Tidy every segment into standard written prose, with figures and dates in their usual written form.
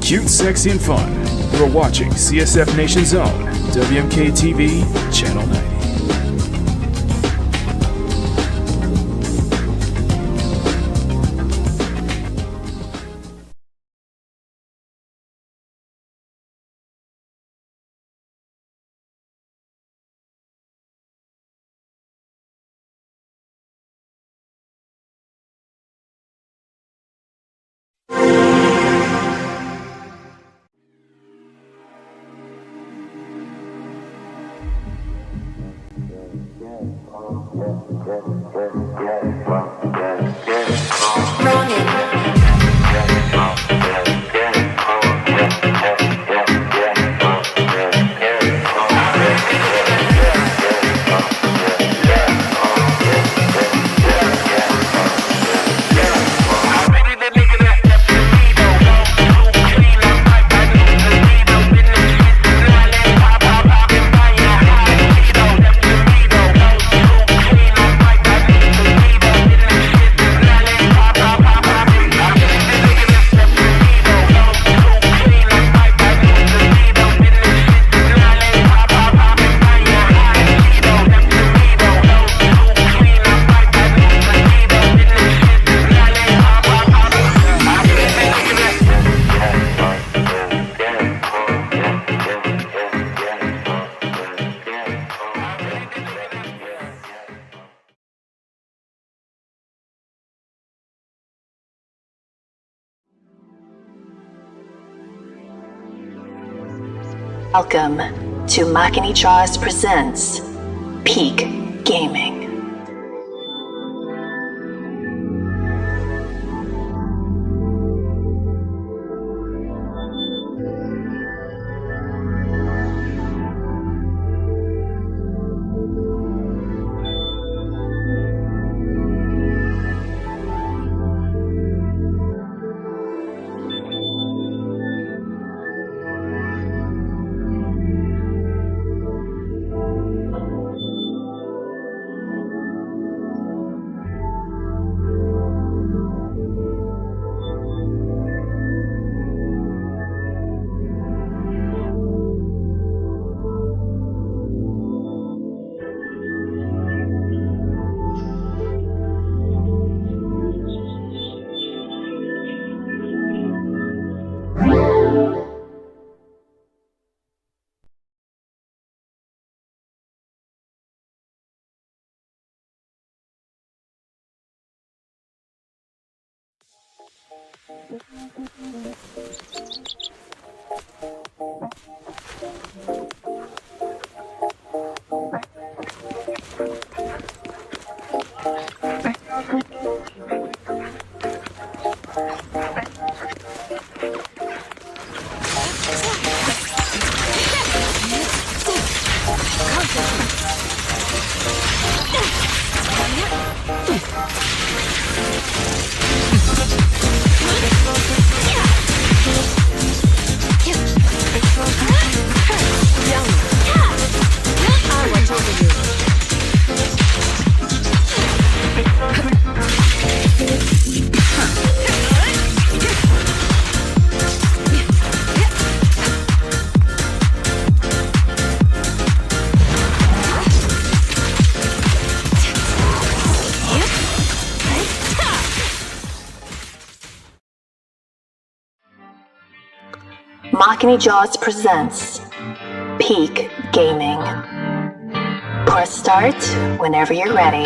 Cute, sexy, and fun. You're watching CSF Nation's own WMK TV, Channel 90. Welcome to Makini presents Peak Gaming. Makini presents Peak Gaming. Press start whenever you're ready.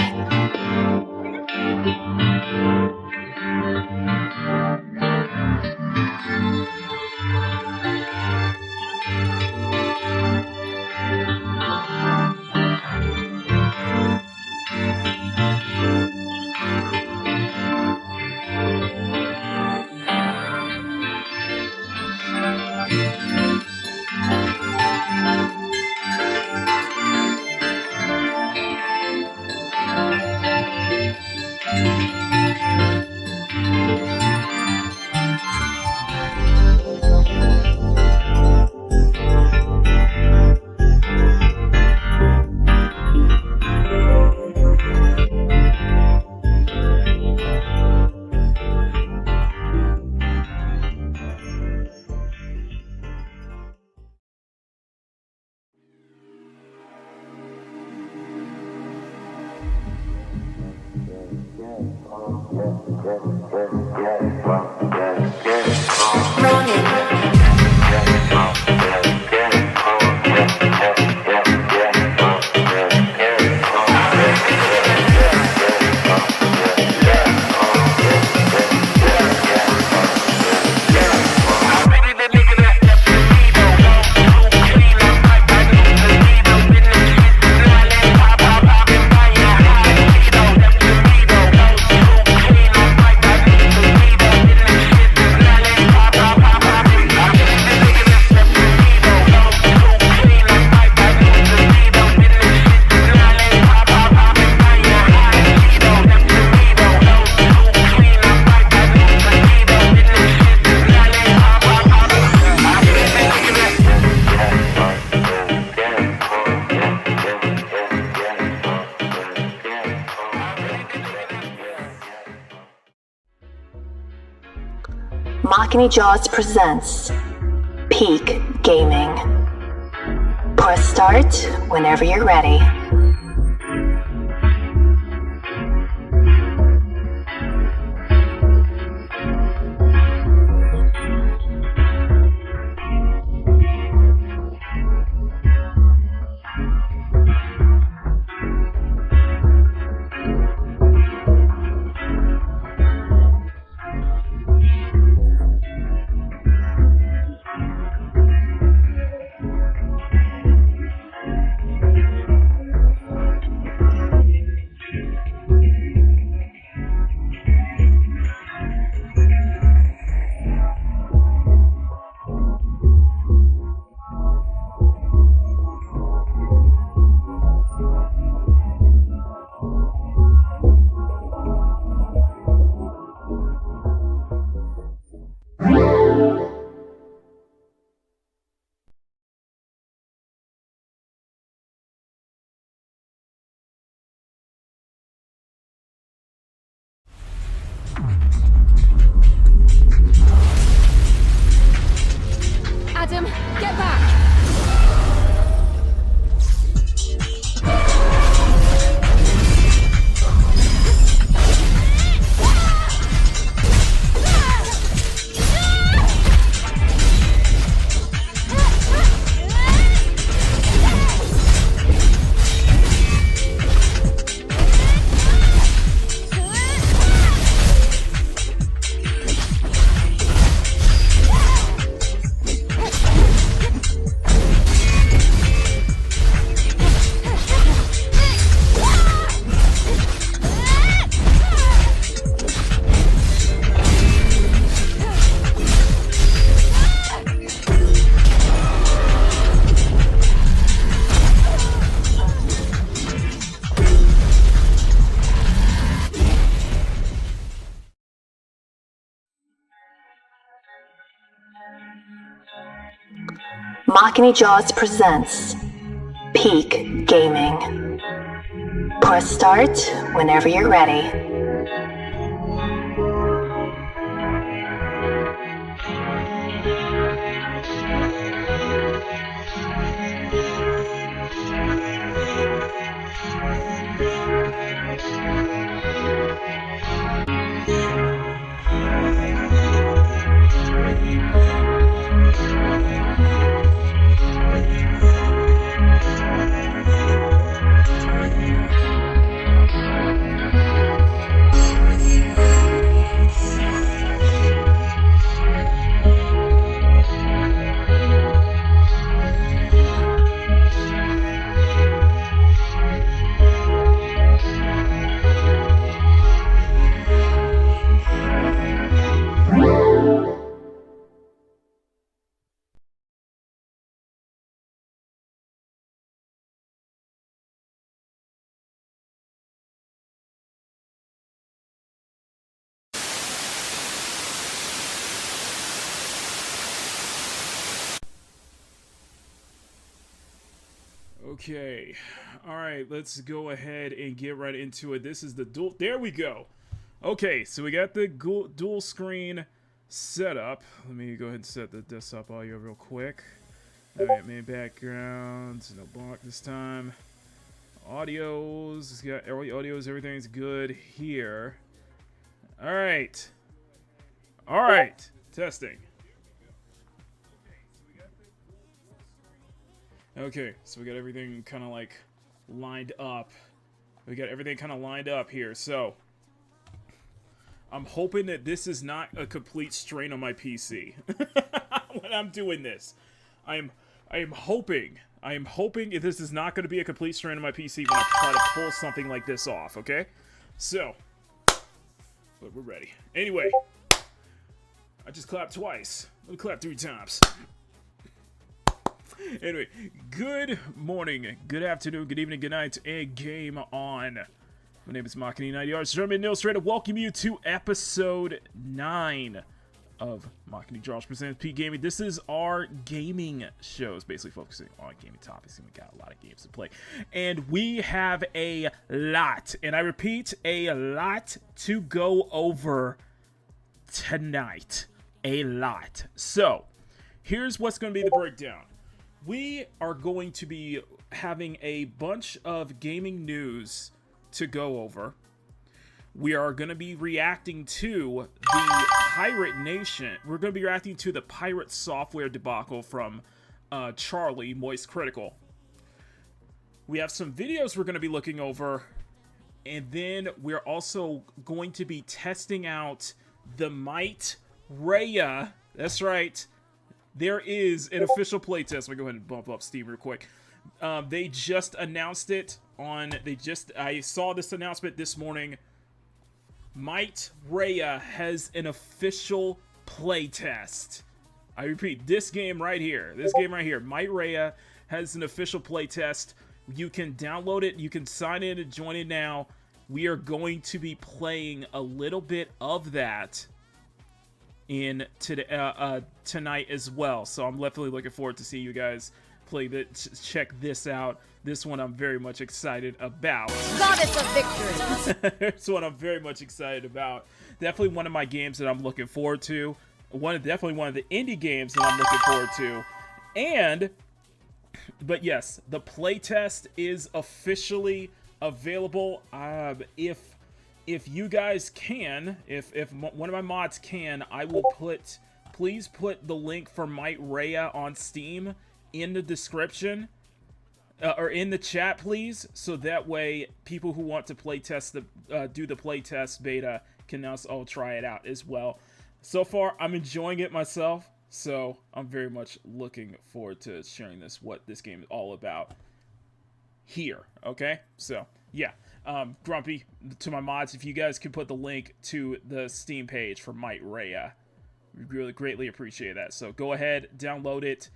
Makini Jaws presents Peak Gaming. Press start whenever you're ready. Adam, get back! Makini Jaws presents Peak Gaming. Press start whenever you're ready. Okay, all right, let's go ahead and get right into it. This is the dual, there we go. Okay, so we got the dual screen setup. Let me go ahead and set the desktop audio real quick. All right, main background, no block this time. Audios, it's got early audios, everything's good here. All right, All right, testing. Okay, so we got everything kind of like lined up. We got everything kind of lined up here. So I'm hoping that this is not a complete strain on my PC when I'm doing this. I am hoping if this is not going to be a complete strain on my PC when I try to pull something like this off. Okay, so but we're ready. Anyway, I just clapped twice. Let me clap 3 times. Anyway, good morning, good afternoon, good evening, good night, and game on. My name is Makini 90 Arts, German Illustrator. Welcome you to episode 9 of Makini Josh Presents Peak Gaming. This is our gaming show. It's basically focusing on gaming topics, and we got a lot of games to play. And we have a lot, and I repeat, a lot to go over tonight. A lot. So, here's what's going to be the breakdown. We are going to be having a bunch of gaming news to go over. We are going to be reacting to the Pirate Nation. We're going to be reacting to the pirate software debacle from Charlie, Moist Critical. We have some videos we're going to be looking over. And then we're also going to be testing out the MightReya. That's right. There is an official playtest. Let me go ahead and bump up Steam real quick. They just announced it on... I saw this announcement this morning. MightReya has an official playtest. I repeat, this game right here. MightReya has an official playtest. You can download it. You can sign in and join it now. We are going to be playing a little bit of that tonight as well, so I'm definitely looking forward to seeing you guys play check this out. This one I'm very much excited about. Goddess of victory. This one I'm very much excited about. Definitely one of my games that I'm looking forward to. Definitely one of the indie games that I'm looking forward to. But yes, the playtest is officially available. If you guys can, if one of my mods can, I will please put the link for MightReya on Steam in the description, or in the chat, please, so that way people who want to playtest do the playtest beta can also try it out as well. So far, I'm enjoying it myself, so I'm very much looking forward to sharing what this game is all about here, okay? So, yeah. Grumpy, to my mods, if you guys could put the link to the Steam page for MightReya, we really greatly appreciate that. So go ahead, download it,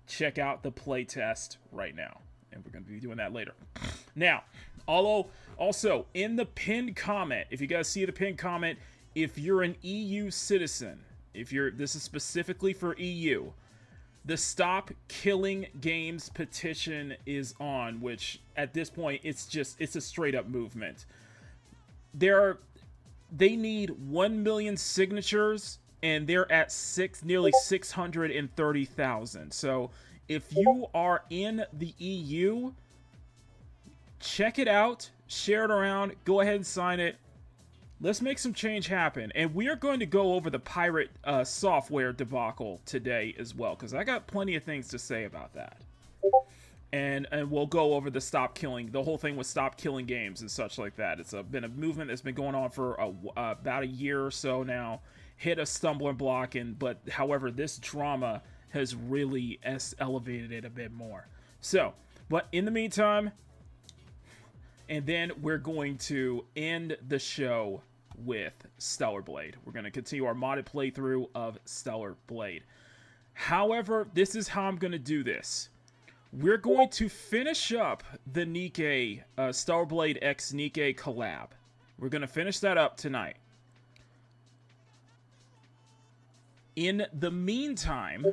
check out the playtest right now, and we're going to be doing that later. Now, also in the pinned comment, if you guys see the pinned comment, if you're an EU citizen, this is specifically for EU, the Stop Killing Games petition is on, which at this point it's a straight up movement. They need 1 million signatures, and they're at nearly 630,000. So if you are in the EU, check it out, share it around, go ahead and sign it. Let's make some change happen. And we are going to go over the pirate software debacle today as well, because I got plenty of things to say about that. And we'll go over the whole thing with Stop Killing Games and such like that. It's been a movement that's been going on for about a year or so now. Hit a stumbling block, however, this drama has really elevated it a bit more. So, but in the meantime... And then we're going to end the show with Stellar Blade. We're going to continue our modded playthrough of Stellar Blade. However, this is how I'm going to do this. We're going to finish up the Nikke, Stellar Blade X Nikke collab. We're going to finish that up tonight. In the meantime,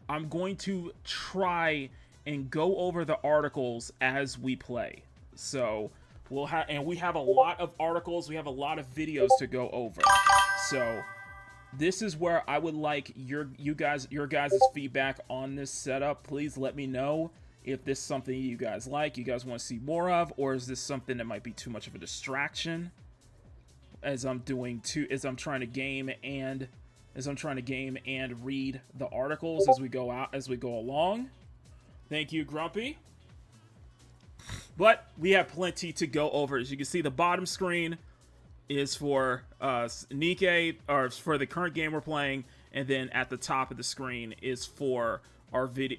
I'm going to try and go over the articles as we play. So we have a lot of articles, we have a lot of videos to go over. So this is where I would like your guys' feedback on this setup. Please let me know if this is something you guys like, you guys want to see more of, or is this something that might be too much of a distraction? as I'm trying to game and read the articles as we go along. Thank you, Grumpy. But we have plenty to go over. As you can see, the bottom screen is for Nikke, or for the current game we're playing, and then at the top of the screen is for our view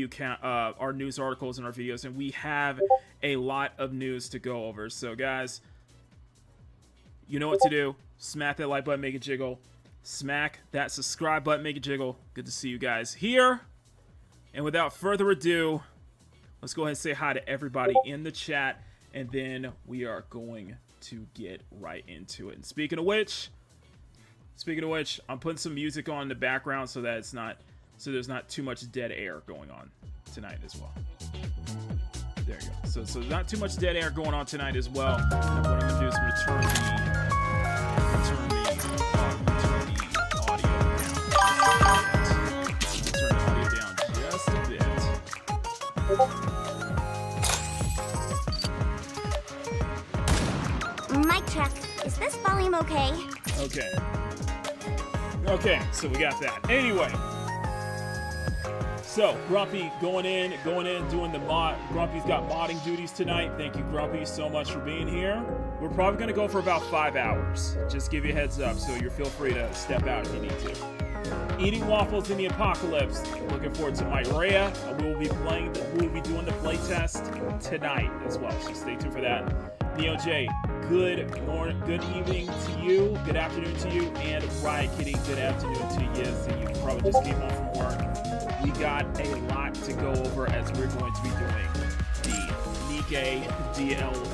count, our news articles and our videos, and we have a lot of news to go over. So guys, you know what to do. Smack that like button, make it jiggle. Smack that subscribe button, make it jiggle. Good to see you guys here. And without further ado, let's go ahead and say hi to everybody in the chat, and then we are going to get right into it. And speaking of which, I'm putting some music on in the background so that there's not too much dead air going on tonight as well. There you go. So not too much dead air going on tonight as well. And what I'm gonna do is return the audio down. Turn the audio down just a bit. Mic check. Is this volume okay? Okay, so we got that. Anyway, so Grumpy going in, doing the mod. Grumpy's got modding duties tonight. Thank you, Grumpy, so much for being here. We're probably gonna go for about 5 hours. Just give you a heads up, so you feel free to step out if you need to. Eating waffles in the apocalypse. Looking forward to MightReya. We will be doing the playtest tonight as well. So stay tuned for that. Neo J, good morning, good evening to you, good afternoon to you, and Riot Kitty, good afternoon to you. So you probably just came home from work. We got a lot to go over as we're going to be doing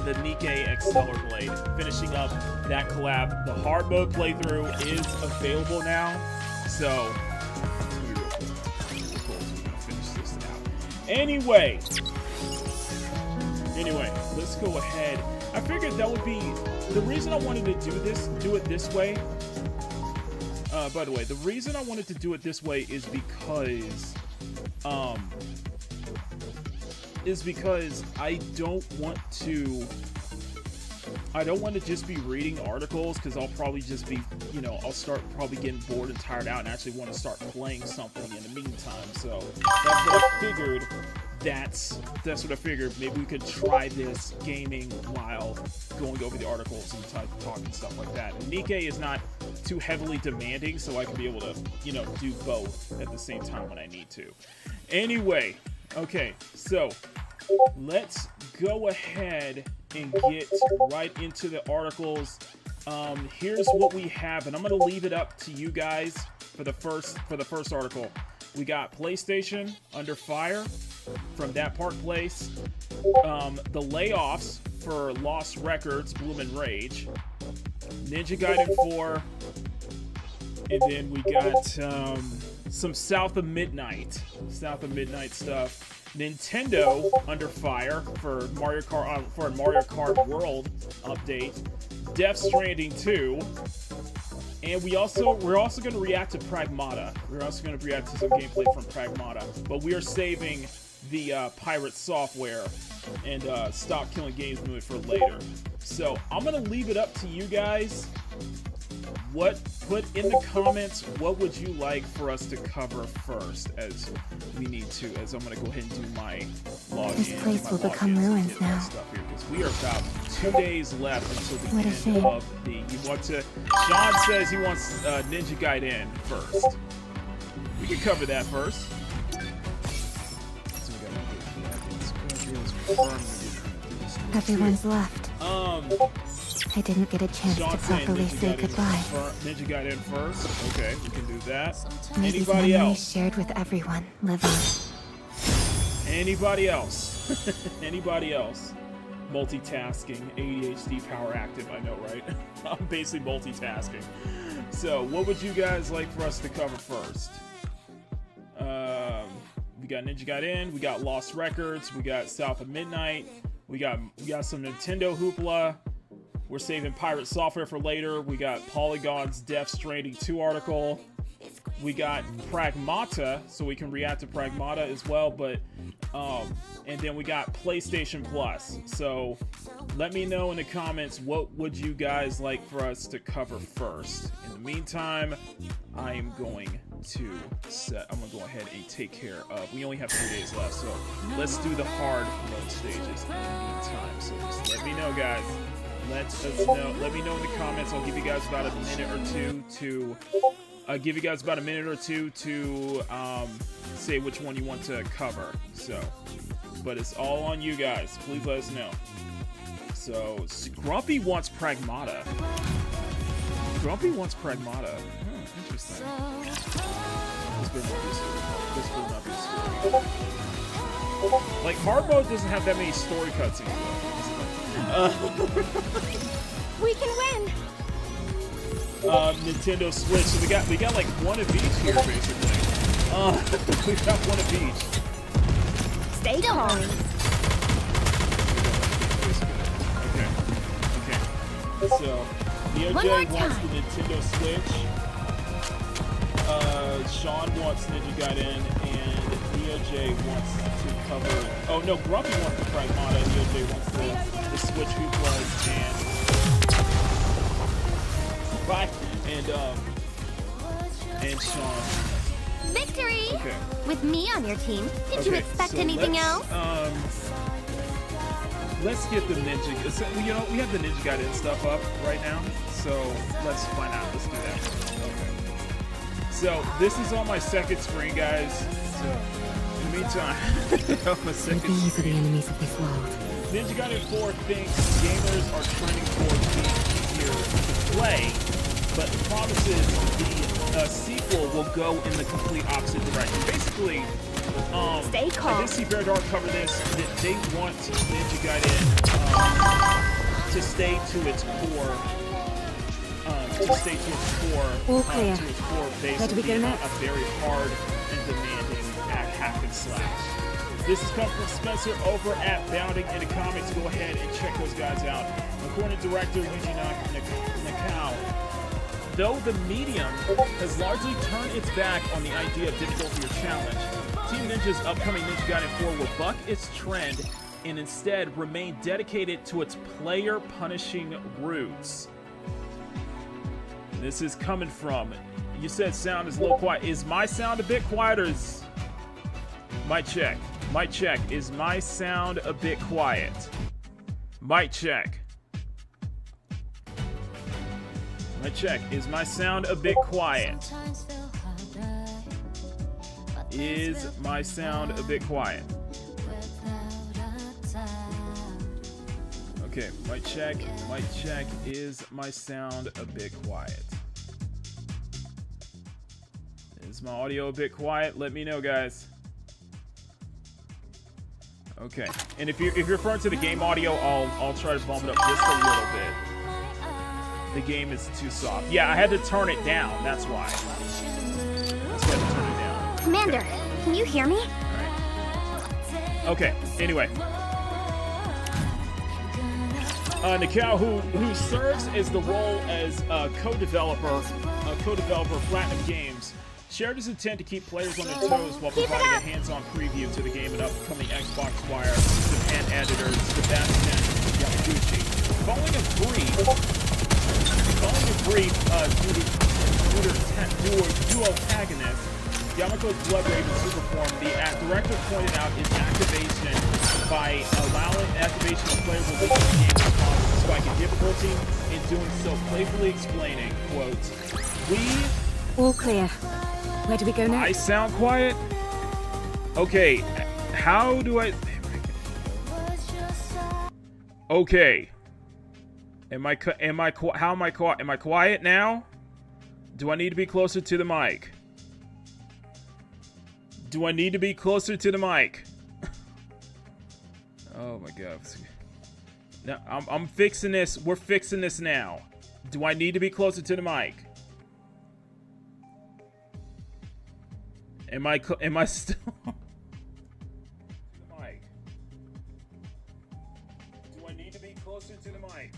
the Nikke Exceller Blade, finishing up that collab. The hard mode playthrough is available now, so it's gonna finish this out. Anyway, let's go ahead. I figured that would be the reason I wanted to do it this way. By the way, the reason I wanted to do it this way is because I don't want to just be reading articles, because I'll probably just be, I'll start probably getting bored and tired out and actually want to start playing something in the meantime. So that's what I figured. That's what I figured. Maybe we could try this gaming while going over the articles and talking stuff like that. And Nikke is not too heavily demanding, so I can be able to, do both at the same time when I need to. Anyway, okay, so let's go ahead and get right into the articles. Here's what we have, and I'm gonna leave it up to you guys for the first article. We got PlayStation under fire from That Park Place. The layoffs for Lost Records, Bloom & Rage. Ninja Gaiden 4. And then we got some South of Midnight stuff. Nintendo under fire for Mario Kart World update. Death Stranding 2. And we're also going to react to Pragmata. We're also going to react to some gameplay from Pragmata. But we are saving the pirate software and Stop Killing Games movement for later. So I'm going to leave it up to you guys. Put in the comments, what would you like for us to cover first, as we need to, as I'm going to go ahead and do my login. This place will become ruins now. Here, because we are about 2 days left until the end of the... Sean says he wants Ninja Gaiden first. We can cover that first. So we got Everyone's left. I didn't get a chance to properly say goodbye. Ninja Gaiden first. Okay, we can do that. May these Anybody memories else? shared with everyone live on. Anybody else? Anybody else? Multitasking, ADHD power active, I know, right? I'm basically multitasking. So, what would you guys like for us to cover first? We got Ninja Gaiden, we got Lost Records, we got South of Midnight, we got some Nintendo Hoopla. We're saving pirate software for later. We got Polygon's Death Stranding 2 article. we got Pragmata, so we can react to Pragmata as well, but and then we got PlayStation Plus. So let me know in the comments, what would you guys like for us to cover first. In the meantime, I am going to I'm gonna go ahead and take care of, we only have 2 days left, so let's do the hard mode stages in the meantime. So just let me know, guys. Let us know. Let me know in the comments. I'll give you guys about a minute or two to say which one you want to cover. So, but it's all on you guys. Please let us know. So, Grumpy wants Pragmata. Grumpy wants Pragmata. Interesting. This better not be a story. This better not be a story. Like, hard mode doesn't have that many story cutscenes. We can win. Nintendo Switch. So we got like one of each here, basically. We got one of each. Stay calm. Okay. So DOJ wants the Nintendo Switch. Sean wants Ninja Gaiden, and DOJ wants to cover. Oh no, Grumpy wants the Pragmata. DOJ wants the Switch Hooplas and Sean. Victory! Okay. With me on your team, did you expect anything else? Let's get the Ninja. So, you know, we have the Ninja Gaiden stuff up right now, so let's find out. Let's do that. Okay. So this is on my second screen, guys. So in the meantime, on my second screen. These are the enemies of this world. Ninja Gaiden 4 thinks gamers are trending towards being easier to play, but the promise is the sequel will go in the complete opposite direction. Basically, Stay calm. I did see Bear Dark cover this, that they want Ninja Gaiden to stay to its core. All clear. To its core, basically a very hard and demanding hack and slash. This is coming from Spencer over at Bounding in the Comics. Go ahead and check those guys out. According to director Yuji Nakao, though the medium has largely turned its back on the idea of difficulty or challenge, Team Ninja's upcoming Ninja Gaiden 4 will buck its trend and instead remain dedicated to its player-punishing roots. This is coming from, you said sound is a little quiet. Is my sound a bit quiet, or is... Mic check. Mic check. Is my sound a bit quiet? Mic check. Mic check. Is my sound a bit quiet? Is my sound a bit quiet? Okay, mic check. Mic check. Is my sound a bit quiet? Is my audio a bit quiet? Let me know, guys. Okay, and if you're referring to the game audio, I'll try to bump it up just a little bit. The game is too soft. Yeah, I had to turn it down. That's why. That's why I had to turn it down. Commander, can you hear me? Right. Okay. Anyway, Nakao, who serves as the role as co-developer Platinum Games, shared his intent to keep players on their toes while providing a hands-on preview to the game and upcoming Xbox Wire Japan editors Sebastian Yamaguchi. Following a brief duo-tagonist, Yamako's Blood Raven Superform, the director pointed out its activation by allowing activation of player release of the game response to spike in difficulty, in doing so playfully explaining, quote, "We..." All clear. Where do we go next? I sound quiet? Okay, how do I... Okay. Am I quiet now? Do I need to be closer to the mic? Do I need to be closer to the mic? Oh my god. Now, I'm fixing this. We're fixing this now. Do I need to be closer to the mic? Am I still the mic? Do I need to be closer to the mic?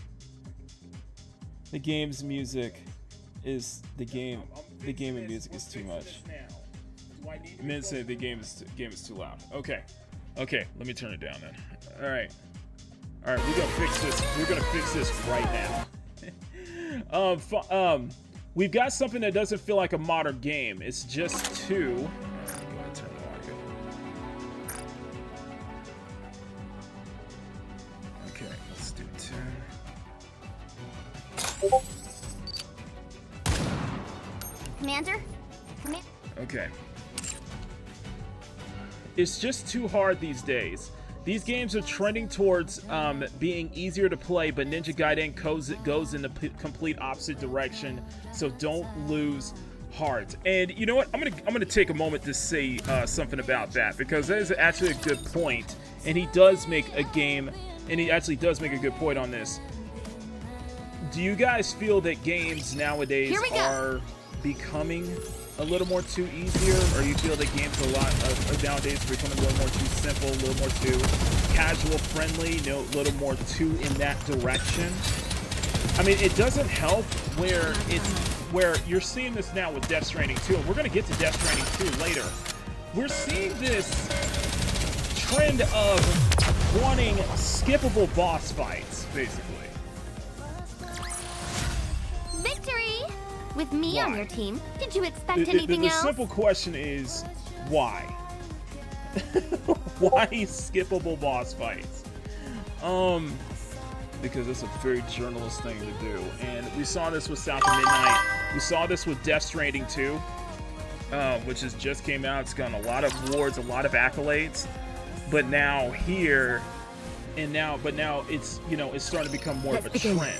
The game's music is the game. I'm the gaming music is too much. Men say the game is too loud. Okay, let me turn it down then. All right, we're gonna fix this. We're gonna fix this right now. We've got something that doesn't feel like a modern game. It's just two. Go ahead and turn the audio. Okay, let's do 10. Commander? Okay. It's just too hard these days. These games are trending towards being easier to play, but Ninja Gaiden goes in the complete opposite direction. So don't lose heart. And you know what? I'm gonna take a moment to say something about that, because that is actually a good point. And he does make a game, and he actually does make a good point on this. Do you guys feel that games nowadays are becoming a little more too easier, or you feel that games nowadays are becoming a little more too simple, a little more too casual friendly, a little more too in that direction? I mean, it doesn't help where you're seeing this now with Death Stranding 2, and we're going to get to Death Stranding 2 later. We're seeing this trend of wanting skippable boss fights, basically. Victory! With me on your team, did you expect anything the else? The simple question is, why? Why skippable boss fights? Because it's a very journalist thing to do. And we saw this with South of Midnight. We saw this with Death Stranding 2, which just came out. It's gotten a lot of awards, a lot of accolades. But now here, but now it's, it's starting to become more of a trend.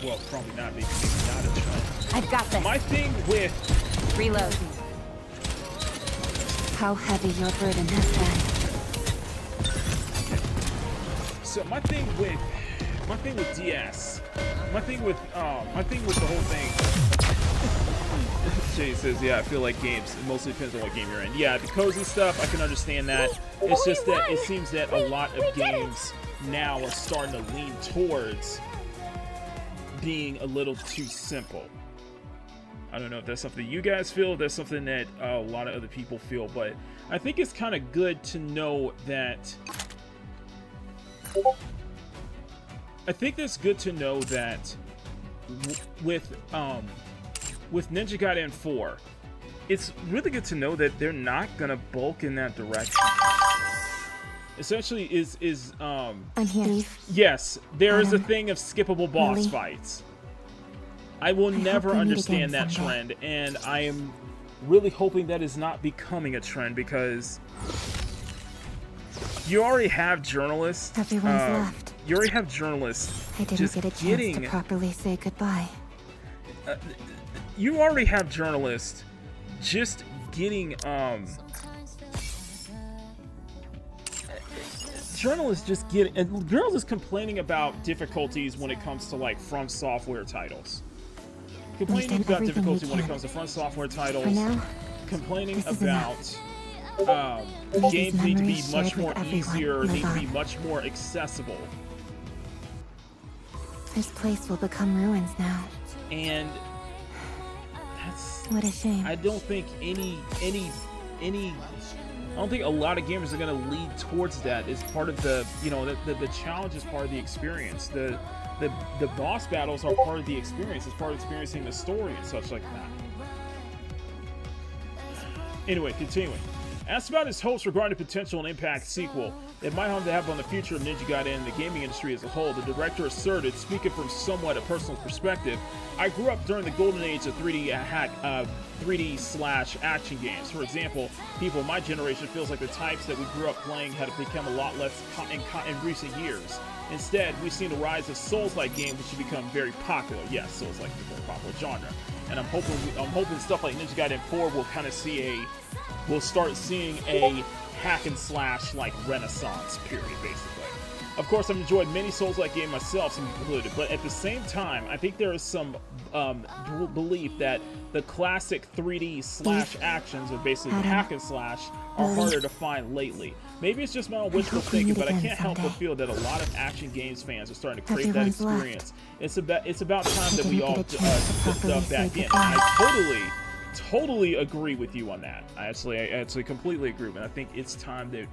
Well, probably not a trend. I've got this. My thing with reload. How heavy your burden has been. So my thing with DS, my thing with the whole thing. Jay says, yeah, I feel like games. It mostly depends on what game you're in. Yeah, the cozy stuff, I can understand that. It's just that it seems that a lot of games now are starting to lean towards being a little too simple. I don't know if that's something you guys feel, if that's something that a lot of other people feel, but I think it's kind of good to know that. I think it's good to know that with Ninja Gaiden 4, it's really good to know that they're not gonna bulk in that direction. Essentially, I'm here. Yes, there is a thing of skippable boss fights. I will never understand that trend, and I am really hoping that is not becoming a trend, because you already have journalists. Everyone's left. You already have journalists. I didn't get a chance to properly say goodbye. You already have journalists just getting journalists complaining about difficulties when it comes to like From Software titles. Complaining about difficulty when it comes to From Software titles. Complaining about games need to be much more easier, need to be much more accessible. This place will become ruins now. And that's what a shame. I don't think I don't think a lot of gamers are going to lead towards that. It's part of the, the challenge is part of the experience. The boss battles are part of the experience. It's part of experiencing the story and such like that. Anyway, continuing. Asked about his hopes regarding the potential and impact sequel that might have on the future of Ninja Gaiden and the gaming industry as a whole, the director asserted, speaking from somewhat a personal perspective, I grew up during the golden age of 3D/action games. For example, people in my generation feels like the types that we grew up playing had become a lot less in recent years. Instead, we've seen the rise of Souls-like games, which have become very popular. Yes, Souls-like is a very popular genre, and I'm hoping stuff like Ninja Gaiden 4 will kind of we'll start seeing a hack and slash like renaissance period, basically. Of course, I've enjoyed many Souls-like games myself, some included, but at the same time, I think there is some belief that the classic 3D/actions, or basically hack and slash, are harder to find lately. Maybe it's just my own wishful thinking, but I can't help but feel that a lot of action games fans are starting to crave that experience. It's about time that we all dove back in. I totally agree with you on that. I actually completely agree with it. I think it's time that,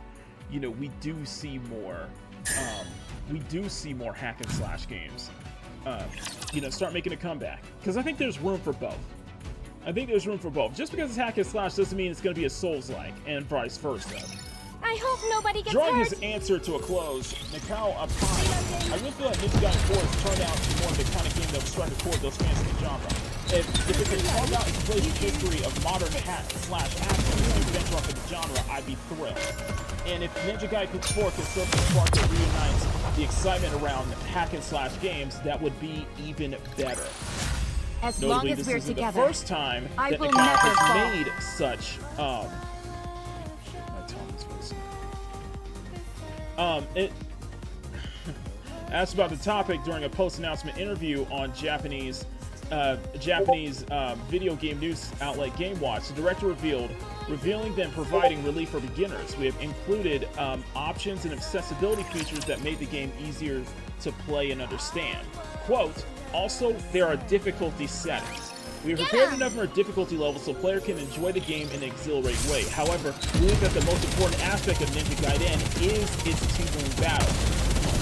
you know, we do see more hack and slash games. You know, start making a comeback, because I think there's room for both. Just because it's hack and slash doesn't mean it's going to be a Souls-like, and vice versa. I hope nobody gets Drawing hurt. his answer to a close, Mikao opined, I really feel like Ninja Gaiden 4 has turned out to be more of the kind of game that will strike a chord those fans in the genre. If it can carve out its place in history of modern hack slash action to venture off of the genre, I'd be thrilled. And if Ninja Gaiden 4 can serve as a spark that reunites the excitement around hack and slash games, that would be even better. As Notably, long as this we're isn't together, the first time that will Mikao never fall. has made such asked about the topic during a post-announcement interview on Japanese video game news outlet GameWatch. The director revealing then providing relief for beginners. We have included options and accessibility features that made the game easier to play and understand. Quote, also, there are difficulty settings. We have prepared enough of our difficulty levels so player can enjoy the game in an exhilarating way. However, we believe that the most important aspect of Ninja Gaiden is its tingling battle.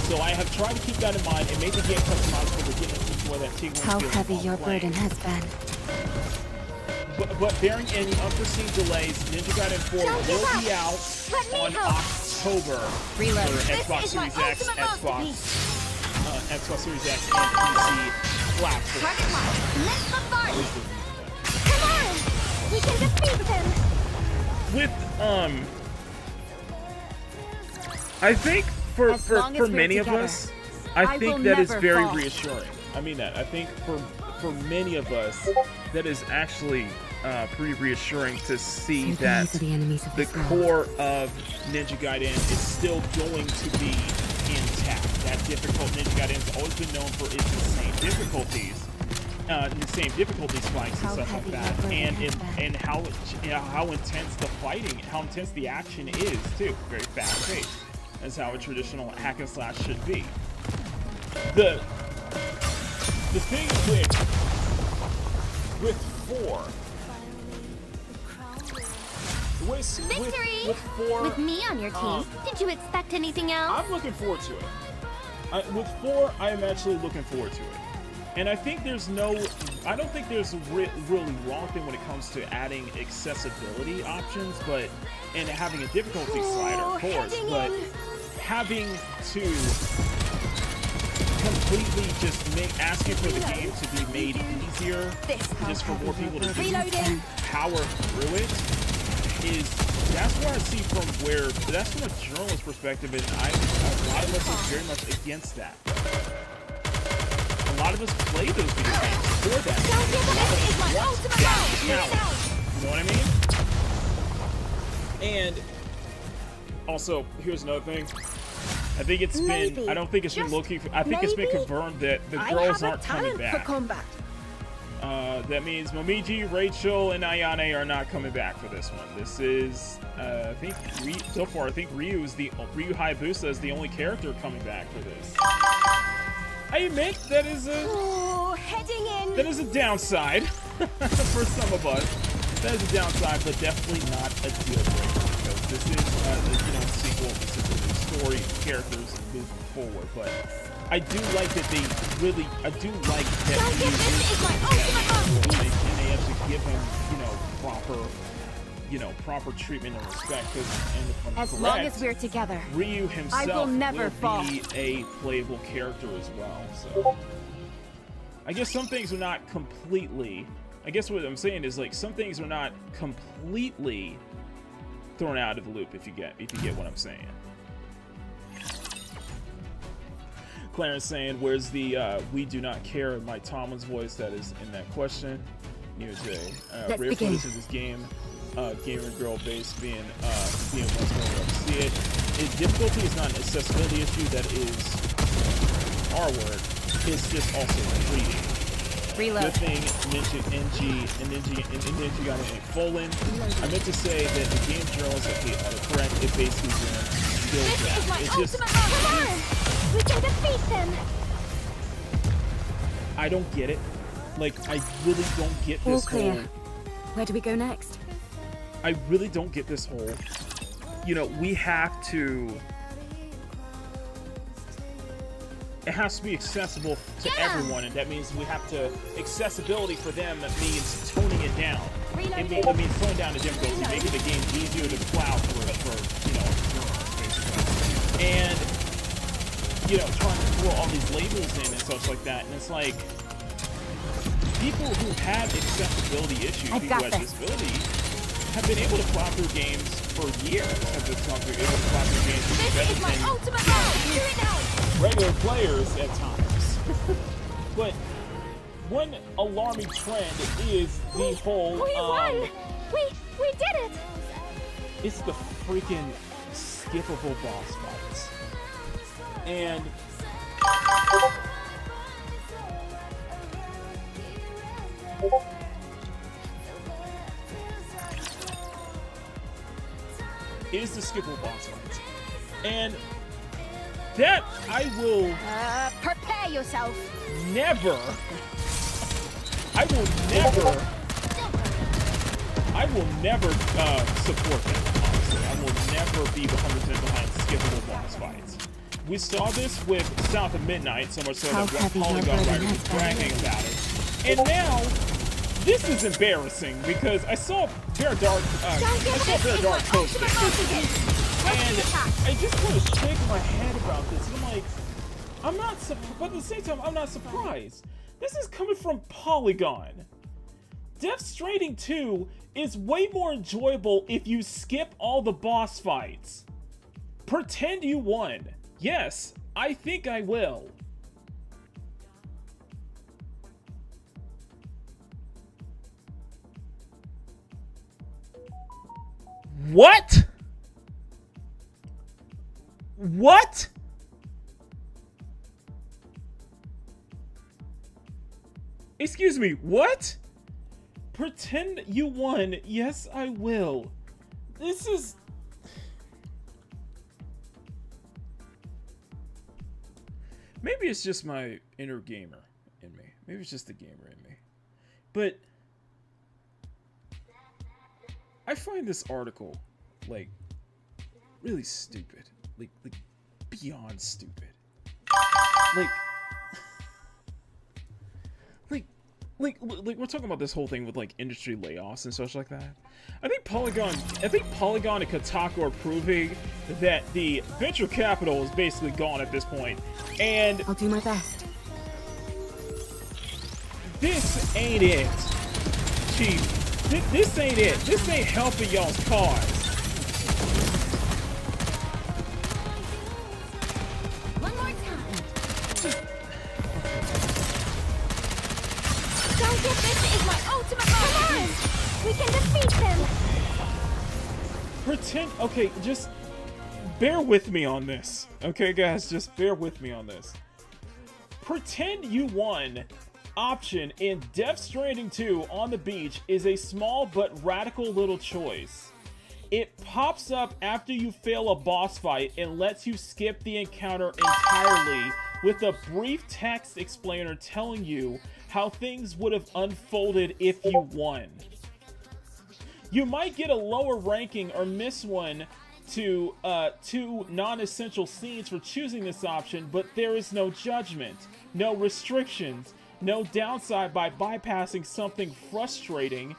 So I have tried to keep that in mind and made the game customized for beginners to enjoy that tingling How feeling heavy while your playing. burden has been. But bearing any unforeseen delays, Ninja Gaiden 4 will be out on October Reload. for Xbox Series X, Xbox Series X, and PC platforms. Target locked. Let's bombard. Come on, we can defeat them. With I think for many of us, I think that is very reassuring. I mean that. I think for many of us, that is actually pretty reassuring to see that the core of Ninja Gaiden is still going to be intact. That difficult Ninja Gaiden has always been known for its insane difficulties. The same difficulty spikes and stuff like that, and how intense the fighting, how intense the action is too. Very fast paced. That's how a traditional hack and slash should be. The thing with 4. Victory! With 4, with me on your team, did you expect anything else? I'm looking forward to it. With 4, I am actually looking forward to it. And I think I don't think there's a really wrong thing when it comes to adding accessibility options, and having a difficulty slider, of course, but having to completely just asking for the game to be made easier, just for more people to power through it, that's where I see that's from a journalist perspective, and a lot of us are very much against that. A lot of us play those video games for that. You know what I mean? And also, here's another thing. I think it's been. I don't think it's been looking. I think it's been confirmed that the girls aren't coming back. That means Momiji, Rachel, and Ayane are not coming back for this one. This is, I think, so far, I think Ryu Hayabusa is the only character coming back for this. I admit that is a downside for some of us. That is a downside, but definitely not a deal breaker, because this is, a sequel to the story characters moving forward. But I do like that they really, and they actually give him, proper treatment and respect. As long as we're together, Ryu himself will be a playable character as well. So I guess some things are not completely. I guess what I'm saying is, like, some things are not completely thrown out of the loop, if you get what I'm saying. Clarence saying, where's the "we do not care" Mike Tomlin's voice that is in that question? Rare footage of this game, gamer girl base being once going up to see it. Difficulty is not an accessibility issue. That is our word. It's just also reading. Reload. Good thing Ninja got it full in. I meant to say that the game journals that they autocorrect, it basically skill This gap. is my It's ultimate just, Come on! We can defeat them! I don't get it. Like, I really don't get All this clear. whole... Where do we go next? I really don't get this whole... You know, we have to... It has to be accessible to everyone, and that means we have to... Accessibility for them means toning it down. It means toning down the difficulty, making the game easier to plow through for, you know, basically. And, you know, trying to throw all these labels in and such like that, and it's like... People who have accessibility issues, people who have disability, have been able to plow through games for years. Have been able to plow through games better than regular players at times. But one alarming trend is the whole. We won! We did it! It's the freaking skippable boss fights, and. Is the skippable boss fights, and that I will Prepare yourself. never support that, honestly. I will never be 100% behind skippable boss fights. We saw this with South of Midnight, so much so that one Polygon writer was bragging about it. And now, this is embarrassing because I saw Bear Dark post it. And I just want to shake my head about this. And I'm like, I'm not but at the same time, I'm not surprised. This is coming from Polygon. Death Stranding 2 is way more enjoyable if you skip all the boss fights. Pretend you won. Yes, I think I will. What? What? Excuse me, what? Pretend you won. Yes, I will. This is... Maybe it's just my inner gamer in me. Maybe it's just the gamer in me. But... I find this article, like, really stupid. Like beyond stupid. Like we're talking about this whole thing with, like, industry layoffs and such like that. I think Polygon and Kotaku are proving that the venture capital is basically gone at this point. And I'll do my best. This ain't it, Chief. This ain't it. This ain't helping y'all's cause. One more time. Don't get this is my ultimate Come on! We can defeat them! Pretend, okay, just bear with me on this. Okay, guys, just bear with me on this. Pretend you won. Option in Death Stranding 2 on the beach is a small but radical little choice. It pops up after you fail a boss fight and lets you skip the encounter entirely with a brief text explainer telling you how things would have unfolded if you won. You might get a lower ranking or miss one to two non-essential scenes for choosing this option, but there is no judgment, no restrictions, no downside by bypassing something frustrating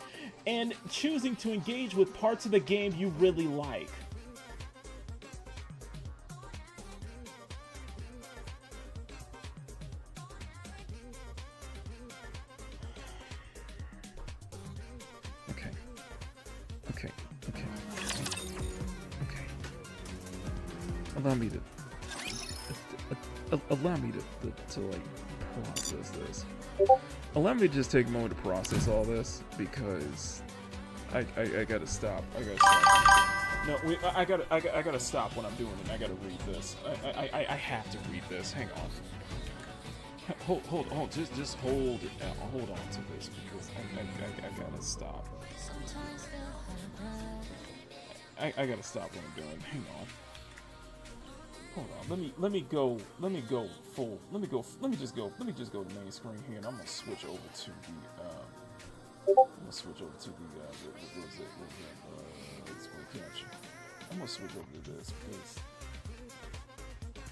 and choosing to engage with parts of the game you really like. Okay. Allow me to like process this. Allow me to just take a moment to process all this because I gotta stop. No, I gotta stop what I'm doing and I gotta read this. I have to read this. Hang hold, just hold it down. Hold on to this because I gotta stop. I gotta stop what I'm doing. Hang on. Hold on. Let me go full. Let me just go to main screen here, and I'm gonna switch over to the what is it? Capture. I'm gonna switch over to this because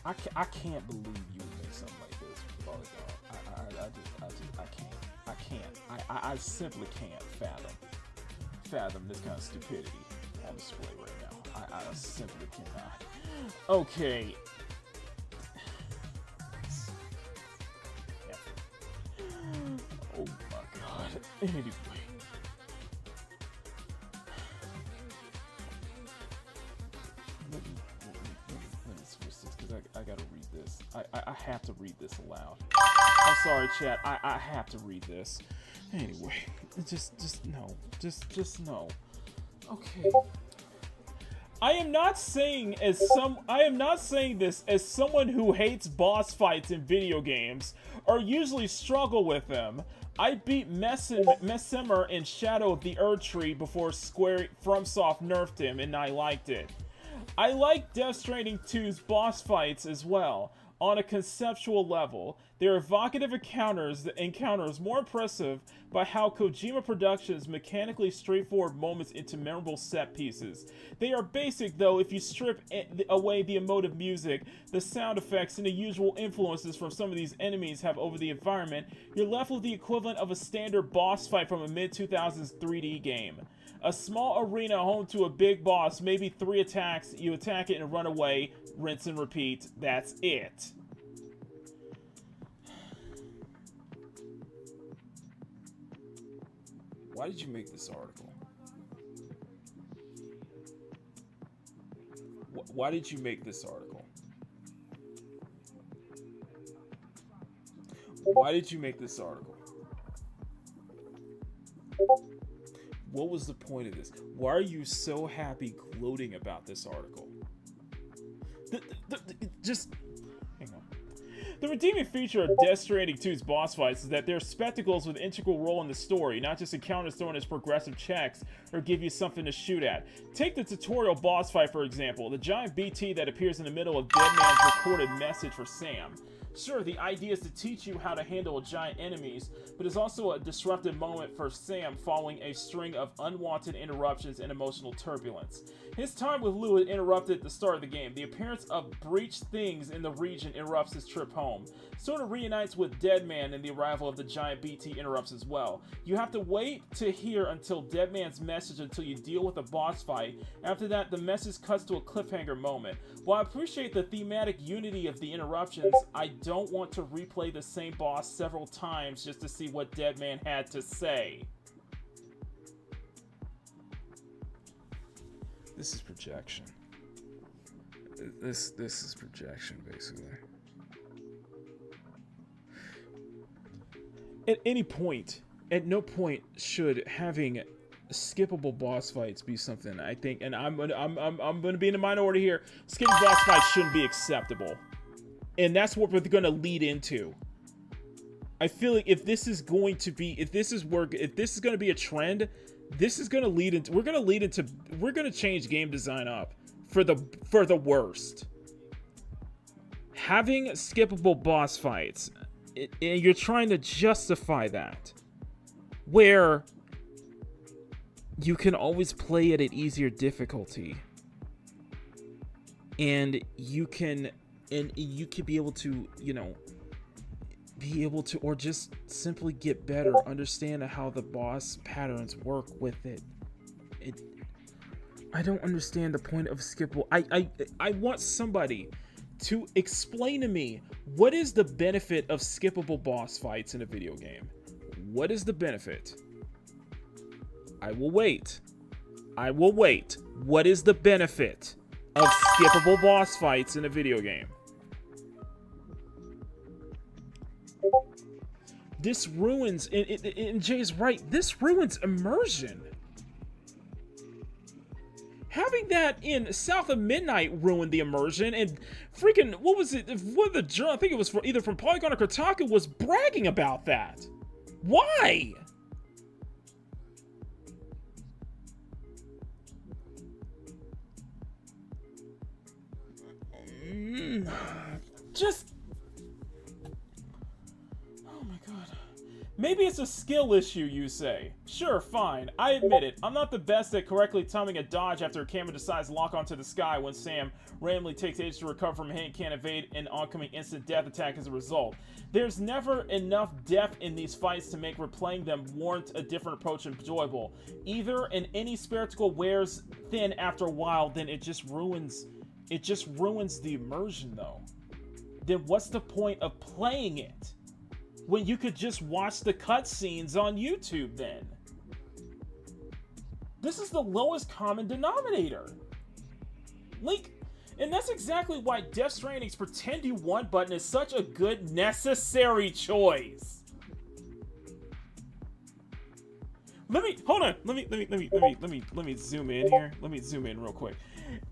I can't believe you would make something like this with volleyball. I can't. I simply can't fathom this kind of stupidity on display right now. I simply cannot. Okay. Oh my god. Anyway. Let me switch this because I gotta read this. I have to read this aloud. I'm sorry, chat. I have to read this. Anyway, just no. Just no. Okay. I am not saying this as someone who hates boss fights in video games or usually struggle with them. I beat Messemer in Shadow of the Erdtree before FromSoft nerfed him, and I liked it. I like Death Stranding 2's boss fights as well. On a conceptual level, they are evocative encounters more impressive by how Kojima Productions mechanically straightforward moments into memorable set pieces. They are basic though if you strip away the emotive music, the sound effects, and the usual influences from some of these enemies have over the environment, you're left with the equivalent of a standard boss fight from a mid-2000s 3D game. A small arena home to a big boss, maybe 3 attacks, you attack it and run away, rinse and repeat, that's it. Why did you make this article? Why did you make this article? Why did you make this article? What was the point of this? Why are you so happy gloating about this article? Just hang on. The redeeming feature of Death Stranding 2's boss fights is that they're spectacles with an integral role in the story, not just encounters thrown as progressive checks or give you something to shoot at. Take the tutorial boss fight for example, the giant BT that appears in the middle of Deadman's recorded message for Sam. Sure, the idea is to teach you how to handle giant enemies, but it's also a disruptive moment for Sam following a string of unwanted interruptions and emotional turbulence. His time with Lou had interrupted at the start of the game. The appearance of breached things in the region interrupts his trip home. Sort of reunites with Deadman, and the arrival of the giant BT interrupts as well. You have to wait to hear until Deadman's message until you deal with a boss fight. After that, the message cuts to a cliffhanger moment. While I appreciate the thematic unity of the interruptions, I don't want to replay the same boss several times just to see what Deadman had to say. This is projection. This is projection, basically. At any point, at no point should having skippable boss fights be something I think, and I'm gonna be in the minority here. Skipping boss fights shouldn't be acceptable, and that's what we're gonna lead into. I feel like if this is going to be, if this is gonna be a trend, this is gonna lead into, we're gonna change game design up for the worst. Having skippable boss fights, and you're trying to justify that, where you can always play it at easier difficulty, and you can be able to, or just simply get better, understand how the boss patterns work with it. I don't understand the point of skippable. I want somebody to explain to me, what is the benefit of skippable boss fights in a video game? What is the benefit? I will wait. What is the benefit of skippable boss fights in a video game? This ruins, and Jay's right, this ruins immersion. Having that in South of Midnight ruined the immersion, and freaking, what was it? One of the journal, I think it was either from Polygon or Kotaku, was bragging about that. Why? Just... Oh my god. Maybe it's a skill issue, you say. Sure, fine. I admit it. I'm not the best at correctly timing a dodge after a camera decides to lock onto the sky when Sam randomly takes ages to recover from a hit and can't evade an oncoming instant death attack as a result. There's never enough depth in these fights to make replaying them warrant a different approach enjoyable. Either and any spectacle wears thin after a while, then it just ruins the immersion though. Then what's the point of playing it when you could just watch the cutscenes on YouTube then? This is the lowest common denominator. Link, and that's exactly why Death Stranding's Pretend You Want button is such a good necessary choice. Let me zoom in here. Let me zoom in real quick.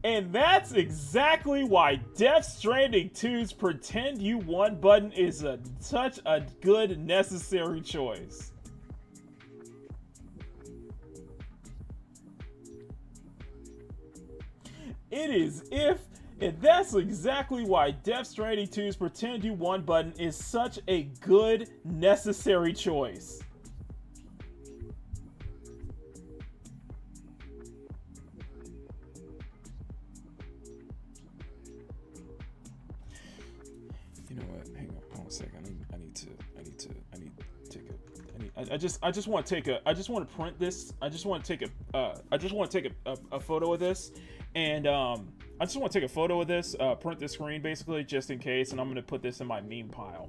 And that's exactly why Death Stranding 2's Pretend You Want button is such a good necessary choice. It is and that's exactly why Death Stranding 2's Pretend You Want button is such a good necessary choice. I just want to print this. I just want to take a photo of this, and I just want to take a photo of this, print the screen basically, just in case, and I'm gonna put this in my meme pile.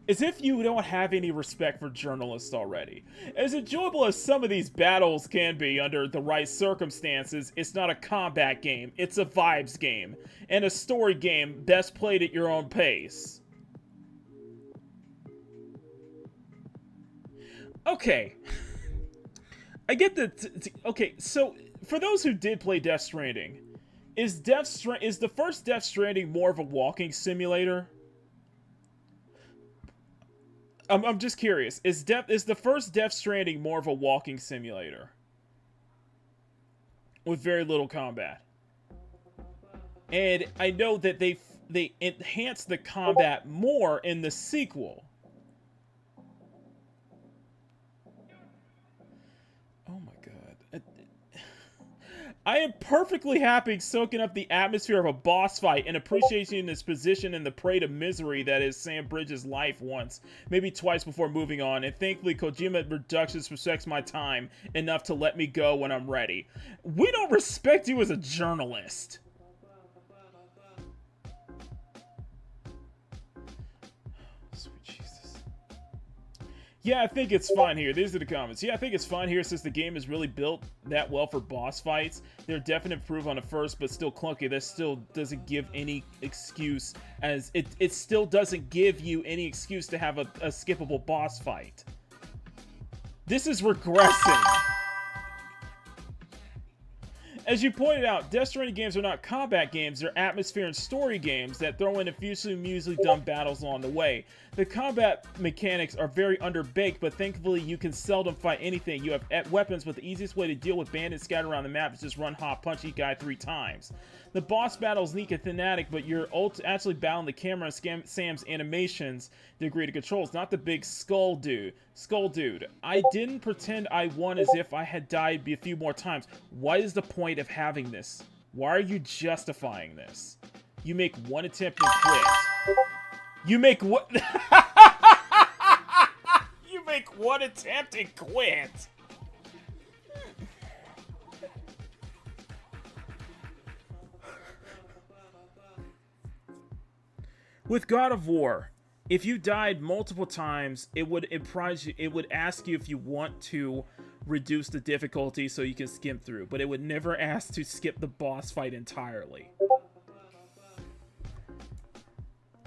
As if you don't have any respect for journalists already. As enjoyable as some of these battles can be under the right circumstances, it's not a combat game, it's a vibes game, and a story game best played at your own pace. Okay. I get the... Okay, so, for those who did play Death Stranding, is the first Death Stranding more of a walking simulator? I'm just curious. Is the first Death Stranding more of a walking simulator with very little combat? And I know that they enhanced the combat more in the sequel. Oh my god. I am perfectly happy soaking up the atmosphere of a boss fight and appreciating his position in the prey to misery that is Sam Bridges' life once, maybe twice before moving on, and thankfully Kojima Productions respects my time enough to let me go when I'm ready. We don't respect you as a journalist. Sweet Jesus. Yeah, I think it's fun here. These are the comments. Yeah, I think it's fun here since the game is really built that well for boss fights. They're definite improve on the first, but still clunky. That still doesn't give any excuse, as it still doesn't give you any excuse to have a skippable boss fight. This is regressing. As you pointed out, Death Stranding games are not combat games, they're atmosphere and story games that throw in a few musically dumb battles along the way. The combat mechanics are very underbaked, but thankfully you can seldom fight anything. You have weapons, but the easiest way to deal with bandits scattered around the map is just run, hop, punch each guy 3 times. The boss battle is neat and thematic, but you're actually battling the camera and Sam's animations, the degree to controls, not the big skull dude. I didn't pretend I won as if I had died a few more times. What is the point of having this? Why are you justifying this? You make one attempt and quit. You make what? You make one attempt and quit. With God of War, if you died multiple times, it would ask you if you want to reduce the difficulty so you can skim through, but it would never ask to skip the boss fight entirely.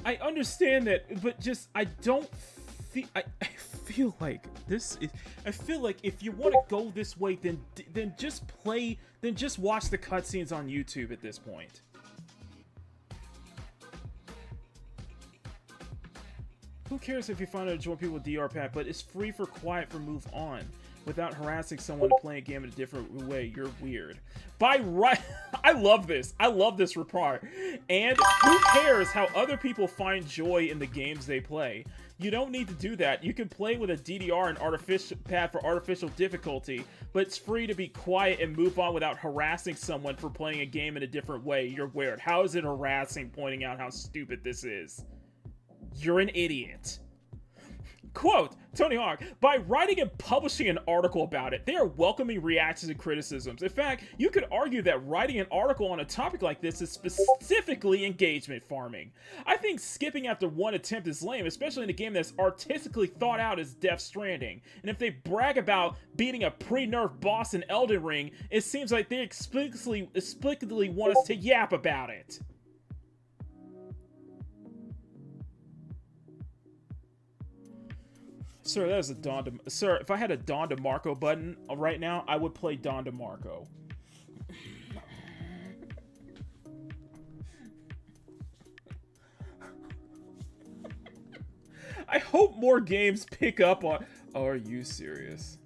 I understand that, but just I don't feel like this is. I feel like if you want to go this way, then just play. Then just watch the cutscenes on YouTube at this point. Who cares if you find out to join people with DR pad, but it's free for quiet for move on. Without harassing someone to play a game in a different way, you're weird. By right, I love this. I love this reply. And who cares how other people find joy in the games they play? You don't need to do that. You can play with a DDR and artificial pad for artificial difficulty, but it's free to be quiet and move on without harassing someone for playing a game in a different way. You're weird. How is it harassing pointing out how stupid this is? You're an idiot. Quote, Tony Hawk, by writing and publishing an article about it, they are welcoming reactions and criticisms. In fact, you could argue that writing an article on a topic like this is specifically engagement farming. I think skipping after one attempt is lame, especially in a game that's artistically thought out as Death Stranding. And if they brag about beating a pre-nerf boss in Elden Ring, it seems like they explicitly want us to yap about it. Sir, that is a Don DeMarco. Sir, if I had a Don DeMarco button right now, I would play Don DeMarco. I hope more games pick up on... Oh, are you serious?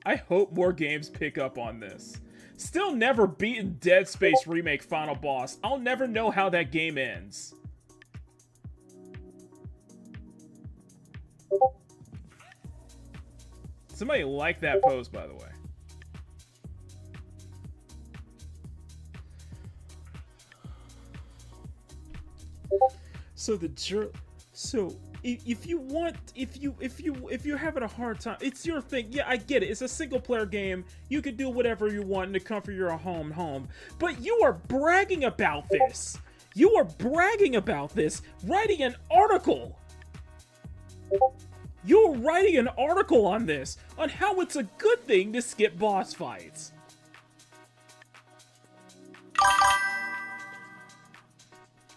I hope more games pick up on this. Still never beaten Dead Space Remake final boss. I'll never know how that game ends. Somebody like that pose, by the way. So if you're having a hard time, it's your thing. Yeah, I get it. It's a single player game. You can do whatever you want in the comfort of your home. But you are bragging about this. You are bragging about this, writing an article. You're writing an article on this, on how it's a good thing to skip boss fights.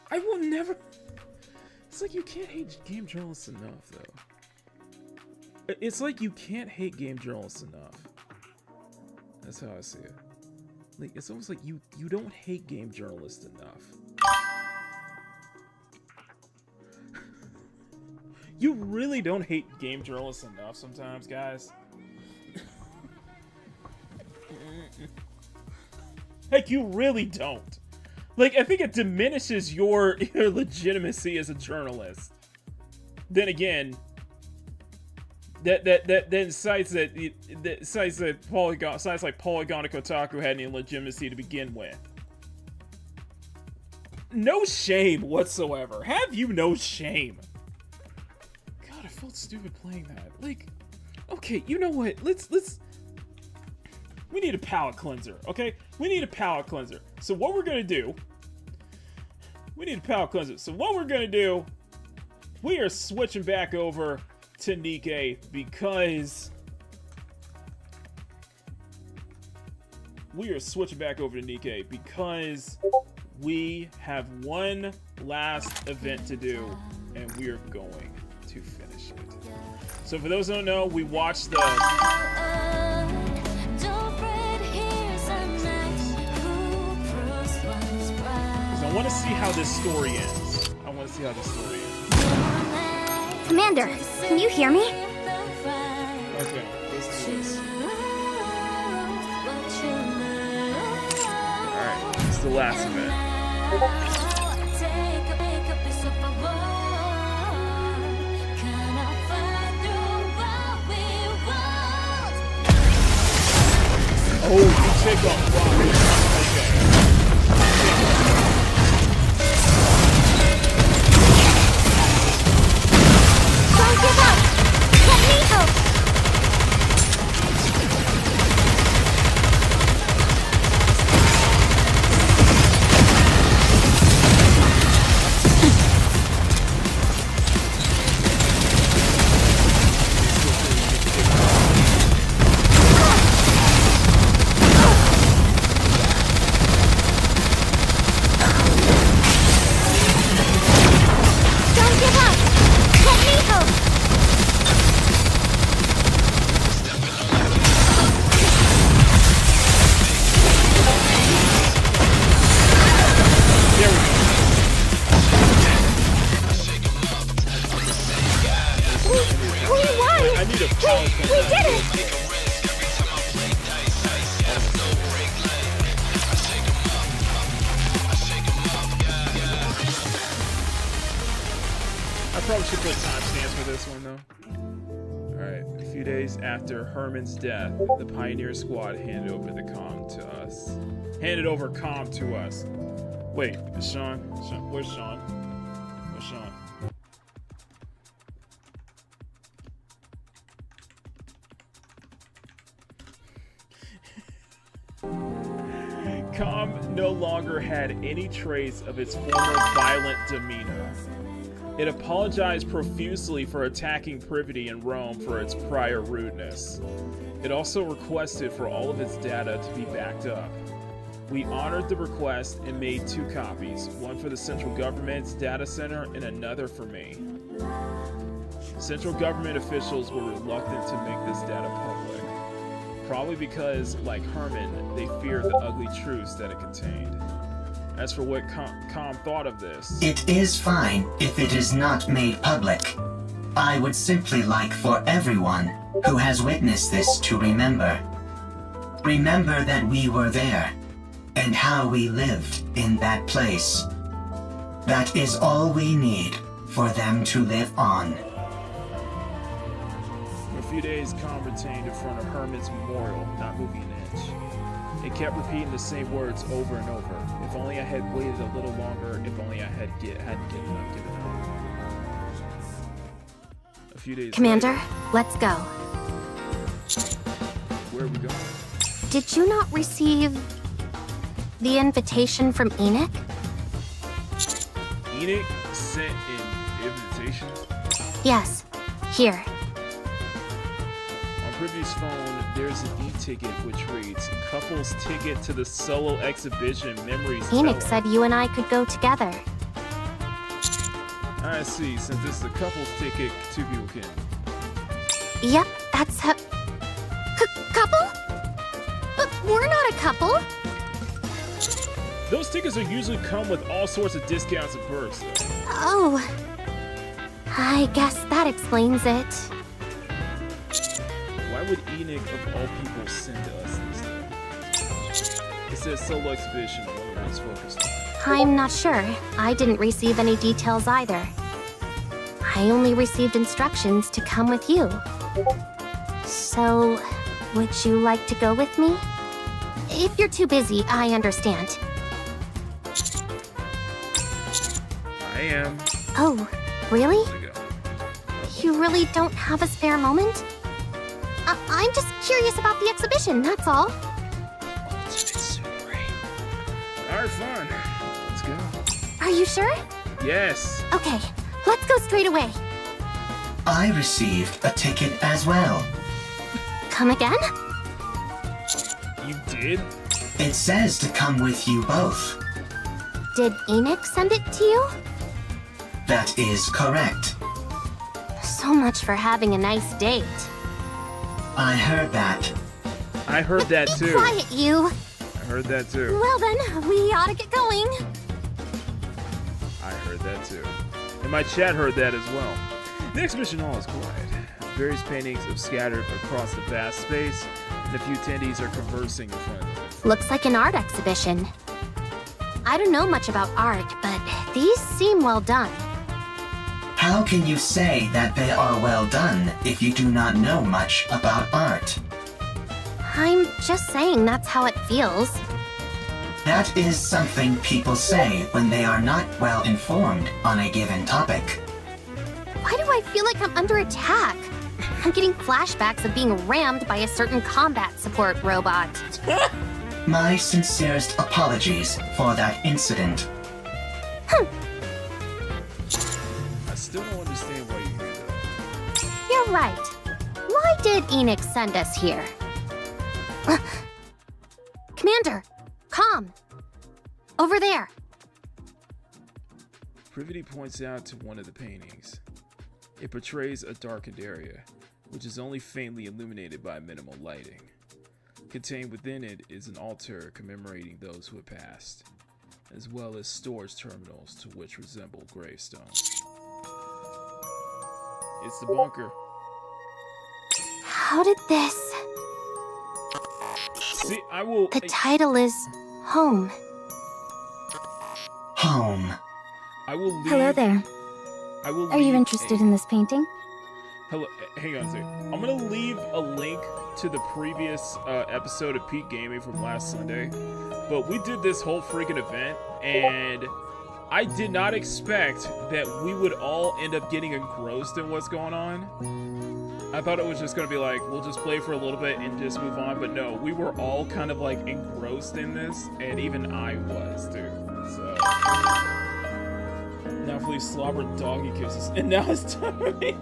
I will never... It's like you can't hate game journalists enough, though. It's like you can't hate game journalists enough. That's how I see it. Like, it's almost like you don't hate game journalists enough. You really don't hate game journalists enough sometimes, guys. Like, you really don't. Like, I think it diminishes your legitimacy as a journalist. Then again, then sites like Polygon and Kotaku had any legitimacy to begin with. No shame whatsoever. Have you no shame? I felt stupid playing that. Like, okay, you know what? Let's. We need a palate cleanser, okay? We need a palate cleanser. So what we're gonna do? We need a palate cleanser. So what we're gonna do? We are switching back over to Nikke because we have one last event to do, and we are going to finish it. So for those who don't know, we watched the... Because I want to see how this story ends. Commander, can you hear me? Okay, let's do this. Alright, this is the last event. Oh, you take off rock. Okay. Don't give up! Let me help! We did it! I probably should put timestamps for this one, though. Alright, a few days after Herman's death, the Pioneer Squad handed over the comm to us. Handed over comm to us. Wait, Sean? Where's Sean? Where's Sean? Comm no longer had any trace of its former violent demeanor. It apologized profusely for attacking Privity in Rome for its prior rudeness. It also requested for all of its data to be backed up. We honored the request and made 2 copies, one for the central government's data center and another for me. Central government officials were reluctant to make this data public, probably because, like Herman, they feared the ugly truths that it contained. As for what Com thought of this... It is fine if it is not made public. I would simply like for everyone who has witnessed this to remember. Remember that we were there, and how we lived in that place. That is all we need for them to live on. For a few days, Com retained in front of Herman's memorial, not moving an inch. It kept repeating the same words over and over. If only I had waited a little longer. If only I hadn't given up. A few days Commander, later, let's go. where are we going? Did you not receive the invitation from Enoch? Enoch sent an invitation? Yes. Here. On Privy's phone, there's an e-ticket which reads, Couple's ticket to the solo exhibition Memories Enoch Fellow." said you and I could go together. I see, since this is a couple's ticket, 2 people can. Yep, that's how... Couple? But we're not a couple. Those tickets are usually come with all sorts of discounts and perks, though. Oh. I guess that explains it. Why would Enoch of all people send us this thing? It says solo exhibition, I wonder what it's focused on. I'm not sure. I didn't receive any details either. I only received instructions to come with you. So, would you like to go with me? If you're too busy, I understand. I am. Oh, really? There we go. You really don't have a spare moment? I'm just curious about the exhibition, that's all. Alright, fine. Let's go. Are you sure? Yes. Okay, let's go straight away. I received a ticket as well. Come again? You did? It says to come with you both. Did Enoch send it to you? That is correct. So much for having a nice date. I heard that. I heard that too. Quiet, you. I heard that too. Well then, we ought to get going. I heard that too. And my chat heard that as well. The exhibition hall is quiet. Various paintings have scattered across the vast space, and a few attendees are conversing in front of them. Looks like an art exhibition. I don't know much about art, but these seem well done. How can you say that they are well done if you do not know much about art? I'm just saying that's how it feels. That is something people say when they are not well informed on a given topic. Why do I feel like I'm under attack? I'm getting flashbacks of being rammed by a certain combat support robot. My sincerest apologies for that incident. I still don't understand why you're here, though. You're right. Why did Enoch send us here? Commander, calm. Over there. Privity points out to one of the paintings. It portrays a darkened area, which is only faintly illuminated by minimal lighting. Contained within it is an altar commemorating those who have passed, as well as storage terminals to which resemble gravestones. It's the bunker. How did this... See, I will... The title is Home. Home. I will leave... Hello there. I will Are you leave interested a- in this painting? Hello, hang on a second. I'm gonna leave a link to the previous episode of Peak Gaming from last Sunday. But we did this whole freaking event, and I did not expect that we would all end up getting engrossed in what's going on. I thought it was just gonna be like, we'll just play for a little bit and just move on, but no, we were all kind of like engrossed in this, and even I was, too. So... Now please slobber doggy kisses. And now it's time for me.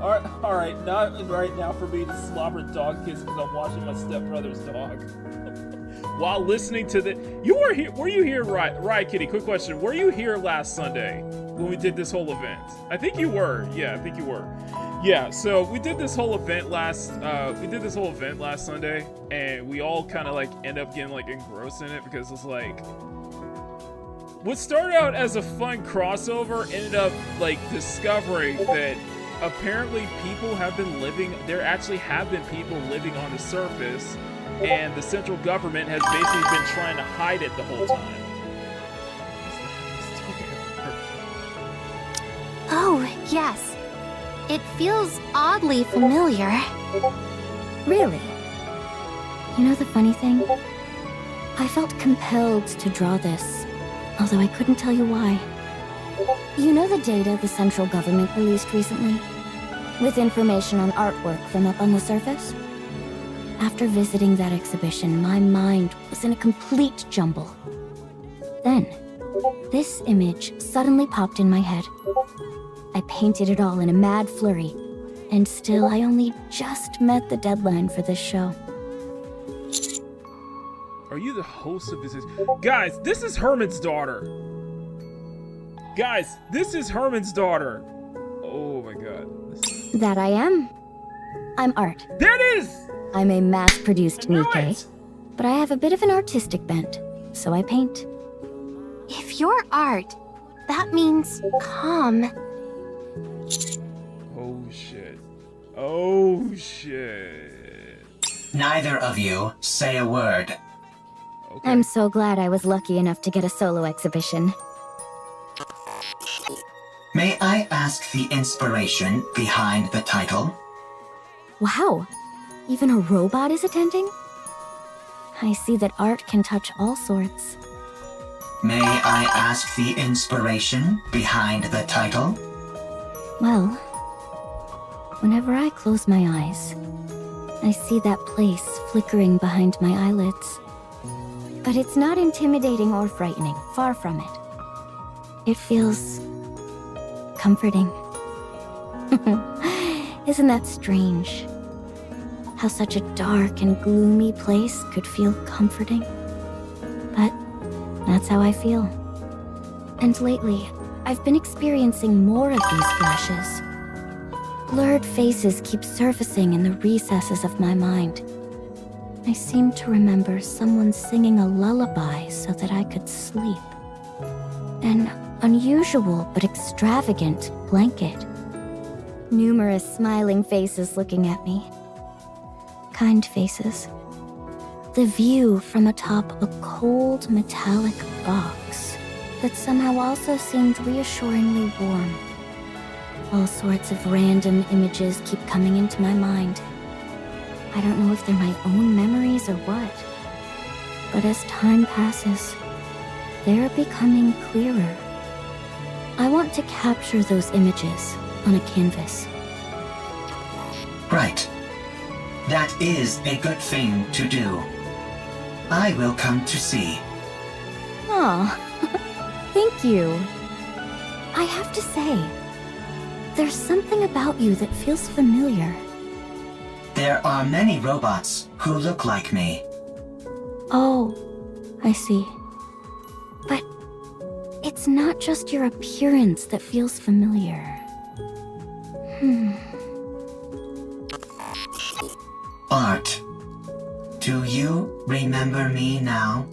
Alright, not right now for me to slobber dog kisses because I'm watching my stepbrother's dog. While listening to the... You were here... Were you here, right, Kitty? Quick question. Were you here last Sunday when we did this whole event? I think you were. Yeah, I think you were. Yeah, so we did this whole event last Sunday, and we all kind of like end up getting like engrossed in it because it's like... What started out as a fun crossover ended up like discovering that apparently people have been living, there actually have been people living on the surface, and the central government has basically been trying to hide it the whole time. Oh, yes. It feels oddly familiar. Really? You know the funny thing? I felt compelled to draw this, although I couldn't tell you why. You know the data the central government released recently? With information on artwork from up on the surface? After visiting that exhibition, my mind was in a complete jumble. Then, this image suddenly popped in my head. I painted it all in a mad flurry, and still I only just met the deadline for this show. Are you the host of this? Guys, this is Herman's daughter. Guys, this is Herman's daughter. Oh my god. That I am. I'm Art. There it is! I'm a mass-produced I knew Nikke, it! but I have a bit of an artistic bent, so I paint. If you're art, that means calm. Oh shit. Oh shit. Neither of you say a word. Okay. I'm so glad I was lucky enough to get a solo exhibition. May I ask the inspiration behind the title? Wow, even a robot is attending? I see that art can touch all sorts. May I ask the inspiration behind the title? Well, whenever I close my eyes, I see that place flickering behind my eyelids. But it's not intimidating or frightening, far from it. It feels... comforting. Isn't that strange? How such a dark and gloomy place could feel comforting. But that's how I feel. And lately, I've been experiencing more of these flashes. Blurred faces keep surfacing in the recesses of my mind. I seem to remember someone singing a lullaby so that I could sleep. An unusual but extravagant blanket. Numerous smiling faces looking at me. Kind faces. The view from atop a cold metallic box that somehow also seemed reassuringly warm. All sorts of random images keep coming into my mind. I don't know if they're my own memories or what. But as time passes, they're becoming clearer. I want to capture those images on a canvas. Right. That is a good thing to do. I will come to see. Aw, thank you. I have to say, there's something about you that feels familiar. There are many robots who look like me. Oh, I see. But it's not just your appearance that feels familiar. Art, do you remember me now?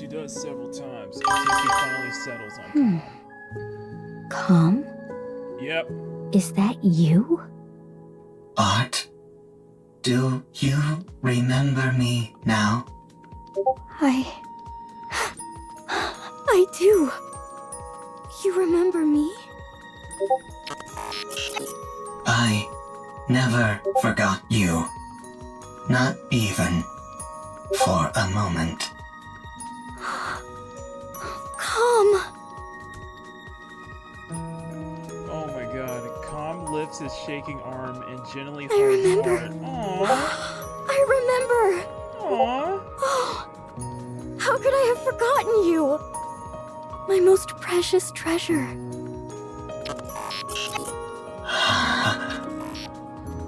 She does several times until she finally settles on Calm? Yep. Is that you? Art, do you remember me now? I do. You remember me? I never forgot you. Not even for a moment. Calm. Oh my god. Calm lifts his shaking arm and gently I holds remember. Art. Aww. I remember. Aww. Oh, how could I have forgotten you? My most precious treasure.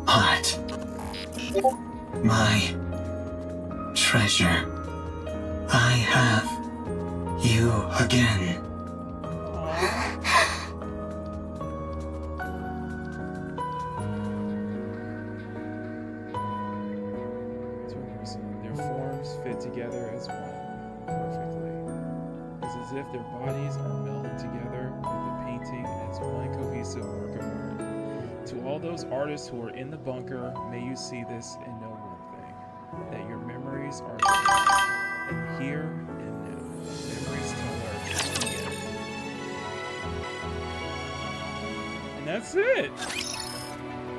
Art. My treasure. I have you again. Their forms fit together as one, perfectly. It's as if their bodies are melded together with the painting as one cohesive work of art. To all those artists who are in the bunker, may you see this and know one thing, that your memories are there, and here and now. Memories tell our story. And that's it!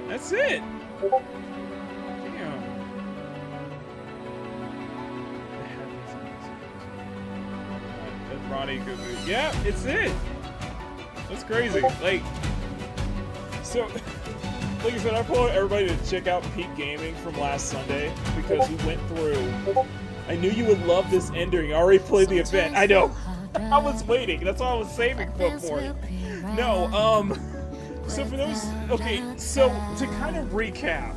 That's it! Damn. Ronnie could be. Yeah, it's it. That's crazy. Like, so, like I said, I told everybody to check out Peak Gaming from last Sunday because we went through. I knew you would love this ending. I already played the event. I know. I was waiting. That's why I was saving for it. No, so for those, okay, so to kind of recap,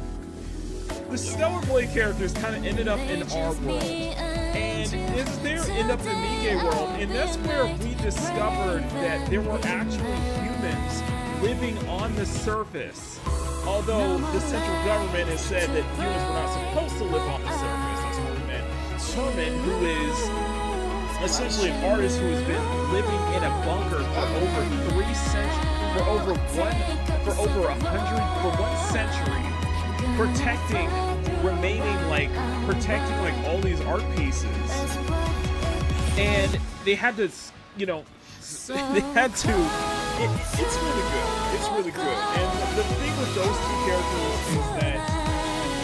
the Stellar Blade characters kind of ended up in our world. And it's there end up in the Nikke world, and that's where we discovered that there were actually humans living on the surface. Although the central government has said that humans were not supposed to live on the surface, that's what we meant. Herman, who is essentially an artist who has been living in a bunker for over 3 centuries, for one century, protecting like all these art pieces, and they had to, you know, it's really good. And the thing with those two characters is that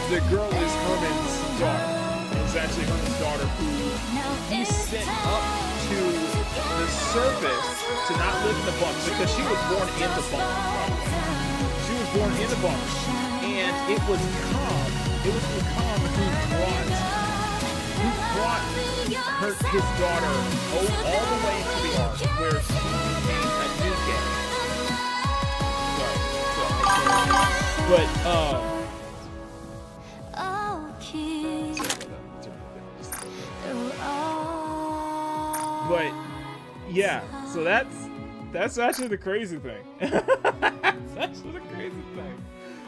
the girl is Herman's daughter. It's actually Herman's daughter who he sent up to the surface to not live in the bunker because she was born in the bunker. She was born in the bunker, and it was Makini who brought his daughter all the way into the ark where she became a Nikke. But yeah, so that's actually the crazy thing. That's actually the crazy thing.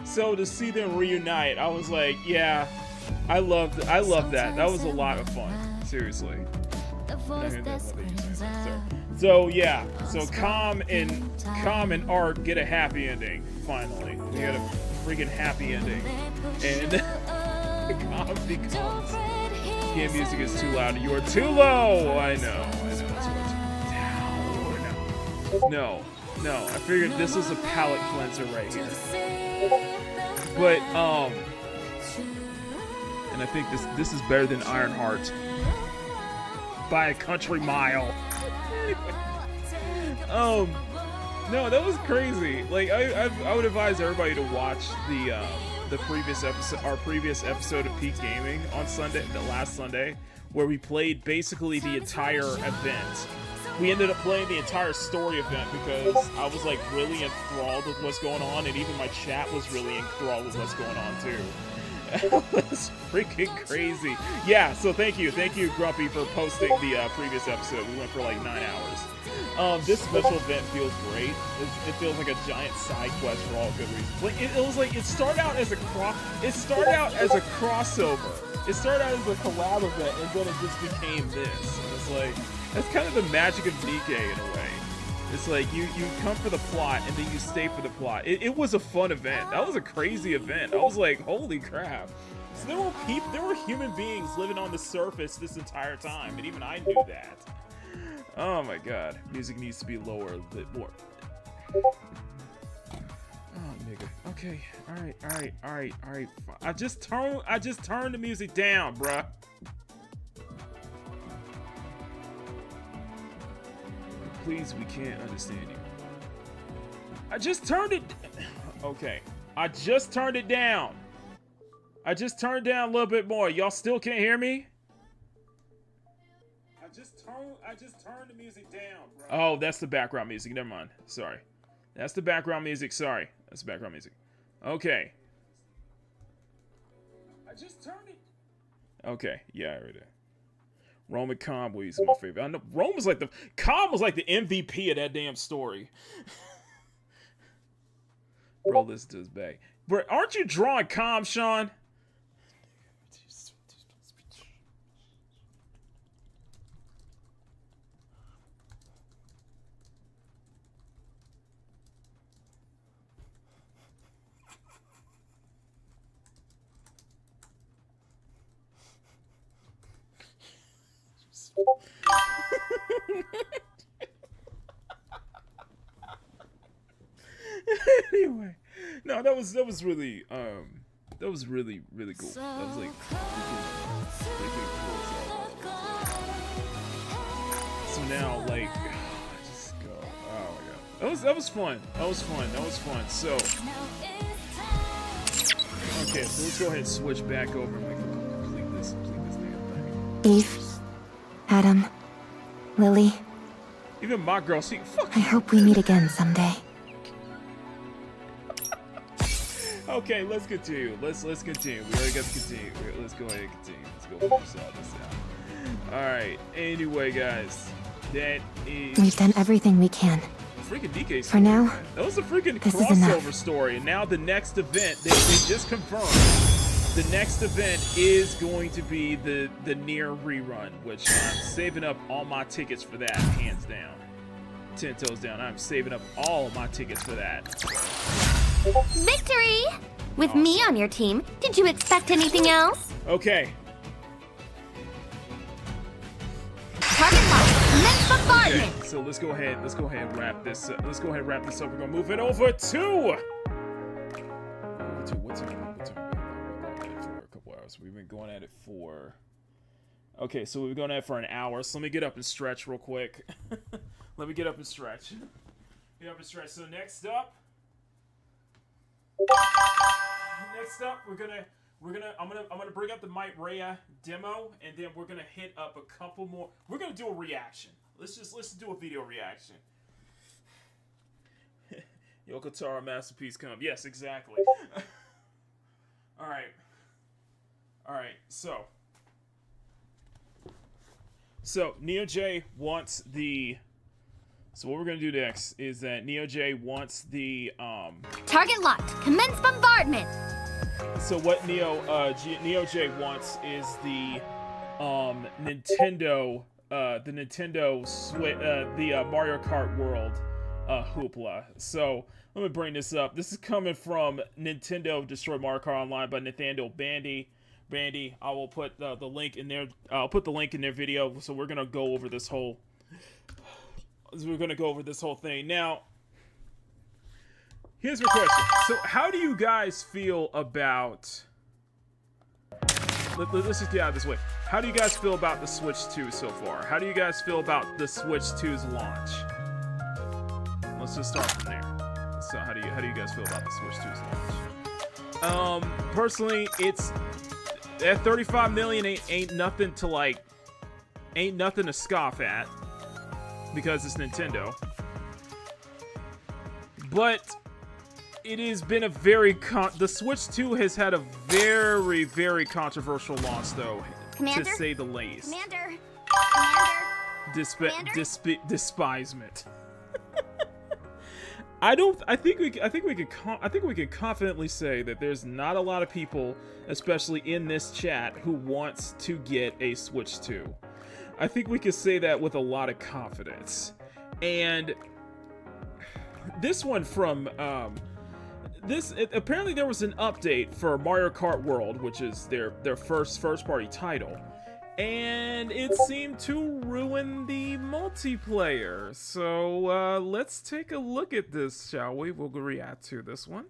So to see them reunite, I was like, yeah, I loved that. That was a lot of fun. Seriously. So yeah, so Calm and Art get a happy ending. Finally, we got a freaking happy ending, and Calm becomes. Game music is too loud. You are too low. I know. It's down. No. I figured this was a palate cleanser right here. But and I think this is better than Ironheart by a country mile. No, that was crazy. Like I would advise everybody to watch the previous episode, our previous episode of Peak Gaming on Sunday, the last Sunday, where we played basically the entire event. We ended up playing the entire story event because I was like really enthralled with what's going on, and even my chat was really enthralled with what's going on too. It was freaking crazy. Yeah, so thank you Grumpy for posting the previous episode. We went for like 9 hours. This special event feels great. It feels like a giant side quest for all good reasons. Like it was like it started out as a crossover it started out as a collab event, and then it just became this. And it's like, that's kind of the magic of Nikke in a way. It's like, you come for the plot, and then you stay for the plot. It was a fun event. That was a crazy event. I was like, holy crap. So there were human beings living on the surface this entire time, and even I knew that. Oh my god. Music needs to be lower a bit more. Oh, nigga. Okay. Alright. I just turned the music down, bruh. Please, we can't understand you. I just turned it. Okay. I just turned it down. I just turned down a little bit more. Y'all still can't hear me? I just turned the music down, bro. Oh, that's the background music. Never mind. Sorry. That's the background music. Sorry. That's the background music. Okay. I just turned it. Okay. Yeah, I heard that. Roman Conway is my favorite. I know Rome was like the MVP of that damn story. Bro, this does back. Bro, aren't you drawing calm, Sean? Anyway, no, that was really really cool. That was like freaking cool. So now, like, just go. Oh my god, that was fun. So okay, so let's go ahead and switch back over and we can complete this damn thing. Eve, Adam, Lily. Even my girl, see, fuck. I hope we meet again someday. Okay, let's continue. Let's continue. We already got to continue. Let's go ahead and continue. Let's go finish this out. Alright, anyway, guys. That is... We've done everything we can. Freaking Nikke story, for now, man. That was a freaking this crossover story. And now the next event, they just confirmed. The next event is going to be the Nier rerun, which I'm saving up all my tickets for that, hands down. 10 toes down. I'm saving up all my tickets for that. Victory! With me on your team, did you expect anything else? Okay. Target locked. Next bombardment. Okay, so let's go ahead and wrap this up. Let's go ahead and wrap this up. We're gonna move it over to what's it for a couple hours. We've been going at it for. Okay, so we've been going at it for an hour. So let me get up and stretch real quick. Let me get up and stretch. So next up, I'm gonna bring up the MightReya demo, and then we're gonna hit up a couple more. We're gonna do a reaction. Let's do a video reaction. Yoko Taro masterpiece come. Yes, exactly. All right. So Neo J wants the. So what we're gonna do next is that Neo J wants the Target locked. Commence bombardment. So what Neo J wants is the Nintendo Switch, the Mario Kart World Hoopla. So let me bring this up. This is coming from Nintendo Destroy Mario Kart Online by Nathaniel Bandy. I will put the link in there. I'll put the link in their video. So we're gonna go over this whole. Thing now. Here's my question. So how do you guys feel about... Let's just get out of this way. How do you guys feel about the Switch 2 so far? How do you guys feel about the Switch 2's launch? Let's just start from there. So how do you guys feel about the Switch 2's launch? Personally, it's... That 35 million ain't nothing to scoff at. Because it's Nintendo. But... It has been a very the Switch 2 has had a very, very controversial launch, though, Commander? to say the least. Commander. Despisement. I think we could confidently say that there's not a lot of people, especially in this chat, who wants to get a Switch 2. I think we could say that with a lot of confidence. And this one from apparently there was an update for Mario Kart World, which is their first party title, and it seemed to ruin the multiplayer. So let's take a look at this, shall we? We'll react to this one.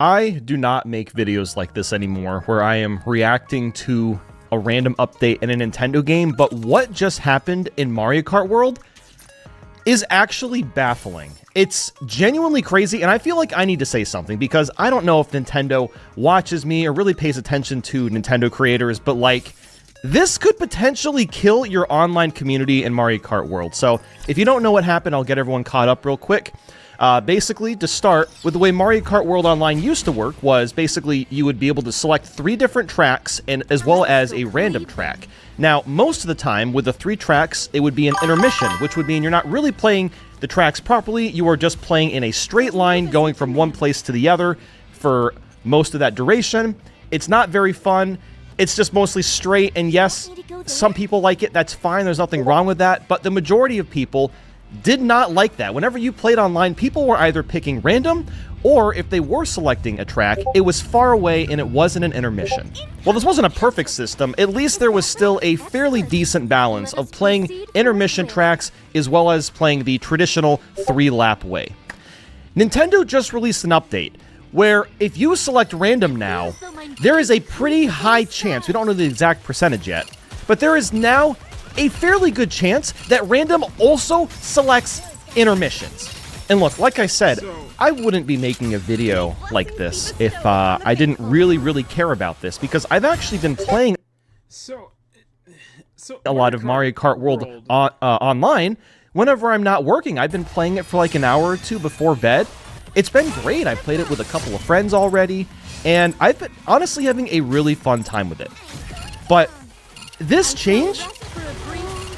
I do not make videos like this anymore, where I am reacting to a random update in a Nintendo game, but what just happened in Mario Kart World is actually baffling. It's genuinely crazy, and I feel like I need to say something, because I don't know if Nintendo watches me or really pays attention to Nintendo creators, but like, this could potentially kill your online community in Mario Kart World. So if you don't know what happened, I'll get everyone caught up real quick. Basically, to start, with the way Mario Kart World Online used to work was basically you would be able to select 3 different tracks and as well as a random track. Now, most of the time, with the 3 tracks, it would be an intermission, which would mean you're not really playing the tracks properly. You are just playing in a straight line, going from one place to the other for most of that duration. It's not very fun. It's just mostly straight, and yes, some people like it. That's fine. There's nothing wrong with that. But the majority of people did not like that. Whenever you played online, people were either picking random, or if they were selecting a track, it was far away and it wasn't an intermission. Well, this wasn't a perfect system. At least there was still a fairly decent balance of playing intermission tracks as well as playing the traditional 3-lap way. Nintendo just released an update where if you select random now, there is a pretty high chance, we don't know the exact percentage yet, but there is now a fairly good chance that random also selects intermissions. And look, like I said, I wouldn't be making a video like this if I didn't really care about this, because I've actually been playing a lot of Mario Kart World online. Whenever I'm not working, I've been playing it for like an hour or 2 before bed. It's been great. I've played it with a couple of friends already, and I've been honestly having a really fun time with it. But this change,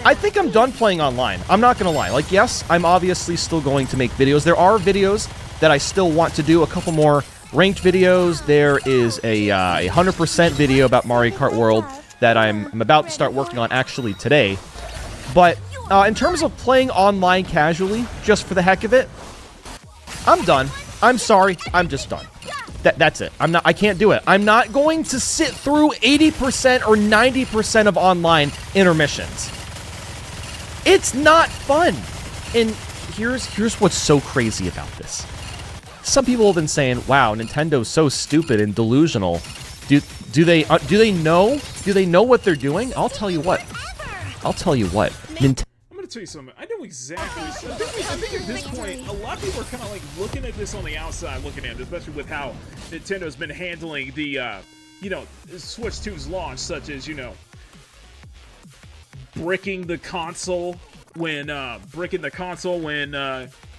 I think I'm done playing online. I'm not gonna lie. Like, yes, I'm obviously still going to make videos. There are videos that I still want to do, a couple more ranked videos. There is a 100% video about Mario Kart World that I'm about to start working on actually today. But in terms of playing online casually, just for the heck of it, I'm done. I'm sorry. I'm just done. That's it. I can't do it. I'm not going to sit through 80% or 90% of online intermissions. It's not fun. And here's what's so crazy about this. Some people have been saying, "Wow, Nintendo's so stupid and delusional." Do they know what they're doing? I'll tell you what. I'm gonna tell you something. I know exactly. I think at this point, a lot of people are kind of like looking at this on the outside, looking at it, especially with how Nintendo's been handling the, Switch 2's launch, such as, bricking the console when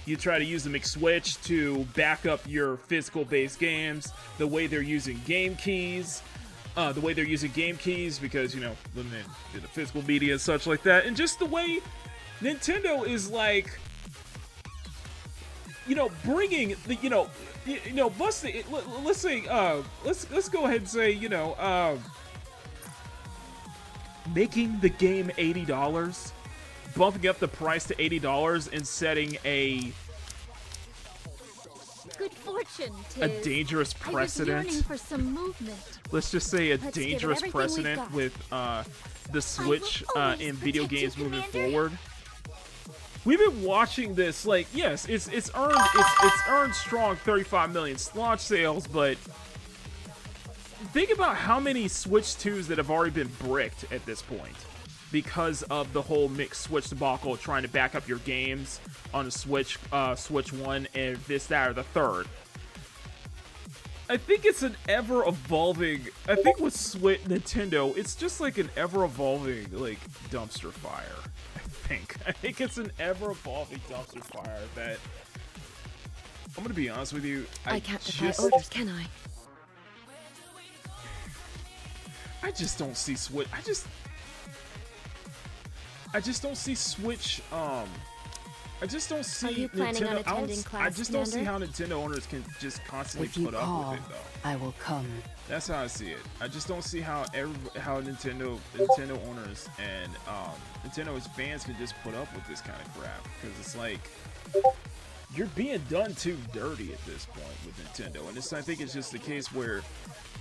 you try to use the McSwitch to back up your physical base games, the way they're using game keys. Because, limited to the physical media and such like that, and just the way Nintendo is like, bringing the, busting. Let's say, let's go ahead and say, making the game $80, bumping up the price to $80, and setting a Good fortune, dangerous precedent. For some movement. Let's just say a Let's dangerous give it precedent with the Switch in video games moving forward. We've been watching this, like, yes, it's earned strong 35 million launch sales, but think about how many Switch 2s that have already been bricked at this point because of the whole mixed Switch debacle, trying to back up your games on a Switch 1 and this, that, or the third. I think it's an ever-evolving... I think with Nintendo, it's just like an ever-evolving, like, dumpster fire, I think it's an ever-evolving dumpster fire that... I'm gonna be honest with you, I can't defy orders, can I? I just don't see Switch... I just don't see Switch, I just don't see you planning on Nintendo. attending I class, just don't see Commander? how Nintendo owners can just constantly If you put up call, with it, though. I will come. That's how I see it. I just don't see how how Nintendo owners and Nintendo's fans can just put up with this kind of crap, because it's like you're being done too dirty at this point with Nintendo, and I think it's just the case where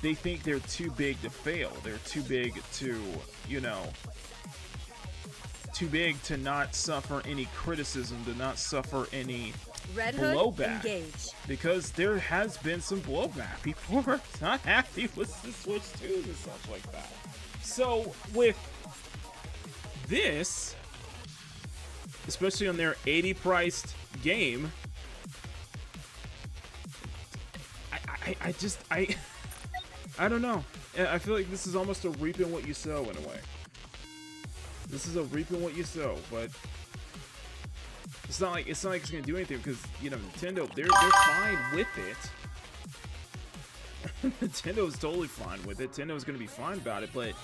they think they're too big to fail. They're too big to, you know, too big to not suffer any criticism, to not suffer any Red Hood, blowback. engage. Because there has been some blowback. People are not happy with the Switch 2s and stuff like that. So with this, especially on their 80 priced game, I don't know. I feel like this is almost a reaping what you sow in a way. This is a reaping what you sow, but it's not like it's gonna do anything, because, you know, Nintendo, they're fine with it. Nintendo's totally fine with it. Nintendo's gonna be fine about it, but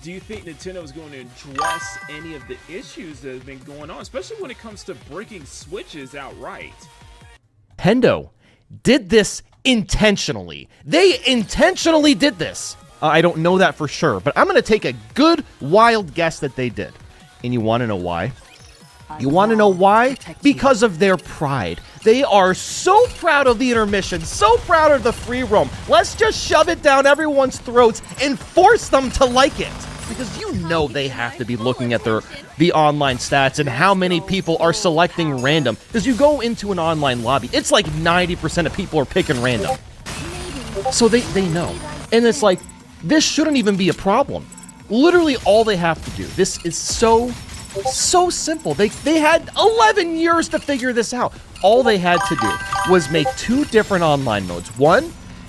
do you think Nintendo's going to address any of the issues that have been going on, especially when it comes to breaking Switches outright? Nintendo did this intentionally. They intentionally did this. I don't know that for sure, but I'm going to take a good, wild guess that they did. And you want to know why? You want to know why? Because of their pride. They are so proud of the intermission, so proud of the free roam. Let's just shove it down everyone's throats and force them to like it. Because you know they have to be looking at the online stats and how many people are selecting random. Because you go into an online lobby, it's like 90% of people are picking random. So they know. And it's like, this shouldn't even be a problem. Literally all they have to do. This is so simple. They had 11 years to figure this out. All they had to do was make 2 different online modes. One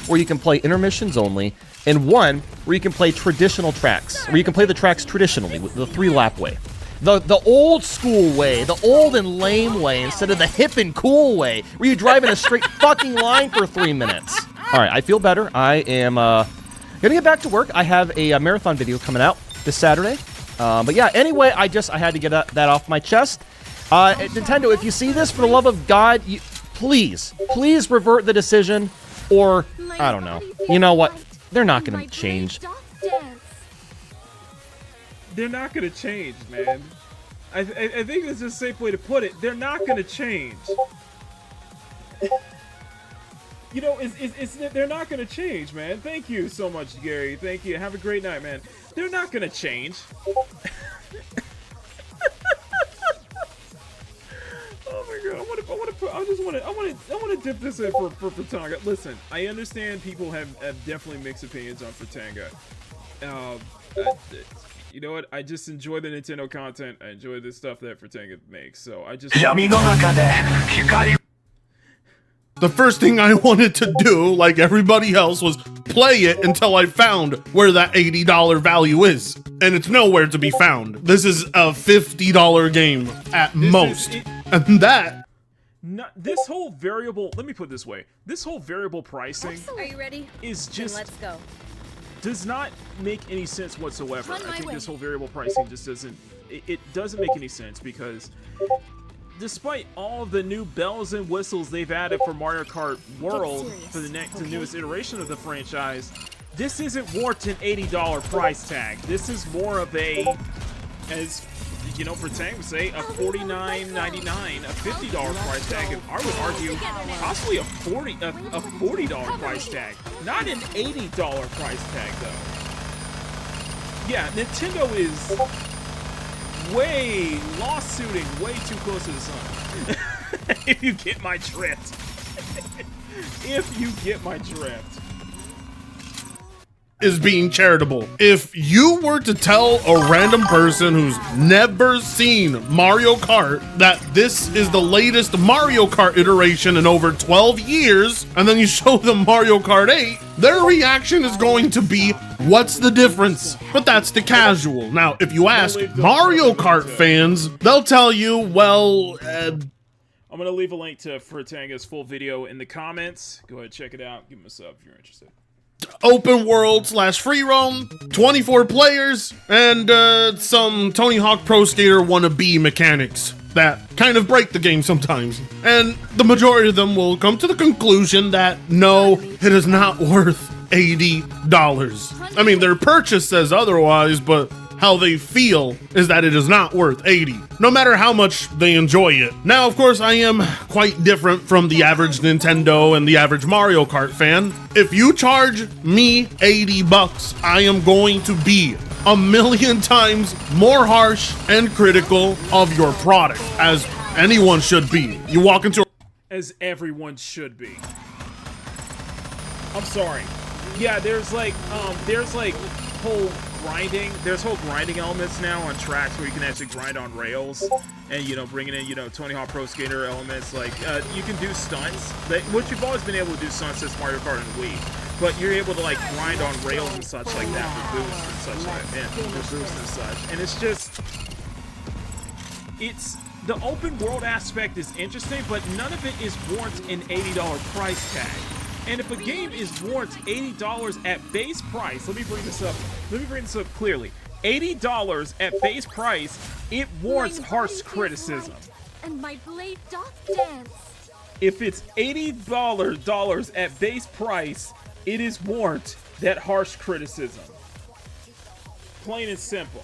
where you can play intermissions only, and one where you can play traditional tracks, where you can play the tracks traditionally with the 3-lap way. The old school way, the old and lame way, instead of the hip and cool way, where you drive in a straight fucking line for 3 minutes. All right, I feel better. I am gonna get back to work. I have a marathon video coming out this Saturday. But yeah, anyway, I had to get that off my chest. Nintendo, if you see this, for the love of God, please revert the decision, or I don't know. You know what? They're not going to change. They're not going to change, man. I think that's a safe way to put it. They're not going to change. You know, they're not going to change, man. Thank you so much, Gary. Thank you. Have a great night, man. They're not going to change. Oh my god! I want to dip this in for Fratanga. Listen, I understand people have definitely mixed opinions on Fratanga. You know what? I just enjoy the Nintendo content. I enjoy the stuff that Fratanga makes. So I just. The first thing I wanted to do, like everybody else, was play it until I found where that $80 value is. And it's nowhere to be found. This is a $50 game at most. And that... This whole variable... Let me put it this way. This whole variable pricing... Are you ready? ...is just... Then let's go. Does not make any sense whatsoever. Run I my think way. this whole variable pricing just doesn't... It doesn't make any sense, because... Despite all of the new bells and whistles they've added for Mario Kart World for the newest iteration of the franchise, this isn't worth an $80 price tag. This is more of a, as you know, for Tang would say, a $49.99, a $50 price tag, and I would argue possibly a $40 price tag, not an $80 price tag though. Yeah, Nintendo is lawsuiting way too close to the sun. If you get my drift. If you get my drift. is being charitable. If you were to tell a random person who's never seen Mario Kart that this is the latest Mario Kart iteration in over 12 years, and then you show them Mario Kart 8, their reaction is going to be, what's the difference? But that's the casual. Now, if you ask Mario Kart fans, they'll tell you, well, I'm going to leave a link to Fratanga's full video in the comments. Go ahead, check it out. Give him a sub if you're interested. open world / free roam, 24 players, and some Tony Hawk Pro Skater wannabe mechanics. that kind of break the game sometimes. And the majority of them will come to the conclusion that no, it is not worth $80. I mean, their purchase says otherwise, but how they feel is that it is not worth $80, no matter how much they enjoy it. Now, of course, I am quite different from the average Nintendo and the average Mario Kart fan. If you charge me $80, I am going to be a million times more harsh and critical of your product, as anyone should be. You walk into As everyone should be. I'm sorry. Yeah, there's like whole grinding. There's whole grinding elements now on tracks where you can actually grind on rails, and you know, bringing in, you know, Tony Hawk Pro Skater elements. Like you can do stunts, which you've always been able to do stunts since Mario Kart and Wii. But you're able to like grind on rails and such like that for boosts and such like that, and for boosts and such. And it's just, it's the open world aspect is interesting, but none of it is warranted an $80 price tag. And if a game is warranted $80 at base price, let me bring this up clearly. $80 at base price, it warrants harsh criticism. And my blade doth dance. If it's $80 at base price, it is warranted that harsh criticism. Plain and simple.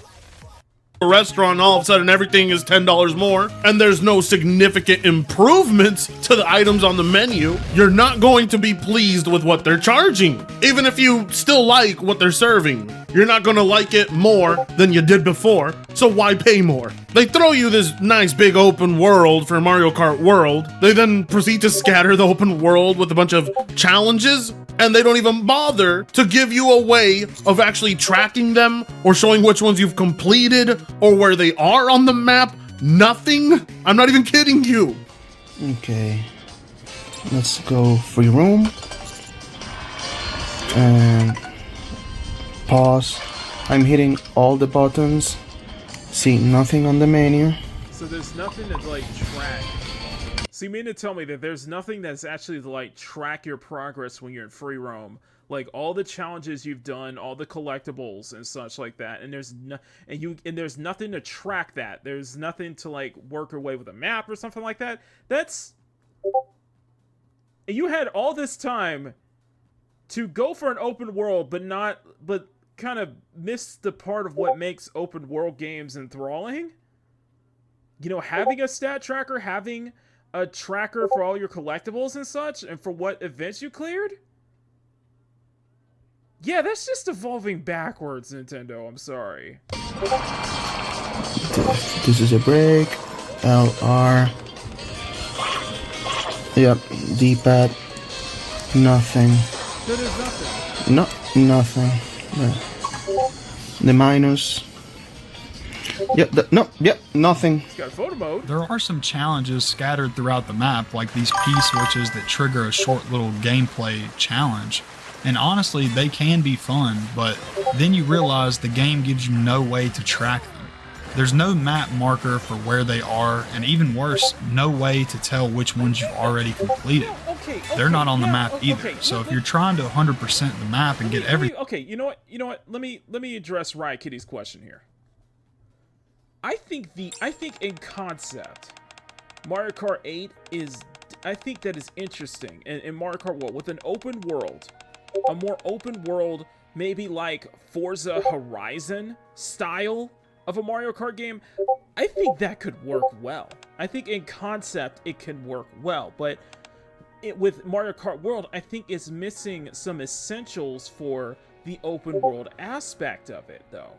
a restaurant, all of a sudden everything is $10 more, and there's no significant improvements to the items on the menu, you're not going to be pleased with what they're charging. Even if you still like what they're serving, you're not going to like it more than you did before, so why pay more? They throw you this nice big open world for Mario Kart World. They then proceed to scatter the open world with a bunch of challenges, and they don't even bother to give you a way of actually tracking them or showing which ones you've completed or where they are on the map. Nothing. I'm not even kidding you. Okay, let's go free roam and pause. I'm hitting all the buttons. See nothing on the menu. So there's nothing to like track. So you mean to tell me that there's nothing that's actually to like track your progress when you're in free roam, like all the challenges you've done, all the collectibles and such like that, and there's there's nothing to track that. There's nothing to like work your way with a map or something like that. That's, you had all this time to go for an open world, but kind of miss the part of what makes open world games enthralling. You know, having a stat tracker, having a tracker for all your collectibles and such, and for what events you cleared? Yeah, that's just evolving backwards, Nintendo. I'm sorry. This is a break. LR. Yep, D-pad. Nothing. So there's nothing. No, nothing. Yeah. The minus. Yep, nothing. It's got photo mode. There are some challenges scattered throughout the map, like these P-switches that trigger a short little gameplay challenge. And honestly, they can be fun, but then you realize the game gives you no way to track them. There's no map marker for where they are, and even worse, no way to tell which ones you've already completed. They're not on the map either, so if you're trying to 100% the map and get everything... Okay, you know what? Let me address Riot Kitty's question here. I think in concept, Mario Kart 8 is, I think that is interesting. And in Mario Kart World, with an open world, a more open world, maybe like Forza Horizon style of a Mario Kart game, I think that could work well. I think in concept it can work well, but with Mario Kart World, I think it's missing some essentials for the open world aspect of it, though.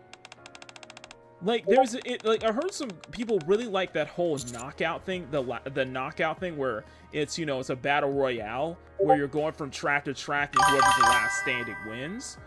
Like, I heard some people really like that whole knockout thing, the knockout thing where it's, you know, it's a battle royale where you're going from track to track and whoever's the last standing wins.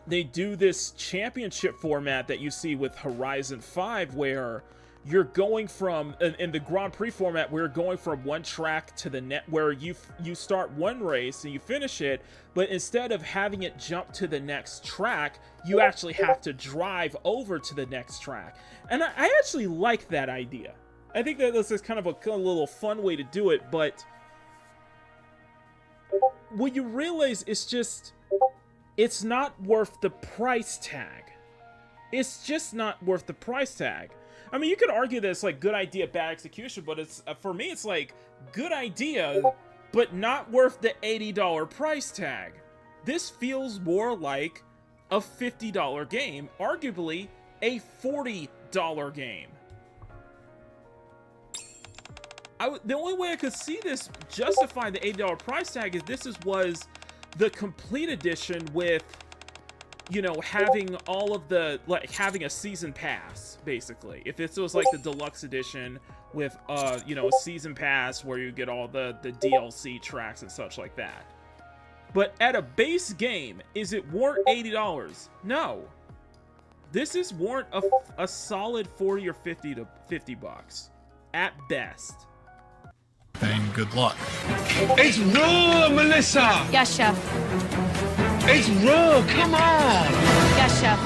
They do this championship format that you see with Horizon 5 where you're going from, in the Grand Prix format, we're going from one track to the net, where you start one race and you finish it, but instead of having it jump to the next track, you actually have to drive over to the next track. And I actually like that idea. I think that this is kind of a little fun way to do it, but what you realize is just, it's not worth the price tag. it's just not worth the price tag. I mean, you could argue that it's like good idea, bad execution, but it's for me, it's like good idea, but not worth the $80 price tag. This feels more like a $50 game, arguably a $40 game. The only way I could see this justify the $80 price tag is was the complete edition with, you know, having all of the, like, having a season pass, basically. If this was like the deluxe edition with, you know, a season pass where you get all the DLC tracks and such like that. But at a base game, is it worth $80? No. This is worth a solid 40 or 50 to 50 bucks at best. Then good luck. It's raw, Melissa! Yes, chef. It's raw, come on! Yes, chef.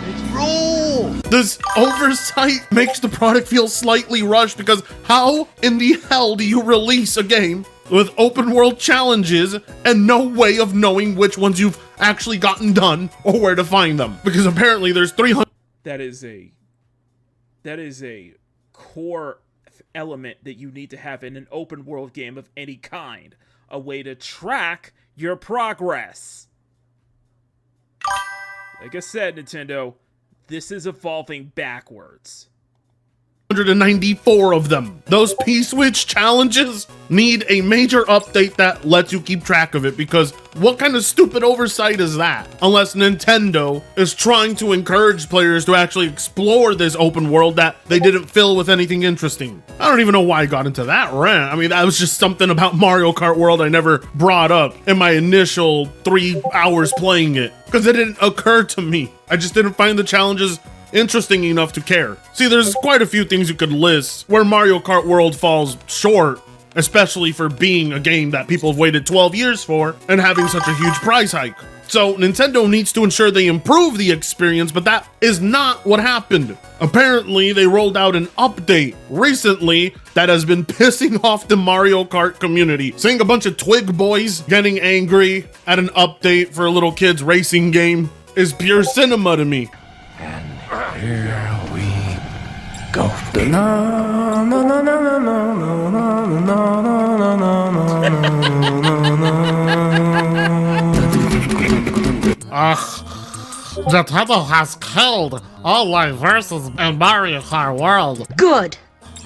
It's raw! This oversight makes the product feel slightly rushed, because how in the hell do you release a game with open world challenges and no way of knowing which ones you've actually gotten done or where to find them? Because apparently there's 300. That is a core element that you need to have in an open world game of any kind. A way to track your progress. Like I said, Nintendo, this is evolving backwards. 194 of them. Those P-Switch challenges need a major update that lets you keep track of it, because what kind of stupid oversight is that? Unless Nintendo is trying to encourage players to actually explore this open world that they didn't fill with anything interesting. I don't even know why I got into that rant. I mean, that was just something about Mario Kart World I never brought up in my initial 3 hours playing it, because it didn't occur to me. I just didn't find the challenges interesting enough to care. See, there's quite a few things you could list where Mario Kart World falls short, especially for being a game that people have waited 12 years for and having such a huge price hike. So Nintendo needs to ensure they improve the experience, but that is not what happened. Apparently, they rolled out an update recently that has been pissing off the Mario Kart community. Seeing a bunch of twig boys getting angry at an update for a little kid's racing game is pure cinema to me. Here we go. Na na na na na na na na na na. Nintendo has killed all live versus in Mario Kart World. Good.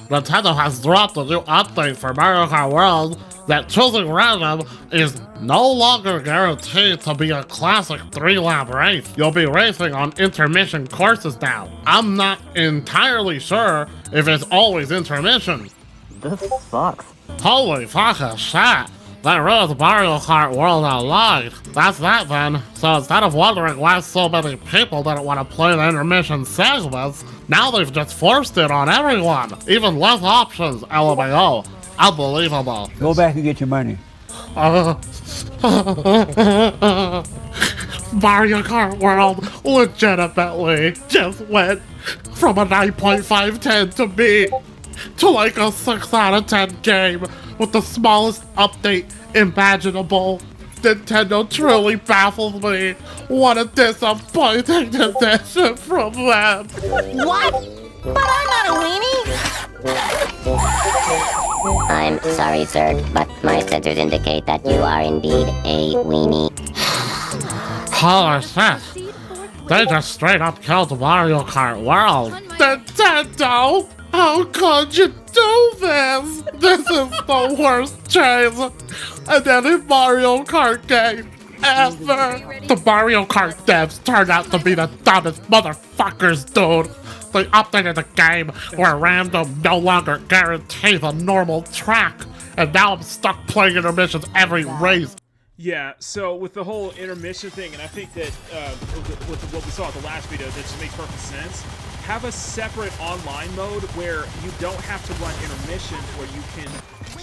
Nintendo has dropped a new update for Mario Kart World that choosing random is no longer guaranteed to be a classic 3-lap race. You'll be racing on intermission courses now. I'm not entirely sure if it's always intermission. This sucks. Holy fucking shit. That ruins Mario Kart World Online. That's that then. So instead of wondering why so many people didn't want to play the intermission segments, now they've just forced it on everyone. Even less options, LMAO. Unbelievable. Go back and get your money. Mario Kart World legitimately just went from a 9.5/10 to me to like a 6 out of 10 game with the smallest update imaginable. Nintendo truly baffles me. What a disappointing decision from them. What? But I'm not a weenie. I'm sorry, sir, but my sensors indicate that you are indeed a weenie. Holy shit. They just straight up killed Mario Kart World. Nintendo! How could you do this? This is the worst chase in any Mario Kart game ever. The Mario Kart devs turned out to be the dumbest motherfuckers, dude. They updated the game where random no longer guarantees a normal track, and now I'm stuck playing intermissions every race. Yeah, so with the whole intermission thing, and I think that with what we saw at the last video, that just makes perfect sense. Have a separate online mode where you don't have to run intermissions, where you can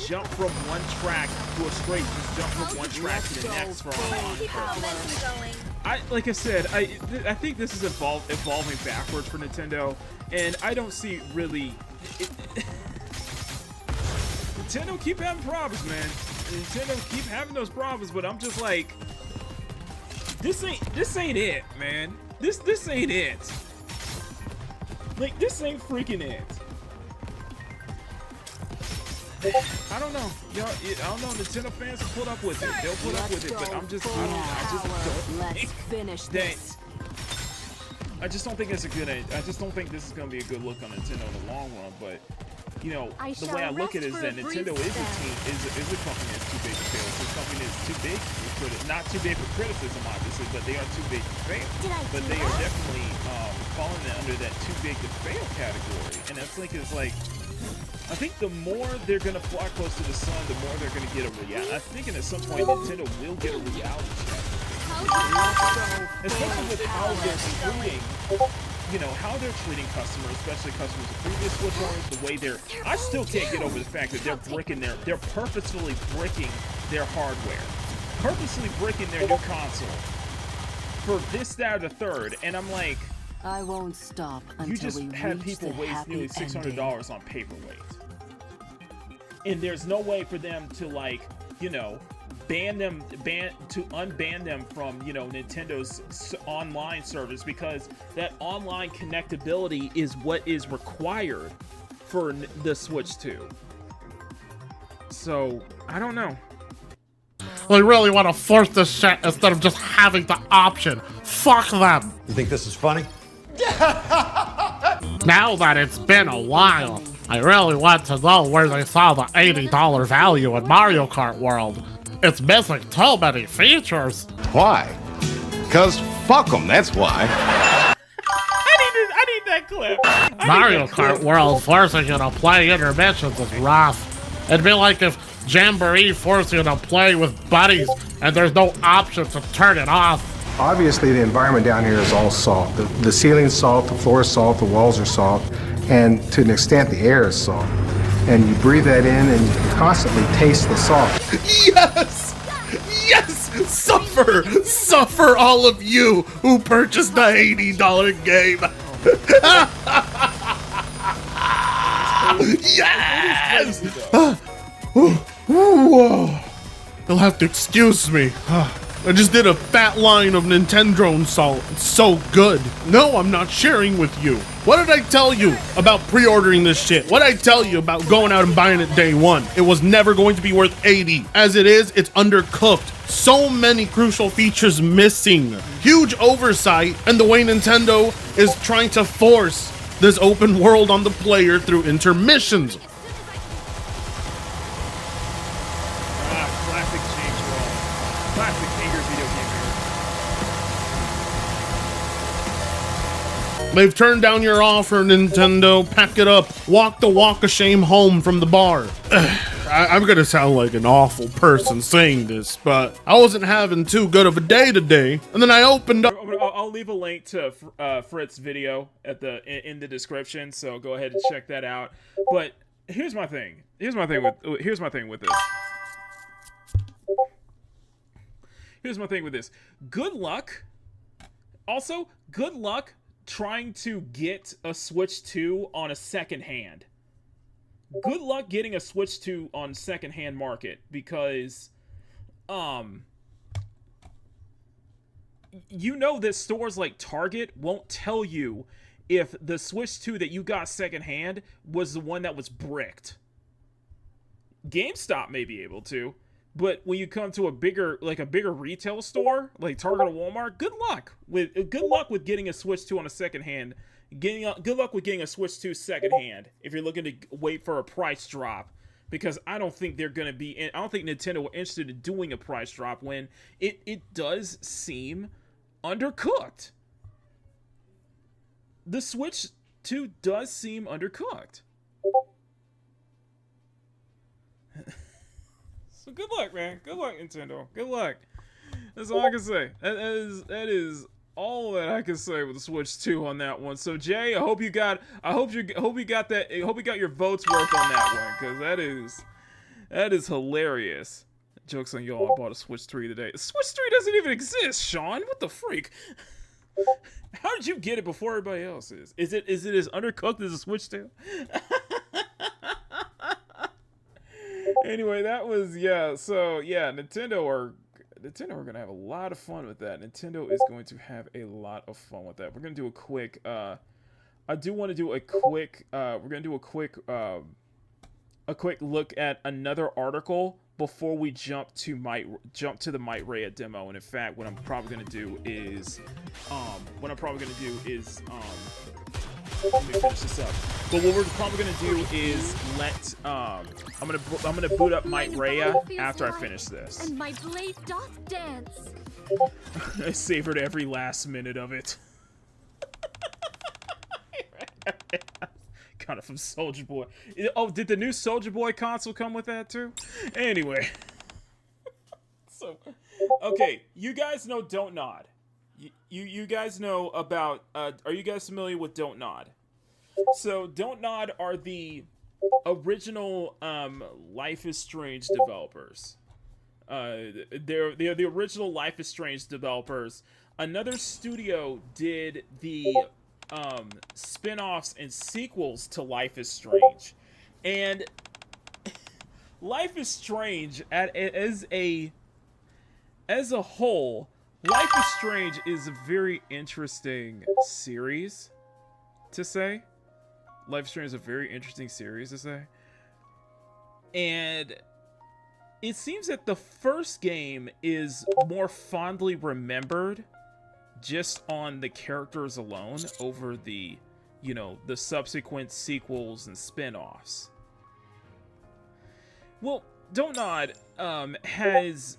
jump from one track to a straight, just jump from one track to the next for online. Like I said, I think this is evolving backwards for Nintendo, and I don't see really. Nintendo keep having problems, man. Nintendo keep having those problems, but I'm just like, this ain't it, man. This ain't it. Like, this ain't freaking it. I don't know. Y'all, I don't know. Nintendo fans will put up with it. They'll put up with it, but I just don't think it's a good. I just don't think this is gonna be a good look on Nintendo in the long run. But you know, the way I look at it is that Nintendo is a team, is a company that's too big to fail. It's a company that's too big for not too big for criticism, obviously, but they are too big to fail. But they are definitely falling under that too big to fail category. And I think it's like, I think the more they're gonna fly close to the sun, the more they're gonna get a reality. I'm thinking at some point Nintendo will get a reality check. Especially with how they're treating, you know, how they're treating customers, especially customers of previous Switch owners, the way I still can't get over the fact that they're purposefully bricking their hardware, purposely bricking their new console for this, that, or the third, and I'm like, I won't stop until you just had people waste nearly $600 on paperweight, and there's no way for them to, like, you know, unban them from, you know, Nintendo's online service, because that online connectability is what is required for the Switch 2. So I don't know. They really want to force this shit instead of just having the option. Fuck them. You think this is funny? Now that it's been a while, I really want to know where they saw the $80 value in Mario Kart World. It's missing too many features. Why? Because fuck them, that's why. I need that clip. Mario Kart World forcing you to play intermissions is rough. It'd be like if Jamboree forced you to play with buddies and there's no option to turn it off. Obviously, the environment down here is all salt. The ceiling's salt, the floor is salt, the walls are salt, and to an extent, the air is salt. And you breathe that in and you constantly taste the salt. Yes! Yes! Suffer! Suffer, all of you who purchased the $80 game! Yes! You'll have to excuse me. I just did a fat line of Nintendo salt. It's so good. No, I'm not sharing with you. What did I tell you about pre-ordering this shit? What did I tell you about going out and buying it day one? It was never going to be worth $80. As it is, it's undercooked. So many crucial features missing. Huge oversight, and the way Nintendo is trying to force this open world on the player through intermissions. Classic James Roll. Classic Anger video game. They've turned down your offer, Nintendo. Pack it up. Walk the walk of shame home from the bar. I'm gonna sound like an awful person saying this, but I wasn't having too good of a day today, and then I opened up. I'll leave a link to Fritz's video at in the description, so go ahead and check that out. But here's my thing. Here's my thing with this. Here's my thing with this. Good luck. Also, good luck trying to get a Switch 2 on a second hand. Good luck getting a Switch 2 on second hand market, because you know that stores like Target won't tell you if the Switch 2 that you got second hand was the one that was bricked. GameStop may be able to, but when you come to a bigger retail store like Target or Walmart, good luck with getting a Switch 2 on a second hand. Good luck with getting a Switch 2 second hand if you're looking to wait for a price drop, because I don't think Nintendo are interested in doing a price drop when it does seem undercooked. The Switch 2 does seem undercooked. So good luck, man. Good luck, Nintendo. Good luck. That's all I can say. That is all that I can say with the Switch 2 on that one. So Jay, I hope you got your votes worth on that one, because that is hilarious. Joke's on y'all, I bought a Switch 3 today. The Switch 3 doesn't even exist, Sean. What the freak? How did you get it before everybody else is? Is it as undercooked as a Switch 2? Anyway, that was, yeah, so yeah, Nintendo are going to have a lot of fun with that. Nintendo is going to have a lot of fun with that. We're going to do a quick I do want to do a quick. We're gonna do a quick look at another article before we jump to the MightReya demo. And in fact, what I'm probably gonna do is, let me finish this up. But what we're probably gonna do is let I'm gonna boot up MightReya after I finish this. And my blade doth dance. I savored every last minute of it. Got it from Soulja Boy. Oh, did the new Soulja Boy console come with that too? Anyway. So, okay, you guys know Don't Nod. You guys know about, are you guys familiar with Don't Nod? So, Don't Nod are the original Life is Strange developers. They're the original Life is Strange developers. Another studio did the spin-offs and sequels to Life is Strange. And Life is Strange as a whole, Life is Strange is a very interesting series to say. Life is Strange is a very interesting series to say. And it seems that the first game is more fondly remembered just on the characters alone over the, you know, the subsequent sequels and spin-offs. Well, Don't Nod has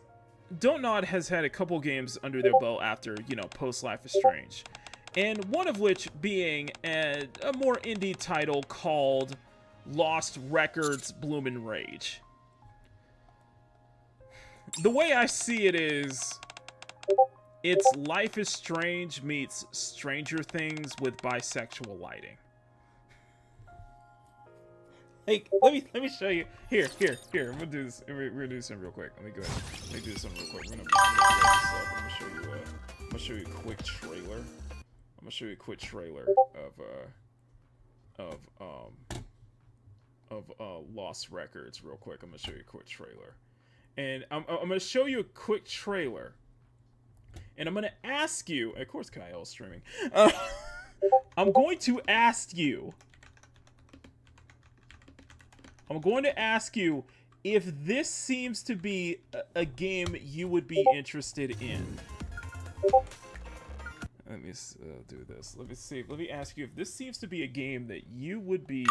had a couple games under their belt after, you know, post Life is Strange. And one of which being a more indie title called Lost Records Bloomin' Rage. The way I see it is, it's Life is Strange meets Stranger Things with bisexual lighting. Like, let me show you. Here. I'm gonna do this. We're gonna do this real quick. Let me go ahead. Let me do this real quick. I'm gonna show you a quick trailer. I'm gonna show you a quick trailer of Lost Records real quick. I'm gonna show you a quick trailer. And I'm gonna show you a quick trailer. And I'm gonna ask you, of course Kyle is streaming. I'm going to ask you if this seems to be a game you would be interested in. Let me do this. Let me ask you if this seems to be a game that you would be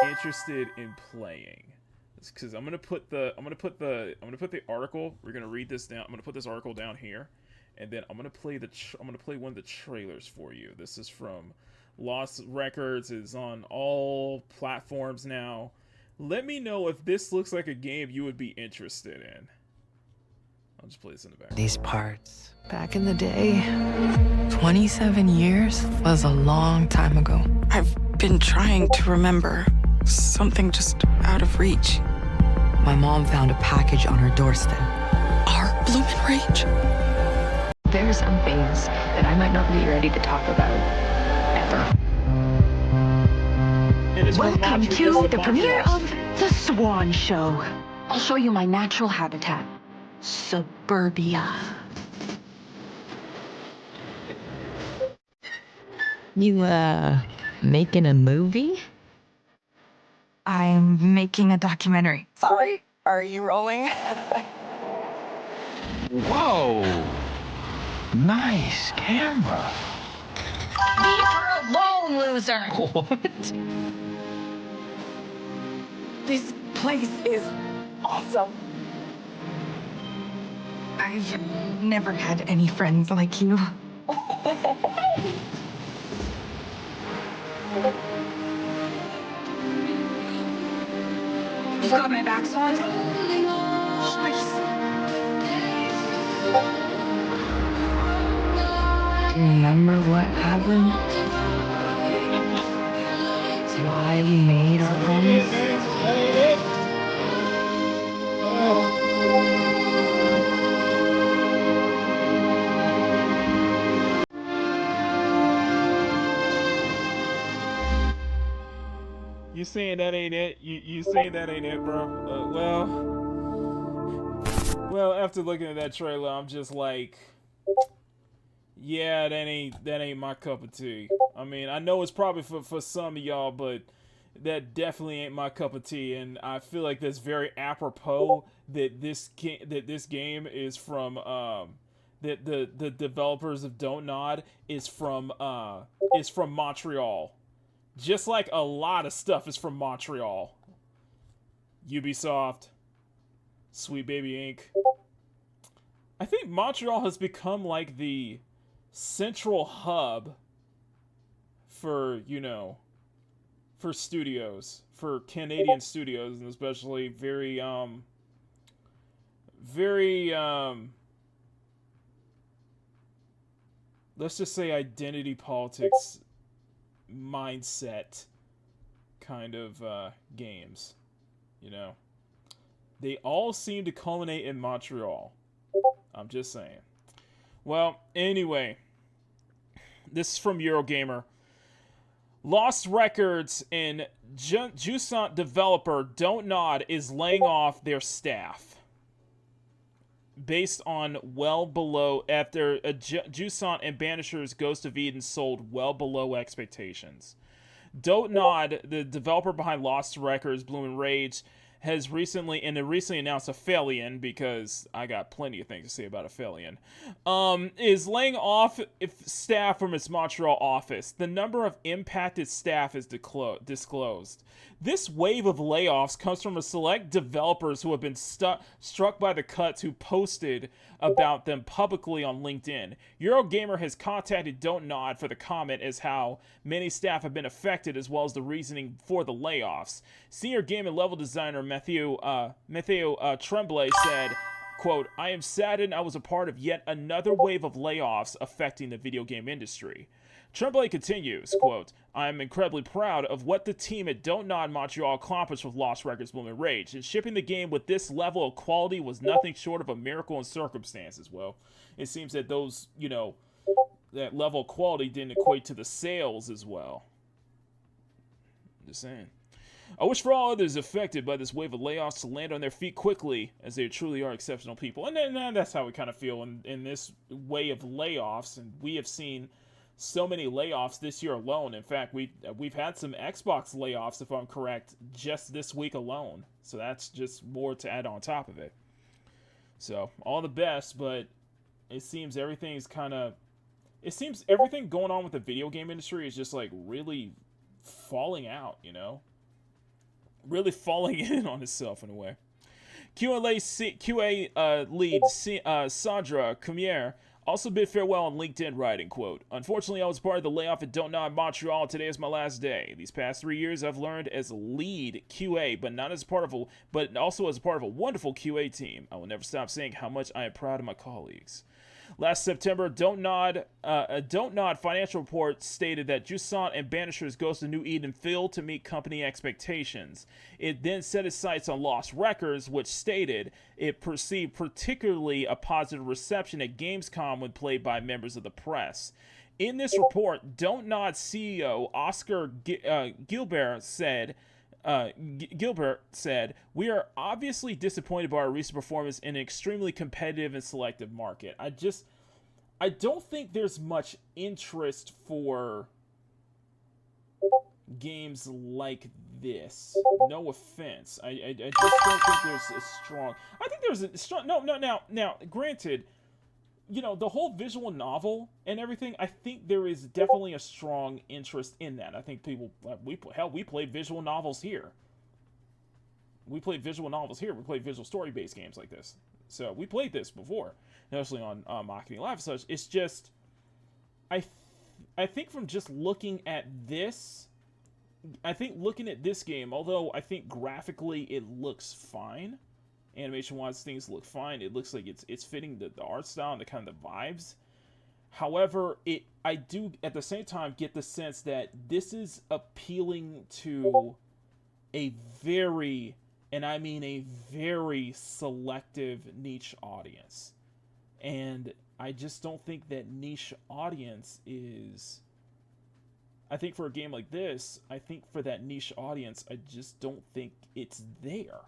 interested in playing. Because I'm gonna put the article. We're gonna read this down. I'm gonna put this article down here, and then I'm gonna play one of the trailers for you. This is from Lost Records. It's on all platforms now. Let me know if this looks like a game you would be interested in. I'll just play this in the back. These parts. Back in the day, 27 years was a long time ago. I've been trying to remember. Something just out of reach. My mom found a package on her doorstep. Our Bloomin' Rage. There are some things that I might not be ready to talk about ever. Welcome to the premiere of The Swan Show. I'll show you my natural habitat, suburbia. You, making a movie? I'm making a documentary. Sorry, are you rolling? Whoa! Nice camera. Leave her alone, loser! What? This place is awesome. I've never had any friends like you. You've got my back, son. Remember what happened? Why we made our promise? You saying that ain't it? You saying that ain't it, bro? Well, after looking at that trailer, I'm just like, yeah, that ain't my cup of tea. I mean, I know it's probably for some of y'all, but that definitely ain't my cup of tea, and I feel like that's very apropos that this game is from that the developers of Don't Nod is from Montreal. Just like a lot of stuff is from Montreal. Ubisoft, Sweet Baby Inc. I think Montreal has become like the central hub for, you know, for studios, for Canadian studios, and especially very let's just say identity politics mindset kind of games, you know. They all seem to culminate in Montreal. I'm just saying. Well, anyway, this is from Eurogamer. Lost Records and Jusant developer Don't Nod is laying off their staff based on well below after Jusant and Banisher's Ghost of Eden sold well below expectations. Don't Nod, the developer behind Lost Records, Bloom and Rage, has recently announced Aphelion, because I got plenty of things to say about Aphelion, is laying off staff from its Montreal office. The number of impacted staff is disclosed. This wave of layoffs comes from a select developers who have been struck by the cuts who posted about them publicly on LinkedIn. Eurogamer has contacted Don't Nod for the comment as how many staff have been affected, as well as the reasoning for the layoffs. Senior game and level designer Mathieu Tremblay said, quote, "I am saddened I was a part of yet another wave of layoffs affecting the video game industry." Tremblay continues, quote, "I am incredibly proud of what the team at Don't Nod Montreal accomplished with Lost Records Bloom and Rage, and shipping the game with this level of quality was nothing short of a miracle in circumstances." Well, it seems that those, you know, that level of quality didn't equate to the sales as well. Just saying. "I wish for all others affected by this wave of layoffs to land on their feet quickly, as they truly are exceptional people." And then that's how we kind of feel in this way of layoffs, and we have seen so many layoffs this year alone. In fact, we've had some Xbox layoffs, if I'm correct, just this week alone. So that's just more to add on top of it. So all the best, but it seems everything going on with the video game industry is just like really falling out, you know? Really falling in on itself in a way. QA lead Sandra Cumier also bid farewell on LinkedIn, writing, quote, "Unfortunately, I was part of the layoff at Don't Nod Montreal, and today is my last day. These past 3 years, I've learned as lead QA, but also as part of a wonderful QA team. I will never stop saying how much I am proud of my colleagues." Last September, Don't Nod financial report stated that Jusant and Banisher's Ghost of New Eden failed to meet company expectations. It then set its sights on Lost Records, which stated it perceived particularly a positive reception at Gamescom when played by members of the press. In this report, Don't Nod CEO Oscar Gilbert said, "We are obviously disappointed by our recent performance in an extremely competitive and selective market." I don't think there's much interest for games like this. No offense. I just don't think there's a strong... I think there's a strong... Now, granted, you know, the whole visual novel and everything, I think there is definitely a strong interest in that. I think people... we play visual novels here. We played visual story-based games like this. So, we played this before, especially on Makini Live and such. It's just... I think from just looking at this... looking at this game, although I think graphically it looks fine, animation-wise things look fine, it looks like it's fitting the art style and the kind of the vibes. However, I do at the same time get the sense that this is appealing to a very, and I mean a very selective niche audience. And I just don't think that niche audience is... I think for a game like this, I think for that niche audience, I just don't think it's there.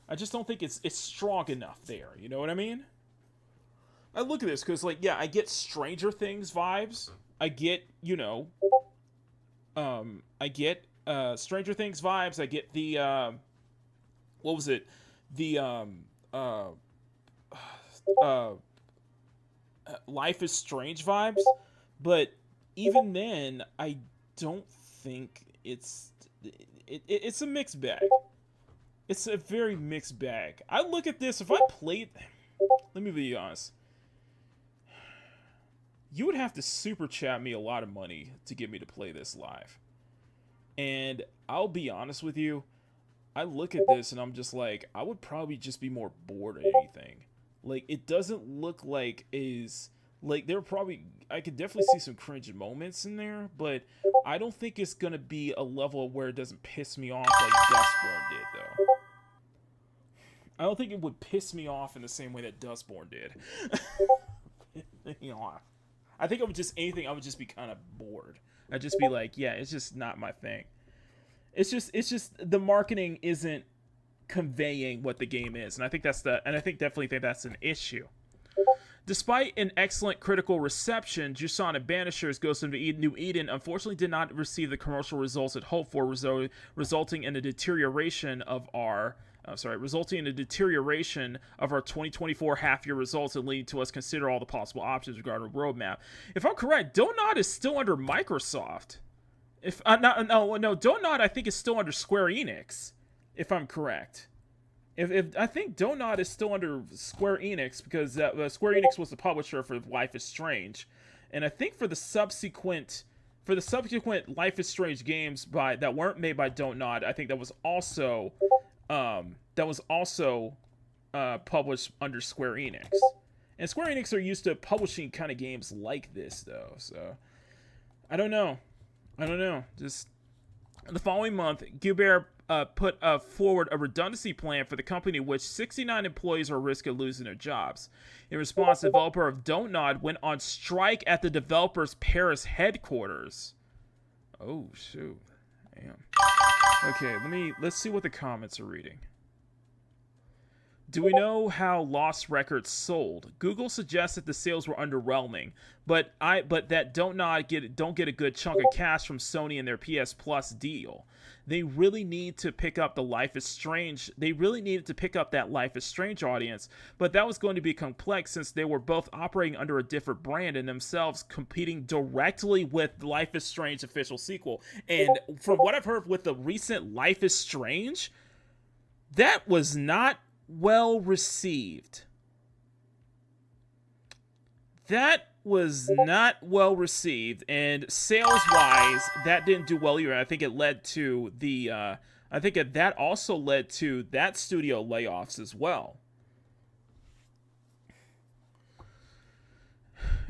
I just don't think it's strong enough there, you know what I mean? I look at this because, like, yeah, I get Stranger Things vibes. I get, you know, I get Stranger Things vibes. I get the what was it? The Life is Strange vibes, but even then, I don't think it's a mixed bag. It's a very mixed bag. I look at this, if I played, let me be honest, you would have to super chat me a lot of money to get me to play this live. And I'll be honest with you, I look at this and I'm just like, I would probably just be more bored at anything. Like, it doesn't look like there probably, I could definitely see some cringe moments in there, but I don't think it's gonna be a level where it doesn't piss me off like Dustborn did, though. I don't think it would piss me off in the same way that Dustborn did. You know, I think it would just, anything, I would just be kind of bored. I'd just be like, yeah, it's just not my thing. It's just the marketing isn't conveying what the game is, and I think definitely think that's an issue. Despite an excellent critical reception, Jusan and Banishers Ghost of New Eden unfortunately did not receive the commercial results it hoped for, resulting in a deterioration of our 2024 half-year results and leading to us consider all the possible options regarding the roadmap. If I'm correct, Don't Nod is still under Microsoft. Don't Nod I think is still under Square Enix, if I'm correct. If I think Don't Nod is still under Square Enix, because Square Enix was the publisher for Life is Strange, and I think for the subsequent Life is Strange games that weren't made by Don't Nod, I think that was also published under Square Enix. And Square Enix are used to publishing kind of games like this, though. So I don't know. Just the following month, Guibert put forward a redundancy plan for the company, in which 69 employees are at risk of losing their jobs. In response, the developer of Don't Nod went on strike at the developer's Paris headquarters. Oh shoot! Damn. Okay, let's see what the comments are reading. Do we know how Lost Records sold? Google suggests that the sales were underwhelming, but that don't get a good chunk of cash from Sony and their PS Plus deal. They really need to pick up the Life is Strange. They really needed to pick up that Life is Strange audience, but that was going to be complex since they were both operating under a different brand and themselves competing directly with Life is Strange official sequel. And from what I've heard with the recent Life is Strange, that was not well received. That was not well received, and sales-wise, that didn't do well either. I think it led to that also led to that studio layoffs as well.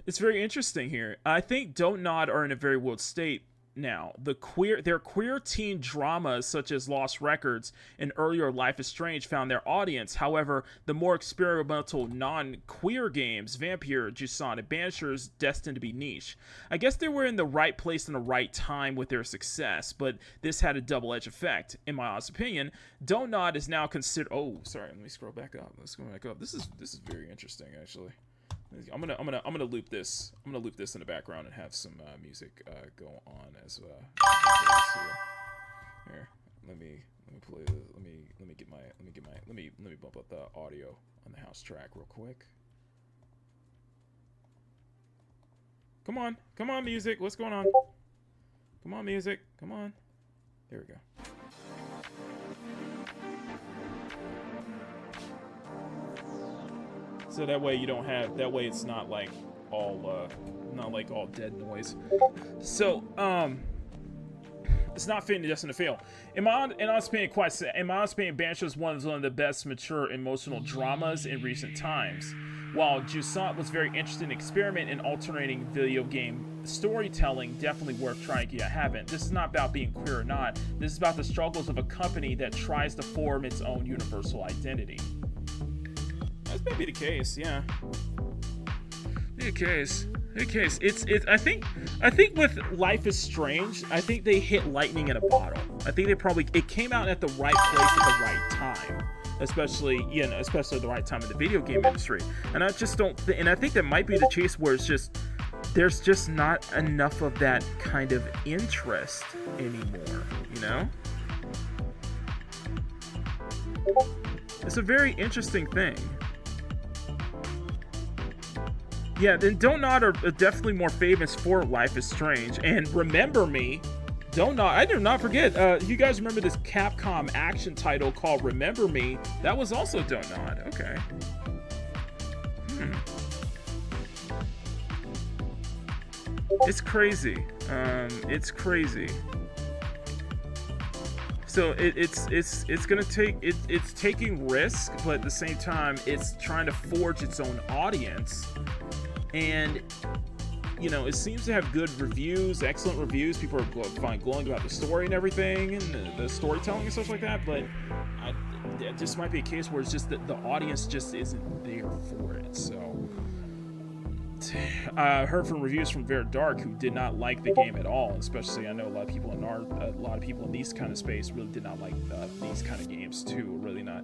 It's very interesting here. I think Don't Nod are in a very weird state now. Their queer teen dramas such as Lost Records and earlier Life is Strange found their audience. However, the more experimental non-queer games, Vampire, Jusan, and Banishers, destined to be niche. I guess they were in the right place in the right time with their success, but this had a double-edged effect. In my honest opinion, Don't Nod is now considered. Oh, sorry. Let me scroll back up. Let's go back up. This is very interesting, actually. I'm gonna loop this. I'm gonna loop this in the background and have some music go on as here. Let me play. Let me bump up the audio on the house track real quick. Come on, music. What's going on? Come on, music. Come on. There we go. So that way you don't have, that way it's not like all dead noise. So, it's not fitting to Destined to Fail. In my honest opinion, Banshee was one of the best mature emotional dramas in recent times. While Jusant was very interested in experiment in alternating video game storytelling, definitely worth trying if you haven't. This is not about being queer or not. This is about the struggles of a company that tries to form its own universal identity. That's maybe the case, yeah. Maybe the case. It's I think with Life is Strange, I think they hit lightning in a bottle. I think it came out at the right place at the right time. Especially the right time in the video game industry. And I just don't and I think that might be the case where it's just there's just not enough of that kind of interest anymore, you know? It's a very interesting thing. Yeah, then Don't Nod are definitely more famous for Life is Strange. And Remember Me, Don't Nod, I do not forget, you guys remember this Capcom action title called Remember Me? That was also Don't Nod, okay. It's crazy. It's crazy. So it's gonna take it's taking risk, but at the same time it's trying to forge its own audience, and you know, it seems to have good reviews, excellent reviews. People are glowing about the story and everything, and the storytelling and stuff like that. But it just might be a case where it's just that the audience just isn't there for it. So I heard from reviews from Very Dark who did not like the game at all. Especially, I know a lot of people in these kind of space really did not like these kind of games too. Really not,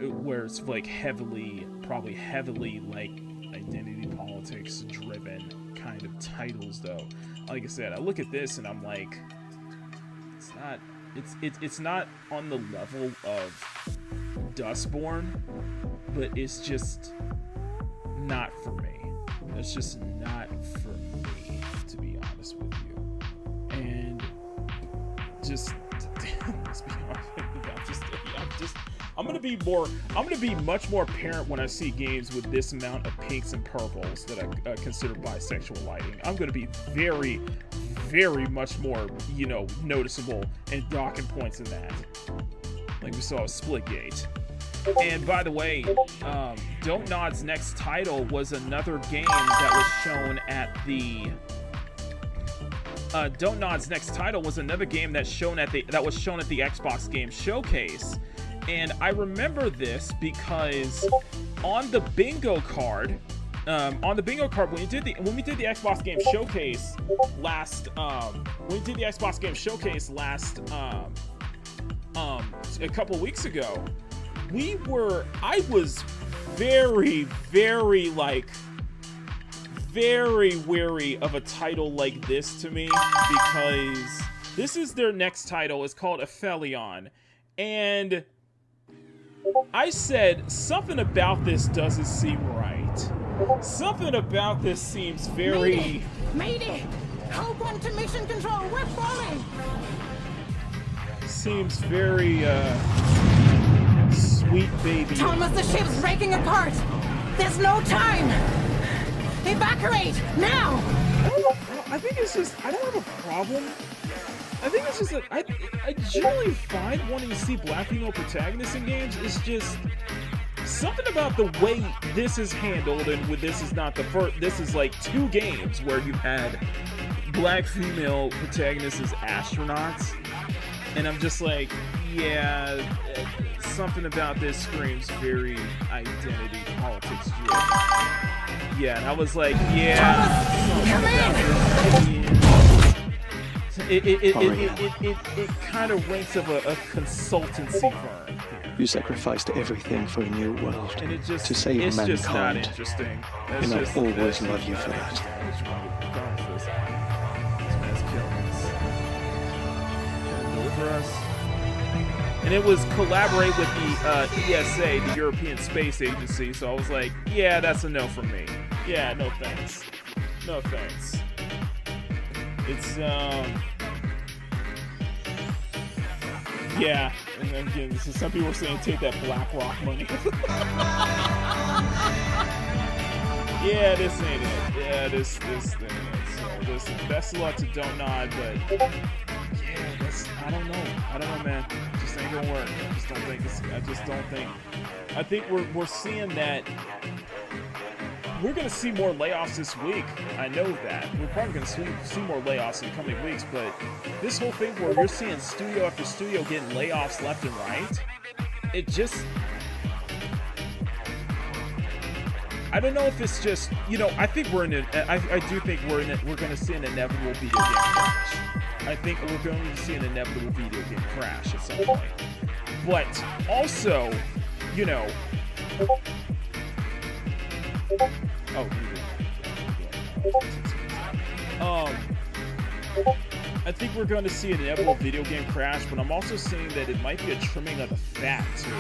where it's like probably heavily like identity politics driven kind of titles. Though, like I said, I look at this and I'm like, it's not on the level of Dustborn, but it's just not for me. It's just not for me, to be honest with you. And just let's be honest, I'm gonna be much more apparent when I see games with this amount of pinks and purples that I consider bisexual lighting. I'm gonna be very, very much more, you know, noticeable and docking points in that. Like we saw with Splitgate. And by the way, Don't Nod's next title was another game that was shown at the Don't Nod's next title was another game that was shown at the Xbox Game Showcase. And I remember this because on the bingo card, when we did the Xbox Game Showcase last a couple weeks ago, I was very, very, very wary of a title like this to me, because this is their next title. It's called Aphelion, and I said something about this doesn't seem right. Something about this seems very... Mayday! Hope on to mission control, we're falling! Seems very, sweet baby. Thomas, the ship's breaking apart! There's no time! Evacuate, now! I think it's just, I don't have a problem. I think it's just that I generally find wanting to see black female protagonists in games. It's just something about the way this is handled, and with this is not the first, this is like 2 games where you've had black female protagonists as astronauts, and I'm just like, yeah, something about this screams very identity politics driven. Yeah, and I was like, yeah, something about this. It kind of ranks of a consultancy firm. You sacrificed everything for a new world, and it just, to save it's mankind. Just not interesting. That's and just, I'll always love you for that. Deliver us. And it was collaborate with the ESA, the European Space Agency, so I was like, yeah, that's a no from me. Yeah, no thanks. No thanks. It's, yeah, and then again, some people were saying take that BlackRock money. Yeah, this ain't it. Yeah, this ain't it. So listen, best of luck to Don't Nod, but yeah, I don't know, man. It just ain't gonna work. I think we're seeing that. We're going to see more layoffs this week. I know that. We're probably going to see more layoffs in the coming weeks, but this whole thing where you're seeing studio after studio getting layoffs left and right, it just... I don't know if it's just, you know, I think we're in a... I do think we're going to see an inevitable video game crash. I think we're going to see an inevitable video game crash at some point. But also, you know... Oh, I think we're going to see an inevitable video game crash, but I'm also seeing that it might be a trimming of the fat too.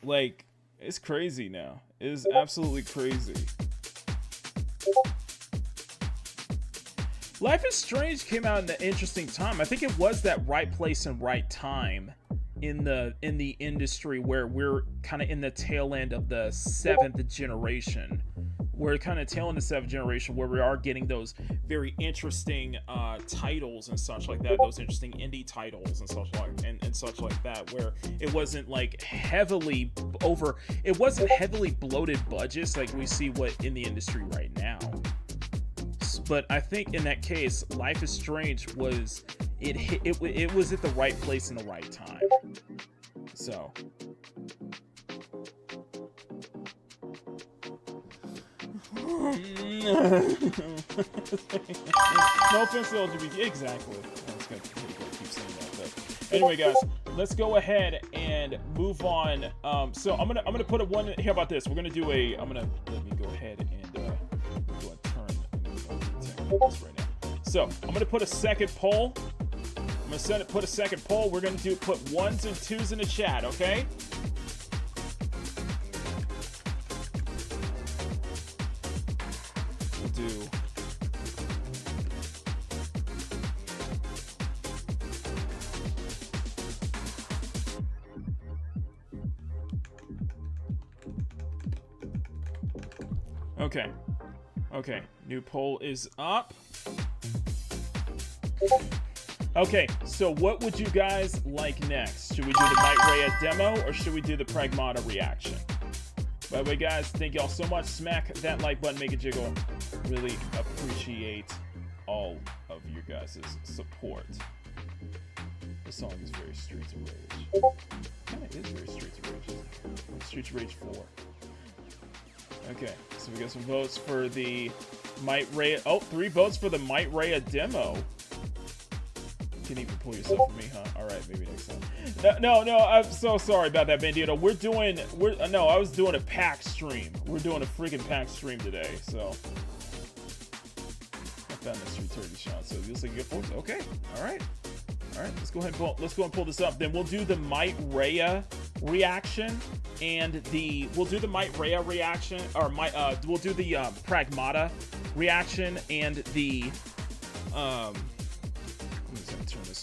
Like, it's crazy now. It is absolutely crazy. Life is Strange came out in an interesting time. I think it was that right place and right time in the industry where we're kind of in the tail end of the 7th generation. We're kind of tail end of the 7th generation where we are getting those very interesting titles and such like that, those interesting indie titles and such like that, where it wasn't like heavily bloated budgets like we see what in the industry right now. But I think in that case, Life is Strange was it was at the right place in the right time. So no offense to LGBT, exactly. I was gonna keep saying that, but anyway, guys, let's go ahead and move on. So I'm gonna put a one. How about this? We're gonna do a. Let me go ahead and do a turn right now. So I'm gonna put a second poll. I'm gonna put a second poll. We're gonna put 1s and 2s in the chat, okay? We'll do. Okay. Okay. New poll is up. Okay, so what would you guys like next? Should we do the MightReya demo or should we do the Pragmata reaction? By the way, guys, thank y'all so much. Smack that like button, make it jiggle. Really appreciate all of you guys' support. This song is very Streets of Rage. Kinda is very Streets of Rage. Streets of Rage 4. Okay, so we got some votes for the MightReya. Oh, 3 votes for the MightReya demo. You can even pull yourself for me, huh? All right, maybe next time. No, I'm so sorry about that, Bandito. I was doing a pack stream. We're doing a freaking pack stream today, so I found this 330 shot. So you'll say you get 4. Okay, all right. Let's go ahead and pull this up. Then we'll do the MightReya reaction and we'll do the MightReya reaction, or we'll do the Pragmata reaction and the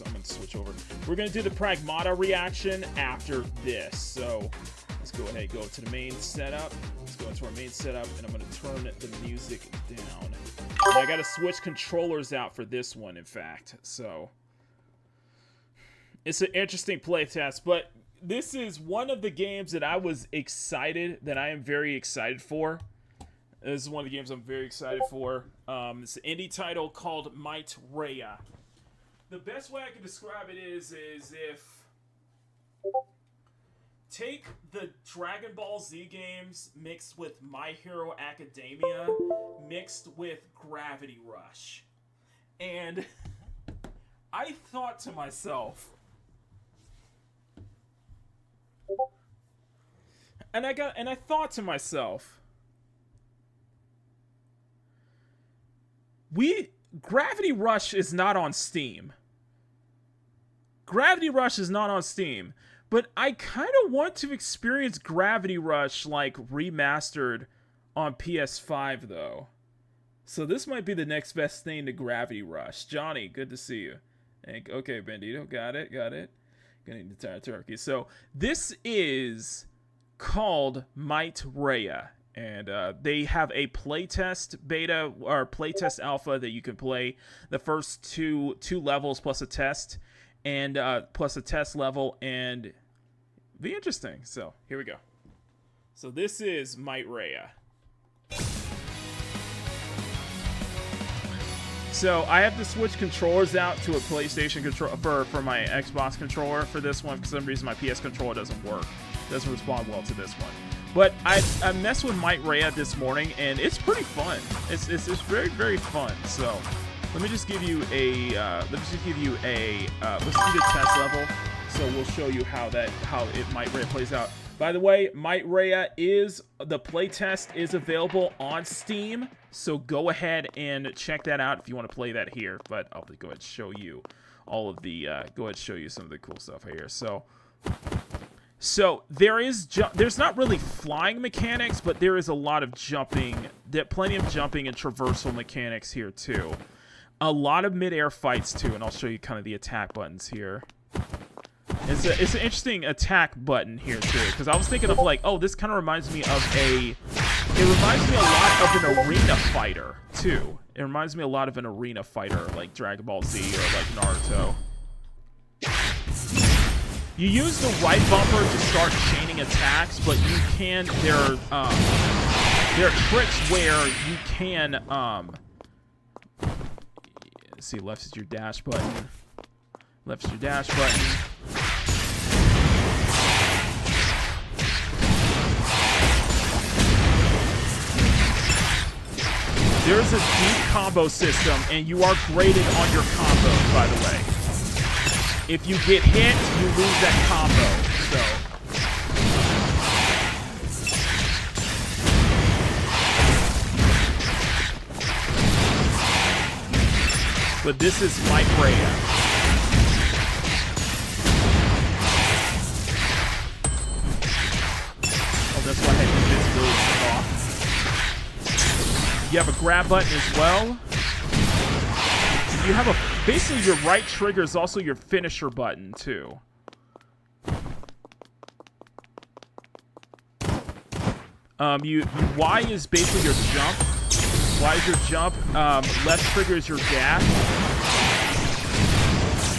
I'm going to switch over. We're going to do the Pragmata reaction after this. So let's go ahead and go to the main setup. Let's go into our main setup, and I'm going to turn the music down. And I got to switch controllers out for this one, in fact. So it's an interesting playtest, but this is one of the games that I am very excited for. This is one of the games I'm very excited for. It's an indie title called MightReya. The best way I can describe it is if take the Dragon Ball Z games mixed with My Hero Academia mixed with Gravity Rush. And I thought to myself, Gravity Rush is not on Steam. Gravity Rush is not on Steam, but I kind of want to experience Gravity Rush like remastered on PS5 though. So this might be the next best thing to Gravity Rush. Johnny, good to see you. Okay, Bandito, got it. Gonna need the entire turkey. So this is called MightReya. And they have a playtest beta or playtest alpha that you can play the first two levels plus a test and plus a test level, and be interesting. So here we go. So this is MightReya. So I have to switch controllers out to a PlayStation controller for my Xbox controller for this one. For some reason my PS controller doesn't work. Doesn't respond well to this one. But I messed with MightReya this morning, and it's pretty fun. It's very, very fun. So let me just give you a let's do the test level. So we'll show you how MightReya plays out. By the way, MightReya the playtest is available on Steam, so go ahead and check that out if you want to play that here. But I'll go ahead and show you all of the go ahead and show you some of the cool stuff here. So there's not really flying mechanics, but there is a lot of jumping, plenty of jumping and traversal mechanics here too. A lot of mid-air fights too, and I'll show you kind of the attack buttons here. It's an interesting attack button here too, because I was thinking of like, oh, this kind of reminds me of it reminds me a lot of an arena fighter too. It reminds me a lot of an arena fighter like Dragon Ball Z or like Naruto. You use the right bumper to start chaining attacks, but you can, there are tricks where you can, let's see, left is your dash button. Left is your dash button. There's a deep combo system, and you are graded on your combos, by the way. If you get hit, you lose that combo, so. But this is MightReya. Oh, that's why I had invincibility off. You have a grab button as well. You have basically your right trigger is also your finisher button too. Y is basically your jump. Y is your jump. Left trigger is your dash.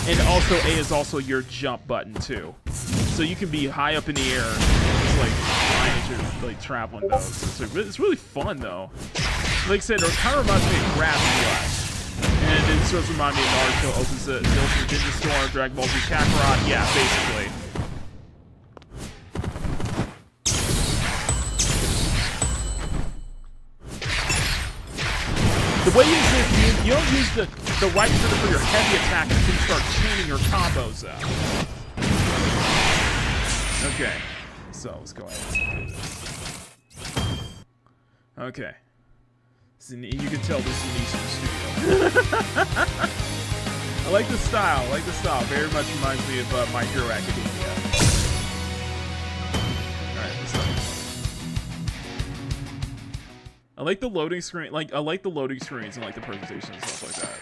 And also A is also your jump button too. So you can be high up in the air, just like flying as you're like traveling those. It's really fun though. Like I said, it kind of reminds me of Gravity Rush. And it sort of reminds me of Naruto opens the Ultimate Ninja Storm, Dragon Ball Z Kakarot. Yeah, basically. The way you use this, you don't use the right trigger for your heavy attack until you start chaining your combos out. Okay, so let's go ahead and do this. Okay. You can tell this is Niche Studio. I like the style. Very much reminds me of My Hero Academia. Alright, let's start. I like the loading screen. I like the loading screens and like the presentation and stuff like that.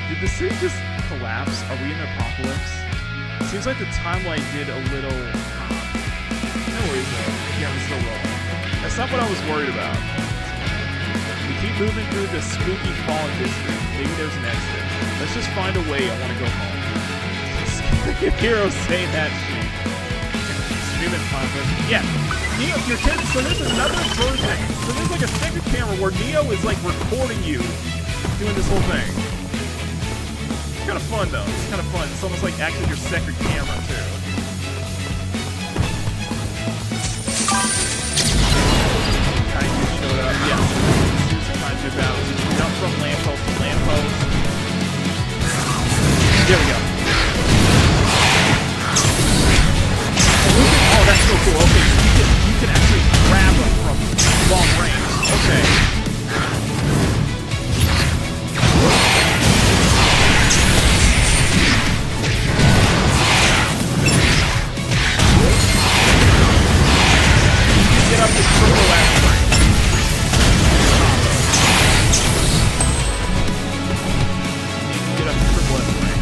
Did the city just collapse? Are we in an apocalypse? Seems like the timeline did a little... No worries though. Yeah, we're still rolling. That's not what I was worried about. We keep moving through the spooky fallen district. Maybe there's an exit. Let's just find a way. I want to go home. Heroes say that shit. Streaming content. Yeah. Neo, so there's another version. So there's like a second camera where Neo is like recording you doing this whole thing. It's kind of fun though. It's kind of fun. It's almost like actually your second camera too. Kaiju showed up. Yes. Here's some Kaiju battles. You can jump from lamppost to lamppost. There we go. Oh, that's so cool. Okay, so you can actually grab them from long range. Okay. Get up to triple F range. You can get up to triple F range.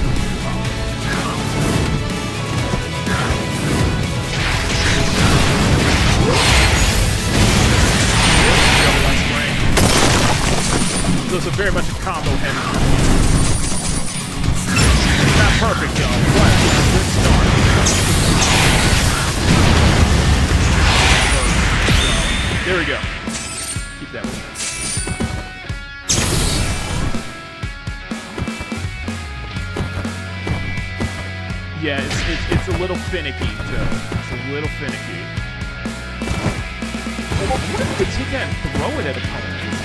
So it's very much a combo heavy. It's not perfect though, but it's a good start. There we go. Keep that one. Yeah, it's a little finicky too. It's a little finicky. But you can throw it at opponents.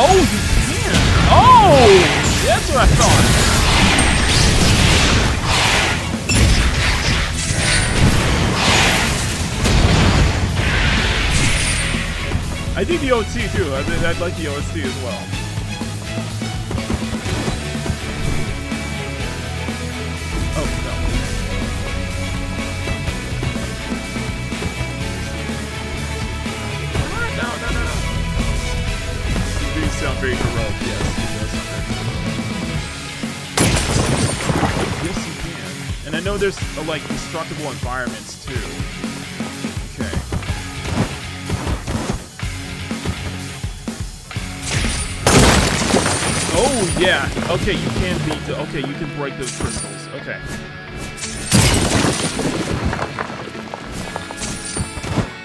Oh, you can! Oh! That's what I thought. I think the OT too. I'd like the OST as well. Oh, no. No. These sound very heroic, yes. Yes, you can. And I know there's, like, destructible environments, too. Okay. Oh, yeah. Okay, you can beat the... Okay, you can break those crystals. Okay.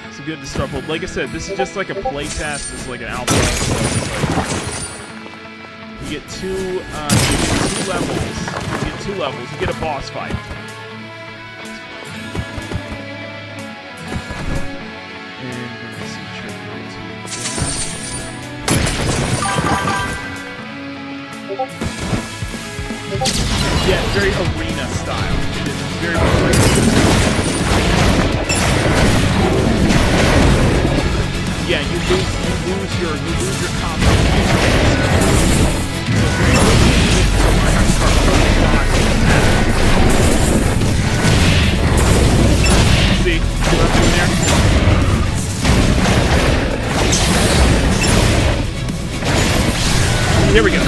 It's a good destructible. Like I said, this is just like a play test. It's like an alpha. So you get two levels. You get 2 levels. You get a boss fight. Yeah, it's very arena style. It's very much like yeah, you lose your combo. So it's very see what I'm doing there? Here we go.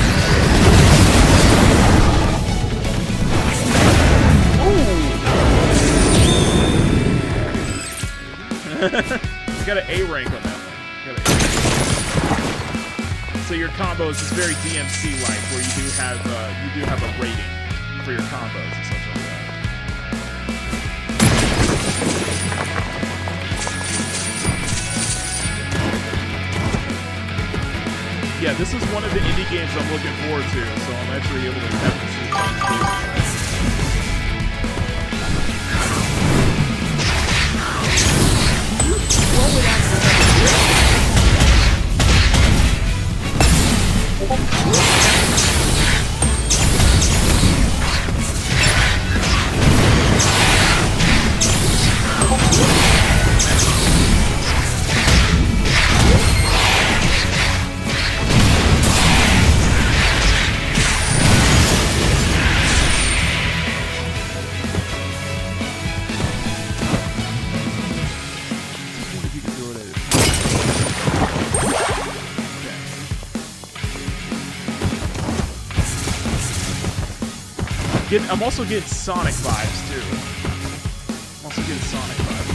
Got an A rank on that one. So your combos is very DMC-like, where you do have a rating for your combos and stuff like that. Yeah, this is one of the indie games I'm looking forward to, so I'm actually able to have this. I'm also getting Sonic vibes too. I'm also getting Sonic vibes.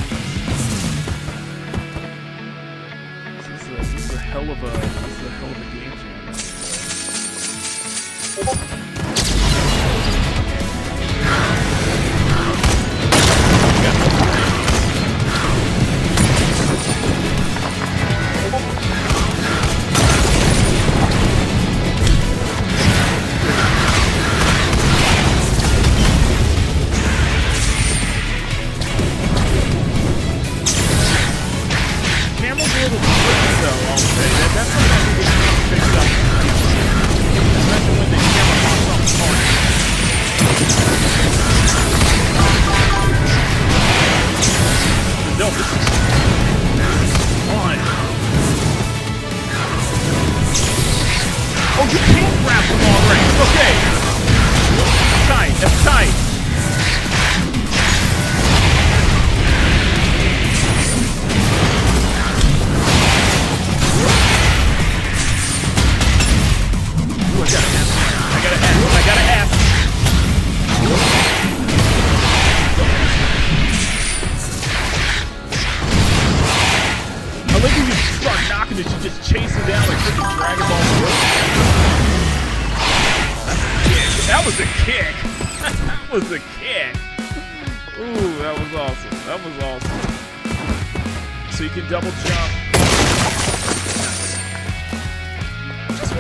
This is a hell of a game jam.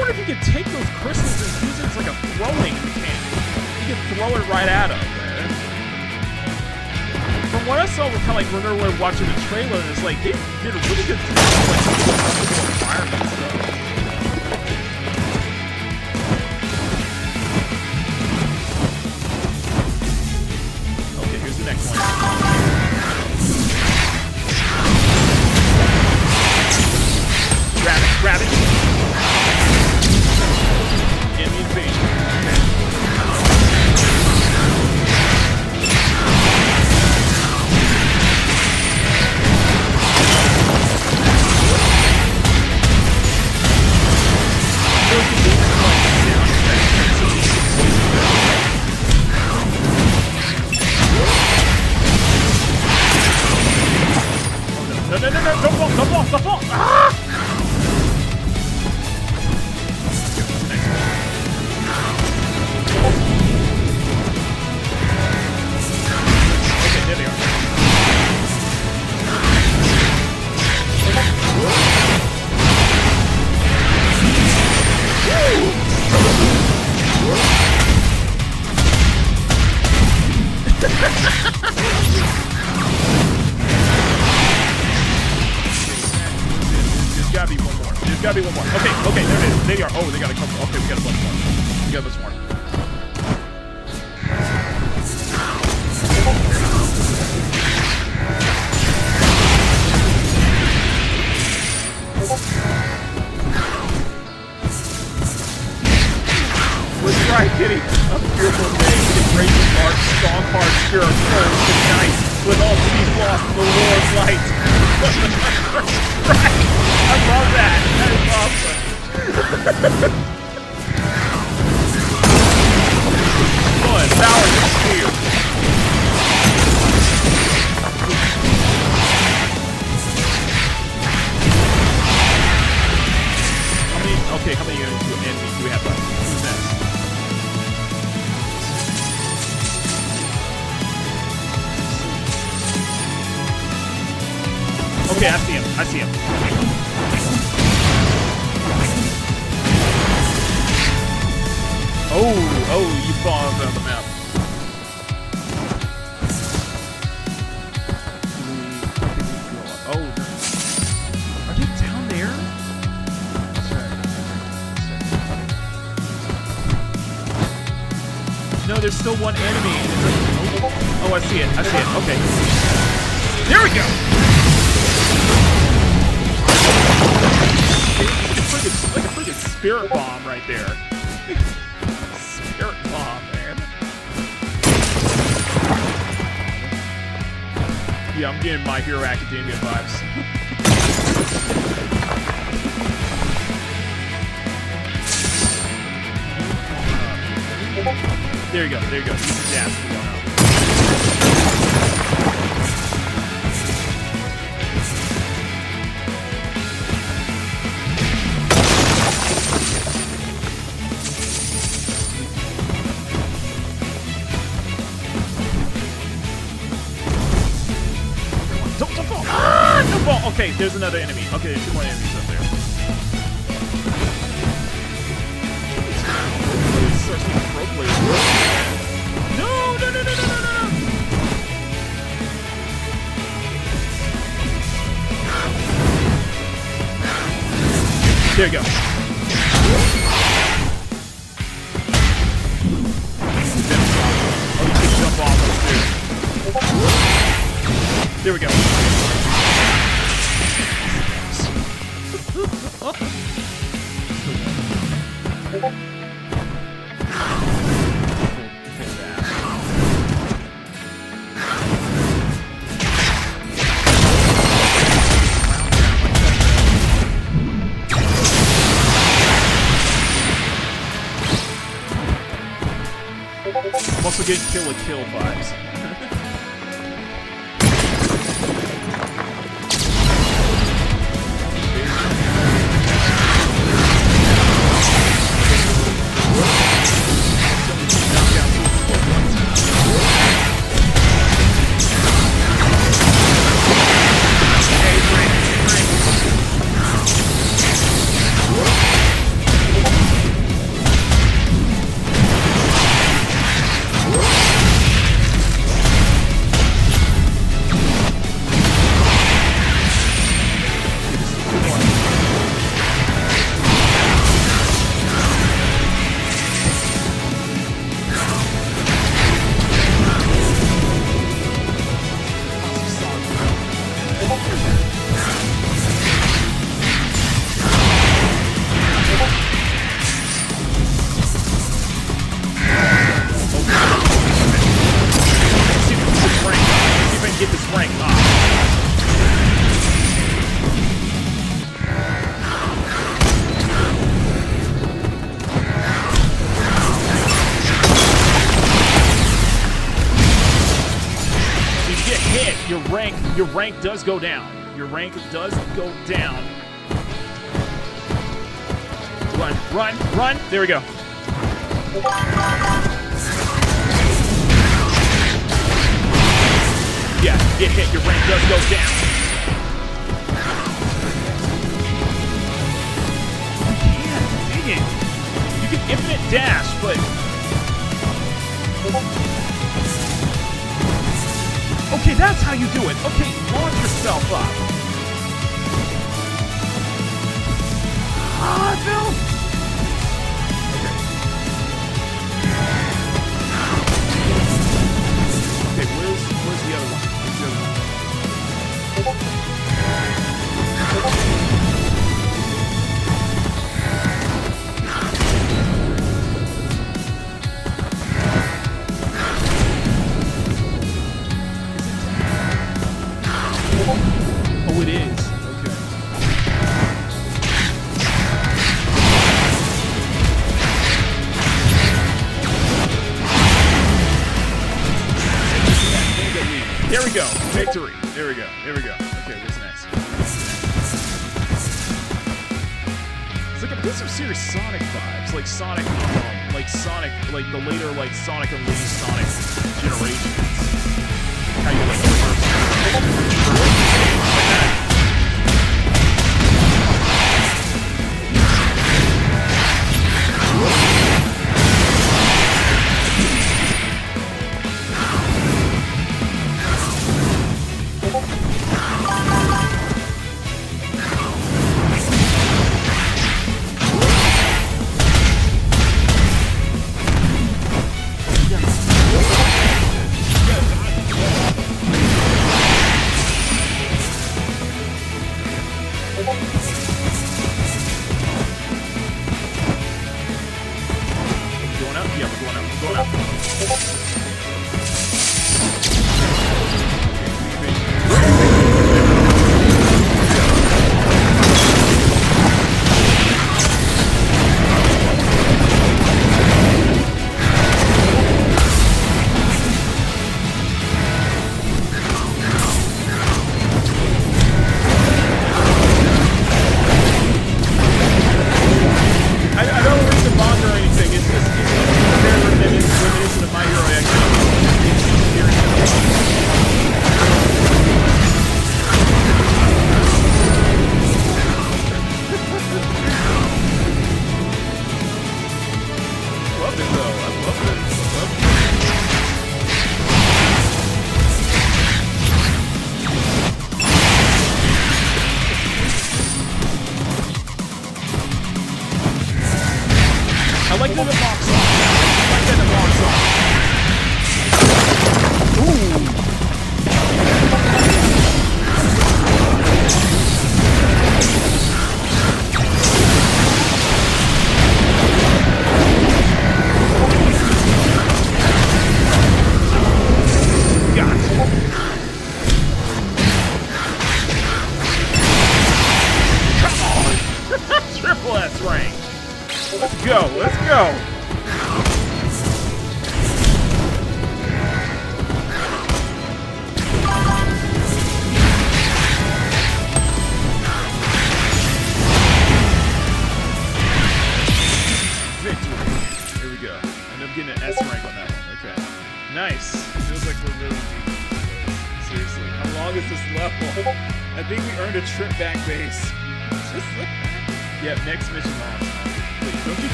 wonder if you could take those crystals and use it as like a throwing mechanic. You could throw it right at them, man. From what I saw, we kind of like remember we were watching the trailer, and it's like they did a really good job of like the environment stuff. Okay, here's the next one. Grab it. Enemy invasion. No, don't fall! Ah! Okay, there they are. There's gotta be one more. There's gotta be one more. Okay, there it is. There they are. Oh, they got a couple. Okay, we got a bunch more. We got a bunch more. Let's try getting a fearful day with a great heart, strong heart, pure, cold, and nice, with all these lost in the Lord's light. Right! I love that. That is awesome. One, power is here. How many enemies do we have left? Who's next? Okay, I see him. Oh, you saw him on the map. Oh, are they down there? No, there's still one enemy. Oh, I see it. Okay. There we go. Like a freaking spirit bomb right there. Spirit bomb, man. Yeah, I'm getting My Hero Academia vibes. There you go. Use the dash to go out. Don't fall! Ah! Don't fall! Okay, there's another enemy. Okay, there's two more enemies up there. No! There you go. Oh, you can jump off up there. There we go. I'm also getting Kill a Kill vibes. your rank does go down. Your rank does go down. Run, run, run. There we go. Yeah, get hit. Your rank does go down. You can't. Dang it. You can infinite dash, but... Okay, that's how you do it. Okay, launch yourself up. Ah, no! Okay, where's the other one? Where's the other one? Oh, it is. Okay. There we go. Victory. There we go. There we go. Okay, what's next? It's like a piece of serious Sonic vibes, like Sonic, like the later, like Sonic Unleashed, Sonic Generations. How you like reverse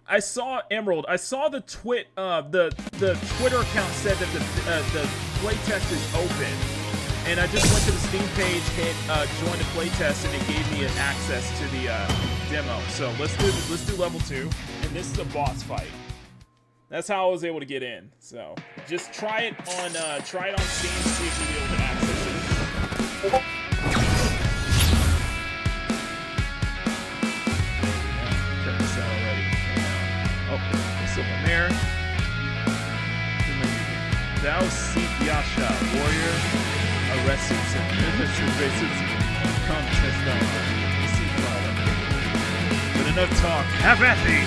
I saw Emerald. I saw the Twitter account said that the playtest is open, and I just went to the Steam page, hit join the playtest, and it gave me an access to the demo. So let's do level 2, and this is a boss fight. That's how I was able to get in. So just try it on Steam, see if you'll be able to access it. There. Thou seek Yasha, warrior of rests contest on but enough talk. Have at thee.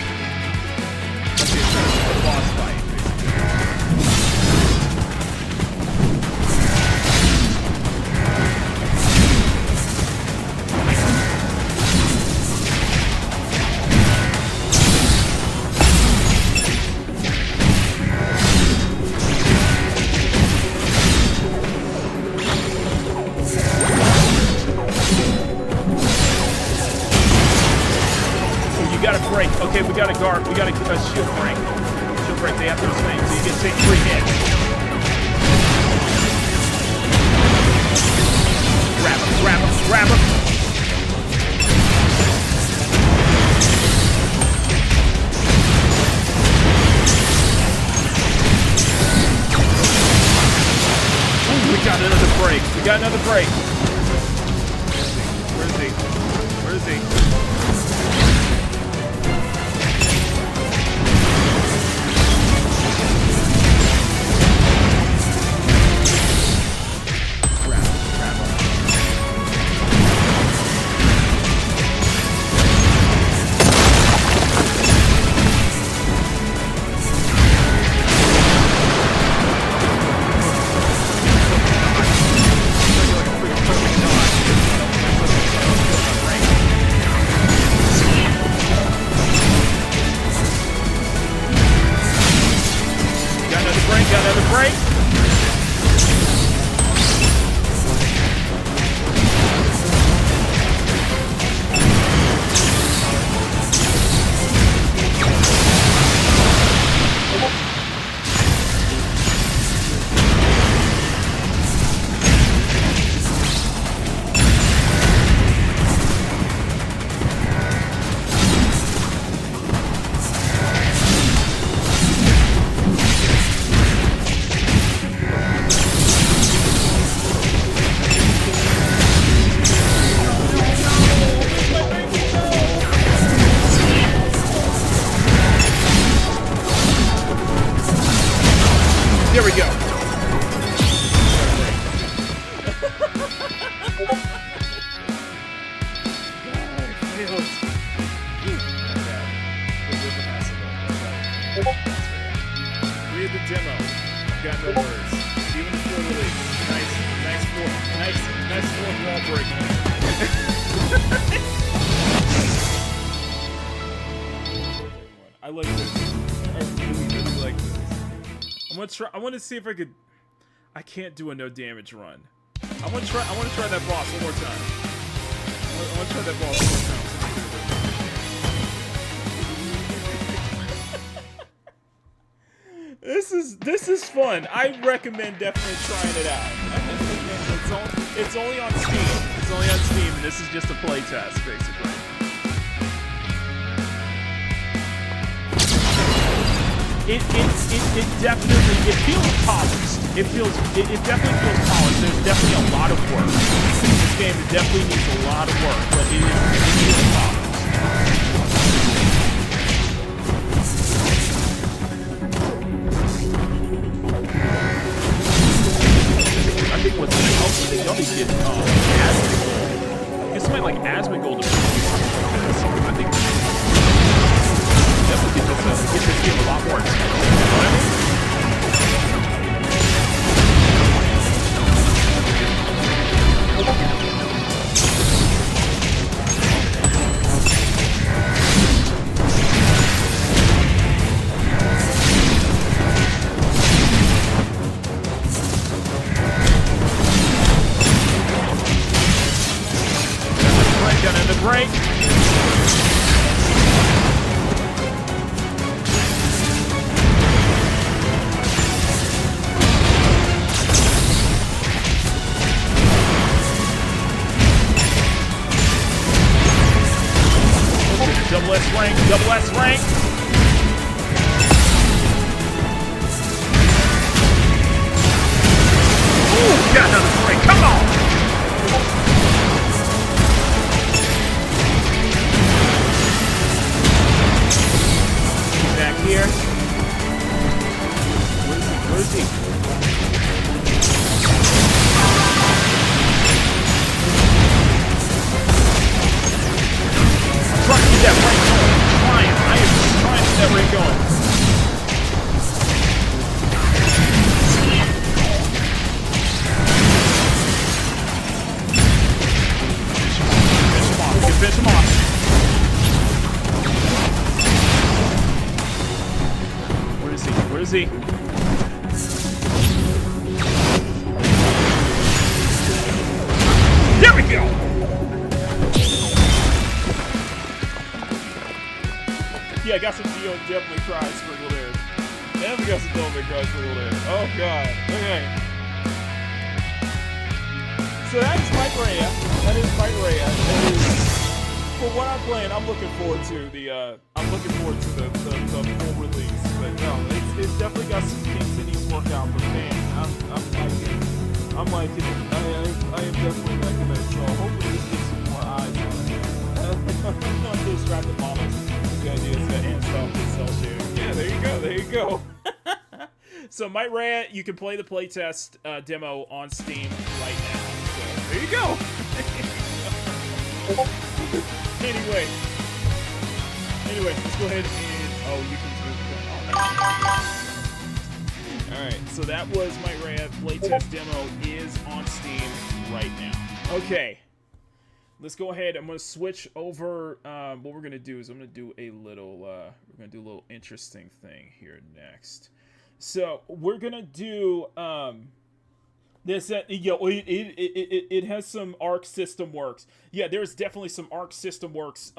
Okay, so this is the boss fight, okay, we got a guard. We got a shield break. Shield break. They have those things, so you can take 3 hits. Grab him, grab him, grab him. Ooh, we got another break. We got another break. Where is he? Where is he? There we go. Read the demo. Got no words. Even the full release. Nice fourth wall break. I like this. I really like this. I'm gonna try. I want to see if I could. I can't do a no damage run. I want to try that boss one more time. I want to try that boss one more time. This is fun. I recommend definitely trying it out. It's only on Steam. It's only on Steam, and this is just a play test, basically. It definitely feels polished. It definitely feels polished. There's definitely a lot of work. This game definitely needs a lot of work, but it feels polished. I think what's gonna help is they don't need to get Asmongold. Get somebody like Asmongold to I think definitely get this game a lot more expensive. You know what I mean? Got another break. Double S rank, double S rank. Ooh, got another break, come on! Back here. Where is he? finish him off. Where is he? Where is he? There we go! Yeah, I got some definitely fried sprinkled in. Definitely got some definitely fried sprinkled in. Oh god. Okay. So that is MightReya. That is MightReya. For what I'm playing, I'm looking forward to the full release. But no, it's definitely got some kinks it needs to work out. But man, I'm liking it. I'm liking it. I am definitely liking it. So hopefully this gets some more eyes on it. Not to distract the mamas. The idea is that and stuff with cell shading. Yeah, there you go. There you go. So MightReya, you can play the playtest demo on Steam right now. So there you go. Anyway, let's go ahead and you can do. All right. So that was MightReya. Playtest demo is on Steam right now. Okay. Let's go ahead. I'm gonna switch over. What we're gonna do is I'm gonna do a little. We're gonna do a little interesting thing here next. So we're gonna do this. It has some Arc System Works. Yeah, there's definitely some Arc System Works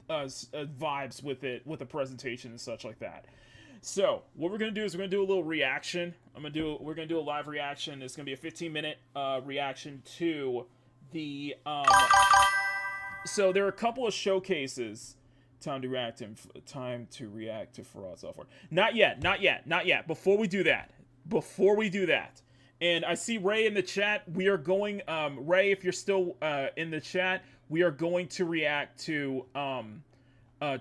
vibes with it, with the presentation and such like that. So what we're gonna do is we're gonna do a little reaction. We're gonna do a live reaction. It's gonna be a 15-minute reaction to the so there are a couple of showcases. Time to react to fraud software. Not yet. Before we do that, and I see Ray in the chat. We are going, Ray, if you're still in the chat, we are going to react to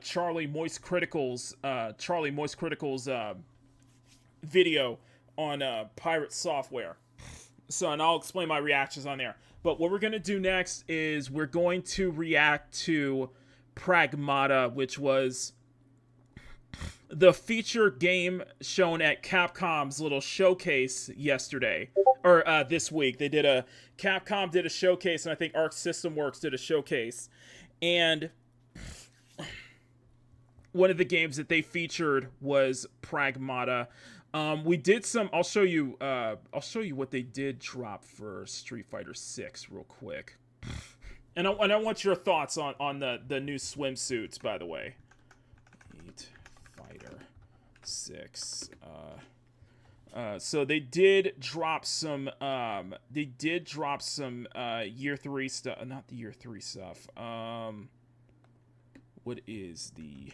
Charlie Moist Critical's video on Pirate Software. So, and I'll explain my reactions on there. But what we're going to do next is we're going to react to Pragmata, which was the feature game shown at Capcom's little showcase yesterday, or this week. Capcom did a showcase, and I think Arc System Works did a showcase. And one of the games that they featured was Pragmata. We did some. I'll show you what they did drop for Street Fighter 6 real quick. And I want your thoughts on the new swimsuits, by the way. Street Fighter 6. So they did drop some. Year 3 stuff. Not the Year 3 stuff. What is the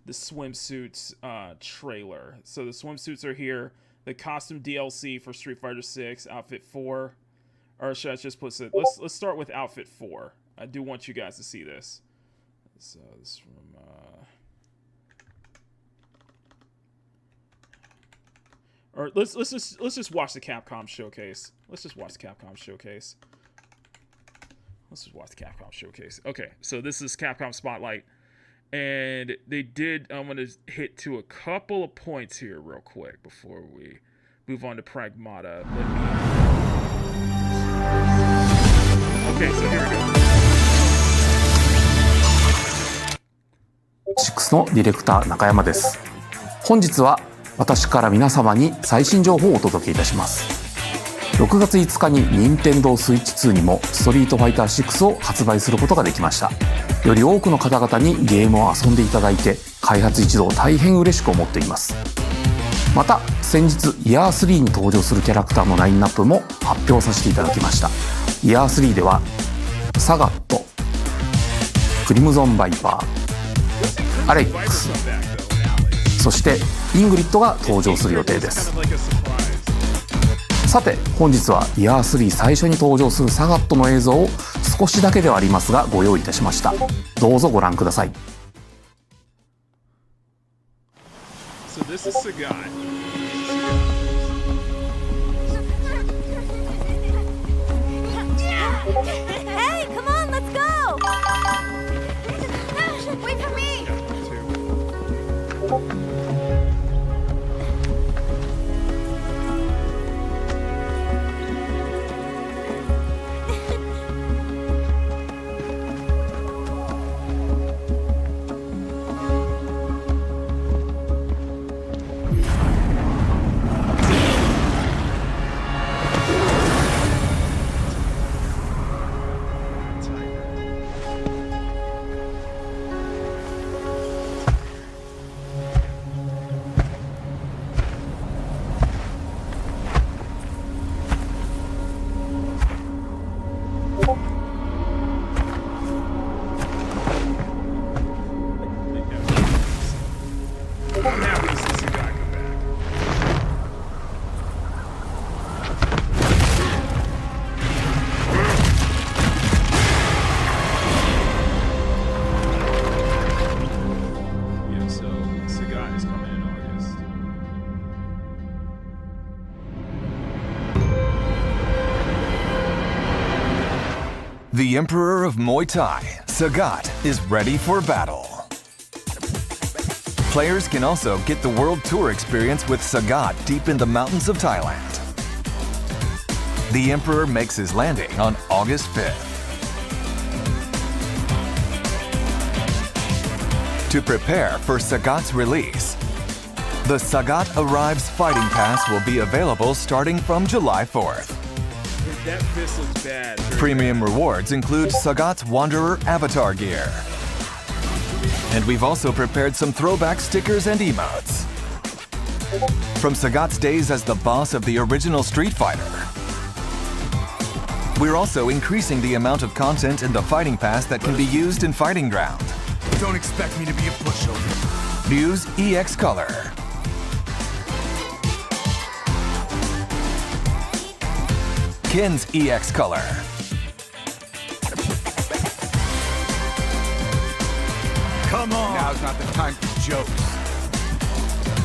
swimsuits trailer? So the swimsuits are here. The costume DLC for Street Fighter 6, Outfit 4. Or should I just put it? Let's start with Outfit 4. I do want you guys to see this. So this is from or let's just watch the Capcom showcase. Okay, so this is Capcom Spotlight, and they did. I'm gonna hit to a couple of points here real quick before we move on to Pragmata. Okay, so here we go. 6のディレクター中山です。本日は私から皆様に最新情報をお届けいたします。6月5日に任天堂スイッチ2にもストリートファイター6を発売することができました。より多くの方々にゲームを遊んでいただいて開発一同大変嬉しく思っています。また先日イヤー3に登場するキャラクターのラインナップも発表させていただきました。イヤー3ではサガット、クリムゾンバイパー、アレックス、そしてイングリッドが登場する予定です。さて本日はイヤー3最初に登場するサガットの映像を少しだけではありますがご用意いたしました。どうぞご覧ください。So this is Sagat. Hey, come on, let's go! Wait for me! The Emperor of Muay Thai, Sagat, is ready for battle. Players can also get the World Tour experience with Sagat deep in the mountains of Thailand. The Emperor makes his landing on August 5th. To prepare for Sagat's release, the Sagat Arrives Fighting Pass will be available starting from July 4th. That fist looks bad. Premium rewards include Sagat's Wanderer avatar gear. And we've also prepared some throwback stickers and emotes. From Sagat's days as the boss of the original Street Fighter, we're also increasing the amount of content in the Fighting Pass that can be used in Fighting Ground. Don't expect me to be a pushover. Use EX Color. Kin's EX Color. Come on! Now's not the time for jokes.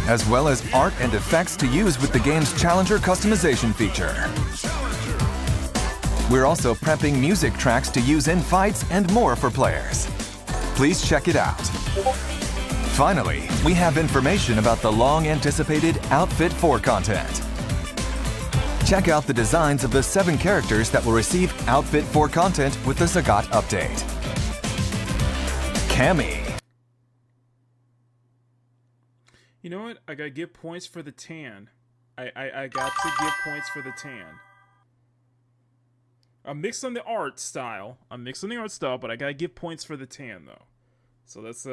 As well as art and effects to use with the game's Challenger customization feature. We're also prepping music tracks to use in fights and more for players. Please check it out. Finally, we have information about the long-anticipated Outfit 4 content. Check out the designs of the 7 characters that will receive Outfit 4 content with the Sagat update. Cammy. You know what? I gotta give points for the tan. I got to give points for the tan. I'm mixed on the art style. But I gotta give points for the tan though. So that's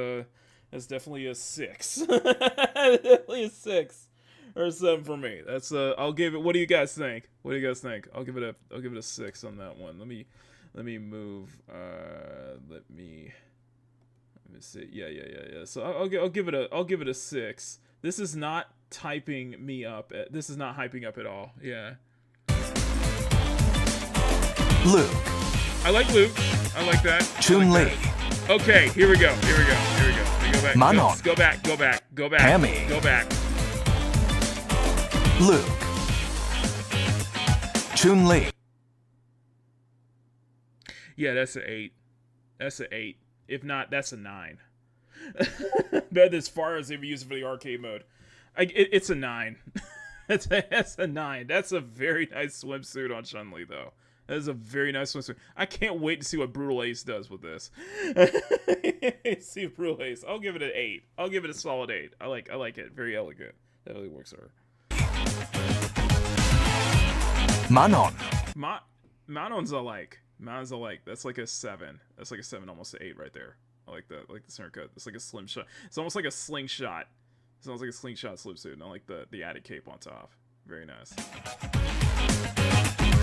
definitely a 6. Definitely a 6 or a 7 for me. That's I'll give it. What do you guys think? I'll give it a 6 on that one. Let me move. Let me see. Yeah. So I'll give it a 6. This is not typing me up. This is not hyping up at all. Yeah. Luke. I like Luke. I like that. Chun-Li. Okay, here we go. Here we go back. Manon. Go back. Cammy. Go back. Luke. Chun-Li. Yeah, that's an 8. That's an 8. If not, that's a 9. But as far as they've used for the arcade mode, it's a 9. That's a 9. That's a very nice swimsuit on Chun-Li, though. That is a very nice swimsuit. I can't wait to see what Brutal Ace does with this. See Brutal Ace. I'll give it an 8. I'll give it a solid 8. I like it. Very elegant. That really works for her. Manon. Manon's a like. That's like a 7. That's like a 7, almost an 8 right there. I like that. I like the center cut. It's like a slim shot. It's almost like a slingshot. It sounds like a slingshot swimsuit. And I like the added cape on top. Very nice.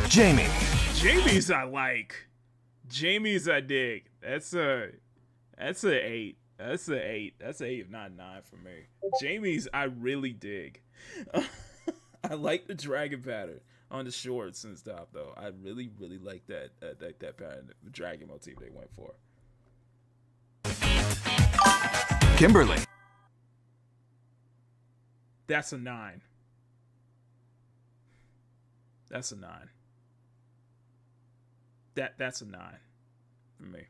Jamie's I like. Jamie's I dig. That's a 8. That's a 8. That's a 8, not 9 for me. Jamie's I really dig. I like the dragon pattern on the shorts and stuff though. I really like that pattern, the dragon motif they went for. Kimberly. That's a 9. That's a 9. That's a 9 for me.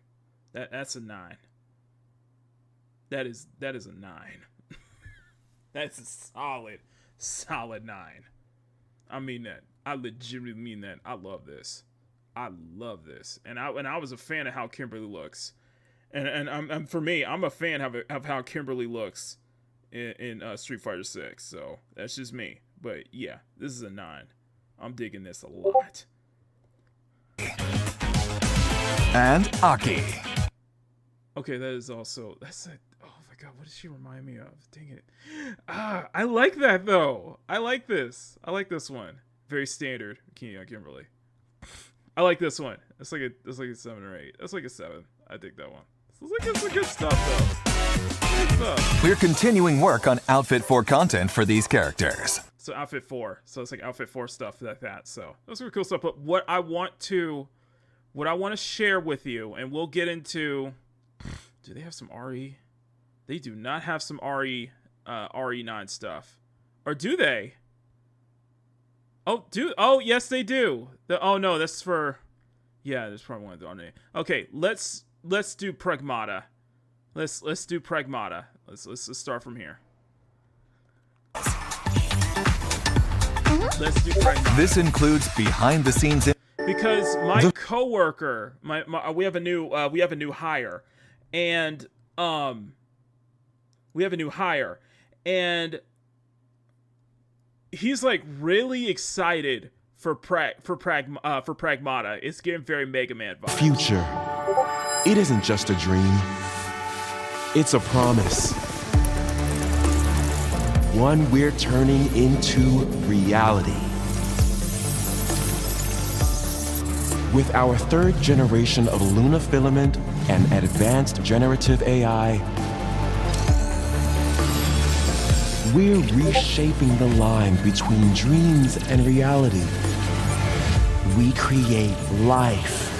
That's a 9. That is a 9. That's a solid 9. I mean that. I legitimately mean that. I love this. And I was a fan of how Kimberly looks. And I'm for me, I'm a fan of how Kimberly looks in Street Fighter 6. So that's just me. But yeah, this is a 9. I'm digging this a lot. And Aki. Okay, that's a oh my god, what does she remind me of? Dang it. I like that though. I like this one. Very standard Kimberly. I like this one. It's like a 7 or 8. That's like a 7. I dig that one. It's like good stuff though. Good stuff. We're continuing work on Outfit 4 content for these characters. So Outfit 4. So it's like Outfit 4 stuff like that. So those are cool stuff. But what I want to share with you, and we'll get into. Do they have some RE? They do not have some RE9 stuff, or do they? Oh, yes, they do. Oh no, that's for. Yeah, there's probably one on there. Okay, let's do Pragmata. Let's do Pragmata. Let's start from here. Let's do Pragmata. This includes behind the scenes. Because my coworker, we have a new hire, and he's like really excited for Pragmata. It's getting very Mega Man vibes. Future. It isn't just a dream. It's a promise. One we're turning into reality. With our 3rd generation of Luna filament and advanced generative AI, we're reshaping the line between dreams and reality. We create life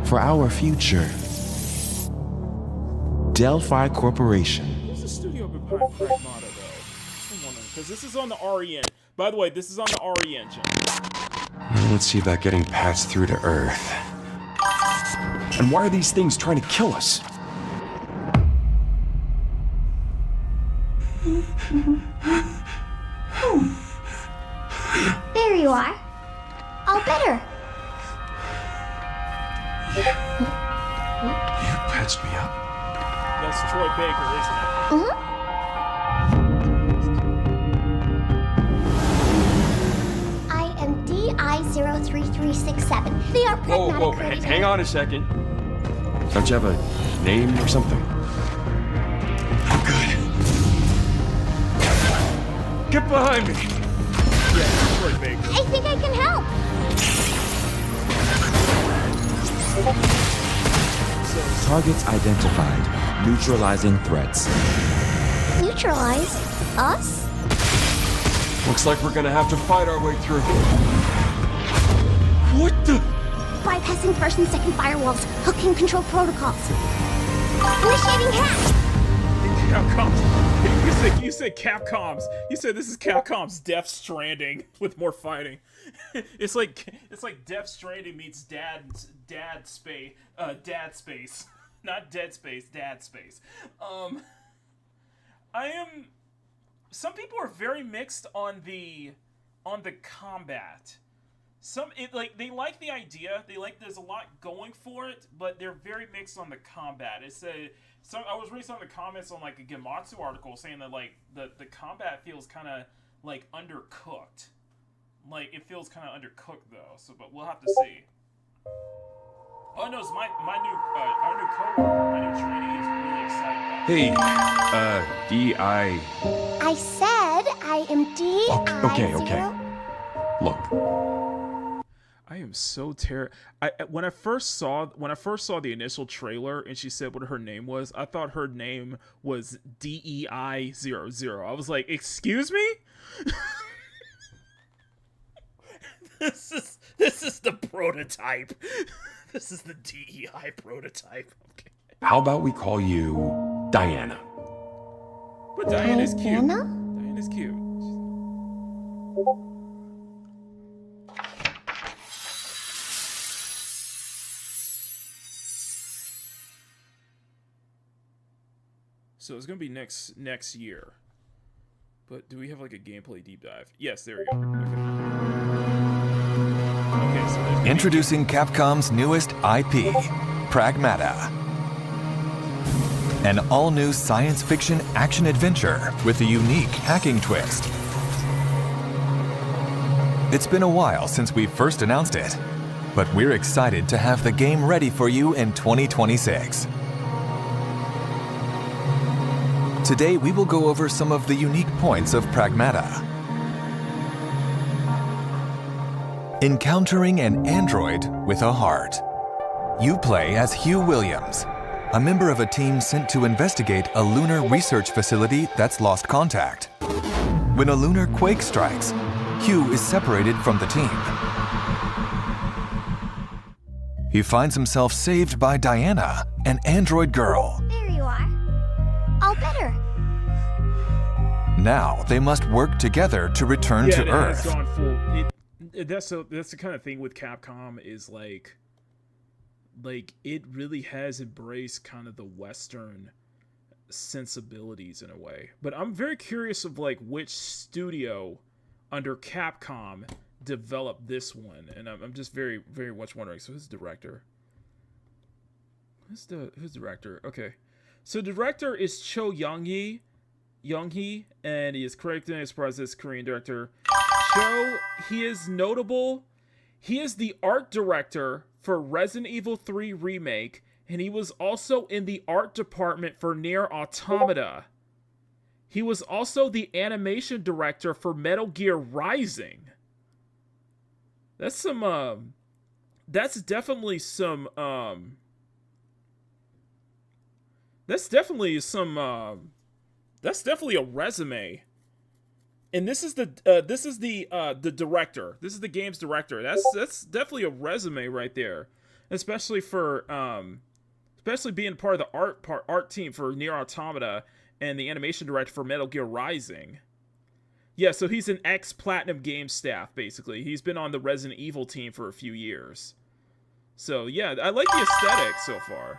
for our future. Delphi Corporation. Who's the studio behind Pragmata, though? Because this is on the RE engine. By the way, this is on the RE engine. Let's see about getting paths through to Earth. And why are these things trying to kill us? There you are. All better. You patched me up. That's Troy Baker, isn't it? I am DI03367. They are Pragmata. Whoa, hang on a second. Don't you have a name or something? I'm good. Get behind me. Yeah, Troy Baker. I think I can help. Targets identified. Neutralizing threats. Neutralize us? Looks like we're gonna have to fight our way through. What the? Bypassing first and second firewalls. Hooking control protocols. Initiating hack. Capcom's. You said Capcom's. You said this is Capcom's Death Stranding with more fighting. It's like Death Stranding meets Dad Space. Not Dead Space, Dad Space. Some people are very mixed on the combat. They like the idea. There's a lot going for it, but they're very mixed on the combat. I was reading some of the comments on like a Gematsu article saying that like the combat feels kind of like undercooked. Like it feels kind of undercooked though. But we'll have to see. Oh no, it's our new coworker, my new trainee is really excited. Hey, D.I. I said I am DI0. Okay. Look. I am so terrified. When I first saw the initial trailer and she said what her name was, I thought her name was DEI00. I was like, excuse me? This is the prototype. This is the DEI prototype. Okay. How about we call you Diana? But Diana's cute. Diana's cute. So it's gonna be next year. But do we have like a gameplay deep dive? Yes, there we go. Okay, so introducing Capcom's newest IP, Pragmata. An all-new science fiction action-adventure with a unique hacking twist. It's been a while since we first announced it, but we're excited to have the game ready for you in 2026. Today, we will go over some of the unique points of Pragmata. Encountering an android with a heart. You play as Hugh Williams, a member of a team sent to investigate a lunar research facility that's lost contact. When a lunar quake strikes, Hugh is separated from the team. He finds himself saved by Diana, an android girl. There you are. All better. Now they must work together to return to Earth. That's the kind of thing with Capcom is like like it really has embraced kind of the Western sensibilities in a way. But I'm very curious of like which studio under Capcom developed this one, and I'm just very much wondering. So who's the director? Who's director? Okay, so director is Cho Young-hee, and he is correcting his as Korean director. Cho, he is notable. He is the art director for Resident Evil 3 Remake, and he was also in the art department for Nier Automata. He was also the animation director for Metal Gear Rising. That's some, that's definitely some, that's definitely a resume. And this is the director. This is the game's director. That's definitely a resume right there, especially for especially being part of the art team for Nier Automata and the animation director for Metal Gear Rising. Yeah, so he's an ex-Platinum Games staff, basically. He's been on the Resident Evil team for a few years. So, yeah, I like the aesthetic so far.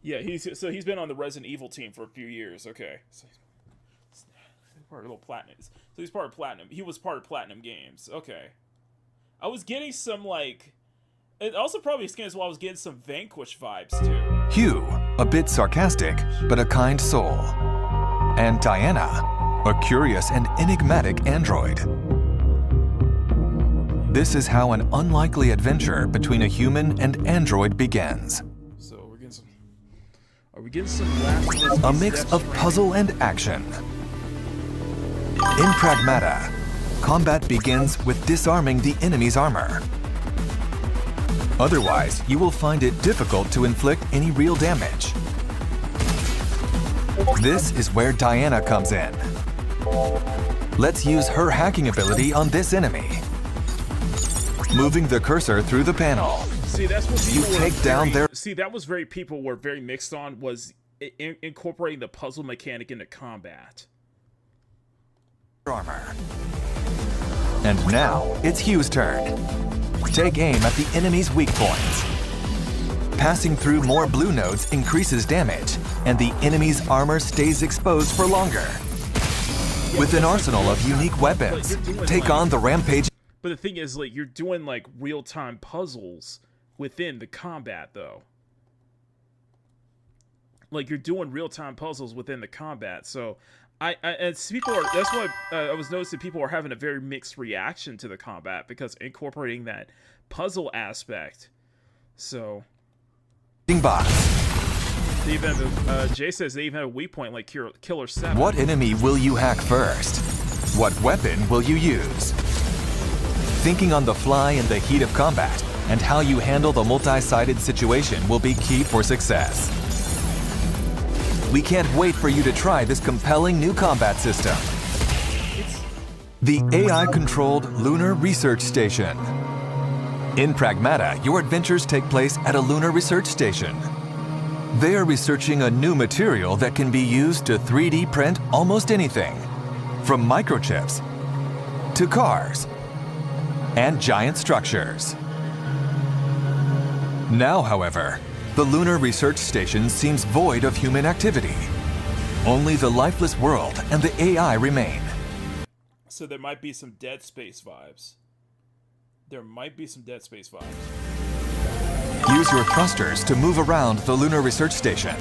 Yeah, he's been on the Resident Evil team for a few years. Okay. So he's part of little Platinum. So he's part of Platinum. He was part of Platinum Games. Okay. I was getting some, like... It also probably explains why I was getting some Vanquish vibes, too. Hugh, a bit sarcastic, but a kind soul. And Diana, a curious and enigmatic android. This is how an unlikely adventure between a human and android begins. So we're getting some... Are we getting some last... A mix of puzzle and action. In Pragmata, combat begins with disarming the enemy's armor. Otherwise, you will find it difficult to inflict any real damage. This is where Diana comes in. Let's use her hacking ability on this enemy. Moving the cursor through the panel. See, that's what people you take down their... See, that was people were very mixed on, was incorporating the puzzle mechanic into combat. Armor. And now, it's Hugh's turn. Take aim at the enemy's weak points. Passing through more blue nodes increases damage, and the enemy's armor stays exposed for longer. With an arsenal of unique weapons, take on the rampage. But the thing is, like, you're doing, like, real-time puzzles within the combat, though. Like, you're doing real-time puzzles within the combat, so... that's why I was noticing people are having a very mixed reaction to the combat, because incorporating that puzzle aspect. So... They even have Jay says they even have a weak point like Killer 7. What enemy will you hack first? What weapon will you use? Thinking on the fly in the heat of combat and how you handle the multi-sided situation will be key for success. We can't wait for you to try this compelling new combat system. The AI-controlled Lunar Research Station. In Pragmata, your adventures take place at a lunar research station. They are researching a new material that can be used to 3D print almost anything, from microchips to cars and giant structures. Now, however, the Lunar Research Station seems void of human activity. Only the lifeless world and the AI remain. So there might be some Dead Space vibes. Use your thrusters to move around the Lunar Research Station.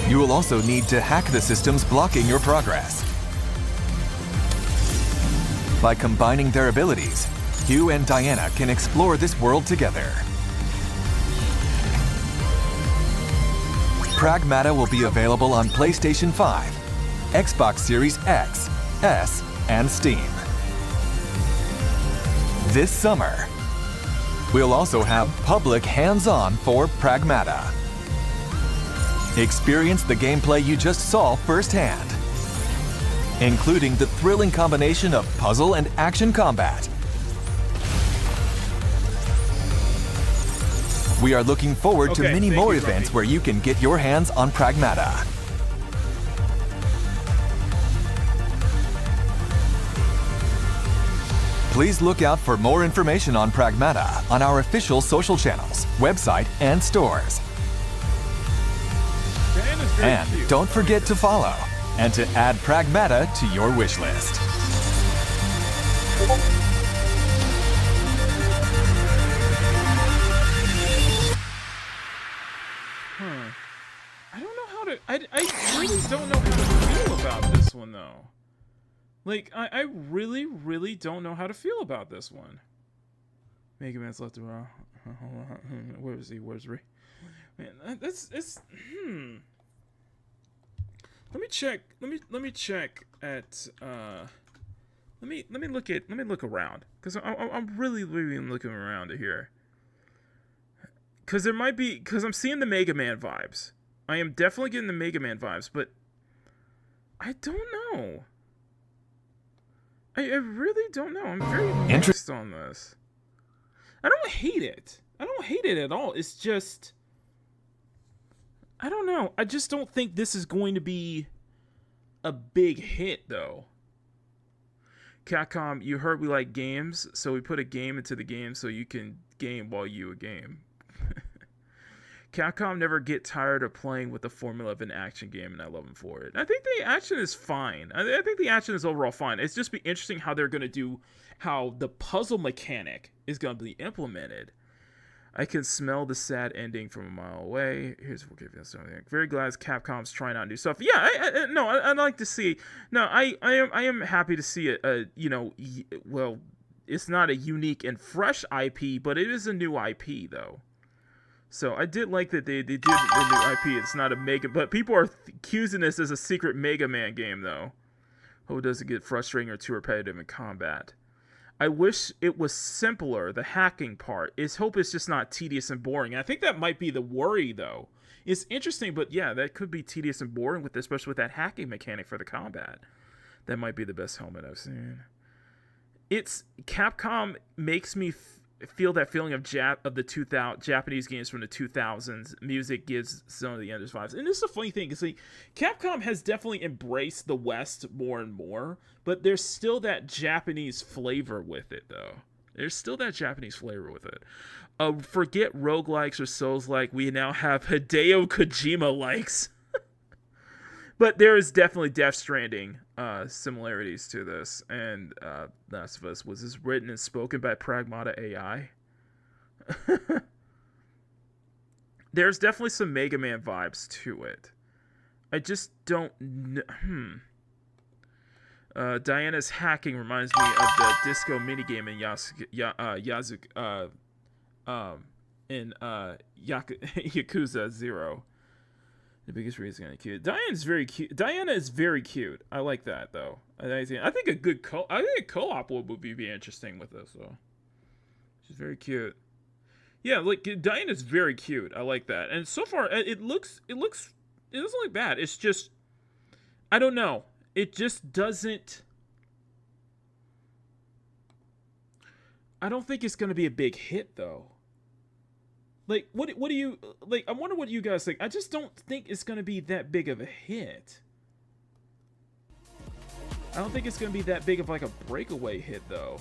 You will also need to hack the systems blocking your progress. By combining their abilities, Hugh and Diana can explore this world together. Pragmata will be available on PlayStation 5, Xbox Series X, S, and Steam. This summer, we'll also have public hands-on for Pragmata. Experience the gameplay you just saw firsthand, including the thrilling combination of puzzle and action combat. We are looking forward to many more events where you can get your hands on Pragmata. Please look out for more information on Pragmata on our official social channels, website, and stores. And don't forget to follow and to add Pragmata to your wish list. I don't know how to. I really don't know how to feel about this one though. Like I really don't know how to feel about this one. Mega Man's left around. Where is he? Where's Ray? Man, it's Let me check. Let me check at. Let me look around because I'm really looking around here. Because there might be, because I'm seeing the Mega Man vibes. I am definitely getting the Mega Man vibes, but I don't know. I really don't know. I'm very mixed on this. I don't hate it. I don't hate it at all. It's just, I don't know. I just don't think this is going to be a big hit, though. Capcom, you heard we like games, so we put a game into the game so you can game while you a game. Capcom never get tired of playing with the formula of an action game, and I love them for it. I think the action is fine. I think the action is overall fine. It's just be interesting how they're going to do, how the puzzle mechanic is going to be implemented. I can smell the sad ending from a mile away. Here's what gave you something. Very glad Capcom's trying out new stuff. Yeah, I'd like to see. No, I am happy to see it. Well, it's not a unique and fresh IP, but it is a new IP though. So I did like that they did a new IP. It's not a Mega, but people are accusing this as a secret Mega Man game though. Hope it doesn't get frustrating or too repetitive in combat. I wish it was simpler, the hacking part. Hope it's just not tedious and boring. I think that might be the worry, though. It's interesting, but yeah, that could be tedious and boring, especially with that hacking mechanic for the combat. That might be the best helmet I've seen. Capcom makes me feel that feeling of the 2000 Japanese games from the 2000s. Music gives some of the Enders vibes. And this is a funny thing, because Capcom has definitely embraced the West more and more, but there's still that Japanese flavor with it, though. There's still that Japanese flavor with it. Forget roguelikes or Souls-like. We now have Hideo Kojima-likes. But there is definitely Death Stranding similarities to this. And Last of Us, was this written and spoken by Pragmata AI? There's definitely some Mega Man vibes to it. I just don't know. Diana's hacking reminds me of the disco minigame in Yakuza 0. The biggest reason is cute. Diana's very cute. Diana is very cute. I like that though. I think a good co-op would be interesting with this though. She's very cute. Yeah, like Diana's very cute. I like that. And so far it doesn't look bad. It's just, I don't know. It just doesn't. I don't think it's gonna be a big hit though. Like, what do you, like, I wonder what you guys think. I just don't think it's going to be that big of a hit. I don't think it's going to be that big of, like, a breakaway hit, though.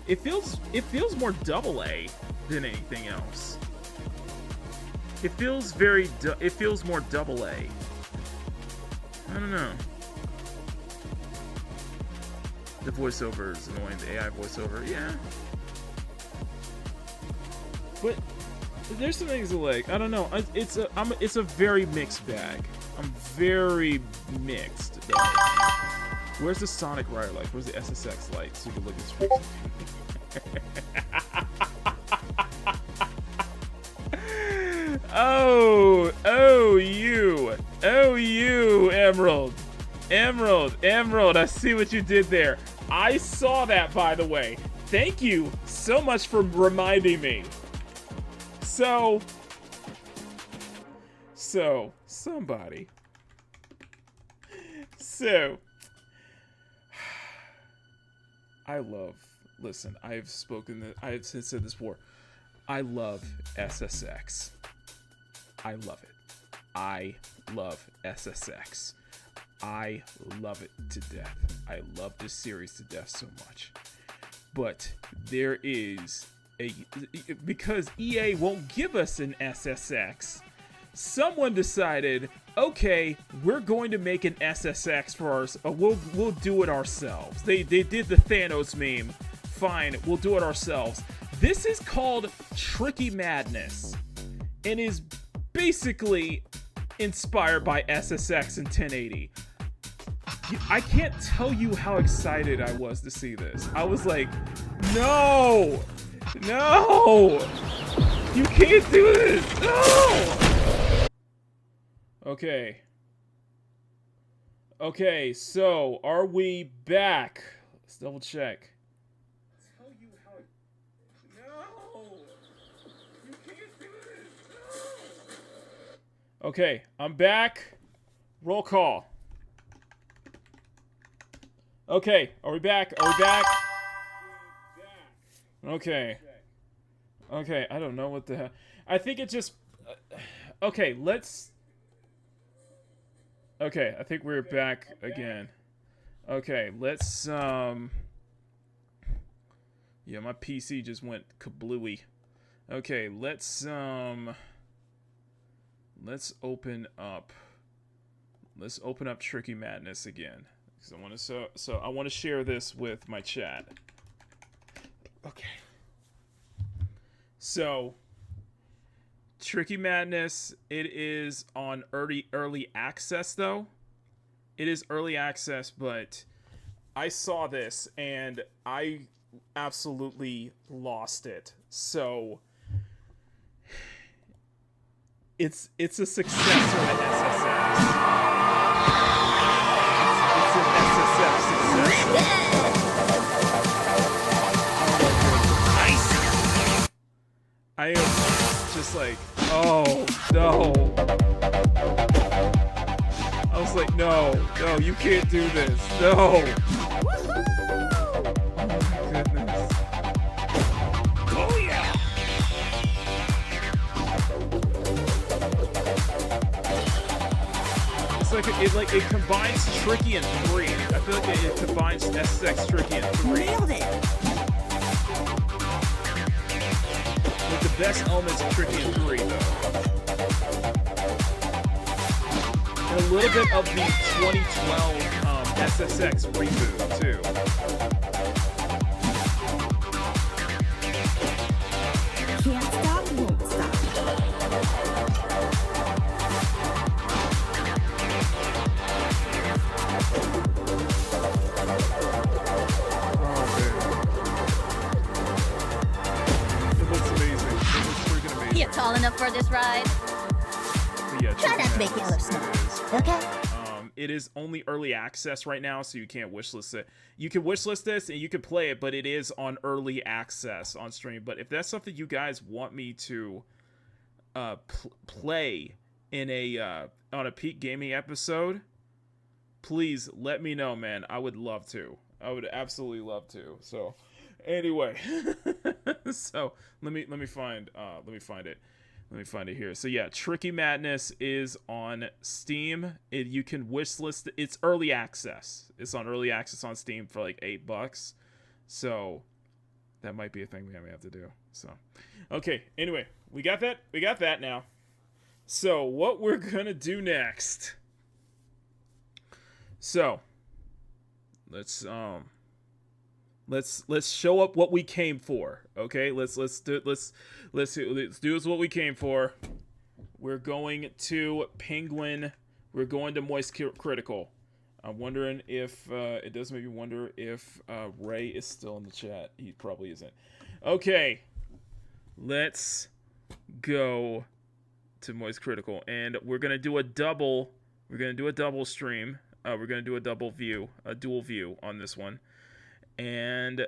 It feels more AA than anything else. It feels more AA. I don't know. The voiceover is annoying, the AI voiceover, yeah. But there's some things that, like, I don't know. It's a very mixed bag. I'm very mixed. Though. Where's the Sonic Rider light? Where's the SSX light? So you can look at you, Emerald. I see what you did there. I saw that, by the way. Thank you so much for reminding me. So, somebody. So, listen, I've said this before. I love SSX. I love it. I love SSX. I love it to death. I love this series to death so much. but there is because EA won't give us an SSX, someone decided, okay, we're going to make an SSX for ours. We'll do it ourselves. They did the Thanos meme. Fine, we'll do it ourselves. This is called Tricky Madness and is basically inspired by SSX and 1080. I can't tell you how excited I was to see this. I was like, no! No! You can't do this! No! Okay. Okay, so are we back? Let's double check. Tell you how. No! You can't do this! No! Okay, I'm back. Roll call. Okay, are we back? Are we back? Okay. Okay, I don't know what the hell. I think it just... okay, let's... Okay, I think we're back again. Okay, let's, yeah, my PC just went kablooey. Okay, let's open up... Let's open up Tricky Madness again. Because I want to, so I want to share this with my chat. Okay. So, Tricky Madness, it is on early access though. It is early access, but I saw this and I absolutely lost it. So, it's a successor to SSX. It's an SSX successor. I am just like, oh, no. I was like, no, you can't do this. No. Oh, my goodness. Oh, yeah. It's like, it combines Tricky and 3. I feel like it combines SSX, Tricky, and 3. Nailed it. The best elements of Tricky and 3, though. And a little bit of the 2012 SSX reboot, too. Can't stop, won't stop. You're tall enough for this ride? Yeah, try not to make it look small, okay? It is only early access right now, so you can't wishlist it. You can wishlist this and you can play it, but it is on early access on stream. But if that's something you guys want me to play in a on a Peak Gaming episode, please let me know, man. I would love to. I would absolutely love to. So. Anyway, so let me find it. Let me find it here. So yeah, Tricky Madness is on Steam. You can wishlist. It's early access. It's on early access on Steam for like $8. So that might be a thing we may have to do. So okay. Anyway, we got that. We got that now. So what we're gonna do next? So let's show up what we came for. Okay, let's do what we came for. We're going to Penguin. We're going to Moist Critical. I'm wondering if it does make me wonder if Ray is still in the chat. He probably isn't. Okay, let's go to Moist Critical, and we're gonna do a double. We're gonna do a double stream. We're gonna do a double view, a dual view on this one. And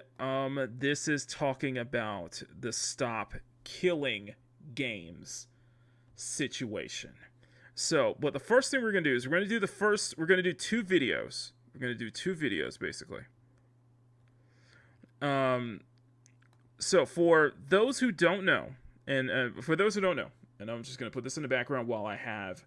this is talking about the stop killing games situation. So, but the first thing we're going to do is we're going to do 2 videos. We're going to do 2 videos, basically. So, for those who don't know, and I'm just going to put this in the background while I have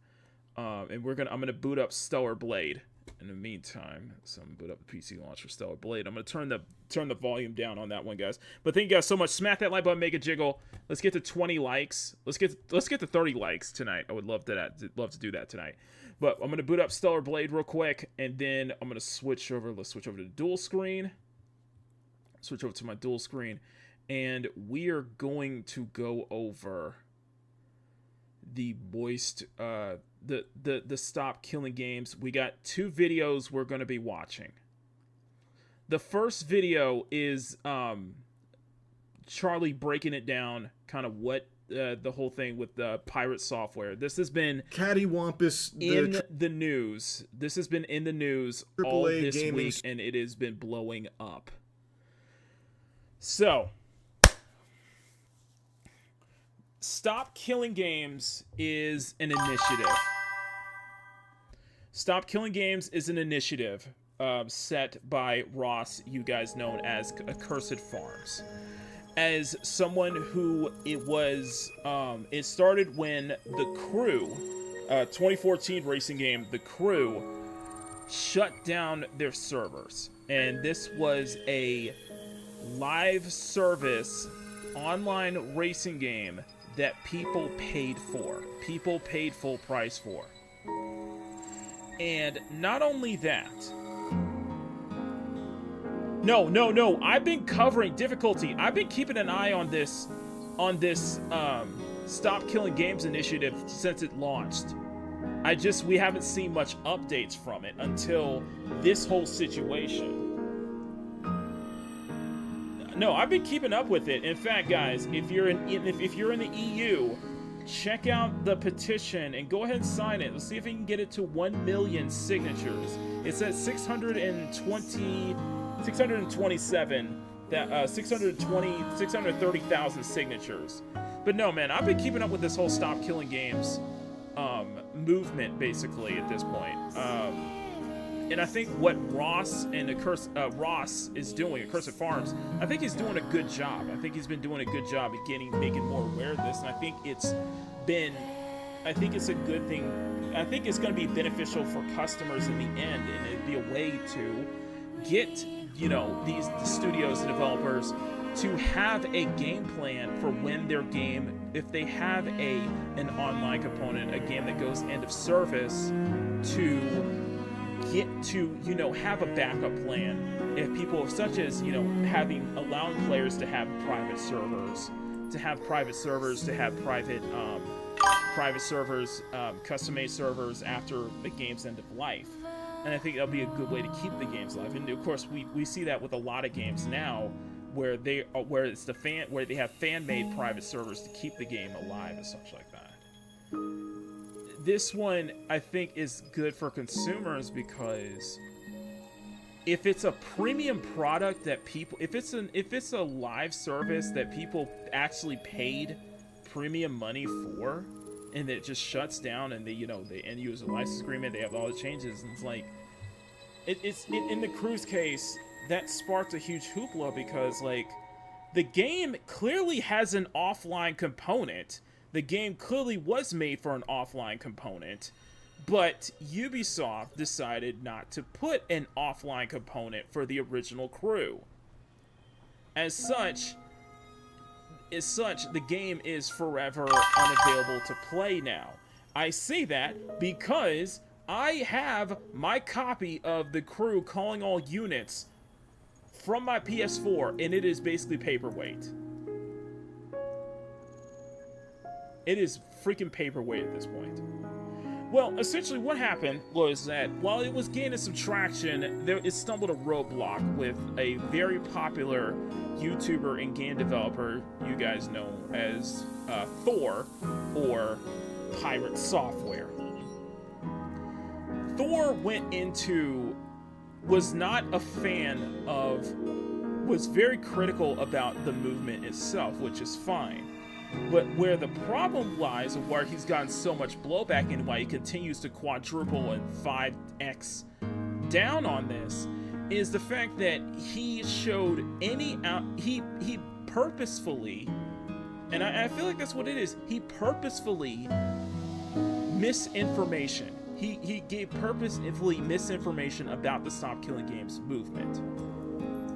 And I'm gonna boot up Stellar Blade in the meantime. So I'm gonna boot up the PC launch for Stellar Blade. I'm gonna turn the volume down on that one, guys. But thank you guys so much. Smack that like button, make a jiggle. Let's get to 20 likes. Let's get to 30 likes tonight. I would love to do that tonight. But I'm gonna boot up Stellar Blade real quick, and then I'm gonna switch over. Let's switch over to dual screen. Switch over to my dual screen, and we are going to go over the moist the Stop Killing Games. We got 2 videos we're going to be watching. The first video is Charlie breaking it down, kind of what the whole thing with the pirate software. This has been cattywampus in the news. This has been in the news all this gaming week, and it has been blowing up. So, Stop Killing Games is an initiative. Stop Killing Games is an initiative set by Ross, you guys known as Accursed Farms. As someone who it started when The Crew, 2014 racing game, The Crew, shut down their servers. And this was a live service online racing game that people paid for. People paid full price for. And not only that. No. I've been covering difficulty. I've been keeping an eye on this Stop Killing Games initiative since it launched. We haven't seen much updates from it until this whole situation. No, I've been keeping up with it. In fact, guys, if you're in the EU, check out the petition and go ahead and sign it. Let's see if we can get it to 1 million signatures. It's at 630,000 signatures. But no, man, I've been keeping up with this whole Stop Killing Games movement basically at this point. And I think what Ross is doing, Accursed Farms, I think he's doing a good job. I think he's been doing a good job at making more aware of this, and I think it's a good thing. I think it's going to be beneficial for customers in the end, and it'd be a way to get, these studios and developers to have a game plan for when their game, if they have an online component, a game that goes end of service, to get to have a backup plan if people such as allowing players to have private servers, to have private servers, custom made servers after the game's end of life. And I think that'll be a good way to keep the games alive. And of course we see that with a lot of games now where they have fan-made private servers to keep the game alive and such like that. This one, I think, is good for consumers because if it's a premium product that if it's a live service that people actually paid premium money for, and it just shuts down, and the end user license agreement, they have all the changes, and it's like, in the Crew's case, that sparked a huge hoopla because the game clearly has an offline component. The game clearly was made for an offline component, but Ubisoft decided not to put an offline component for the original Crew. As such, the game is forever unavailable to play now. I say that because I have my copy of The Crew Calling All Units from my PS4, and it is basically paperweight. It is freaking paperweight at this point. Well, essentially what happened was that while it was gaining some traction, it stumbled a roadblock with a very popular YouTuber and game developer you guys know as Thor, or Pirate Software. Thor was very critical about the movement itself, which is fine. But where the problem lies, and where he's gotten so much blowback and why he continues to quadruple and 5x down on this, is the fact that he showed he purposefully, and I feel like that's what it is, he purposefully misinformation. He gave purposefully misinformation about the Stop Killing Games movement.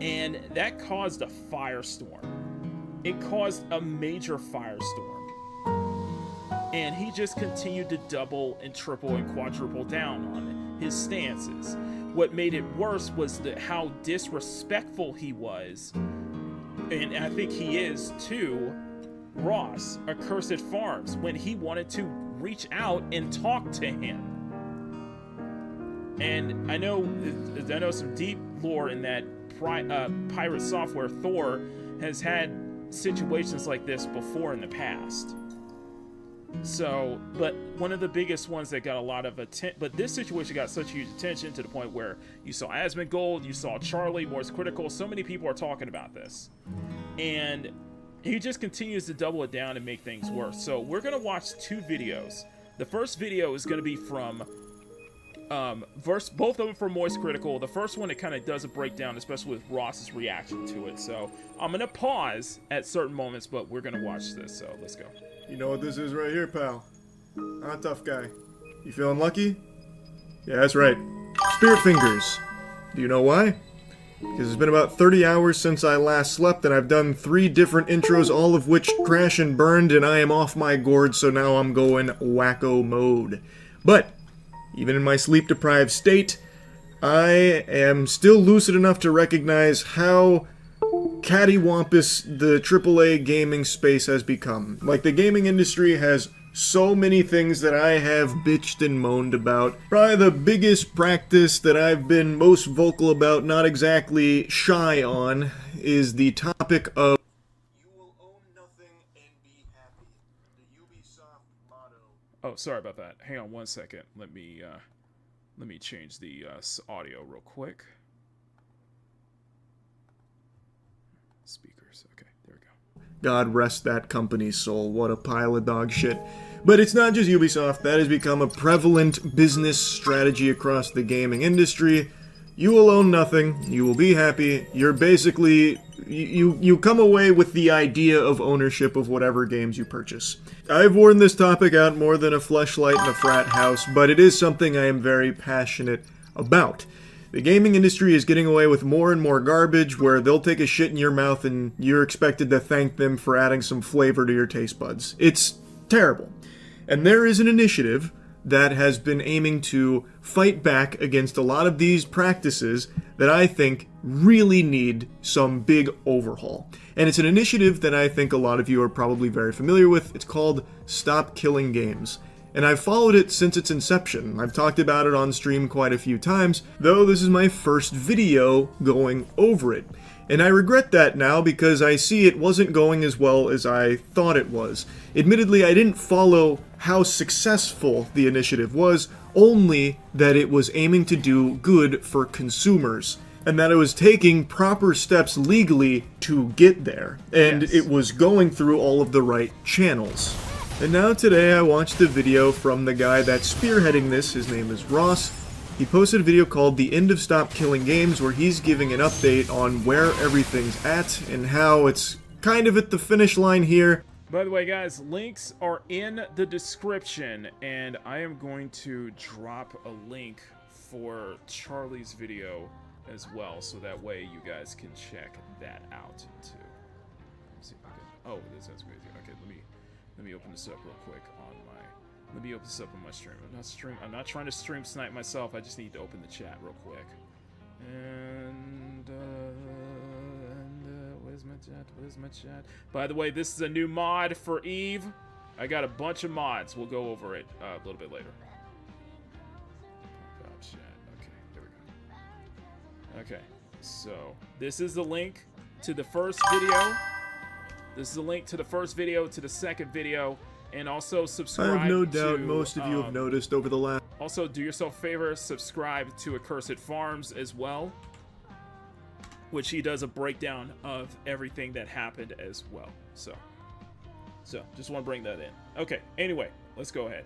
And that caused a firestorm. It caused a major firestorm. And he just continued to double and triple and quadruple down on his stances. What made it worse was how disrespectful he was, and I think he is too, Ross, Accursed Farms, when he wanted to reach out and talk to him. And I know some deep lore in that Pirate Software Thor has had situations like this before in the past. So, but one of the biggest ones that got a lot of attention, but this situation got such huge attention to the point where you saw Asmongold, you saw Charlie, Morse Critical, so many people are talking about this. And he just continues to double it down and make things worse. So we're going to watch two videos. The first video is going to be from both of them from Moist Critical. The first one, it kind of does a breakdown, especially with Ross's reaction to it. So I'm going to pause at certain moments, but we're going to watch this. So let's go. You know what this is right here, pal? I'm a tough guy. You feeling lucky? Yeah, that's right. Spirit fingers. Do you know why? Because it's been about 30 hours since I last slept, and I've done 3 different intros, all of which crash and burned, and I am off my gourd, so now I'm going wacko mode. But even in my sleep-deprived state, I am still lucid enough to recognize how cattywampus the AAA gaming space has become. Like, the gaming industry has so many things that I have bitched and moaned about. Probably the biggest practice that I've been most vocal about, not exactly shy on, is the topic of "you will own nothing and be happy." The Ubisoft motto. Oh, sorry about that. Hang on one second. Let me change the audio real quick. Speakers. Okay, there we go. God rest that company's soul. What a pile of dog shit. But it's not just Ubisoft. That has become a prevalent business strategy across the gaming industry. You will own nothing. You will be happy. You're basically... You come away with the idea of ownership of whatever games you purchase. I've worn this topic out more than a fleshlight in a frat house, but it is something I am very passionate about. The gaming industry is getting away with more and more garbage where they'll take a shit in your mouth and you're expected to thank them for adding some flavor to your taste buds. It's terrible. And there is an initiative that has been aiming to fight back against a lot of these practices that I think really need some big overhaul. And it's an initiative that I think a lot of you are probably very familiar with. It's called Stop Killing Games. And I've followed it since its inception. I've talked about it on stream quite a few times, though this is my first video going over it. And I regret that now because I see it wasn't going as well as I thought it was. Admittedly, I didn't follow how successful the initiative was, only that it was aiming to do good for consumers, and that it was taking proper steps legally to get there, and Yes. it was going through all of the right channels. And now today I watched a video from the guy that's spearheading this. His name is Ross. He posted a video called The End of Stop Killing Games, where he's giving an update on where everything's at and how it's kind of at the finish line here. By the way, guys, links are in the description, and I am going to drop a link for Charlie's video as well, so that way you guys can check that out too. Let's see if I can, oh, this sounds crazy. Okay, let me open this up real quick on my. Let me open this up on my stream. I'm not trying to stream snipe myself. I just need to open the chat real quick. And where's my chat? Where's my chat? By the way, this is a new mod for Eve. I got a bunch of mods. We'll go over it a little bit later. Oh, chat. Okay, there we go. Okay, so this is the link to the first video. This is a link to the first video, to the second video, and also subscribe. I have no doubt to, most of you have noticed over the last... Also, do yourself a favor, subscribe to Accursed Farms as well, which he does a breakdown of everything that happened as well. So just want to bring that in. Okay, anyway, let's go ahead.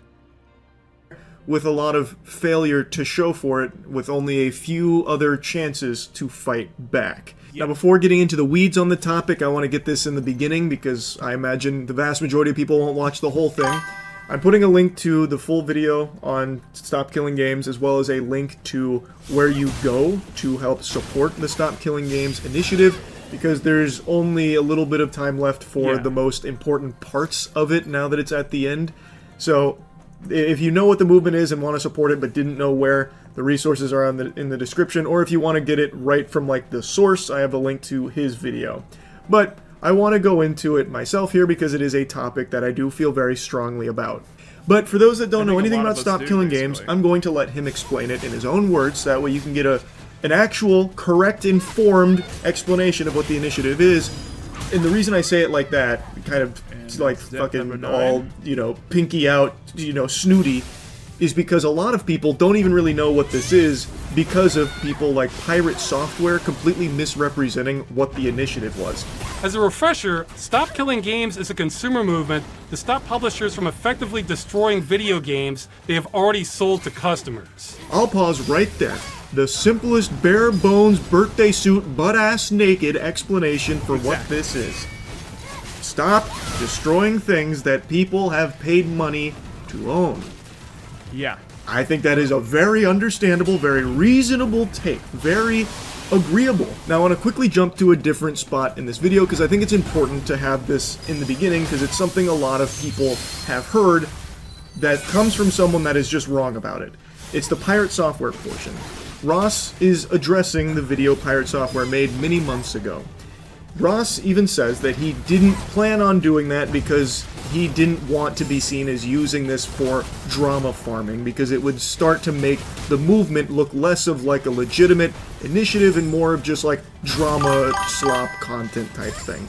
With a lot of failure to show for it, with only a few other chances to fight back. Now, before getting into the weeds on the topic, I want to get this in the beginning because I imagine the vast majority of people won't watch the whole thing. I'm putting a link to the full video on Stop Killing Games, as well as a link to where you go to help support the Stop Killing Games initiative, because there's only a little bit of time left for the most important parts of it now that it's at the end. So if you know what the movement is and want to support it but didn't know where, the resources are in the description, or if you want to get it right from like the source, I have a link to his video. But I want to go into it myself here because it is a topic that I do feel very strongly about. But for those that don't know anything about Stop Killing Games, I'm going to let him explain it in his own words, so that way you can get an actual, correct, informed explanation of what the initiative is. And the reason I say it like that, kind of like fucking all, you know, pinky out, you know, snooty, is because a lot of people don't even really know what this is because of people like Pirate Software completely misrepresenting what the initiative was. As a refresher, Stop Killing Games is a consumer movement to stop publishers from effectively destroying video games they have already sold to customers. I'll pause right there. The simplest, bare-bones, birthday suit, butt-ass naked explanation for what this is. Stop destroying things that people have paid money to own. Yeah. I think that is a very understandable, very reasonable take. Very agreeable. Now I want to quickly jump to a different spot in this video because I think it's important to have this in the beginning because it's something a lot of people have heard that comes from someone that is just wrong about it. It's the Pirate Software portion. Ross is addressing the video Pirate Software made many months ago. Ross even says that he didn't plan on doing that because he didn't want to be seen as using this for drama farming, because it would start to make the movement look less of like a legitimate initiative and more of just like drama slop content type thing.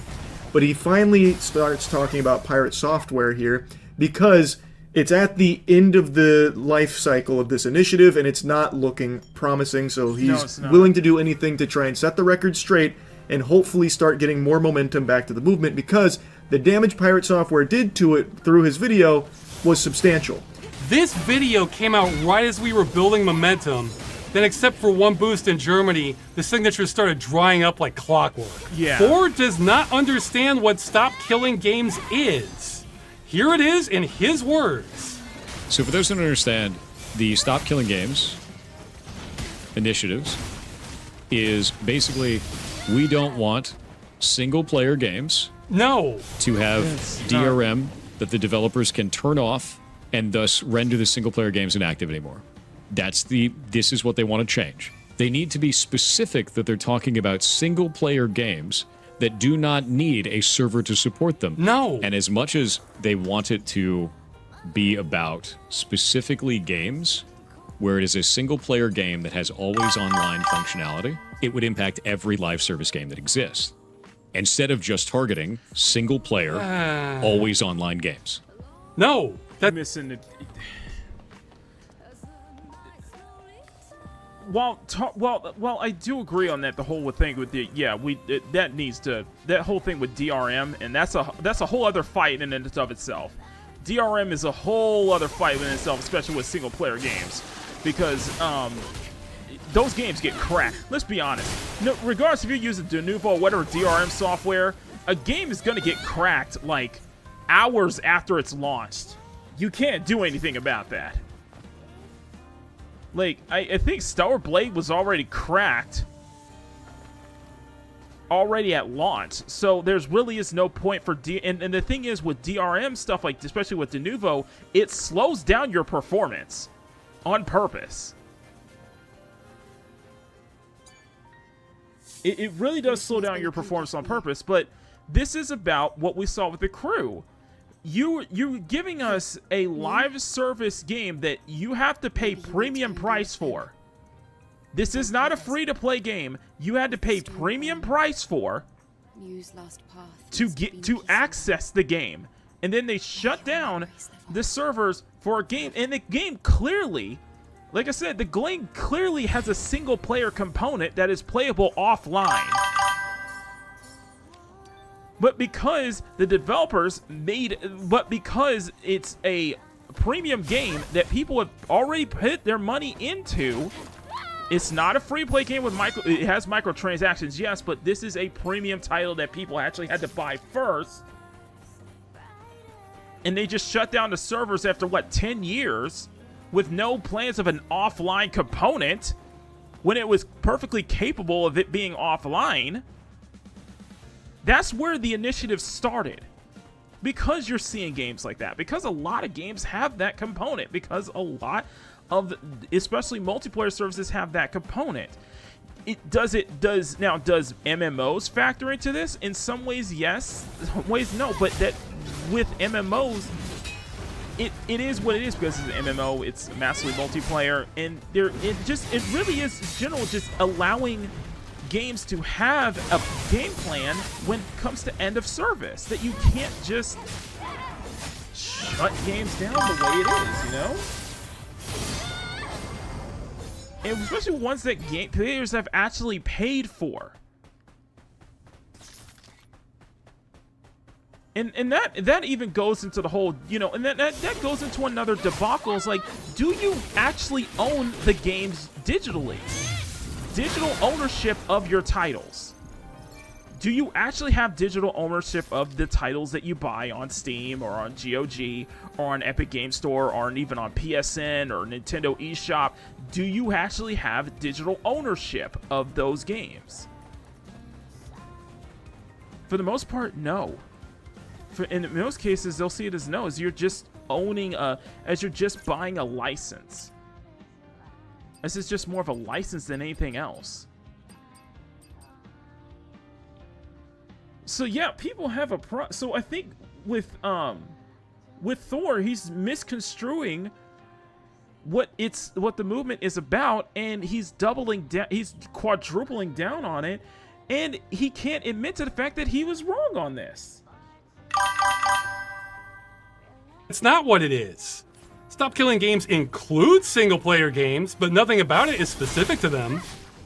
But he finally starts talking about Pirate Software here because it's at the end of the life cycle of this initiative and it's not looking promising, so he's willing to do anything to try and set the record straight and hopefully start getting more momentum back to the movement, because the damage Pirate Software did to it through his video was substantial. This video came out right as we were building momentum. Then, except for one boost in Germany, the signatures started drying up like clockwork. Yeah. Ford does not understand what Stop Killing Games is. Here it is in his words. So for those who don't understand, the Stop Killing Games initiatives is basically, we don't want single-player games to have DRM that the developers can turn off and thus render the single-player games inactive anymore. This is what they want to change. They need to be specific that they're talking about single-player games that do not need a server to support them. No. And as much as they want it to be about specifically games where it is a single-player game that has always online functionality, it would impact every live service game that exists, instead of just targeting single-player, always online games. No, that's missing it. Well, I do agree on that. The whole thing with the that whole thing with DRM, and that's a whole other fight in and of itself. DRM is a whole other fight in itself, especially with single-player games, because those games get cracked. Let's be honest. No, regardless if you're using Denuvo or whatever DRM software, a game is gonna get cracked like hours after it's launched. You can't do anything about that. Like, I think Stellar Blade was already cracked already at launch, so there's really is no point for and the thing is with DRM stuff, like especially with Denuvo, it slows down your performance on purpose. It really does slow down your performance on purpose, but this is about what we saw with the crew. You're giving us a live service game that you have to pay premium price for. This is not a free-to-play game. You had to pay premium price for to access the game. And then they shut down the servers for a game. And the game clearly, like I said, the game clearly has a single-player component that is playable offline. But because the developers because it's a premium game that people have already put their money into, it's not a free-play game with it has microtransactions, yes, but this is a premium title that people actually had to buy first. and they just shut down the servers after, what, 10 years with no plans of an offline component when it was perfectly capable of it being offline. That's where the initiative started. Because you're seeing games like that. Because a lot of games have that component. Because a lot of, especially multiplayer services, have that component. Does MMOs factor into this? In some ways, yes. Some ways, no. But that with MMOs, it is what it is, because it's an MMO. It's massively multiplayer, and it really is in general just allowing games to have a game plan when it comes to end of service. That you can't just shut games down the way it is, you know? And especially ones that players have actually paid for. And that even goes into the whole, you know, and that goes into another debacle. It's like, do you actually own the games digitally? Digital ownership of your titles. Do you actually have digital ownership of the titles that you buy on Steam or on GOG or on Epic Game Store or even on PSN or Nintendo eShop? Do you actually have digital ownership of those games? For the most part, no. In most cases, they'll see it as no, as you're just owning as you're just buying a license. This is just more of a license than anything else. So yeah, people have so I think with Thor, he's misconstruing what the movement is about, and he's doubling down, he's quadrupling down on it, and he can't admit to the fact that he was wrong on this. It's not what it is. Stop Killing Games includes single-player games, but nothing about it is specific to them.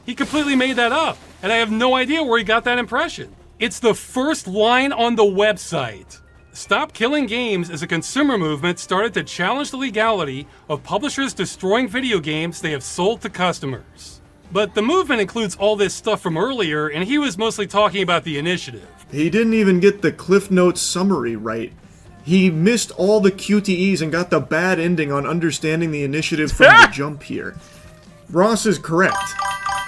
He completely made that up, and I have no idea where he got that impression. It's the first line on the website. Stop Killing Games is a consumer movement started to challenge the legality of publishers destroying video games they have sold to customers. But the movement includes all this stuff from earlier, and he was mostly talking about the initiative. He didn't even get the Cliff Notes summary right. He missed all the QTEs and got the bad ending on understanding the initiative from the jump here. Ross is correct.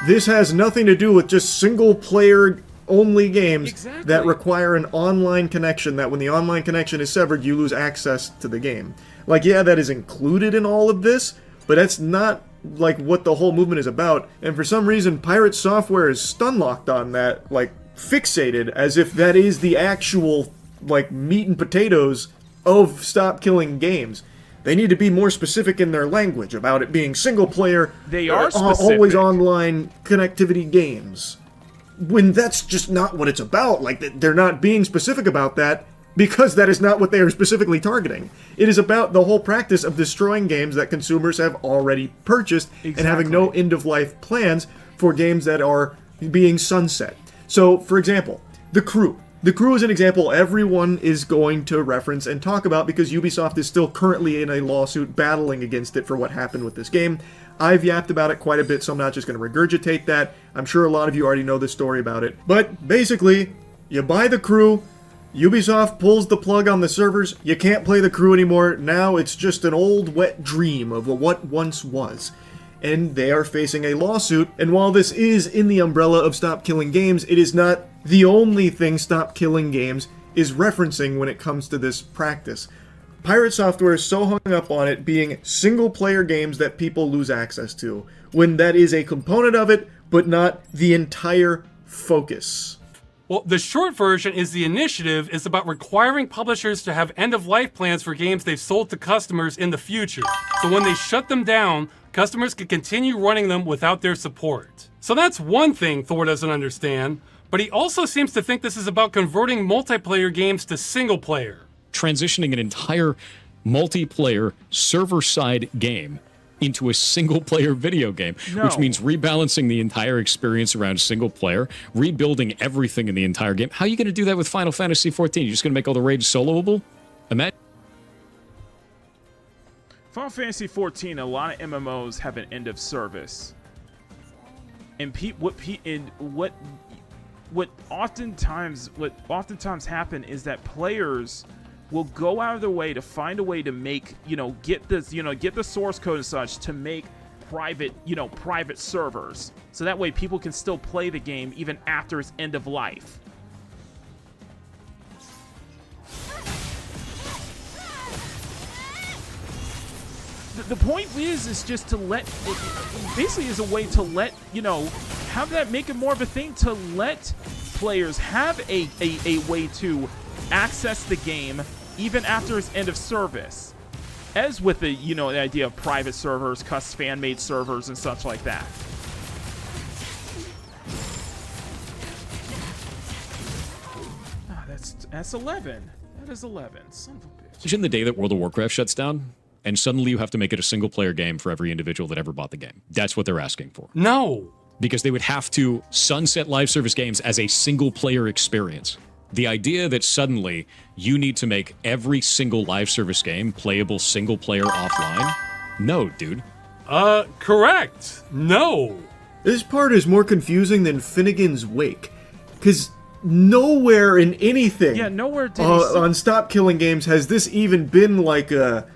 This has nothing to do with just single-player only games that require an online connection, that when the online connection is severed, you lose access to the game. Like, yeah, that is included in all of this, but that's not like what the whole movement is about. And for some reason, Pirate Software is stun-locked on that, like, fixated, as if that is the actual, like, meat and potatoes of Stop Killing Games. They need to be more specific in their language about it being single-player, they are specific, always online connectivity games. When that's just not what it's about. Like, they're not being specific about that because that is not what they are specifically targeting. It is about the whole practice of destroying games that consumers have already purchased and having no end-of-life plans for games that are being sunset. So, for example, The Crew. The Crew is an example everyone is going to reference and talk about because Ubisoft is still currently in a lawsuit battling against it for what happened with this game. I've yapped about it quite a bit, so I'm not just going to regurgitate that. I'm sure a lot of you already know the story about it. But basically, you buy The Crew, Ubisoft pulls the plug on the servers, you can't play The Crew anymore, now it's just an old wet dream of what once was. And they are facing a lawsuit, and while this is in the umbrella of Stop Killing Games, it is not the only thing Stop Killing Games is referencing when it comes to this practice. Pirate Software is so hung up on it being single-player games that people lose access to, when that is a component of it, but not the entire focus. Well, the short version is the initiative is about requiring publishers to have end-of-life plans for games they've sold to customers in the future. So when they shut them down, customers can continue running them without their support. So that's one thing Thor doesn't understand, but he also seems to think this is about converting multiplayer games to single-player. Transitioning an entire multiplayer server-side game into a single-player video game, which means rebalancing the entire experience around single-player, rebuilding everything in the entire game. How are you going to do that with Final Fantasy XIV? You're just going to make all the raids soloable? Imagine. Final Fantasy XIV, a lot of MMOs have an end of service, and what oftentimes happen is that players will go out of their way to find a way to make, get this, get the source code and such to make private, private servers. So that way people can still play the game even after its end of life. The point is just to let, it basically is a way to let, have that make it more of a thing to let players have a way to access the game even after its end of service. As with the, the idea of private servers, fan-made servers, and such like that. That's 11. That is 11. Son of a bitch. Imagine the day that World of Warcraft shuts down, and suddenly you have to make it a single-player game for every individual that ever bought the game. That's what they're asking for. No. Because they would have to sunset live service games as a single-player experience. The idea that suddenly you need to make every single live service game playable single-player offline? No, dude. Correct. No. This part is more confusing than Finnegan's Wake. Because nowhere in anything nowhere did on Stop Killing Games has this even been like a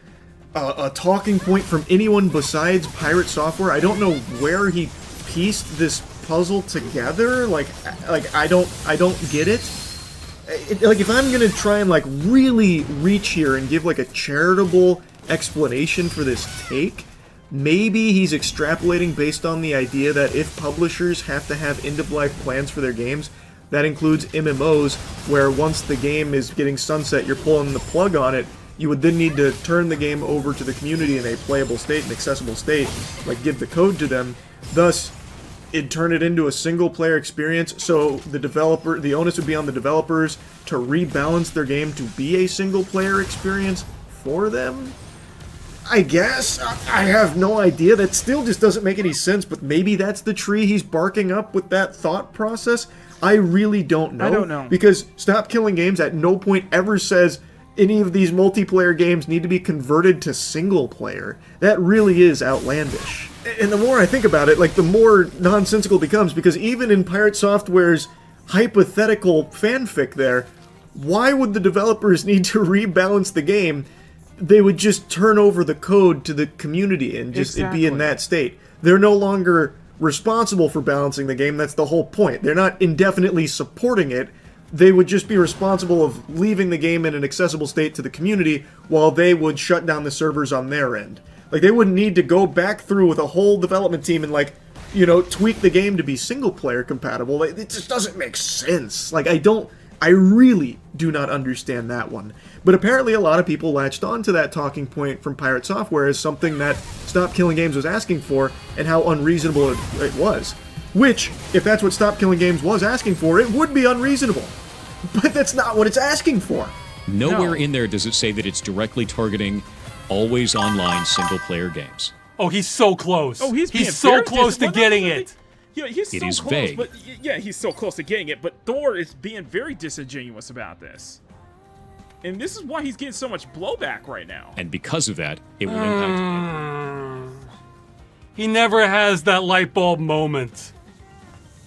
talking point from anyone besides Pirate Software. I don't know where he pieced this puzzle together. Like I don't get it. Like, if I'm gonna try and like really reach here and give like a charitable explanation for this take, maybe he's extrapolating based on the idea that if publishers have to have end-of-life plans for their games, that includes MMOs, where once the game is getting sunset, you're pulling the plug on it, you would then need to turn the game over to the community in a playable state, an accessible state, like give the code to them. Thus, it'd turn it into a single-player experience, so the onus would be on the developers to rebalance their game to be a single-player experience for them? I guess. I have no idea. That still just doesn't make any sense, but maybe that's the tree he's barking up with that thought process. I really don't know. I don't know. Because Stop Killing Games at no point ever says any of these multiplayer games need to be converted to single-player. That really is outlandish. And the more I think about it, like, the more nonsensical it becomes, because even in Pirate Software's hypothetical fanfic there, why would the developers need to rebalance the game? They would just turn over the code to the community and just it'd be in that state. They're no longer responsible for balancing the game. That's the whole point. They're not indefinitely supporting it. They would just be responsible of leaving the game in an accessible state to the community while they would shut down the servers on their end. Like, they wouldn't need to go back through with a whole development team and, like, tweak the game to be single-player compatible. Like, it just doesn't make sense. Like, I really do not understand that one. But apparently a lot of people latched on to that talking point from Pirate Software as something that Stop Killing Games was asking for, and how unreasonable it was. Which, if that's what Stop Killing Games was asking for, it would be unreasonable. But that's not what it's asking for. Nowhere in there does it say that it's directly targeting always online single-player games. Oh, he's so close. Oh, he's so close to getting it. Yeah, he's It so is close, vague. but he's so close to getting it. But Thor is being very disingenuous about this, and this is why he's getting so much blowback right now. And because of that, it will impact him. He never has that light bulb moment.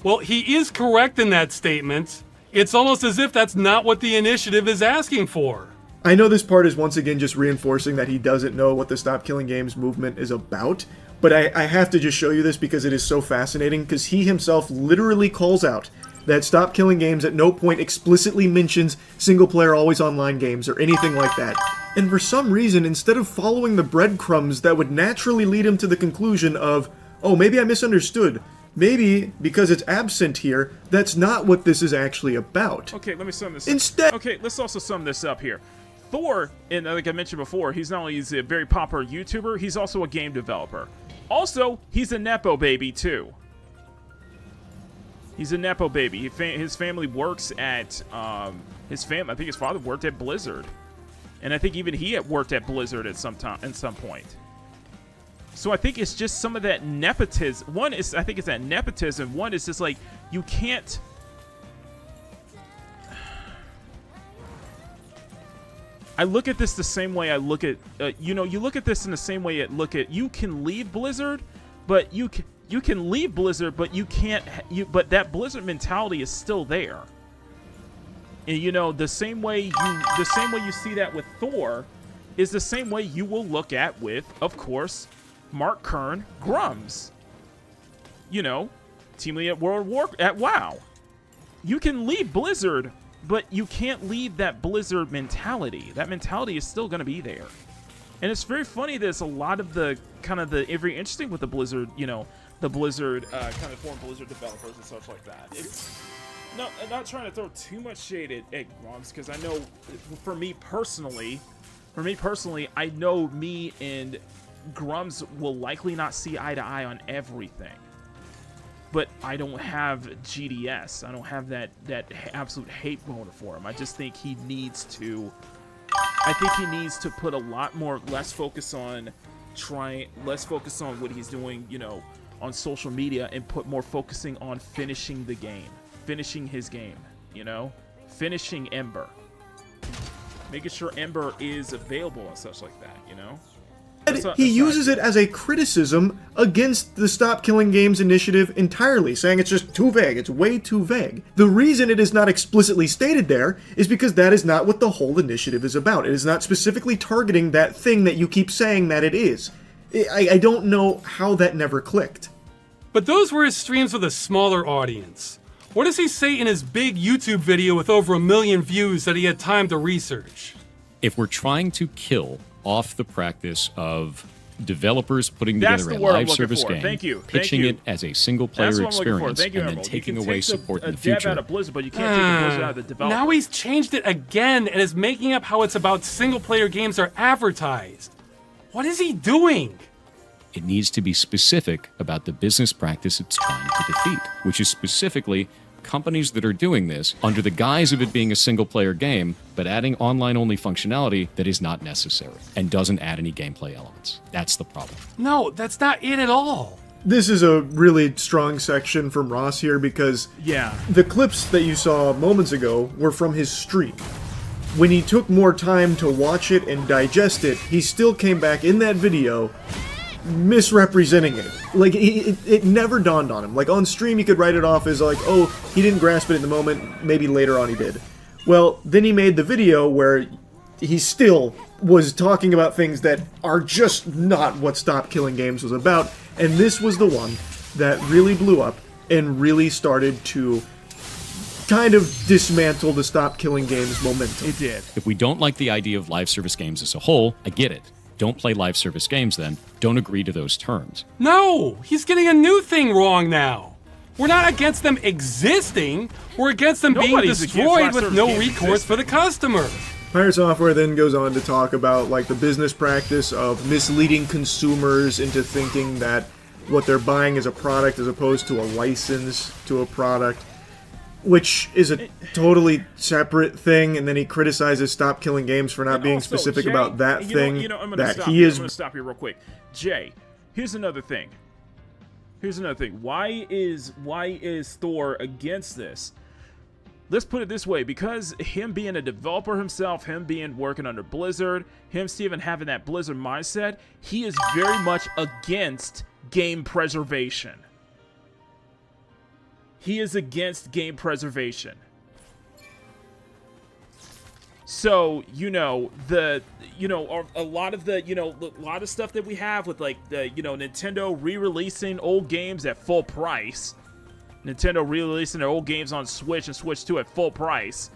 Well, he is correct in that statement. It's almost as if that's not what the initiative is asking for. I know this part is once again just reinforcing that he doesn't know what the Stop Killing Games movement is about, but I have to just show you this because it is so fascinating, because he himself literally calls out that Stop Killing Games at no point explicitly mentions single-player always-online games or anything like that. And for some reason, instead of following the breadcrumbs that would naturally lead him to the conclusion of, oh, maybe I misunderstood, maybe, because it's absent here, that's not what this is actually about. Okay, let me sum this Instead- up. Okay, let's also sum this up here. Thor, and like I mentioned before, he's not only a very popular YouTuber, he's also a game developer. Also, he's a Nepo baby, too. He's a Nepo baby. His family works at, I think his father worked at Blizzard. And I think even he had worked at Blizzard at some point. So I think it's just some of that nepotism. One is, I think it's that nepotism. One is just like, you can't... I look at this the same way I look at, you look at this in the same way you can leave Blizzard, but you can leave Blizzard, but you can't, but that Blizzard mentality is still there. And you know, the same way you see that with Thor is the same way you will look at with, of course, Mark Kern Grums. You know, team lead at WoW. You can leave Blizzard, but you can't leave that Blizzard mentality. That mentality is still going to be there. And it's very funny there's a lot of the very interesting with the Blizzard, you know, the Blizzard kind of foreign Blizzard developers and such like that. It's no, I'm not trying to throw too much shade at Grums, because I know for me personally, I know me and Grums will likely not see eye to eye on everything. But I don't have GDS. I don't have that absolute hate boner for him. I just think he needs to. I think he needs to put a lot less focus on what he's doing, you know, on social media, and put more focusing on finishing the game, finishing his game, you know, finishing Ember, making sure Ember is available and such like that, you know. He uses it as a criticism against the Stop Killing Games initiative entirely, saying it's just too vague, it's way too vague. The reason it is not explicitly stated there is because that is not what the whole initiative is about. It is not specifically targeting that thing that you keep saying that it is. I don't know how that never clicked. But those were his streams with a smaller audience. What does he say in his big YouTube video with over 1 million views that he had time to research? If we're trying to kill off the practice of developers putting together a live service game, pitching it as a single-player experience, and then taking away support in the future. Out of Blizzard, but you can't take Blizzard out of the developer. Now he's changed it again and is making up how it's about single-player games are advertised. What is he doing? It needs to be specific about the business practice it's trying to defeat, which is specifically companies that are doing this under the guise of it being a single-player game, but adding online-only functionality that is not necessary and doesn't add any gameplay elements. That's the problem. No, that's not it at all. This is a really strong section from Ross here, because the clips that you saw moments ago were from his stream. When he took more time to watch it and digest it, he still came back in that video misrepresenting it. Like, it never dawned on him. Like, on stream he could write it off as like, oh, he didn't grasp it in the moment, maybe later on he did. Well, then he made the video where he still was talking about things that are just not what Stop Killing Games was about, and this was the one that really blew up and really started to kind of dismantle the Stop Killing Games momentum. It did. If we don't like the idea of live service games as a whole, I get it. Don't play live service games then. Don't agree to those terms. No! He's getting a new thing wrong now. We're not against them existing. We're against them being destroyed with no recourse for the customer. Pirate Software then goes on to talk about like the business practice of misleading consumers into thinking that what they're buying is a product as opposed to a license to a product, which is a totally separate thing. And then he criticizes Stop Killing Games for not being also, specific Jay, about that thing. I'm that gonna stop. he is. I'm gonna stop here real quick. Jay, here's another thing. Why is Thor against this? Let's put it this way, because him being a developer himself, him being working under Blizzard, him Steven having that Blizzard mindset, he is very much against game preservation. He is against game preservation. So, a lot of the, stuff that we have with like the, Nintendo re-releasing old games at full price. Nintendo re-releasing their old games on Switch and Switch 2 at full price.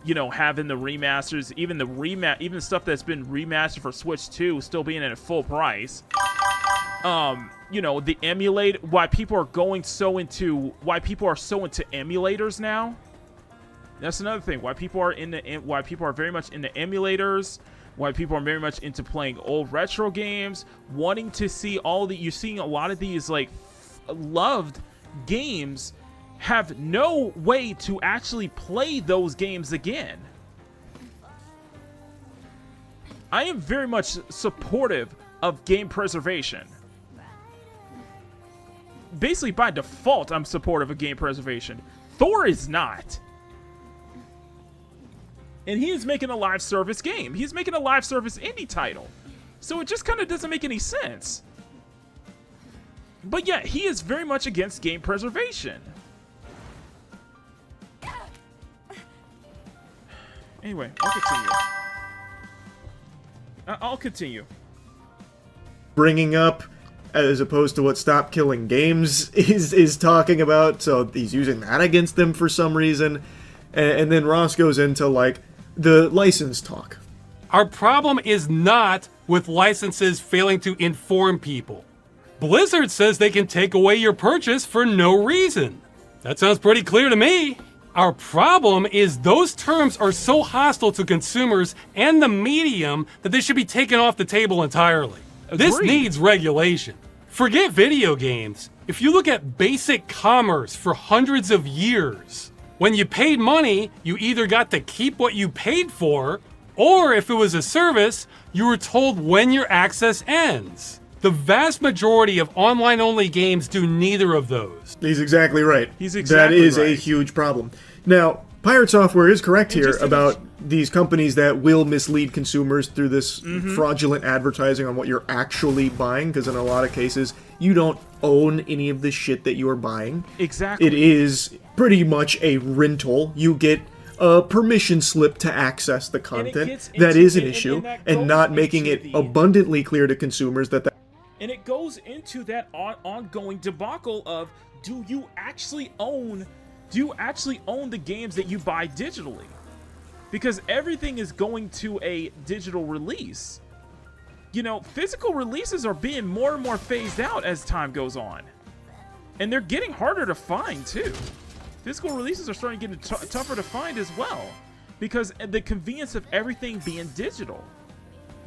Having the remasters, even the stuff that's been remastered for Switch 2 still being at full price. The emulate, why people are so into emulators now. That's another thing. Why people are very much into emulators. Why people are very much into playing old retro games, wanting to see you're seeing a lot of these like loved games have no way to actually play those games again. I am very much supportive of game preservation. Basically, by default, I'm supportive of game preservation. Thor is not. And he is making a live service game. He's making a live service indie title. So it just kind of doesn't make any sense. But yeah, he is very much against game preservation. Anyway, I'll continue. I'll continue. Bringing up, as opposed to what Stop Killing Games is talking about, so he's using that against them for some reason. And then Ross goes into, like, the license talk. Our problem is not with licenses failing to inform people. Blizzard says they can take away your purchase for no reason. That sounds pretty clear to me. Our problem is those terms are so hostile to consumers and the medium that they should be taken off the table entirely. This needs regulation. Forget video games. If you look at basic commerce for hundreds of years, when you paid money, you either got to keep what you paid for, or if it was a service, you were told when your access ends. The vast majority of online-only games do neither of those. He's exactly right. He's exactly That is right. a huge problem. Now, Pirate Software is correct here about these companies that will mislead consumers through this fraudulent advertising on what you're actually buying, because in a lot of cases, you don't own any of the shit that you're buying. Exactly. It is pretty much a rental. You get a permission slip to access the content. That is an issue, and not making it abundantly clear to consumers that And it goes into that ongoing debacle of, do you actually own the games that you buy digitally? Because everything is going to a digital release. You know, physical releases are being more and more phased out as time goes on. And they're getting harder to find, too. Physical releases are starting to get tougher to find as well. Because the convenience of everything being digital.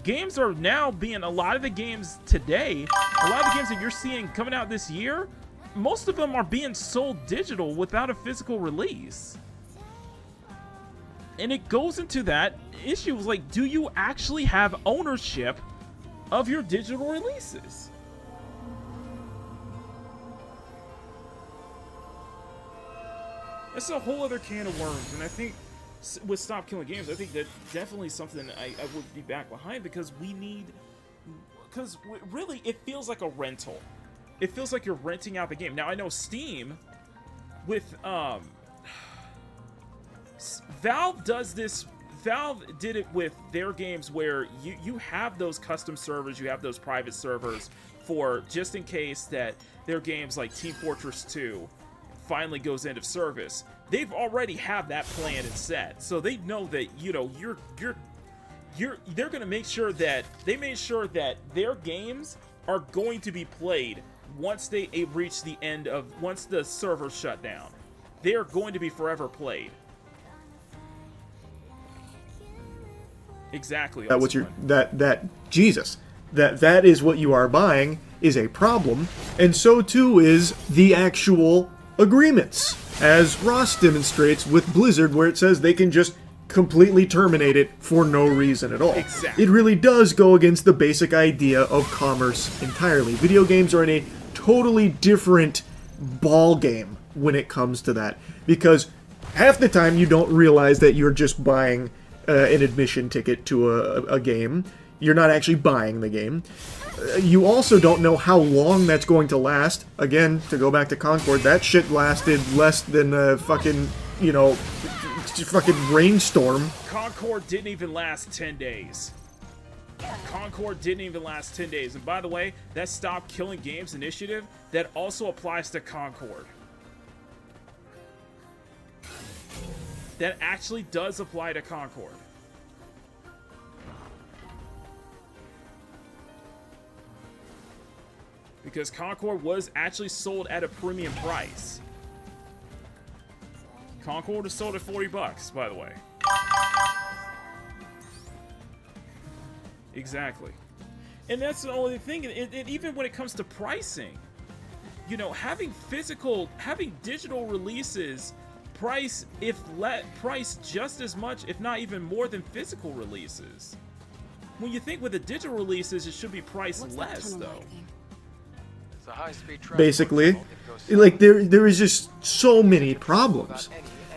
Games are now being, a lot of the games today, a lot of the games that you're seeing coming out this year, most of them are being sold digital without a physical release. And it goes into that issue of, like, do you actually have ownership of your digital releases? That's a whole other can of worms, and I think with Stop Killing Games, I think that definitely something I would be back behind, because we need, because really it feels like a rental. It feels like you're renting out the game. Now I know Steam with Valve does this. Valve did it with their games where you have those custom servers, you have those private servers for just in case that their games like Team Fortress 2 finally goes end of service. They've already have that planned and set, so they know that, you know, they're gonna make sure that they made sure that their games are going to be played once they reach the end of, once the servers shut down. They are going to be forever played. Exactly. that what you're Jesus, that is what you are buying is a problem, and so too is the actual agreements, as Ross demonstrates with Blizzard, where it says they can just completely terminate it for no reason at all. Exactly. It really does go against the basic idea of commerce entirely. Video games are in a totally different ball game when it comes to that, because half the time you don't realize that you're just buying an admission ticket to a game. You're not actually buying the game. You also don't know how long that's going to last. Again, to go back to Concord, that shit lasted less than a fucking, you know, fucking rainstorm. Concord didn't even last 10 days. Concord didn't even last 10 days. And by the way, that Stop Killing Games initiative, that also applies to Concord. That actually does apply to Concord. Because Concord was actually sold at a premium price. Concord was sold at $40, by the way. Exactly. And that's the only thing, and even when it comes to pricing, you know, having digital releases price just as much, if not even more than physical releases. When you think with the digital releases, it should be priced less, though. Basically, like there is just so many problems.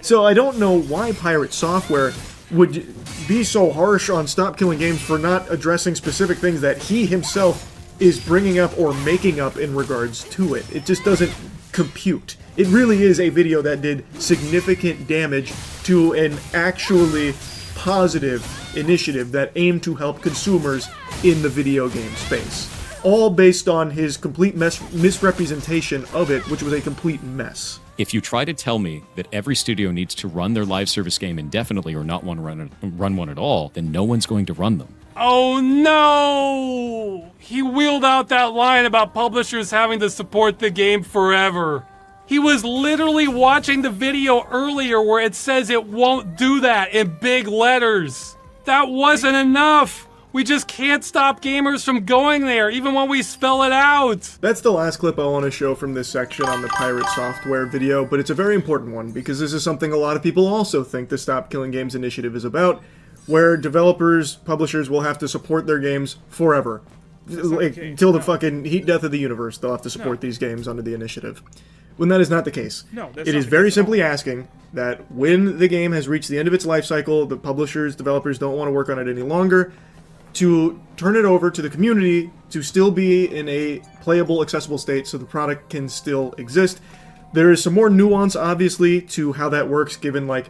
So I don't know why Pirate Software would be so harsh on Stop Killing Games for not addressing specific things that he himself is bringing up or making up in regards to it. It just doesn't compute. It really is a video that did significant damage to an actually positive initiative that aimed to help consumers in the video game space. All based on his complete misrepresentation of it, which was a complete mess. If you try to tell me that every studio needs to run their live service game indefinitely or not want to run one at all, then no one's going to run them. Oh no! He wheeled out that line about publishers having to support the game forever. He was literally watching the video earlier where it says it won't do that in big letters. That wasn't enough. We just can't stop gamers from going there, even when we spell it out. That's the last clip I want to show from this section on the Pirate Software video, but it's a very important one because this is something a lot of people also think the Stop Killing Games initiative is about, where developers, publishers will have to support their games forever. Like, until the fucking heat death of the universe, they'll have to support these games under the initiative. When that is not the case. No, that's it is very simply asking that when the game has reached the end of its life cycle, the publishers, developers don't want to work on it any longer, to turn it over to the community to still be in a playable, accessible state so the product can still exist. There is some more nuance, obviously, to how that works, given, like,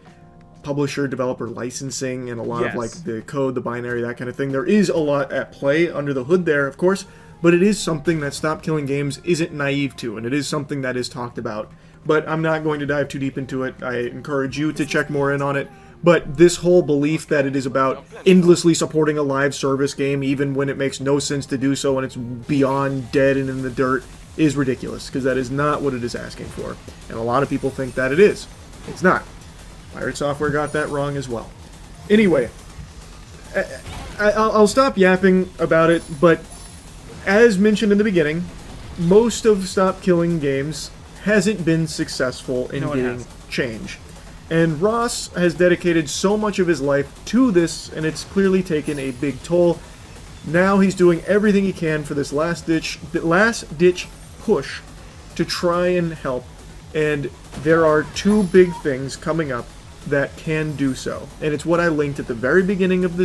publisher-developer licensing and a lot of, like, the code, the binary, that kind of thing. There is a lot at play under the hood there, of course, but it is something that Stop Killing Games isn't naive to, and it is something that is talked about. But I'm not going to dive too deep into it. I encourage you to check more in on it. But this whole belief that it is about endlessly supporting a live service game, even when it makes no sense to do so and it's beyond dead and in the dirt, is ridiculous, because that is not what it is asking for. And a lot of people think that it is. It's not. Pirate Software got that wrong as well. Anyway, I'll stop yapping about it, but as mentioned in the beginning, most of Stop Killing Games hasn't been successful in getting change. And Ross has dedicated so much of his life to this, and it's clearly taken a big toll. Now he's doing everything he can for this last-ditch push to try and help. And there are two big things coming up that can do so. And it's what I linked at the very beginning of the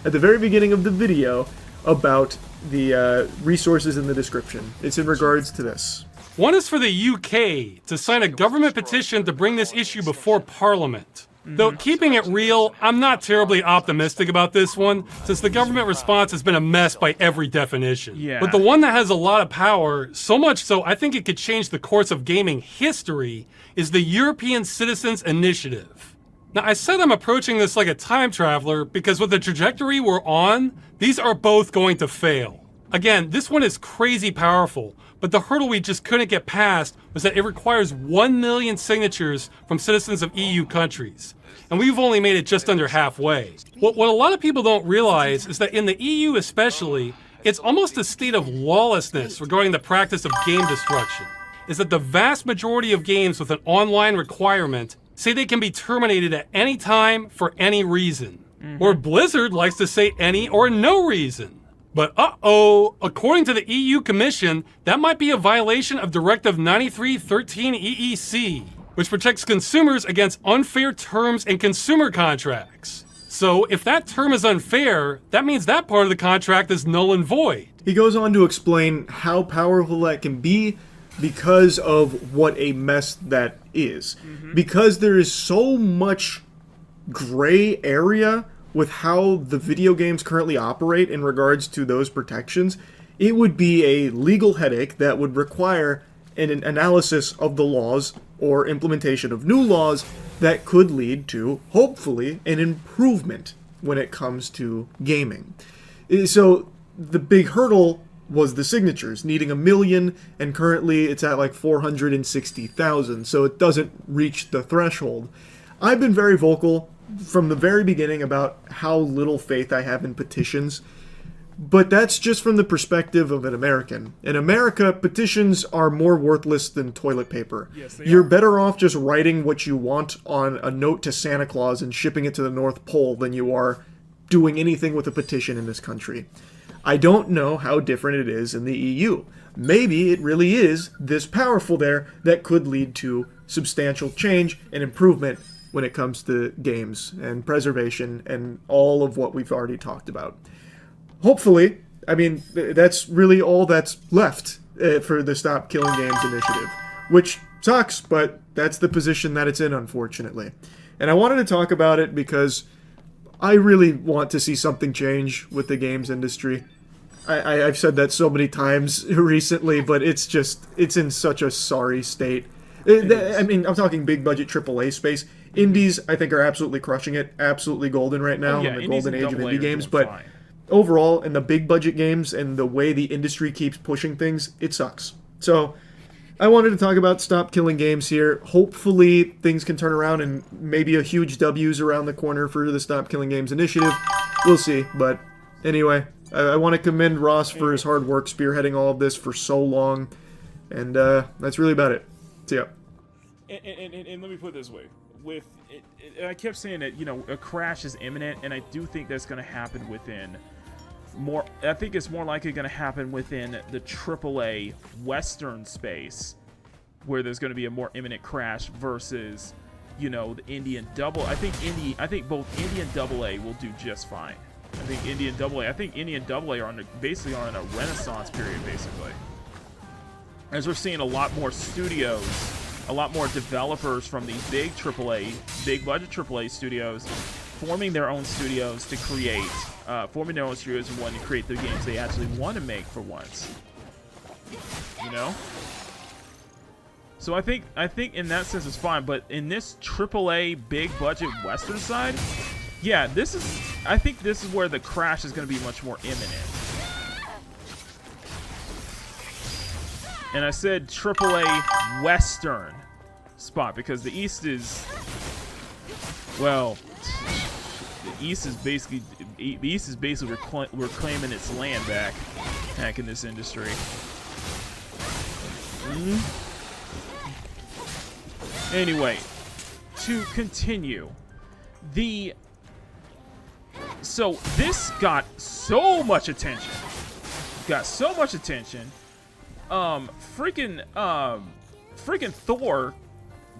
at the very beginning of the video about the resources in the description. It's in regards to this. One is for the UK to sign a government petition to bring this issue before Parliament. Though, keeping it real, I'm not terribly optimistic about this one, since the government response has been a mess by every definition. Yeah. But the one that has a lot of power, so much so I think it could change the course of gaming history, is the European Citizens Initiative. Now, I said I'm approaching this like a time traveler because with the trajectory we're on, these are both going to fail. Again, this one is crazy powerful, but the hurdle we just couldn't get past was that it requires 1 million signatures from citizens of EU countries. And we've only made it just under halfway. What a lot of people don't realize is that in the EU especially, it's almost a state of lawlessness regarding the practice of game destruction. Is that the vast majority of games with an online requirement say they can be terminated at any time for any reason. Or Blizzard likes to say any or no reason. But uh-oh, according to the EU Commission, that might be a violation of Directive 93/13 EEC, which protects consumers against unfair terms in consumer contracts. So if that term is unfair, that means that part of the contract is null and void. He goes on to explain how powerful that can be because of what a mess that is. Because there is so much gray area with how the video games currently operate in regards to those protections, it would be a legal headache that would require an analysis of the laws or implementation of new laws that could lead to, hopefully, an improvement when it comes to gaming. So the big hurdle was the signatures, needing 1 million, and currently it's at like 460,000, so it doesn't reach the threshold. I've been very vocal from the very beginning about how little faith I have in petitions, but that's just from the perspective of an American. In America, petitions are more worthless than toilet paper. Yes, You're better off just writing what you want on a note to Santa Claus and shipping it to the North Pole than you are doing anything with a petition in this country. I don't know how different it is in the EU. Maybe it really is this powerful there that could lead to substantial change and improvement when it comes to games and preservation and all of what we've already talked about. Hopefully, I mean, that's really all that's left for the Stop Killing Games initiative, which sucks, but that's the position that it's in, unfortunately. And I wanted to talk about it because I really want to see something change with the games industry. I've said that so many times recently, but it's in such a sorry state. I mean, I'm talking big budget AAA space. Indies, I think, are absolutely crushing it. Absolutely golden right now in the golden age of indie games. But overall, in the big budget games and the way the industry keeps pushing things, it sucks. So I wanted to talk about Stop Killing Games here. Hopefully things can turn around and maybe a huge W's around the corner for the Stop Killing Games initiative. We'll see. But anyway, I want to commend Ross for his hard work spearheading all of this for so long. And that's really about it. See ya. And let me put it this way. I kept saying that, you know, a crash is imminent, and I do think that's going to happen within I think it's more likely going to happen within the AAA Western space, where there's going to be a more imminent crash versus, you know, the indie and double. I think both indie and AA will do just fine. I think indie and AA are basically on a renaissance period, basically. As we're seeing a lot more studios, a lot more developers from these big budget AAA studios forming their own studios to create, forming their own studios and wanting to create the games they actually want to make for once. You know? So I think in that sense it's fine, but in this AAA big budget Western side, yeah, I think this is where the crash is going to be much more imminent. And I said AAA Western spot because the East is, well, the East is basically reclaiming its land back in this industry. Anyway, to continue, so this got so much attention. Freaking Thor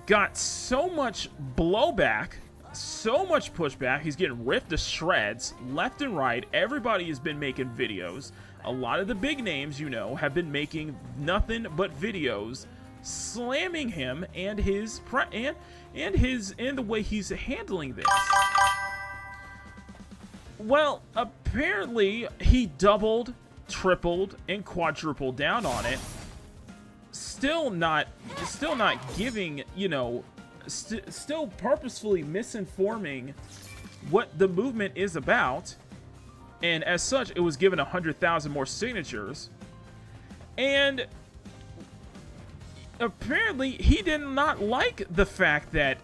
got so much blowback, so much pushback. He's getting ripped to shreds left and right. Everybody has been making videos. A lot of the big names, you know, have been making nothing but videos slamming him and the way he's handling this. Well, apparently he doubled, tripled, and quadrupled down on it. Still not giving, you know, still purposefully misinforming what the movement is about, and as such, it was given 100,000 more signatures, and apparently he did not like the fact that,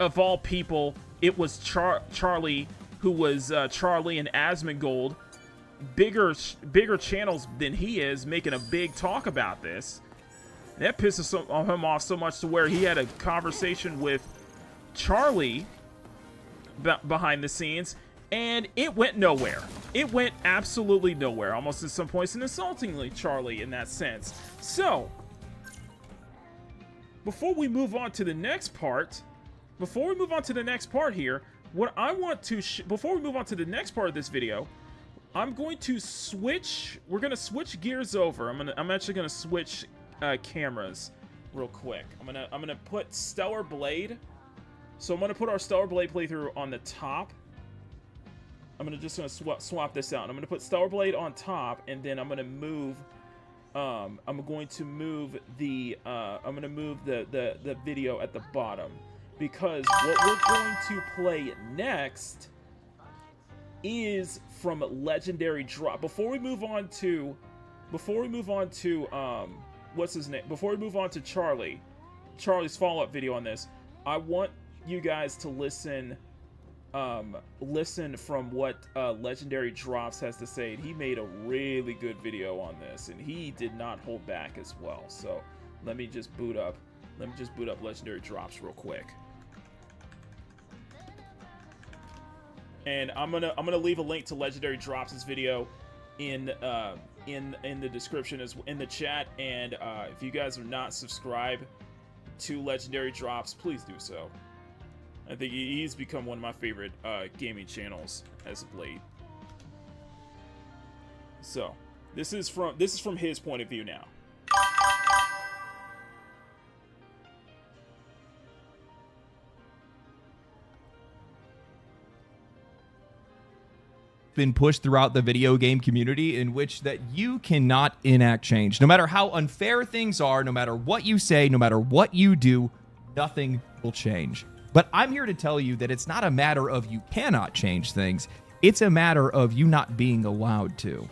of all people, it was Charlie who was Charlie and Asmongold, bigger channels than he is, making a big talk about this. That pisses him off so much to where he had a conversation with Charlie behind the scenes, and it went nowhere. It went absolutely nowhere, almost at some points, and insultingly Charlie in that sense. So, before we move on to the next part here, what I want to, before we move on to the next part of this video, I'm going to switch, we're going to switch gears over. I'm actually going to switch cameras real quick. I'm gonna put Stellar Blade. So I'm gonna put our Stellar Blade playthrough on the top. I'm gonna swap this out. I'm gonna put Stellar Blade on top, and then I'm gonna move. I'm going to move the video at the bottom, because what we're going to play next is from Legendary Drop. Before we move on to what's his name? Before we move on to Charlie's follow-up video on this, I want you guys to listen from what Legendary Drops has to say. He made a really good video on this, and he did not hold back as well. So let me just boot up Legendary Drops real quick. And I'm gonna leave a link to Legendary Drops' video in the description, in the chat, and if you guys are not subscribed to Legendary Drops, please do so. I think he's become one of my favorite gaming channels as of late. So this is from his point of view now. been pushed throughout the video game community in which that you cannot enact change. No matter how unfair things are, no matter what you say, no matter what you do, nothing will change. But I'm here to tell you that it's not a matter of you cannot change things. It's a matter of you not being allowed to.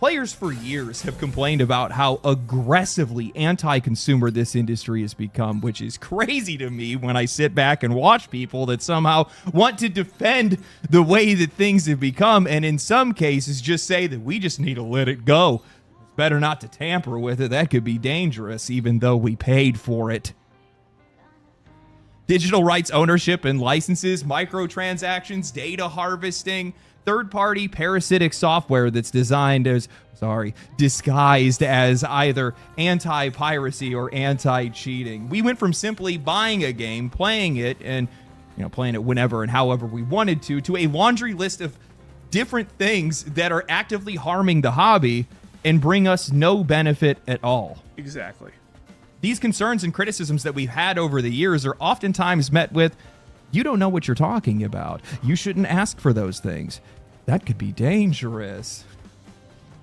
Players for years have complained about how aggressively anti-consumer this industry has become, which is crazy to me when I sit back and watch people that somehow want to defend the way that things have become, and in some cases just say that we just need to let it go. It's better not to tamper with it. That could be dangerous, even though we paid for it. Digital rights ownership and licenses, microtransactions, data harvesting, third-party parasitic software that's disguised as either anti-piracy or anti-cheating. We went from simply buying a game, playing it, and playing it whenever and however we wanted to a laundry list of different things that are actively harming the hobby and bring us no benefit at all. Exactly. These concerns and criticisms that we've had over the years are oftentimes met with, you don't know what you're talking about. You shouldn't ask for those things. That could be dangerous.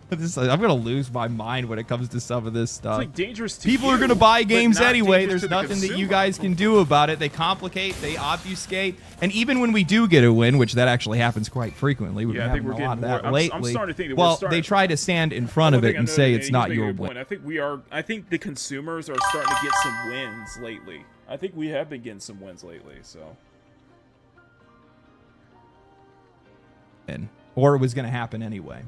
I'm going to lose my mind when it comes to some of this stuff. It's like dangerous to People you, are going to buy games anyway. dangerous There's to the nothing that you consumer. guys can do about it. They complicate, they obfuscate, and even when we do get a win, which that actually happens quite frequently, we've been I think having we're a lot of getting that more. lately. I'm starting to think that we're well, starting. they try to stand in front of it and say it's not your win. I think I think the consumers are starting to get some wins lately. I think we have been getting some wins lately. So. Or it was going to happen anyway.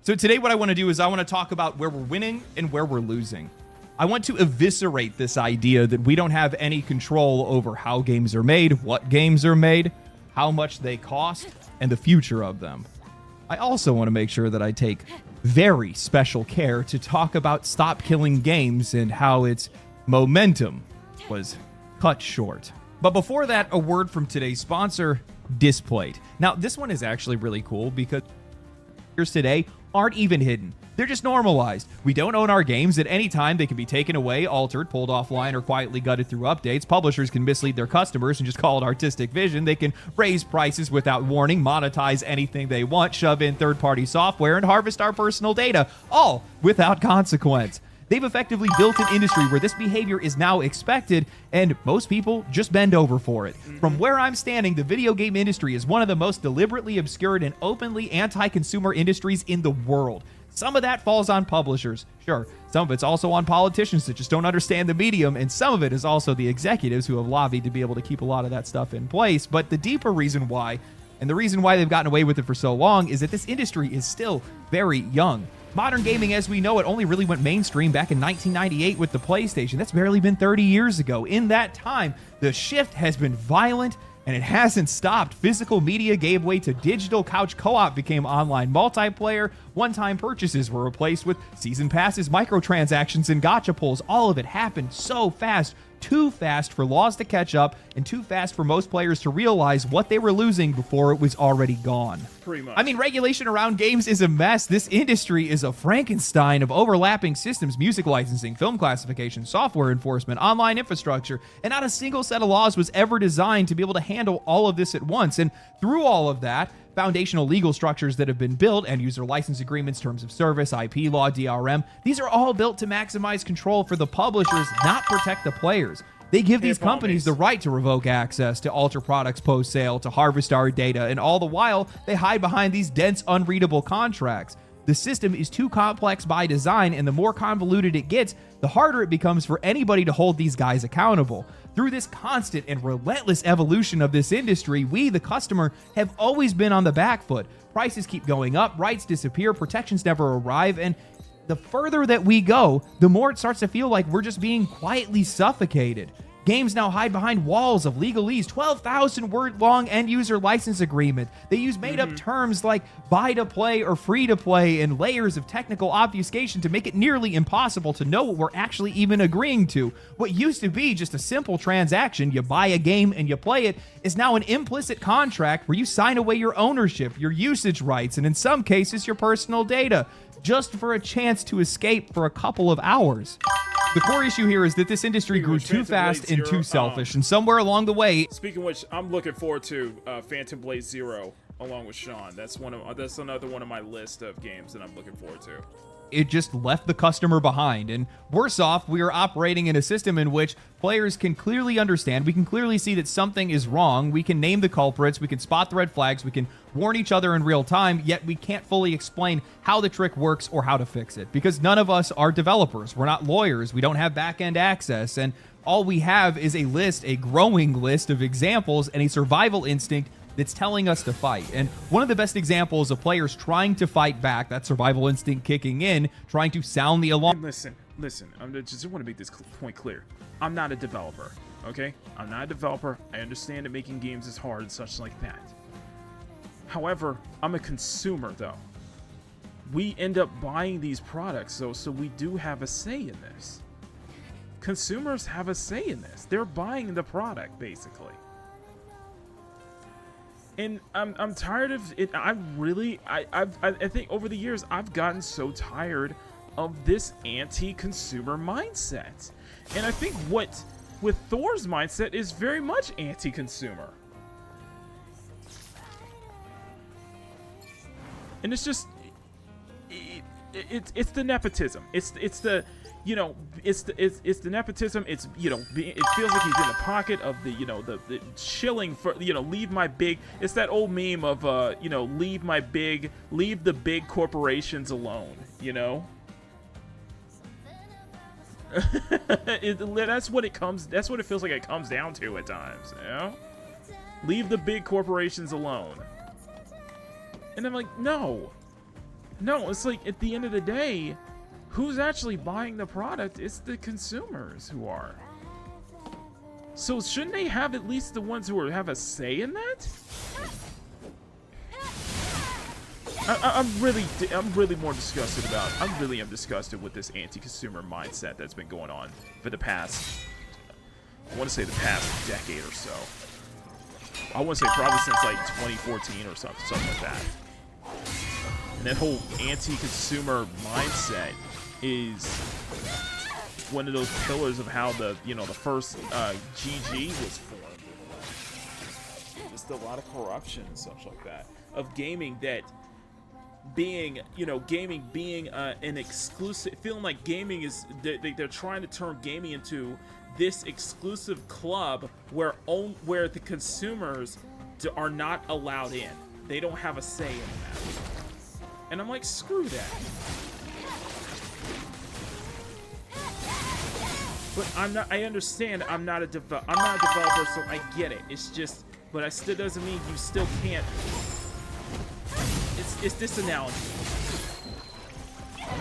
So today what I want to do is I want to talk about where we're winning and where we're losing. I want to eviscerate this idea that we don't have any control over how games are made, what games are made, how much they cost, and the future of them. I also want to make sure that I take very special care to talk about Stop Killing Games and how its momentum was cut short. But before that, a word from today's sponsor, Displate. Now, this one is actually really cool because features today aren't even hidden. They're just normalized. We don't own our games. At any time, they can be taken away, altered, pulled offline, or quietly gutted through updates. Publishers can mislead their customers and just call it artistic vision. They can raise prices without warning, monetize anything they want, shove in third-party software, and harvest our personal data, all without consequence. They've effectively built an industry where this behavior is now expected, and most people just bend over for it. From where I'm standing, the video game industry is one of the most deliberately obscured and openly anti-consumer industries in the world. Some of that falls on publishers, sure. Some of it's also on politicians that just don't understand the medium, and some of it is also the executives who have lobbied to be able to keep a lot of that stuff in place. But the deeper reason why, and the reason why they've gotten away with it for so long, is that this industry is still very young. Modern gaming as we know it only really went mainstream back in 1998 with the PlayStation. That's barely been 30 years ago. In that time, the shift has been violent and it hasn't stopped. Physical media gave way to digital. Couch co-op became online multiplayer. One-time purchases were replaced with season passes, microtransactions, and gacha pulls. All of it happened so fast. Too fast for laws to catch up, and too fast for most players to realize what they were losing before it was already gone. Pretty much. I mean, regulation around games is a mess. This industry is a Frankenstein of overlapping systems, music licensing, film classification, software enforcement, online infrastructure, and not a single set of laws was ever designed to be able to handle all of this at once. And through all of that, foundational legal structures that have been built, end user license agreements, terms of service, IP law, DRM, these are all built to maximize control for the publishers, not protect the players. They give these companies the right to revoke access, to alter products post-sale, to harvest our data, and all the while, they hide behind these dense, unreadable contracts. The system is too complex by design, and the more convoluted it gets, the harder it becomes for anybody to hold these guys accountable. Through this constant and relentless evolution of this industry, we, the customer, have always been on the back foot. Prices keep going up, rights disappear, protections never arrive, and the further that we go, the more it starts to feel like we're just being quietly suffocated. Games now hide behind walls of legalese, 12,000 word long end user license agreement. They use made up terms like buy to play or free to play and layers of technical obfuscation to make it nearly impossible to know what we're actually even agreeing to. What used to be just a simple transaction, you buy a game and you play it, is now an implicit contract where you sign away your ownership, your usage rights, and in some cases your personal data, just for a chance to escape for a couple of hours. The core issue here is that this industry grew too fast and too selfish, and somewhere along the way... Speaking of which, I'm looking forward to Phantom Blade Zero. along with Sean. That's another one of my list of games that I'm looking forward to. It just left the customer behind. And worse off, we are operating in a system in which players can clearly understand. We can clearly see that something is wrong. We can name the culprits. We can spot the red flags. We can warn each other in real time, yet we can't fully explain how the trick works or how to fix it, because none of us are developers. We're not lawyers. We don't have back-end access. And all we have is a growing list of examples and a survival instinct that's telling us to fight. And one of the best examples of players trying to fight back, that survival instinct kicking in, trying to sound the alarm. Listen, I just want to make this point clear. I'm not a developer, okay? I'm not a developer. I understand that making games is hard and such like that. However, I'm a consumer, though. We end up buying these products, though, so we do have a say in this. Consumers have a say in this. They're buying the product, basically. And I'm tired of it. I think over the years I've gotten so tired of this anti-consumer mindset. And I think with Thor's mindset is very much anti-consumer. And it's just it's the nepotism. It's the the nepotism. It's, it feels like he's in the pocket of the, the shilling for, leave my big. It's that old meme of, leave the big corporations alone, That's what it feels like it comes down to at times, Leave the big corporations alone. And I'm like, no, it's like, at the end of the day, who's actually buying the product? It's the consumers who are. So shouldn't they have at least the ones who have a say in that? I'm really more disgusted about. I really am disgusted with this anti-consumer mindset that's been going on for the past. I want to say the past decade or so. I want to say probably since like 2014 or something like that. And that whole anti-consumer mindset is one of those pillars of how the first GG was formed. Just a lot of corruption and such like that of gaming, that being gaming being an exclusive, feeling like gaming is they're trying to turn gaming into this exclusive club where the consumers are not allowed in. They don't have a say in that. And I'm like, screw that. But I understand I'm not a developer, so I get it. It's just, but it still doesn't mean you still can't. It's this analogy.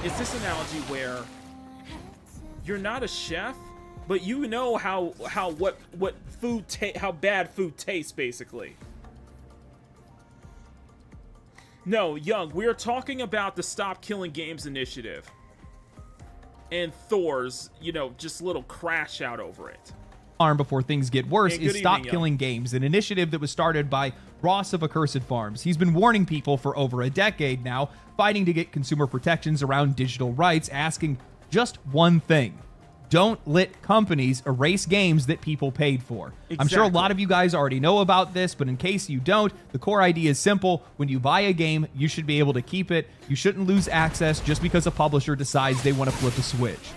It's this analogy where you're not a chef, but you know how bad food tastes, basically. No, Young, we're talking about the Stop Killing Games initiative. And Thor's, just little crash out over it. Before things get worse is Stop Killing Games, an initiative that was started by Ross of Accursed Farms. He's been warning people for over a decade now, fighting to get consumer protections around digital rights, asking just one thing: don't let companies erase games that people paid for. Exactly. I'm sure a lot of you guys already know about this, but in case you don't, the core idea is simple. When you buy a game, you should be able to keep it. You shouldn't lose access just because a publisher decides they want to flip a switch.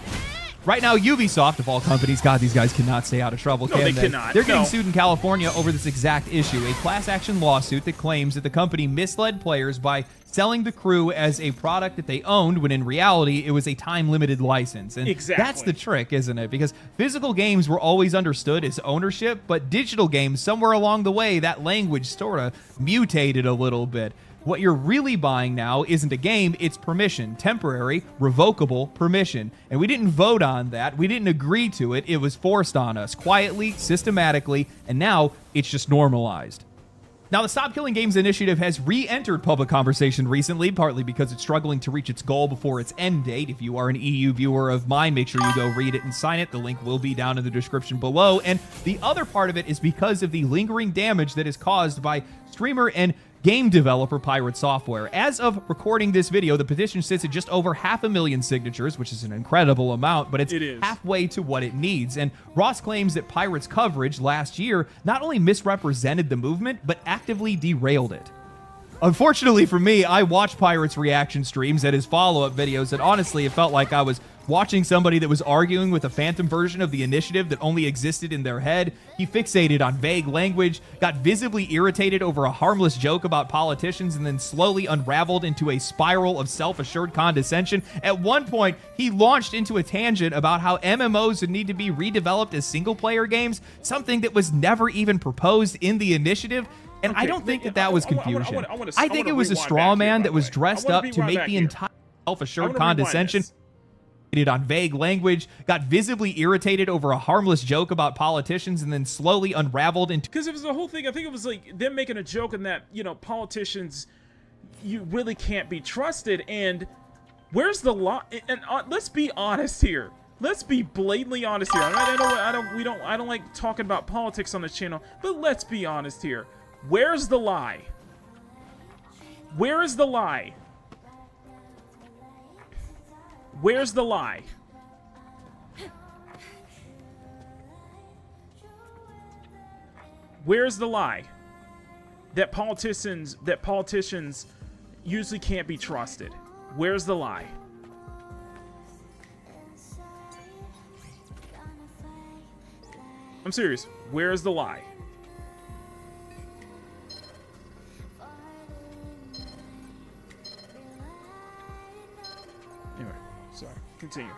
Right now, Ubisoft, of all companies, God, these guys cannot stay out of trouble, can they? Cannot. They're getting sued in California over this exact issue, a class action lawsuit that claims that the company misled players by selling the crew as a product that they owned, when in reality, it was a time-limited license. And that's the trick, isn't it? Because physical games were always understood as ownership, but digital games, somewhere along the way, that language sort of mutated a little bit. What you're really buying now isn't a game, it's permission. Temporary, revocable permission. And we didn't vote on that. We didn't agree to it. It was forced on us, quietly, systematically, and now it's just normalized. Now, the Stop Killing Games initiative has re-entered public conversation recently, partly because it's struggling to reach its goal before its end date. If you are an EU viewer of mine, make sure you go read it and sign it. The link will be down in the description below. And the other part of it is because of the lingering damage that is caused by streamer and game developer Pirate Software. As of recording this video, the petition sits at just over 500,000 signatures, which is an incredible amount, but it's halfway to what it needs. And Ross claims that Pirate's coverage last year not only misrepresented the movement, but actively derailed it. Unfortunately for me, I watched Pirate's reaction streams and his follow-up videos, and honestly, it felt like I was watching somebody that was arguing with a phantom version of the initiative that only existed in their head. He fixated on vague language, got visibly irritated over a harmless joke about politicians, and then slowly unraveled into a spiral of self-assured condescension. At one point, he launched into a tangent about how MMOs would need to be redeveloped as single-player games, something that was never even proposed in the initiative. And I don't think that was confusion. I think it was a straw man that was dressed up to make the entire self-assured condescension on vague language, got visibly irritated over a harmless joke about politicians, and then slowly unraveled into... Because it was the whole thing, I think it was like them making a joke in that, you know, politicians, you really can't be trusted, and where's the line? And let's be honest here. Let's be blatantly honest here. I don't like talking about politics on this channel, but let's be honest here. Where's the lie? Where is the lie? Where's the lie? Where's the lie? That politicians usually can't be trusted. Where's the lie? I'm serious. Where's the lie? Anyway, sorry. Continue.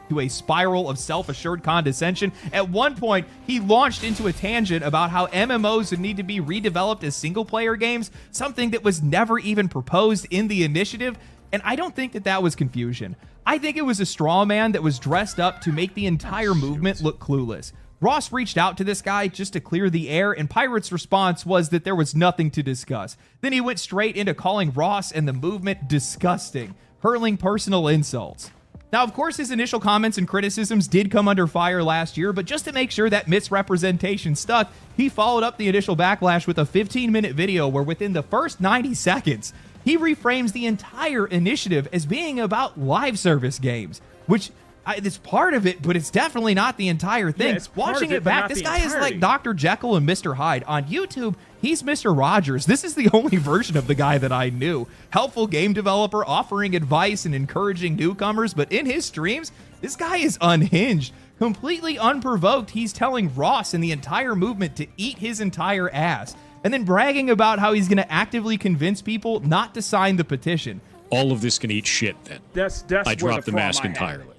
To a spiral of self-assured condescension. At one point, he launched into a tangent about how MMOs would need to be redeveloped as single-player games, something that was never even proposed in the initiative. And I don't think that was confusion. I think it was a straw man that was dressed up to make the entire movement look clueless. Ross reached out to this guy just to clear the air, and Pirate's response was that there was nothing to discuss. Then he went straight into calling Ross and the movement disgusting, hurling personal insults. Now, of course, his initial comments and criticisms did come under fire last year, but just to make sure that misrepresentation stuck, he followed up the initial backlash with a 15-minute video where within the first 90 seconds, he reframes the entire initiative as being about live service games, which... it's part of it, but it's definitely not the entire thing. Yeah, watching it back, this guy is like Dr. Jekyll and Mr. Hyde. On YouTube, he's Mr. Rogers. This is the only version of the guy that I knew. Helpful game developer, offering advice and encouraging newcomers, but in his streams, this guy is unhinged. Completely unprovoked, he's telling Ross and the entire movement to eat his entire ass, and then bragging about how he's going to actively convince people not to sign the petition. All of this can eat shit, then. That's I dropped the mask entirely.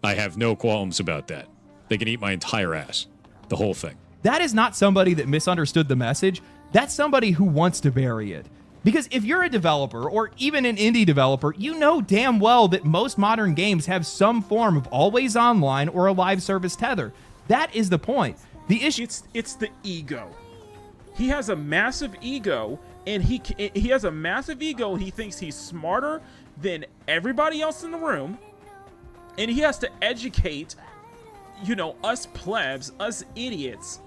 I have no qualms about that. They can eat my entire ass. The whole thing. That is not somebody that misunderstood the message. That's somebody who wants to bury it. Because if you're a developer, or even an indie developer, you know damn well that most modern games have some form of always online or a live service tether. That is the point. The issue... It's the ego. He has a massive ego, and he has a massive ego, and he thinks he's smarter than everybody else in the room. And he has to educate, you know, us plebs, us idiots,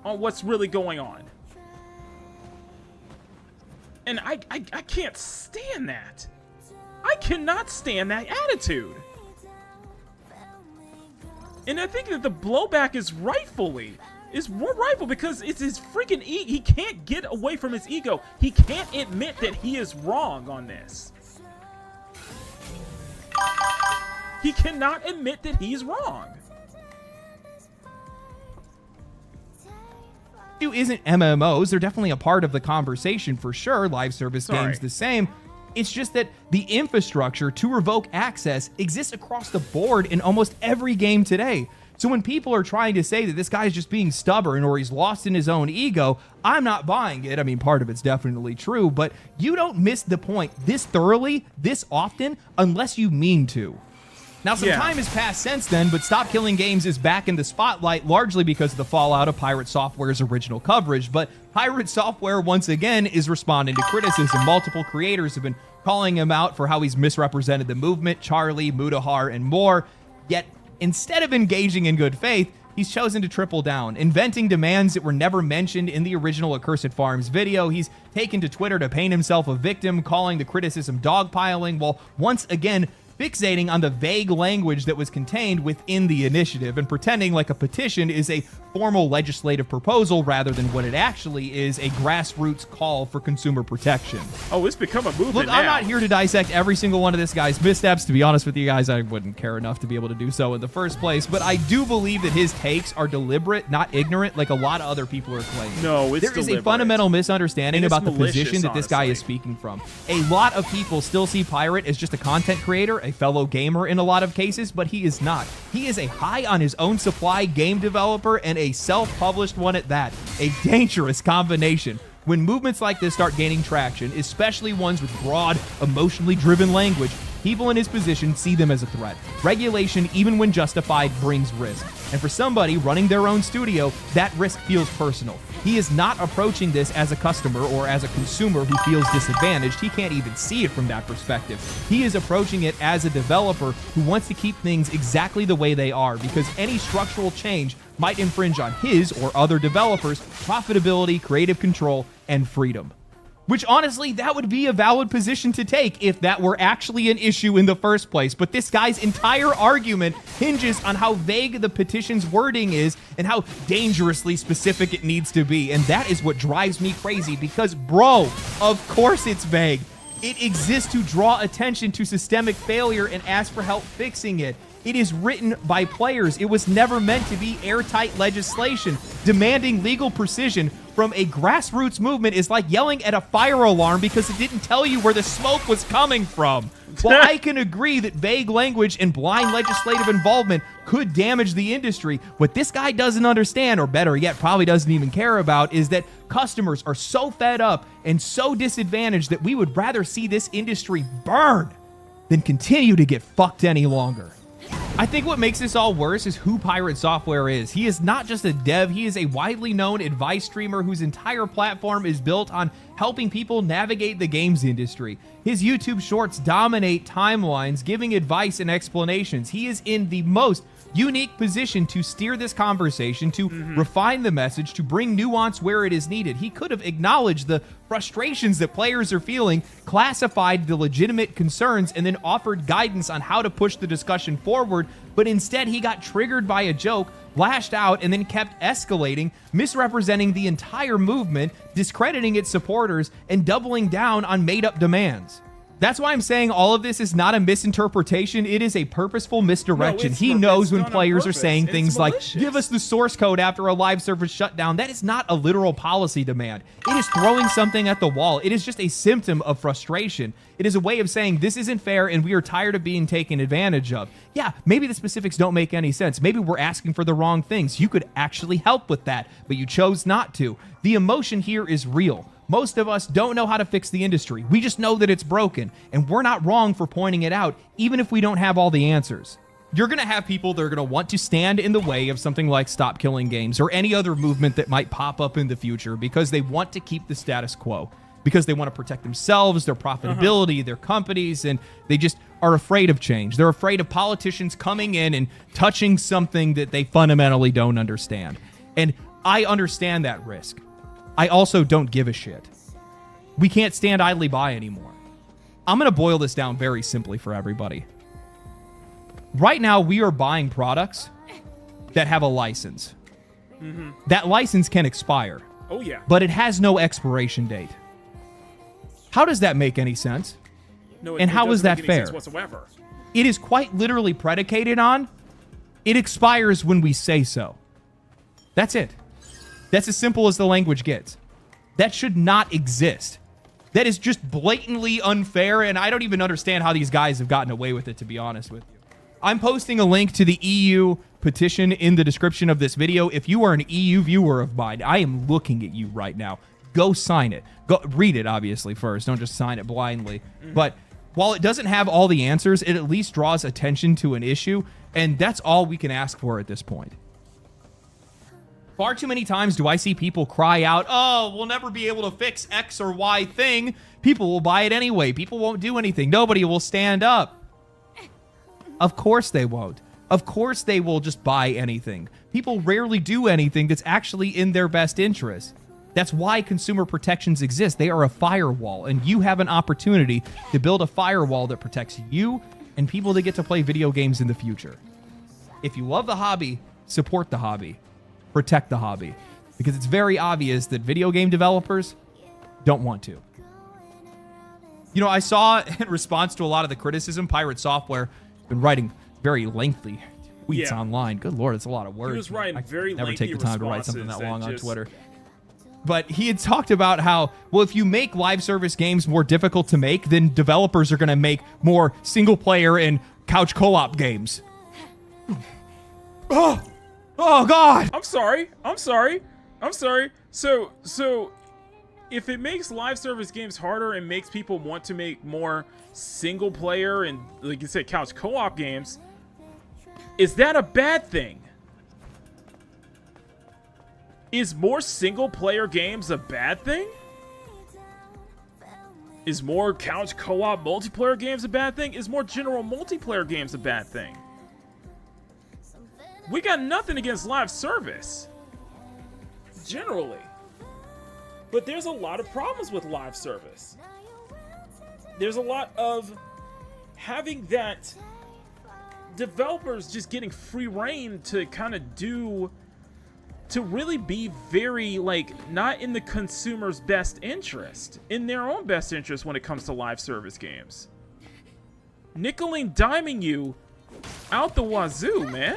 on what's really going on. And I can't stand that. I cannot stand that attitude. And I think that the blowback is more rightful because it's his freaking ego. He can't get away from his ego. He can't admit that he is wrong on this. He cannot admit that he's wrong. Isn't MMOs. They're definitely a part of the conversation for sure. Live service games the same. It's just that the infrastructure to revoke access exists across the board in almost every game today. So when people are trying to say that this guy's just being stubborn or he's lost in his own ego, I'm not buying it. I mean, part of it's definitely true, but you don't miss the point this thoroughly, this often, unless you mean to. Now, some time has passed since then, but Stop Killing Games is back in the spotlight largely because of the fallout of Pirate Software's original coverage. But Pirate Software, once again, is responding to criticism. Multiple creators have been calling him out for how he's misrepresented the movement, Charlie, Mudahar, and more. Yet, instead of engaging in good faith, he's chosen to triple down, inventing demands that were never mentioned in the original Accursed Farms video. He's taken to Twitter to paint himself a victim, calling the criticism dogpiling, while once again fixating on the vague language that was contained within the initiative and pretending like a petition is a formal legislative proposal rather than what it actually is, a grassroots call for consumer protection. Oh, it's become a movement Look, now. I'm not here to dissect every single one of this guy's missteps. To be honest with you guys, I wouldn't care enough to be able to do so in the first place, but I do believe that his takes are deliberate, not ignorant, like a lot of other people are claiming. No, it's There is a deliberate. fundamental misunderstanding And it's about the malicious, position that this guy honestly. is speaking from. A lot of people still see Pirate as just a content creator, a fellow gamer in a lot of cases, but he is not. He is a high on his own supply game developer and a self-published one at that. A dangerous combination. When movements like this start gaining traction, especially ones with broad, emotionally driven language, people in his position see them as a threat. Regulation, even when justified, brings risk. And for somebody running their own studio, that risk feels personal. He is not approaching this as a customer or as a consumer who feels disadvantaged. He can't even see it from that perspective. He is approaching it as a developer who wants to keep things exactly the way they are, because any structural change might infringe on his or other developers' profitability, creative control, and freedom. Which, honestly, that would be a valid position to take if that were actually an issue in the first place. But this guy's entire argument hinges on how vague the petition's wording is and how dangerously specific it needs to be. And that is what drives me crazy because, bro, of course it's vague. It exists to draw attention to systemic failure and ask for help fixing it. It is written by players. It was never meant to be airtight legislation. Demanding legal precision from a grassroots movement is like yelling at a fire alarm because it didn't tell you where the smoke was coming from. While I can agree that vague language and blind legislative involvement could damage the industry, what this guy doesn't understand, or better yet, probably doesn't even care about, is that customers are so fed up and so disadvantaged that we would rather see this industry burn than continue to get fucked any longer. I think what makes this all worse is who Pirate Software is. He is not just a dev, he is a widely known advice streamer whose entire platform is built on helping people navigate the games industry. His YouTube shorts dominate timelines, giving advice and explanations. He is in the most unique position to steer this conversation, to refine the message, to bring nuance where it is needed. He could have acknowledged the frustrations that players are feeling, classified the legitimate concerns, and then offered guidance on how to push the discussion forward, but instead he got triggered by a joke, lashed out, and then kept escalating, misrepresenting the entire movement, discrediting its supporters, and doubling down on made-up demands. That's why I'm saying all of this is not a misinterpretation. It is a purposeful misdirection. He knows when players are saying things like, give us the source code after a live service shutdown. That is not a literal policy demand. It is throwing something at the wall. It is just a symptom of frustration. It is a way of saying this isn't fair and we are tired of being taken advantage of. Yeah, maybe the specifics don't make any sense. Maybe we're asking for the wrong things. You could actually help with that, but you chose not to. The emotion here is real. Most of us don't know how to fix the industry. We just know that it's broken, and we're not wrong for pointing it out, even if we don't have all the answers. You're going to have people that are going to want to stand in the way of something like Stop Killing Games or any other movement that might pop up in the future because they want to keep the status quo, because they want to protect themselves, their profitability, their companies, and they just are afraid of change. They're afraid of politicians coming in and touching something that they fundamentally don't understand. And I understand that risk. I also don't give a shit. We can't stand idly by anymore. I'm going to boil this down very simply for everybody. Right now, we are buying products that have a license. That license can expire. Oh, yeah. But it has no expiration date. How does that make any sense? No, and how is that make any fair? sense whatsoever. It is quite literally predicated on it expires when we say so. That's it. That's as simple as the language gets. That should not exist. That is just blatantly unfair, and I don't even understand how these guys have gotten away with it, to be honest with you. I'm posting a link to the EU petition in the description of this video. If you are an EU viewer of mine, I am looking at you right now. Go sign it. Go read it, obviously, first. Don't just sign it blindly. But while it doesn't have all the answers, it at least draws attention to an issue, and that's all we can ask for at this point. Far too many times do I see people cry out, oh, we'll never be able to fix X or Y thing. People will buy it anyway. People won't do anything. Nobody will stand up. Of course they won't. Of course they will just buy anything. People rarely do anything that's actually in their best interest. That's why consumer protections exist. They are a firewall, and you have an opportunity to build a firewall that protects you and people that get to play video games in the future. If you love the hobby, support the hobby, protect the hobby, because it's very obvious that video game developers don't want to. You know, I saw in response to a lot of the criticism, Pirate Software has been writing very lengthy tweets online. Good Lord, it's a lot of words. He was writing very never lengthy take the time to write something that responses long that on just- Twitter. But he had talked about how, well, if you make live service games more difficult to make, then developers are going to make more single player and couch co-op games. Oh God. I'm sorry. So if it makes live service games harder and makes people want to make more single player and, like you said, couch co-op games, is that a bad thing? Is more single-player games a bad thing? Is more couch co-op multiplayer games a bad thing? Is more general multiplayer games a bad thing? We got nothing against live service, generally. But there's a lot of problems with live service. There's a lot of having that developers just getting free reign to kind of do... to really be very, like, not in the consumer's best interest, in their own best interest when it comes to live service games. Nickel and diming you out the wazoo, man.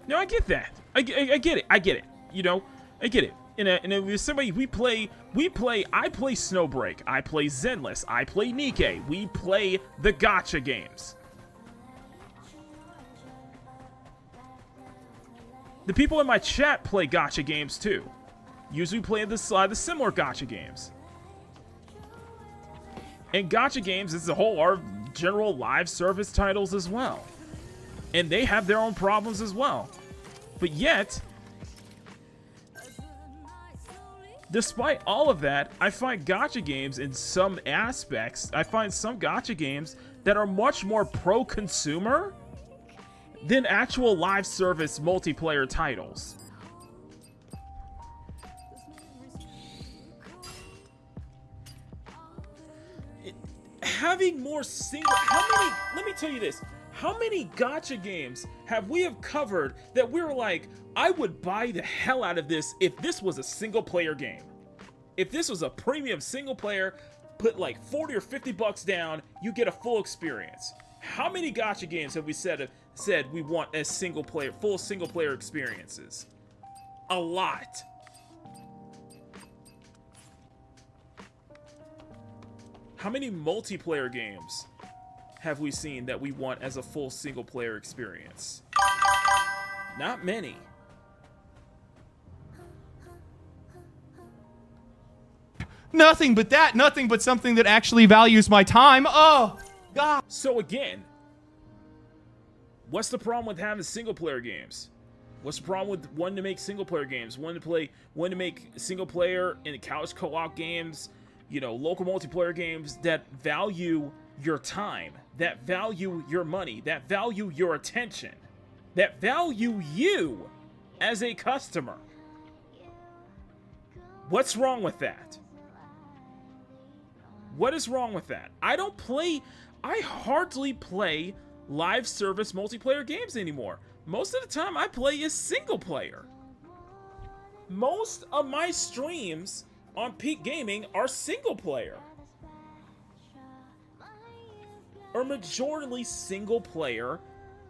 No, I get that. I get it. You know, I get it. And if somebody I play Snowbreak, I play Zenless, I play Nikke, we play the gacha games. The people in my chat play gacha games too. Usually play the similar gacha games. And gacha games as a whole are general live service titles as well. And they have their own problems as well. But yet, despite all of that, I find gacha games in some aspects, I find some gacha games that are much more pro-consumer than actual live service multiplayer titles. Having more single... Let me tell you this. How many gacha games have we covered that we were like, I would buy the hell out of this if this was a single player game? If this was a premium single player, put like 40 or 50 bucks down, you get a full experience. How many gacha games have we said we want as full single player experiences? A lot. How many multiplayer games have we seen that we want as a full single player experience? Not many. Nothing but that. Nothing but something that actually values my time. Oh, God. So again, what's the problem with having single player games? What's the problem with wanting to make single player games? Wanting to make single player and couch co-op games, you know, local multiplayer games that value your time, that value your money, that value your attention, that value you as a customer. What's wrong with that? What is wrong with that? I hardly play live service multiplayer games anymore. Most of the time I play is single player. Most of my streams on Peak Gaming are single player. Or majorly single player,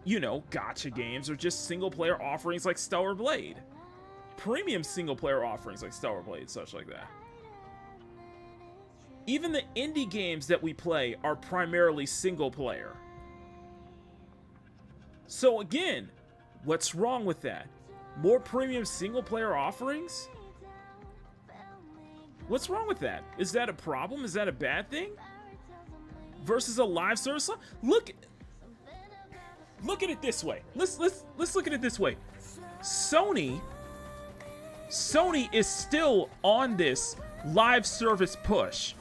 you know, gacha games, or just single player offerings like Stellar Blade. Premium single player offerings like Stellar Blade, such like that. Even the indie games that we play are primarily single player. So again, what's wrong with that? More premium single player offerings? What's wrong with that? Is that a problem? Is that a bad thing? Versus a live service? Look at it this way. Let's look at it this way. Sony is still on this live service push.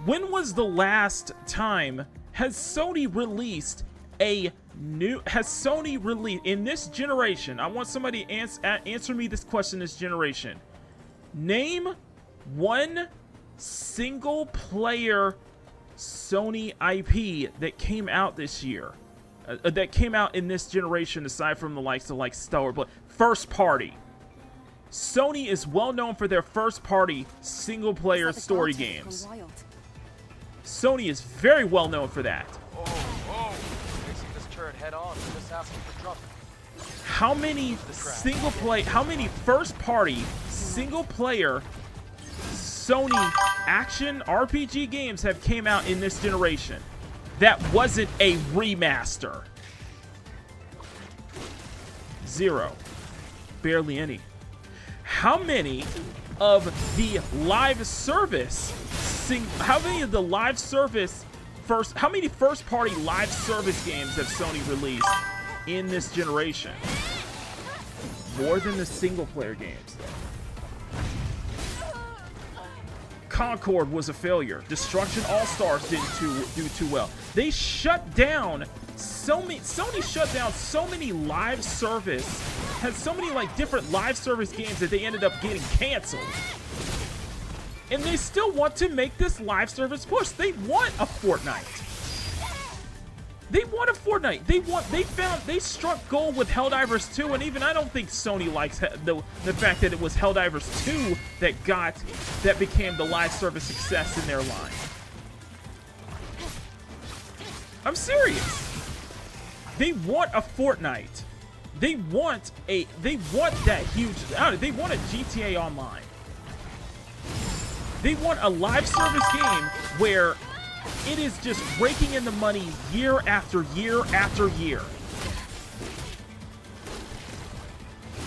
When was the last time has Sony released a Has Sony released in this generation? I want somebody answer me this question this generation. Name one single player Sony IP that came out this year. That came out in this generation aside from the likes of like Stellar Blade. First party. Sony is well known for their first party single player story games. Sony is very well known for that. Facing this turret head on, just asking for trouble. How many first party single player Sony action RPG games have came out in this generation that wasn't a remaster? 0. Barely any. How many of the live service how many first party live service games have Sony released in this generation? More than the single player games though. Concord was a failure. Destruction All-Stars didn't do too well. They shut down Sony shut down so many live service, had so many like different live service games that they ended up getting canceled. And they still want to make this live service push. They want a Fortnite. They want a Fortnite. They struck gold with Helldivers 2, and even I don't think Sony likes the fact that it was Helldivers 2 that became the live service success in their line. I'm serious. They want a Fortnite. They want that huge. They want a GTA Online. They want a live service game where it is just raking in the money year after year after year.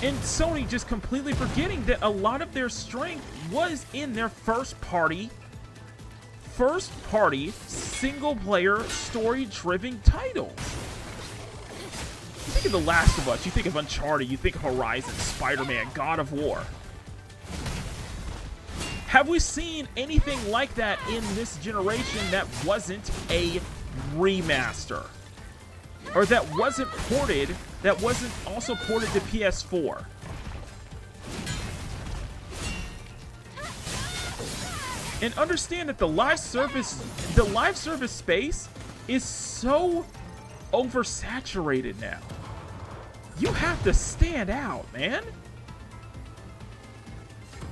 And Sony just completely forgetting that a lot of their strength was in their first party, single player, story-driven titles. You think of The Last of Us, you think of Uncharted, you think of Horizon, Spider-Man, God of War. Have we seen anything like that in this generation that wasn't a remaster? Or that wasn't ported, that wasn't also ported to PS4? And understand that the live service space is so oversaturated now. You have to stand out, man.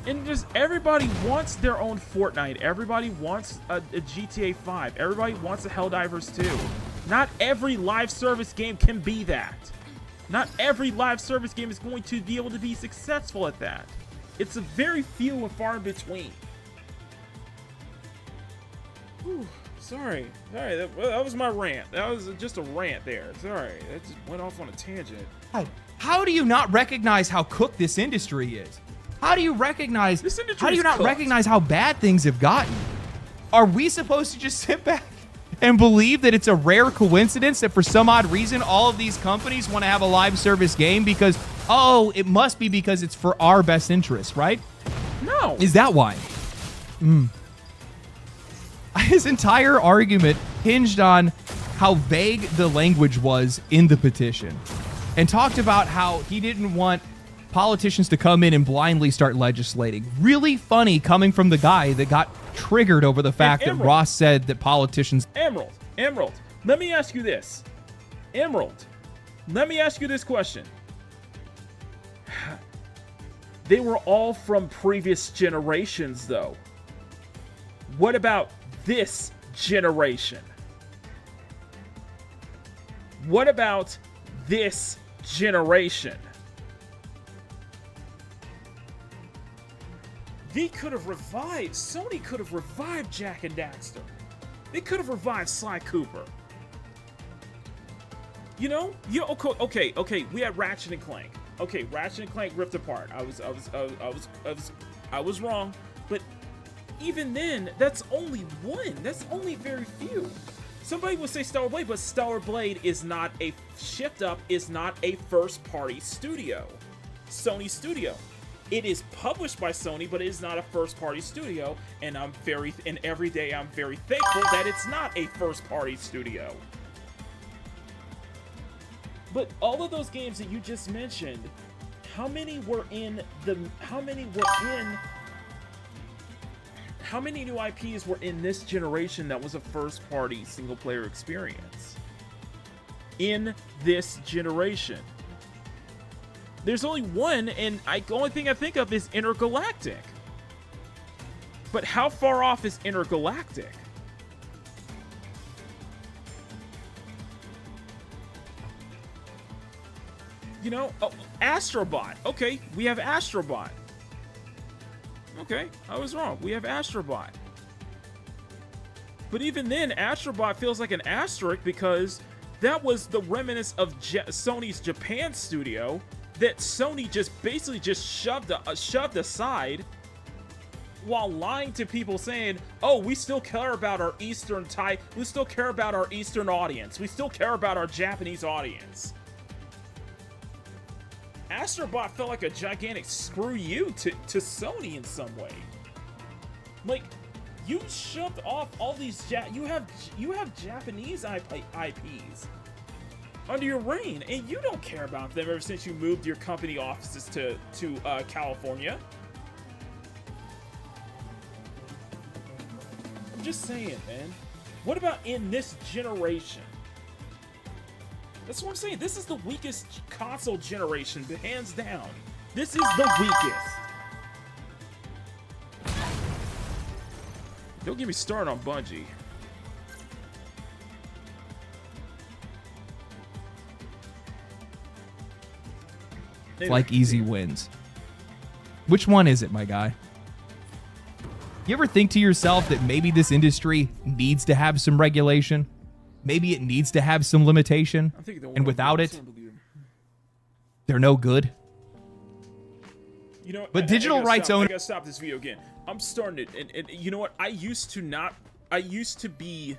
And just everybody wants their own Fortnite. Everybody wants a GTA 5. Everybody wants a Helldivers 2. Not every live service game can be that. Not every live service game is going to be able to be successful at that. It's a very few and far in between. Whew, sorry, that was my rant. That was just a rant there. Sorry, that just went off on a tangent. How do you not recognize how cooked this industry is? How do you recognize? How do you not recognize how bad things have gotten? Are we supposed to just sit back and believe that it's a rare coincidence that for some odd reason all of these companies want to have a live service game because, oh, it must be because it's for our best interest, right? No. Is that why? His entire argument hinged on how vague the language was in the petition and talked about how he didn't want politicians to come in and blindly start legislating. Really funny coming from the guy that got triggered over the fact that Ross said that politicians... Emerald, let me ask you this. Let me ask you this question. They were all from previous generations, though. What about this generation? What about this generation? Sony could have revived Jak and Daxter. They could have revived Sly Cooper. You know, okay. We had Ratchet and Clank. Okay, Ratchet and Clank ripped apart. I was wrong, but even then, that's only one. That's only very few. Somebody would say Stellar Blade, but Stellar Blade is not a Shift Up. Is not a first-party studio, Sony studio. It is published by Sony, but it is not a first-party studio, and every day I'm very thankful that it's not a first-party studio. But all of those games that you just mentioned, how many new IPs were in this generation that was a first-party single-player experience? In this generation. There's only one, and the only thing I think of is Intergalactic. But how far off is Intergalactic? You know, oh, Astrobot. Okay, we have Astrobot. Okay, I was wrong. We have Astrobot. But even then, Astrobot feels like an asterisk because that was the remnants of Sony's Japan studio that Sony just basically just shoved aside while lying to people saying, oh, we still care about our we still care about our Eastern audience. We still care about our Japanese audience. Astrobot felt like a gigantic screw you to Sony in some way. Like, you shoved off all these you have Japanese IPs under your reign, and you don't care about them ever since you moved your company offices to California. I'm just saying, man. What about in this generation? That's what I'm saying. This is the weakest console generation, hands down. This is the weakest. Don't get me started on Bungie. Like easy wins. Which one is it, my guy? You ever think to yourself that maybe this industry needs to have some regulation? Maybe it needs to have some limitation, and without it, they're no good. You know, but digital rights owners. I gotta stop this video again. I'm starting it, and you know what? I used to be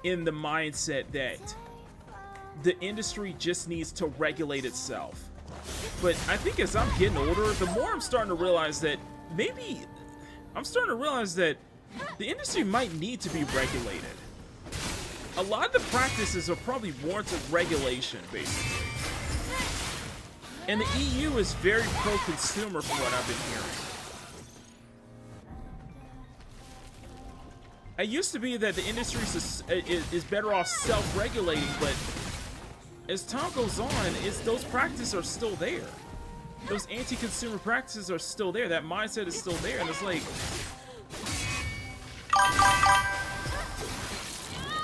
in the mindset that the industry just needs to regulate itself. But I think as I'm getting older, the more I'm starting to realize that the industry might need to be regulated. A lot of the practices are probably warranted regulation, basically. And the EU is very pro-consumer from what I've been hearing. It used to be that the industry is better off self-regulating, but as time goes on, those practices are still there. Those anti-consumer practices are still there. That mindset is still there, and it's like,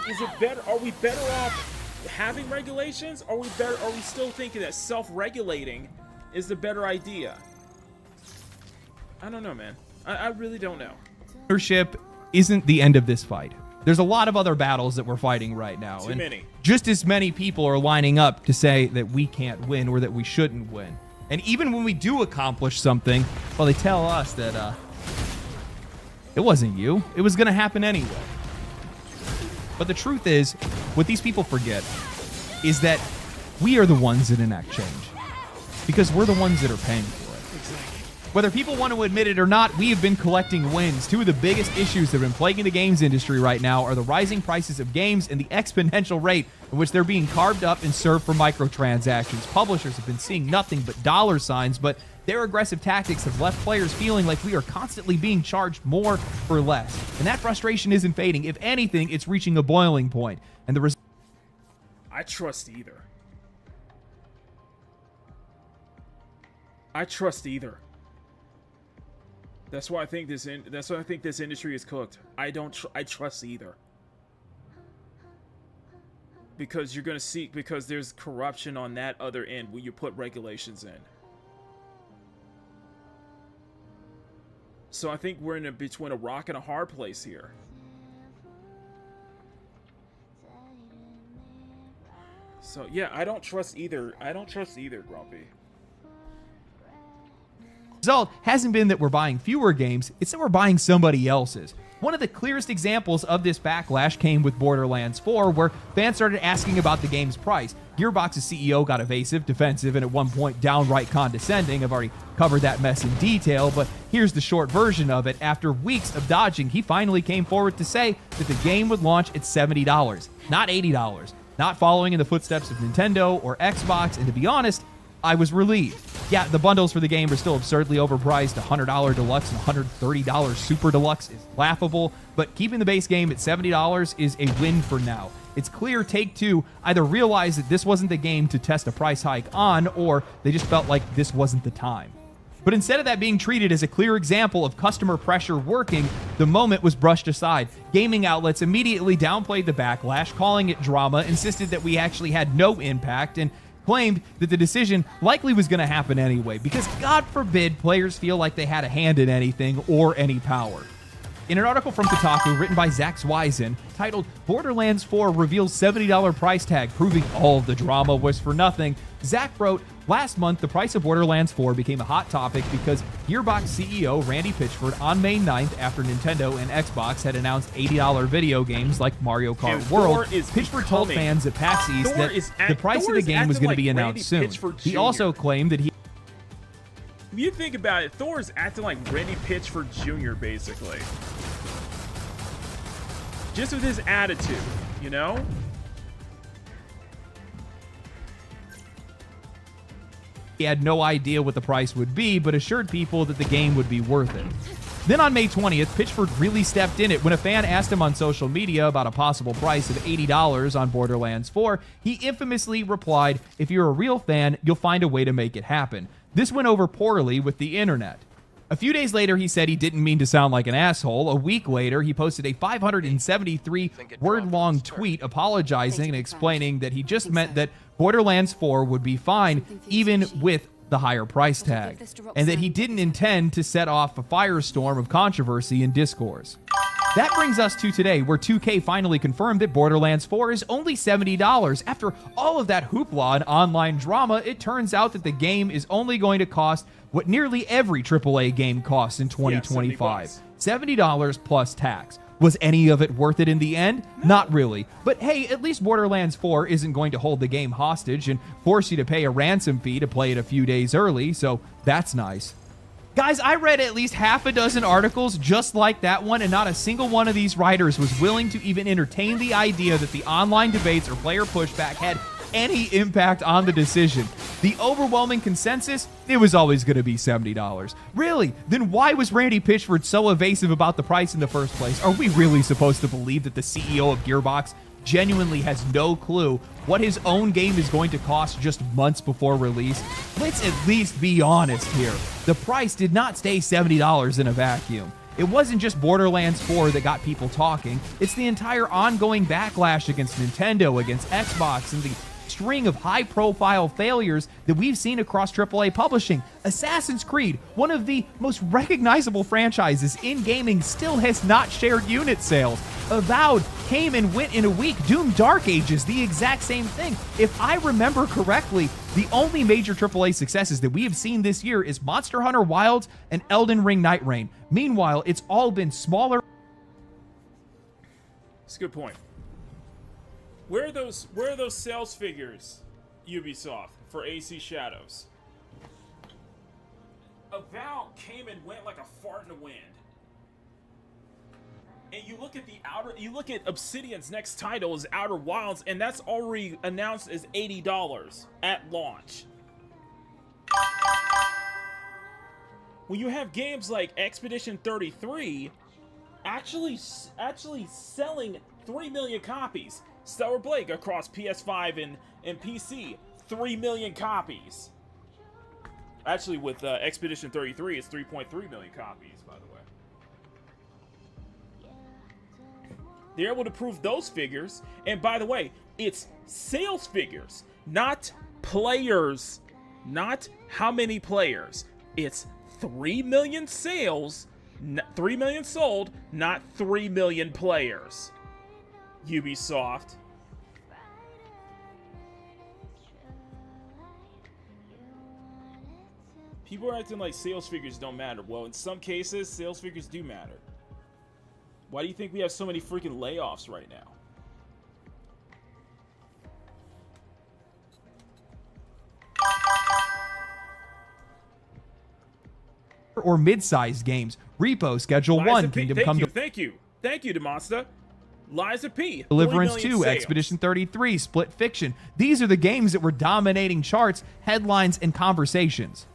is it better? Are we better off having regulations? Are we still thinking that self-regulating is the better idea? I don't know, man. I really don't know. Ownership isn't the end of this fight. There's a lot of other battles that we're fighting right now. Too many. Just as many people are lining up to say that we can't win or that we shouldn't win. And even when we do accomplish something, well, they tell us that it wasn't you. It was going to happen anyway. But the truth is, what these people forget is that we are the ones that enact change. Because we're the ones that are paying for it. Whether people want to admit it or not, we have been collecting wins. Two of the biggest issues that have been plaguing the games industry right now are the rising prices of games and the exponential rate in which they're being carved up and served for microtransactions. Publishers have been seeing nothing but dollar signs, but their aggressive tactics have left players feeling like we are constantly being charged more for less. And that frustration isn't fading. If anything, it's reaching a boiling point. And the I trust either. I trust either. That's why I think this industry is cooked. I trust either. Because you're going to see, because there's corruption on that other end when you put regulations in. So I think we're in between a rock and a hard place here. So yeah, I don't trust either. I don't trust either, Grumpy. Result hasn't been that we're buying fewer games, it's that we're buying somebody else's. One of the clearest examples of this backlash came with Borderlands 4, where fans started asking about the game's price. Gearbox's CEO got evasive, defensive, and at one point downright condescending. I've already covered that mess in detail, but here's the short version of it. After weeks of dodging, he finally came forward to say that the game would launch at $70, not $80. not following in the footsteps of Nintendo or Xbox, and to be honest, I was relieved. Yeah, the bundles for the game are still absurdly overpriced. $100 Deluxe and $130 Super Deluxe is laughable, but keeping the base game at $70 is a win for now. It's clear Take-Two either realized that this wasn't the game to test a price hike on, or they just felt like this wasn't the time. But instead of that being treated as a clear example of customer pressure working, the moment was brushed aside. Gaming outlets immediately downplayed the backlash, calling it drama, insisted that we actually had no impact, and claimed that the decision likely was going to happen anyway, because God forbid players feel like they had a hand in anything or any power. In an article from Kotaku written by Zach Swisen, titled Borderlands 4 Reveals $70 Price Tag Proving All of the Drama Was for Nothing, Zach wrote, last month the price of Borderlands 4 became a hot topic because Gearbox CEO Randy Pitchford on May 9th, after Nintendo and Xbox had announced $80 video games like Mario Kart World, Pitchford told fans at PAX East that the price of the game was going to be announced soon. He also claimed that he... If you think about it, Thor is acting like Randy Pitchford Jr., basically. Just with his attitude, you know? He had no idea what the price would be, but assured people that the game would be worth it. Then on May 20th, Pitchford really stepped in it when a fan asked him on social media about a possible price of $80 on Borderlands 4. He infamously replied, "If you're a real fan, you'll find a way to make it happen." This went over poorly with the internet. A few days later, he said he didn't mean to sound like an asshole. A week later, he posted a 573-word-long tweet apologizing and explaining that he just meant that Borderlands 4 would be fine even with the higher price tag, and that he didn't intend to set off a firestorm of controversy and discourse. That brings us to today, where 2K finally confirmed that Borderlands 4 is only $70. After all of that hoopla and online drama, it turns out that the game is only going to cost what nearly every AAA game costs in 2025. $70 plus tax. Was any of it worth it in the end? Not really. But hey, at least Borderlands 4 isn't going to hold the game hostage and force you to pay a ransom fee to play it a few days early, so that's nice. Guys, I read at least half a dozen articles just like that one, and not a single one of these writers was willing to even entertain the idea that the online debates or player pushback had any impact on the decision. The overwhelming consensus, it was always going to be $70. Really? Then why was Randy Pitchford so evasive about the price in the first place? Are we really supposed to believe that the CEO of Gearbox genuinely has no clue what his own game is going to cost just months before release? Let's at least be honest here. The price did not stay $70 in a vacuum. It wasn't just Borderlands 4 that got people talking. It's the entire ongoing backlash against Nintendo, against Xbox, and the string of high-profile failures that we've seen across AAA publishing. Assassin's Creed, one of the most recognizable franchises in gaming, still has not shared unit sales. Avowed came and went in a week. Doom Dark Ages, the exact same thing. If I remember correctly, the only major AAA successes that we have seen this year is Monster Hunter Wilds and Elden Ring Night Reign. Meanwhile, it's all been smaller. That's a good point. Where are those sales figures, Ubisoft, for AC Shadows? Avowed came and went like a fart in the wind. And you look at Obsidian's next title is Outer Wilds, and that's already announced as $80 at launch. When you have games like Expedition 33 actually selling 3 million copies. Stellar Blake across PS5 and PC, 3 million copies. Actually, with Expedition 33, it's 3.3 million copies, by the way. They're able to prove those figures, and by the way, it's sales figures, not players, not how many players. It's 3 million sales, 3 million sold, not 3 million players. Ubisoft. People are acting like sales figures don't matter. Well, in some cases, sales figures do matter. Why do you think we have so many freaking layoffs right now? Or mid-sized games. Repo Schedule 1, Kingdom Come to... Thank you, Demonsta. Lies of P. Deliverance 40 2, million sales. Expedition 33, Split Fiction. These are the games that were dominating charts, headlines, and conversations.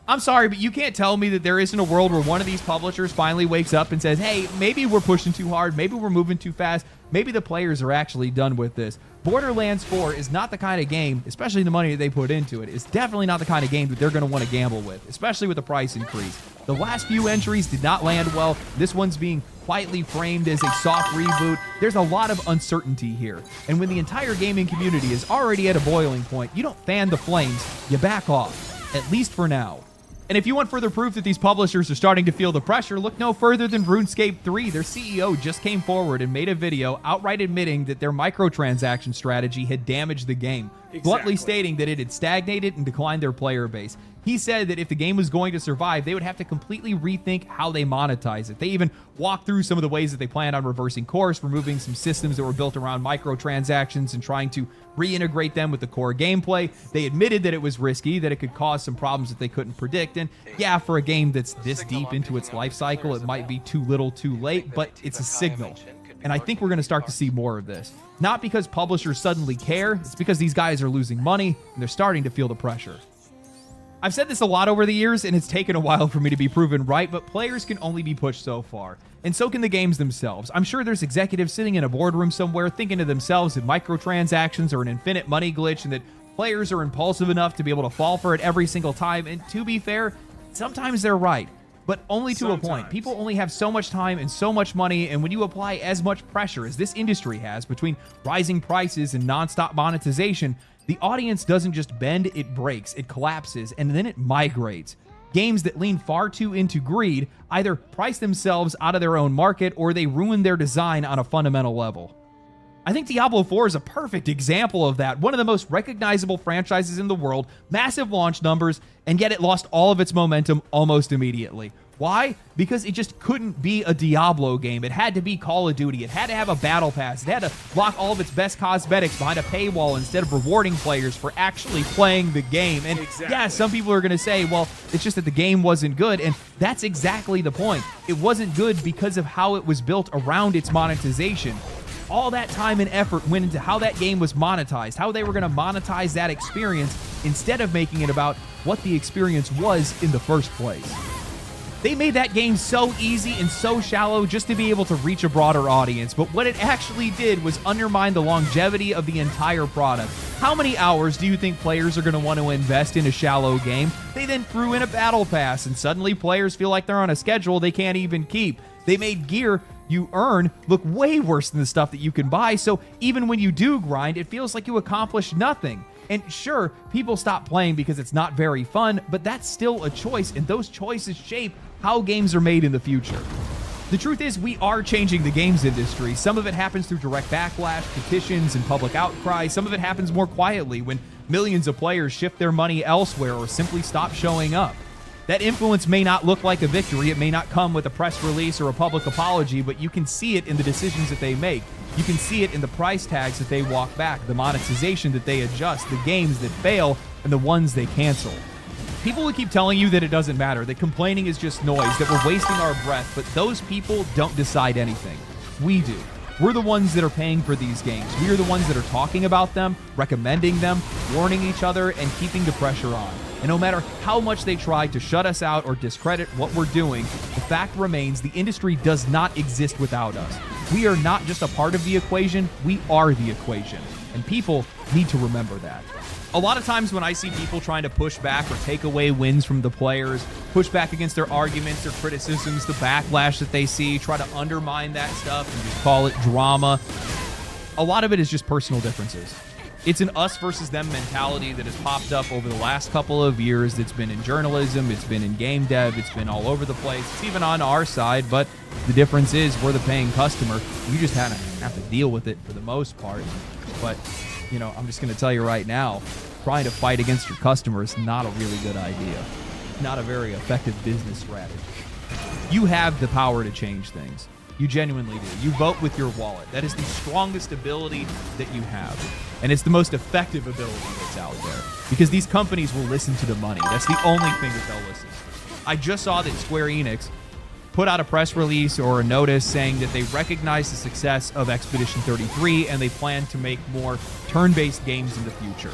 I'm sorry, but you can't tell me that there isn't a world where one of these publishers finally wakes up and says, hey, maybe we're pushing too hard, maybe we're moving too fast, maybe the players are actually done with this. Borderlands 4 is not the kind of game, especially the money that they put into it, is definitely not the kind of game that they're going to want to gamble with, especially with the price increase. The last few entries did not land well. This one's being quietly framed as a soft reboot. There's a lot of uncertainty here. And when the entire gaming community is already at a boiling point, you don't fan the flames, you back off, at least for now. And if you want further proof that these publishers are starting to feel the pressure, look no further than RuneScape 3. Their CEO just came forward and made a video outright admitting that their microtransaction strategy had damaged the game, bluntly stating that it had stagnated and declined their player base. He said that if the game was going to survive, they would have to completely rethink how they monetize it. They even walked through some of the ways that they planned on reversing course, removing some systems that were built around microtransactions and trying to reintegrate them with the core gameplay. They admitted that it was risky, that it could cause some problems that they couldn't predict. And yeah, for a game that's this deep into its life cycle, it might be too little too late, but it's a signal. And I think we're going to start to see more of this. Not because publishers suddenly care, it's because these guys are losing money and they're starting to feel the pressure. I've said this a lot over the years, and it's taken a while for me to be proven right, but players can only be pushed so far. And so can the games themselves. I'm sure there's executives sitting in a boardroom somewhere thinking to themselves that microtransactions are an infinite money glitch and that players are impulsive enough to be able to fall for it every single time. And to be fair, sometimes they're right, but only to a point. People only have so much time and so much money, and when you apply as much pressure as this industry has between rising prices and nonstop monetization, the audience doesn't just bend, it breaks, it collapses, and then it migrates. Games that lean far too into greed either price themselves out of their own market or they ruin their design on a fundamental level. I think Diablo 4 is a perfect example of that. One of the most recognizable franchises in the world, massive launch numbers, and yet it lost all of its momentum almost immediately. Why? Because it just couldn't be a Diablo game. It had to be Call of Duty. It had to have a battle pass. It had to lock all of its best cosmetics behind a paywall instead of rewarding players for actually playing the game. And yeah, some people are going to say, well, it's just that the game wasn't good. And that's exactly the point. It wasn't good because of how it was built around its monetization. All that time and effort went into how that game was monetized, how they were going to monetize that experience instead of making it about what the experience was in the first place. They made that game so easy and so shallow just to be able to reach a broader audience, but what it actually did was undermine the longevity of the entire product. How many hours do you think players are going to want to invest in a shallow game? They then threw in a battle pass, and suddenly players feel like they're on a schedule they can't even keep. They made gear you earn look way worse than the stuff that you can buy, so even when you do grind, it feels like you accomplished nothing. And sure, people stop playing because it's not very fun, but that's still a choice, and those choices shape how games are made in the future. The truth is, we are changing the games industry. Some of it happens through direct backlash, petitions, and public outcry. Some of it happens more quietly when millions of players shift their money elsewhere or simply stop showing up. That influence may not look like a victory. It may not come with a press release or a public apology, but you can see it in the decisions that they make. You can see it in the price tags that they walk back, the monetization that they adjust, the games that fail, and the ones they cancel. People will keep telling you that it doesn't matter, that complaining is just noise, that we're wasting our breath, but those people don't decide anything. We do. We're the ones that are paying for these games. We are the ones that are talking about them, recommending them, warning each other, and keeping the pressure on. And no matter how much they try to shut us out or discredit what we're doing, the fact remains the industry does not exist without us. We are not just a part of the equation, we are the equation. And people need to remember that. A lot of times when I see people trying to push back or take away wins from the players, push back against their arguments, their criticisms, the backlash that they see, try to undermine that stuff and just call it drama, a lot of it is just personal differences. It's an us versus them mentality that has popped up over the last couple of years. It's been in journalism, it's been in game dev, it's been all over the place. It's even on our side, but the difference is we're the paying customer. We just have to deal with it for the most part. But, you know, I'm just going to tell you right now, trying to fight against your customer is not a really good idea. Not a very effective business strategy. You have the power to change things. You genuinely do. You vote with your wallet. That is the strongest ability that you have. And it's the most effective ability that's out there. Because these companies will listen to the money. That's the only thing that they'll listen to. I just saw that Square Enix put out a press release or a notice saying that they recognize the success of Expedition 33 and they plan to make more turn-based games in the future.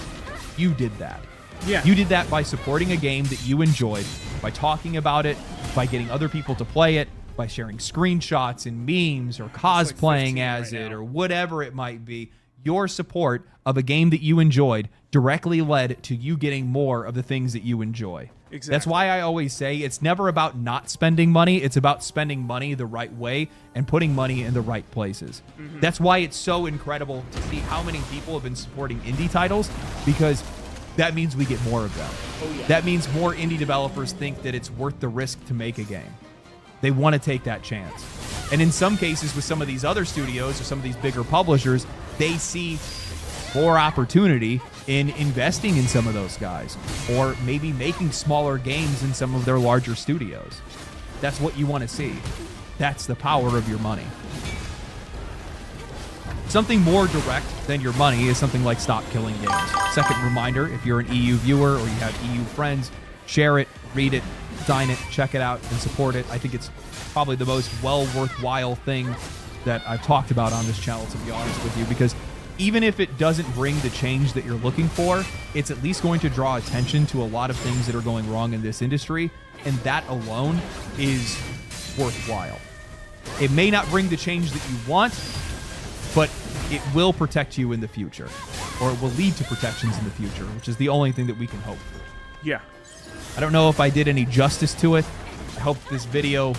You did that. Yeah. You did that by supporting a game that you enjoyed, by talking about it, by getting other people to play it, by sharing screenshots and memes or cosplaying as it or whatever it might be. Your support of a game that you enjoyed directly led to you getting more of the things that you enjoy. Exactly. That's why I always say it's never about not spending money. It's about spending money the right way and putting money in the right places. That's why it's so incredible to see how many people have been supporting indie titles, because that means we get more of them. That means more indie developers think that it's worth the risk to make a game. They want to take that chance. And in some cases with some of these other studios or some of these bigger publishers, they see more opportunity in investing in some of those guys, or maybe making smaller games in some of their larger studios. That's what you want to see. That's the power of your money. Something more direct than your money is something like Stop Killing Games. Second reminder, if you're an EU viewer or you have EU friends, share it, read it, sign it, check it out, and support it. I think it's probably the most worthwhile thing that I've talked about on this channel, to be honest with you, because even if it doesn't bring the change that you're looking for, it's at least going to draw attention to a lot of things that are going wrong in this industry, and that alone is worthwhile. It may not bring the change that you want, but it will protect you in the future, or it will lead to protections in the future, which is the only thing that we can hope for. Yeah. I don't know if I did any justice to it. I hope this video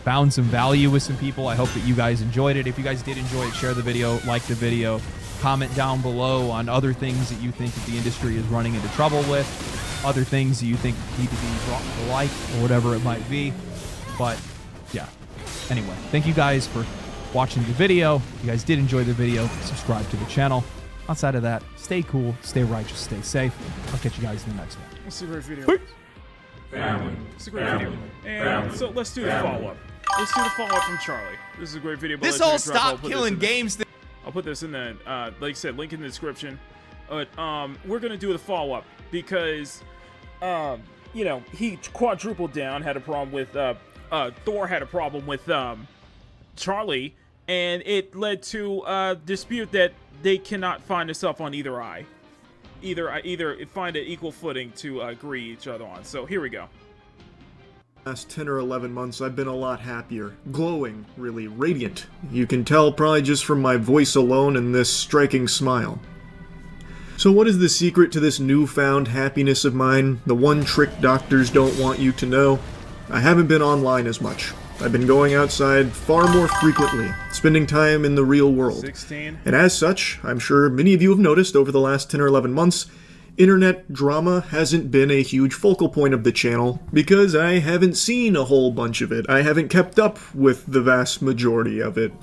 found some value with some people. I hope that you guys enjoyed it. If you guys did enjoy it, share the video, like the video, comment down below on other things that you think that the industry is running into trouble with, other things that you think need to be brought to light, or whatever it might be. But yeah, anyway, thank you guys for watching the video. If you guys did enjoy the video, subscribe to the channel. Outside of that, stay cool, stay righteous, stay safe. I'll catch you guys in the next one. It's a great video. Family. It's a great video. And so let's do the follow-up. Let's do the follow-up from Charlie. This is a great video. But This whole Stop Killing Games thing. I'll put this in the, like I said, link in the description. But we're going to do the follow-up because, you know, he quadrupled down, had a problem with, Thor had a problem with Charlie, and it led to a dispute that they cannot find itself on either eye. Either find an equal footing to agree each other on. So here we go. Last 10 or 11 months, I've been a lot happier. Glowing, really radiant. You can tell probably just from my voice alone and this striking smile. So what is the secret to this newfound happiness of mine? The one trick doctors don't want you to know? I haven't been online as much. I've been going outside far more frequently, spending time in the real world. 16. And as such, I'm sure many of you have noticed over the last 10 or 11 months, internet drama hasn't been a huge focal point of the channel because I haven't seen a whole bunch of it. I haven't kept up with the vast majority of it.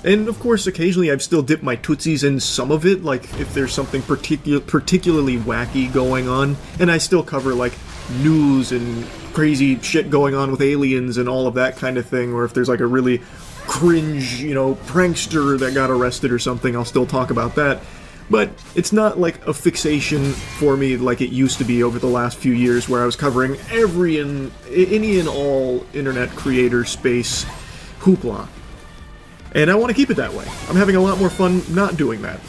And of course, occasionally I've still dipped my tootsies in some of it, like if there's something particularly wacky going on, and I still cover like news and crazy shit going on with aliens and all of that kind of thing, or if there's like a really cringe, you know, prankster that got arrested or something, I'll still talk about that. But it's not like a fixation for me like it used to be over the last few years, where I was covering any and all internet creator space hoopla. And I want to keep it that way. I'm having a lot more fun not doing that.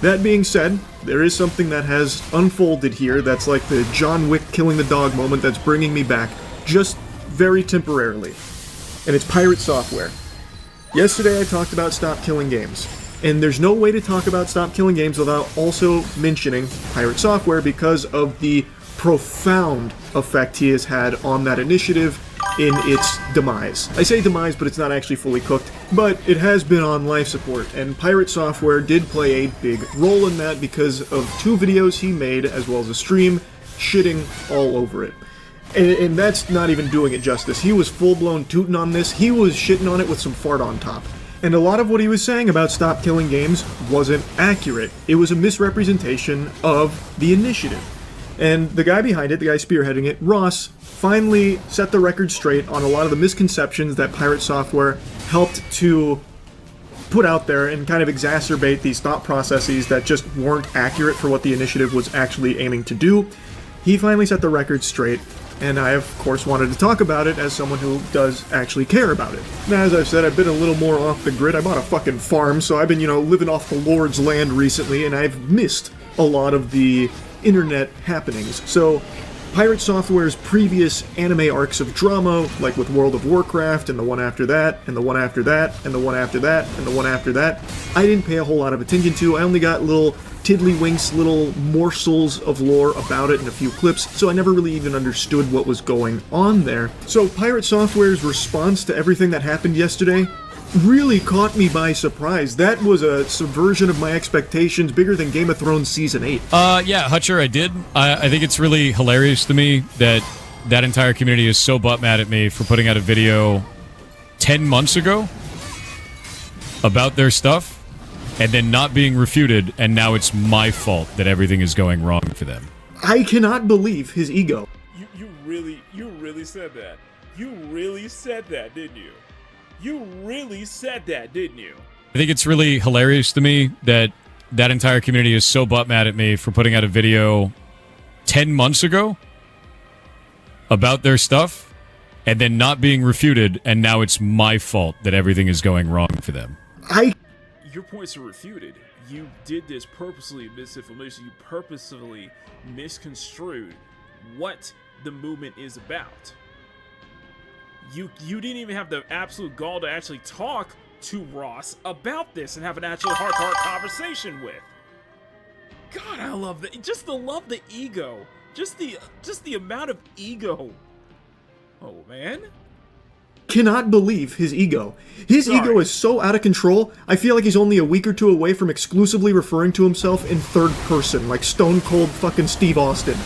That being said, there is something that has unfolded here that's like the John Wick killing the dog moment that's bringing me back, just very temporarily. And it's Pirate Software. Yesterday I talked about Stop Killing Games. And there's no way to talk about Stop Killing Games without also mentioning Pirate Software because of the profound effect he has had on that initiative in its demise. I say demise, but it's not actually fully cooked, but it has been on life support, and Pirate Software did play a big role in that because of 2 videos he made, as well as a stream, shitting all over it. And that's not even doing it justice. He was full-blown tooting on this. He was shitting on it with some fart on top. And a lot of what he was saying about Stop Killing Games wasn't accurate. It was a misrepresentation of the initiative. And the guy behind it, the guy spearheading it, Ross, finally set the record straight on a lot of the misconceptions that Pirate Software helped to put out there and kind of exacerbate these thought processes that just weren't accurate for what the initiative was actually aiming to do. He finally set the record straight and I of course wanted to talk about it as someone who does actually care about it. Now, as I've said, I've been a little more off the grid. I bought a fucking farm, so I've been, living off the Lord's land recently, and I've missed a lot of the internet happenings. So Pirate Software's previous anime arcs of drama, like with World of Warcraft, and the one after that, and the one after that, and the one after that, and the one after that, I didn't pay a whole lot of attention to. I only got little tiddlywinks, little morsels of lore about it in a few clips, so I never really even understood what was going on there. So Pirate Software's response to everything that happened yesterday really caught me by surprise. That was a subversion of my expectations, bigger than Game of Thrones Season 8. Yeah, Hutcher, I did. I think it's really hilarious to me that that entire community is so butt mad at me for putting out a video 10 months ago about their stuff and then not being refuted, and now it's my fault that everything is going wrong for them. I cannot believe his ego. You really said that. You really said that, didn't you? You really said that, didn't you? I think it's really hilarious to me that that entire community is so butt mad at me for putting out a video 10 months ago about their stuff and then not being refuted, and now it's my fault that everything is going wrong for them. Your points are refuted. You did this purposely, misinformation. You purposefully misconstrued what the movement is about. You didn't even have the absolute gall to actually talk to Ross about this and have an actual heart-to-heart conversation with. God, I love that. Just the ego. Just the amount of ego. Oh, man. Cannot believe his ego. His ego is so out of control, I feel like he's only a week or two away from exclusively referring to himself in third person, like Stone Cold fucking Steve Austin.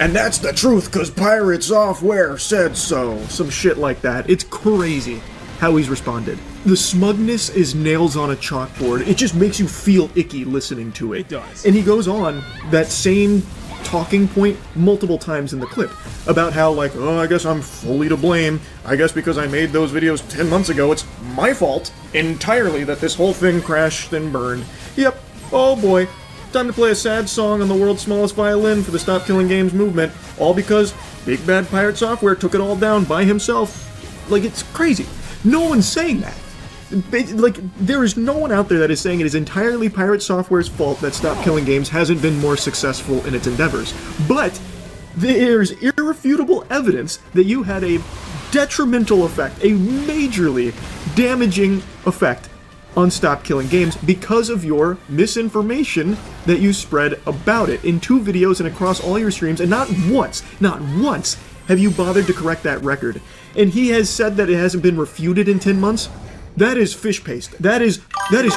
And that's the truth, cause Pirate Software said so. Some shit like that. It's crazy how he's responded. The smugness is nails on a chalkboard. It just makes you feel icky listening to it. It does. And he goes on that same talking point multiple times in the clip about how, like, oh, I guess I'm fully to blame. I guess because I made those videos 10 months ago, it's my fault entirely that this whole thing crashed and burned. Yep. Oh boy. Time to play a sad song on the world's smallest violin for the Stop Killing Games movement, all because Big Bad Pirate Software took it all down by himself. Like, it's crazy. No one's saying that. Like, there is no one out there that is saying it is entirely Pirate Software's fault that Stop Killing Games hasn't been more successful in its endeavors. But there's irrefutable evidence that you had a detrimental effect, a majorly damaging effect on Stop Killing Games because of your misinformation that you spread about it in 2 videos and across all your streams, and not once have you bothered to correct that record. And he has said that it hasn't been refuted in 10 months. That is fish paste. That is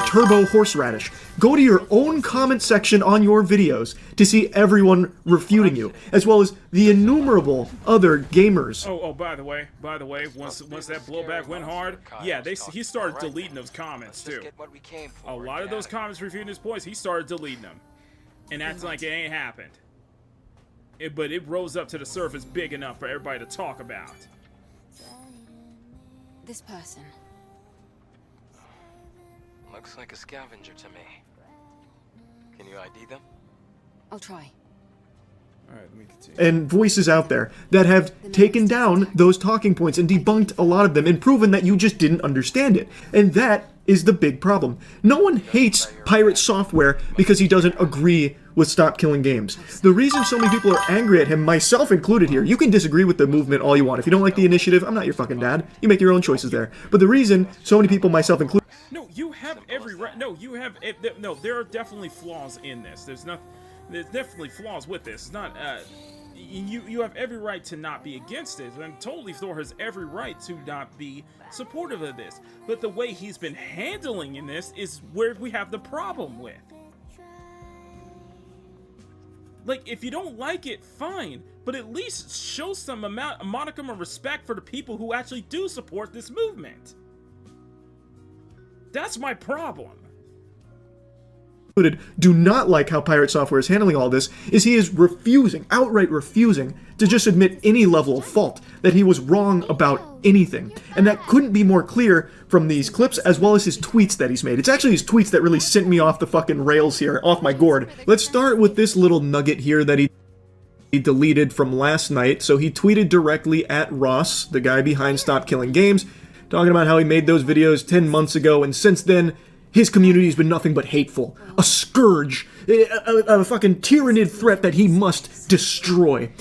turbo horseradish. Go to your own comment section on your videos to see everyone refuting you, as well as the innumerable other gamers. Oh, by the way, once that blowback went hard, yeah, he started deleting those comments too. A lot of those comments refuting his points, he started deleting them, and acting like it ain't happened. But it rose up to the surface big enough for everybody to talk about. This person. Looks like a scavenger to me. Can you ID them? I'll try. Alright, let me continue. And voices out there that have taken down those talking points and debunked a lot of them and proven that you just didn't understand it. And that is the big problem. No one hates Pirate Software because he doesn't agree with Stop Killing Games. The reason so many people are angry at him, myself included here, you can disagree with the movement all you want. If you don't like the initiative, I'm not your fucking dad. You make your own choices there. But the reason so many people, myself included... No, you have every right. No, you have... No, there are definitely flaws in this. There's definitely flaws with this. It's not... You have every right to not be against it, and totally Thor has every right to not be supportive of this. But the way he's been handling in this is where we have the problem with. Like, if you don't like it, fine, but at least show some a modicum of respect for the people who actually do support this movement. That's my problem. Do not like how Pirate Software is handling all this is he is outright refusing to just admit any level of fault, that he was wrong about anything. And that couldn't be more clear from these clips as well as his tweets that he's made. It's actually his tweets that really sent me off the fucking rails here, off my gourd. Let's start with this little nugget here that he deleted from last night, so he tweeted directly at Ross, the guy behind Stop Killing Games, talking about how he made those videos 10 months ago, and since then, his community has been nothing but hateful. A scourge. A fucking tyrannid threat that he must destroy.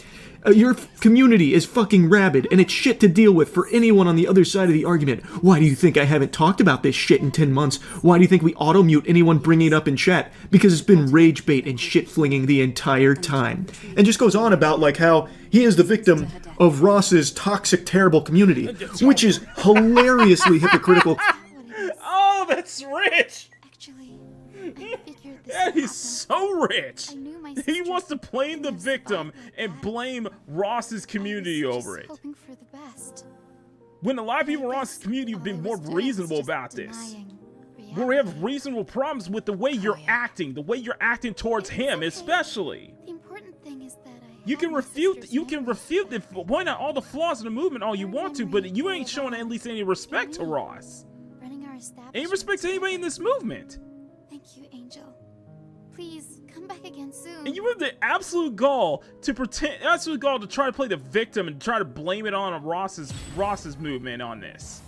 Your community is fucking rabid, and it's shit to deal with for anyone on the other side of the argument. Why do you think I haven't talked about this shit in 10 months? Why do you think we auto-mute anyone bringing it up in chat? Because it's been rage bait and shit-flinging the entire time. And just goes on about, like, how he is the victim of Ross's toxic, terrible community, which is hilariously hypocritical. Oh, that's rich! Yeah, he's so rich! He wants to blame the victim and blame Ross's community over it. When a lot of people in Ross's community have been more reasonable about this. Where we have reasonable problems with the way you're acting towards him, especially. The important thing is that you can refute point out all the flaws in the movement all you want to, but you ain't showing at least any respect to Ross. Any respect to anybody in this movement. Thank you, Angel. Please, come back again soon. And you have the absolute gall to try to play the victim and try to blame it on Ross's movement on this.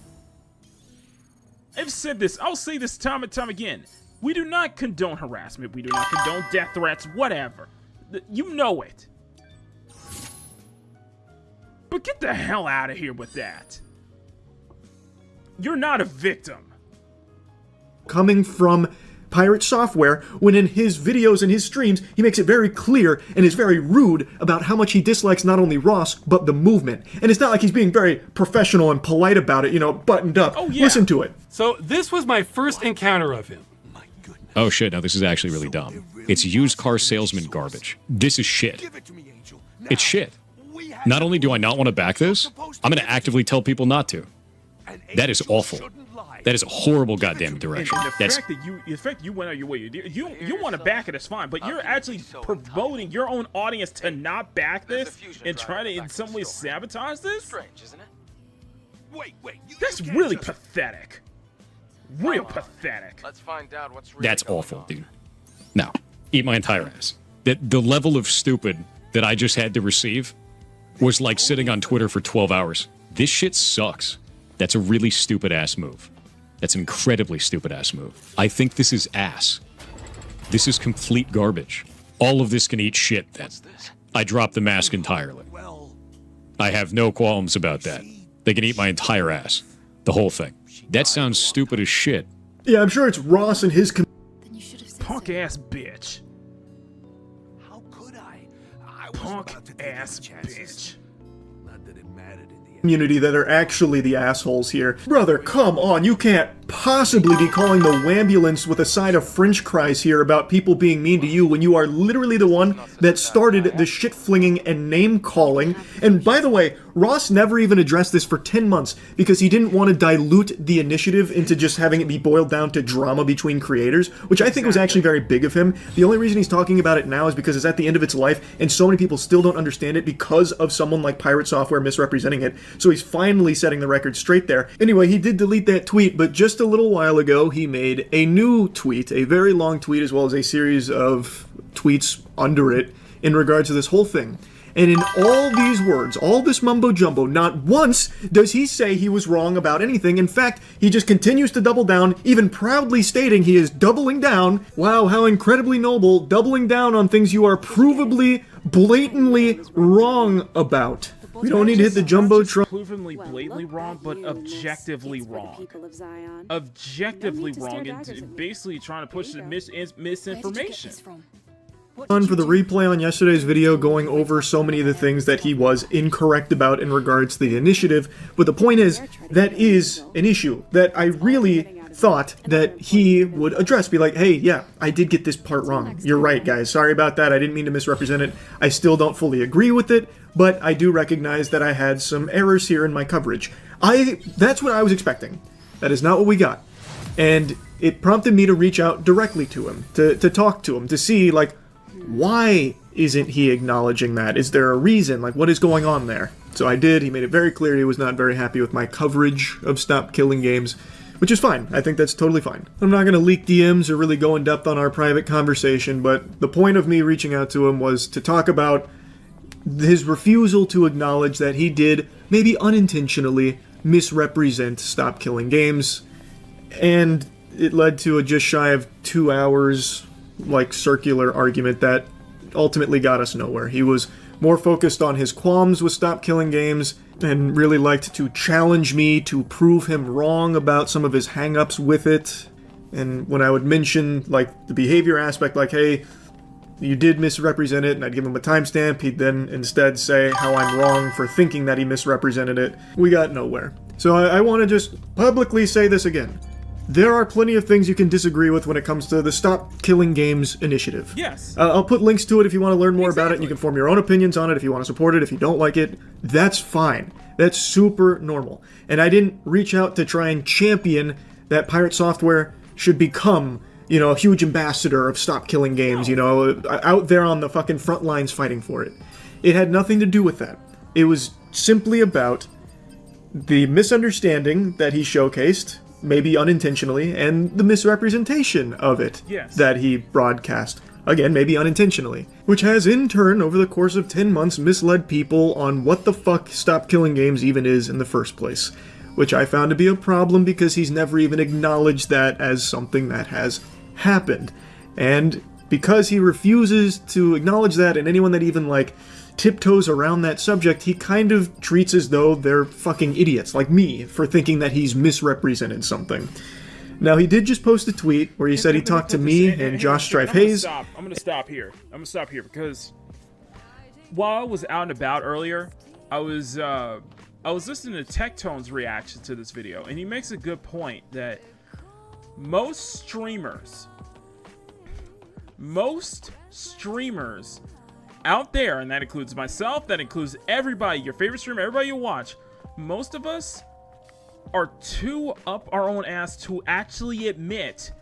I've said this, I'll say this time and time again. We do not condone harassment, we do not condone death threats, whatever. You know it. But get the hell out of here with that. You're not a victim. Coming from Pirate Software, when in his videos and his streams, he makes it very clear and is very rude about how much he dislikes not only Ross, but the movement. And it's not like he's being very professional and polite about it, you know, buttoned up. Oh, yeah. Listen to it. So this was my first encounter of him. Oh shit, now this is actually really dumb. It's used car salesman garbage. This is shit. It's shit. Not only do I not want to back this, I'm going to actively tell people not to. That is awful. That is a horrible goddamn direction. And the fact you went out your way, you want to back it is fine, but you're actually promoting your own audience to not back this and try to in some way sabotage this? That's really pathetic. Real pathetic. Let's find out what's really That's awful, dude. No, eat my entire ass. The level of stupid that I just had to receive was like sitting on Twitter for 12 hours. This shit sucks. That's a really stupid ass move. That's an incredibly stupid ass move. I think this is ass. This is complete garbage. All of this can eat shit then. I drop the mask entirely. I have no qualms about that. They can eat my entire ass. The whole thing. That sounds stupid as shit. Yeah, I'm sure it's Ross and his punk ass bitch. How could I? Punk ass bitch. Community that are actually the assholes here. Brother, come on, you can't possibly be calling the wambulance with a side of french fries here about people being mean to you when you are literally the one that started the shit flinging and name calling. And by the way, Ross never even addressed this for 10 months because he didn't want to dilute the initiative into just having it be boiled down to drama between creators, which I think was actually very big of him. The only reason he's talking about it now is because it's at the end of its life and so many people still don't understand it because of someone like Pirate Software misrepresenting it. So he's finally setting the record straight there. Anyway, he did delete that tweet, but just a little while ago he made a new tweet, a very long tweet as well as a series of tweets under it in regards to this whole thing. And in all these words, all this mumbo-jumbo, not once does he say he was wrong about anything. In fact, he just continues to double down, even proudly stating he is doubling down. Wow, how incredibly noble, doubling down on things you are provably, blatantly wrong about. We don't need to hit the jumbotron. Provenly, blatantly wrong, but objectively wrong. Objectively wrong, and basically trying to push the misinformation. For the replay on yesterday's video going over so many of the things that he was incorrect about in regards to the initiative, but the point is, that is an issue that I really thought that he would address. Be like, hey, yeah, I did get this part wrong. You're right, guys. Sorry about that. I didn't mean to misrepresent it. I still don't fully agree with it, but I do recognize that I had some errors here in my coverage. That's what I was expecting. That is not what we got. And it prompted me to reach out directly to him, to talk to him, to see, like, why isn't he acknowledging that? Is there a reason? Like, what is going on there? So I did. He made it very clear he was not very happy with my coverage of Stop Killing Games, which is fine. I think that's totally fine. I'm not going to leak DMs or really go in depth on our private conversation, but the point of me reaching out to him was to talk about his refusal to acknowledge that he did, maybe unintentionally, misrepresent Stop Killing Games, and it led to a just shy of 2 hours, circular argument that ultimately got us nowhere. He was more focused on his qualms with Stop Killing Games, and really liked to challenge me to prove him wrong about some of his hang-ups with it. And when I would mention, the behavior aspect, hey, you did misrepresent it, and I'd give him a timestamp, he'd then instead say how I'm wrong for thinking that he misrepresented it. We got nowhere. So I want to just publicly say this again. There are plenty of things you can disagree with when it comes to the Stop Killing Games initiative. Yes. I'll put links to it if you want to learn more about it, and you can form your own opinions on it if you want to support it. If you don't like it, that's fine. That's super normal. And I didn't reach out to try and champion that Pirate Software should become, a huge ambassador of Stop Killing Games, out there on the fucking front lines fighting for it. It had nothing to do with that. It was simply about the misunderstanding that he showcased, maybe unintentionally, and the misrepresentation of it that he broadcast. Again, maybe unintentionally. Which has, in turn, over the course of 10 months, misled people on what the fuck Stop Killing Games even is in the first place. Which I found to be a problem because he's never even acknowledged that as something that has happened. And because he refuses to acknowledge that, and anyone that even, tiptoes around that subject, he kind of treats as though they're fucking idiots, like me, for thinking that he's misrepresented something. Now, he did just post a tweet where he said he talked to me and Josh Strife Hayes. I'm gonna stop here because while I was out and about earlier, I was listening to Tectone's reaction to this video, and he makes a good point that most streamers out there, and that includes myself, that includes everybody, your favorite streamer, everybody you watch, most of us are too up our own ass to actually admit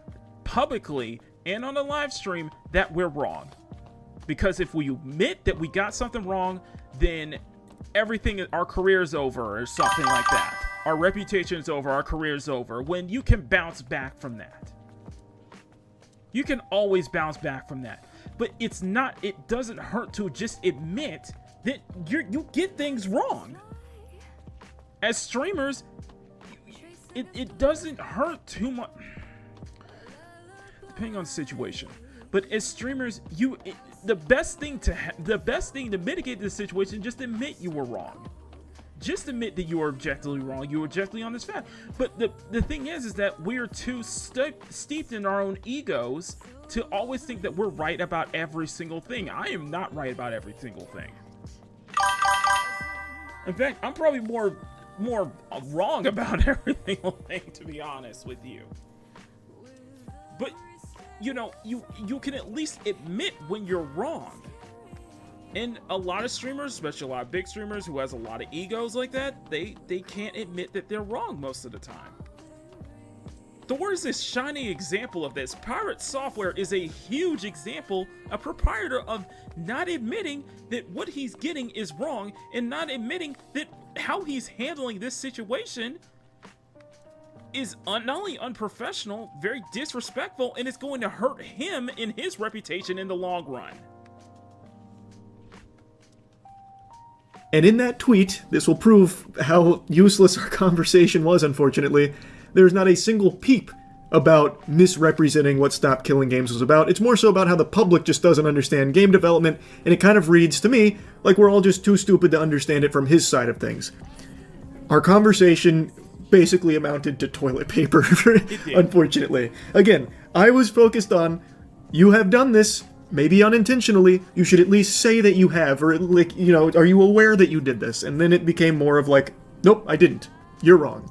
publicly and on a live stream that we're wrong. Because if we admit that we got something wrong, then everything, our career's over or something like that. Our reputation's over, our career's over, when you can bounce back from that. You can always bounce back from that. But it doesn't hurt to just admit that you get things wrong. As streamers, it doesn't hurt too much, depending on the situation. But as streamers, the best thing to mitigate this situation, just admit you were wrong. Just admit that you were objectively wrong. You were objectively on this fact. But the thing is that we're too steeped in our own egos to always think that we're right about every single thing. I am not right about every single thing. In fact, I'm probably more wrong about every single thing, to be honest with you. But you can at least admit when you're wrong. And a lot of streamers, especially a lot of big streamers who has a lot of egos like that, they can't admit that they're wrong most of the time. Thor is a shining example of this. Pirate Software is a huge example, a proprietor of not admitting that what he's getting is wrong, and not admitting that how he's handling this situation is not only unprofessional, very disrespectful, and it's going to hurt him in his reputation in the long run. And in that tweet, this will prove how useless our conversation was, unfortunately. There's not a single peep about misrepresenting what Stop Killing Games was about. It's more so about how the public just doesn't understand game development, and it kind of reads to me like we're all just too stupid to understand it from his side of things. Our conversation basically amounted to toilet paper, unfortunately. Again, I was focused on, you have done this, maybe unintentionally, you should at least say that you have, or are you aware that you did this? And then it became more of nope, I didn't. You're wrong.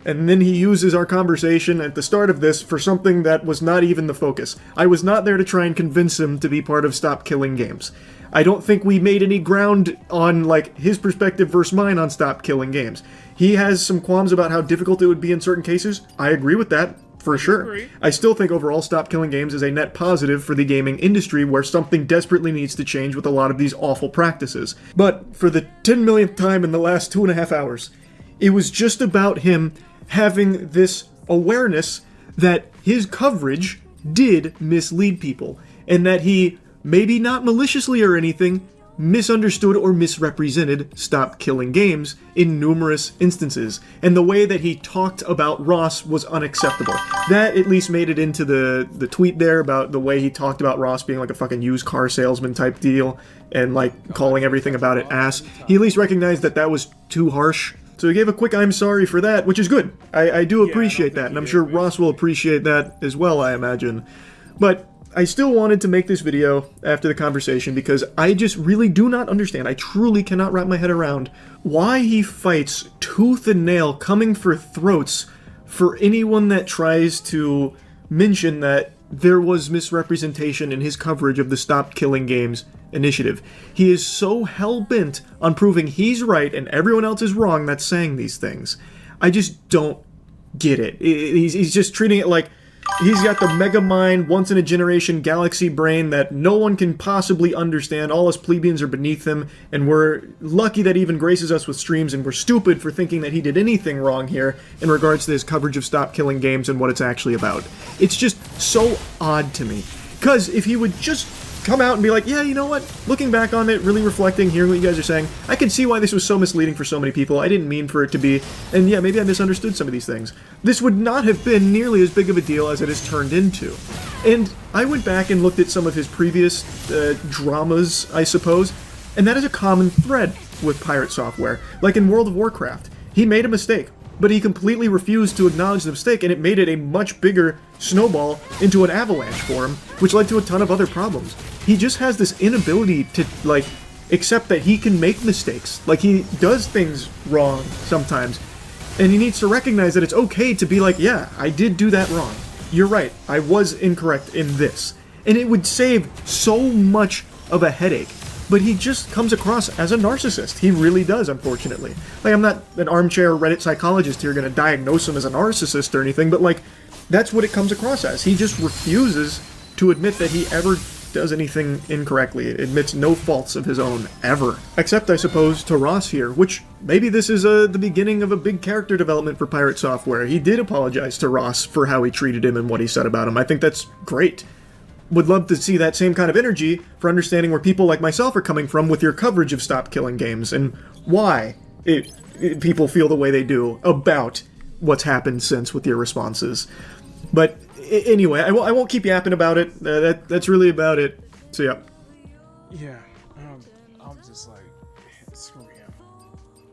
And then he uses our conversation at the start of this for something that was not even the focus. I was not there to try and convince him to be part of Stop Killing Games. I don't think we made any ground on, his perspective versus mine on Stop Killing Games. He has some qualms about how difficult it would be in certain cases. I agree with that, for sure. I still think overall Stop Killing Games is a net positive for the gaming industry, where something desperately needs to change with a lot of these awful practices. But for the 10 millionth time in the last 2.5 hours, it was just about him having this awareness that his coverage did mislead people, and that he, maybe not maliciously or anything, misunderstood or misrepresented Stop Killing Games in numerous instances, and the way that he talked about Ross was unacceptable. That at least made it into the tweet there about the way he talked about Ross being like a fucking used car salesman type deal, and like calling everything about it ass. He at least recognized that that was too harsh, so he gave a quick I'm sorry for that, which is good. I do appreciate that, and I'm sure Ross will appreciate that as well, I imagine. But I still wanted to make this video after the conversation because I just really do not understand, I truly cannot wrap my head around why he fights tooth and nail coming for throats for anyone that tries to mention that there was misrepresentation in his coverage of the Stop Killing Games initiative. He is so hell-bent on proving he's right and everyone else is wrong that's saying these things. I just don't get it. He's just treating it like he's got the mega mind, once-in-a-generation galaxy brain that no one can possibly understand. All us plebeians are beneath him, and we're lucky that he even graces us with streams, and we're stupid for thinking that he did anything wrong here in regards to his coverage of Stop Killing Games and what it's actually about. It's just so odd to me. Because if he would just come out and be like, yeah, you know what, looking back on it, really reflecting, hearing what you guys are saying, I can see why this was so misleading for so many people. I didn't mean for it to be, and yeah, maybe I misunderstood some of these things. This would not have been nearly as big of a deal as it has turned into. And I went back and looked at some of his previous dramas, I suppose, and that is a common thread with pirate software. Like in World of Warcraft, he made a mistake, but he completely refused to acknowledge the mistake, and it made it a much bigger snowball into an avalanche for him, which led to a ton of other problems. He just has this inability to, like, accept that he can make mistakes. Like, he does things wrong sometimes, and he needs to recognize that it's okay to be like, yeah, I did do that wrong. You're right, I was incorrect in this. And it would save so much of a headache. But he just comes across as a narcissist. He really does, unfortunately. Like, I'm not an armchair Reddit psychologist here gonna diagnose him as a narcissist or anything, but, like, that's what it comes across as. He just refuses to admit that he ever does anything incorrectly. It admits no faults of his own, ever. Except, I suppose, to Ross here, which maybe this is the beginning of a big character development for Pirate Software. He did apologize to Ross for how he treated him and what he said about him. I think that's great. Would love to see that same kind of energy for understanding where people like myself are coming from with your coverage of Stop Killing Games and why people feel the way they do about what's happened since with your responses. But anyway, I won't keep yapping about it. That's really about it. So yeah. Yeah, I'm just like, screw him.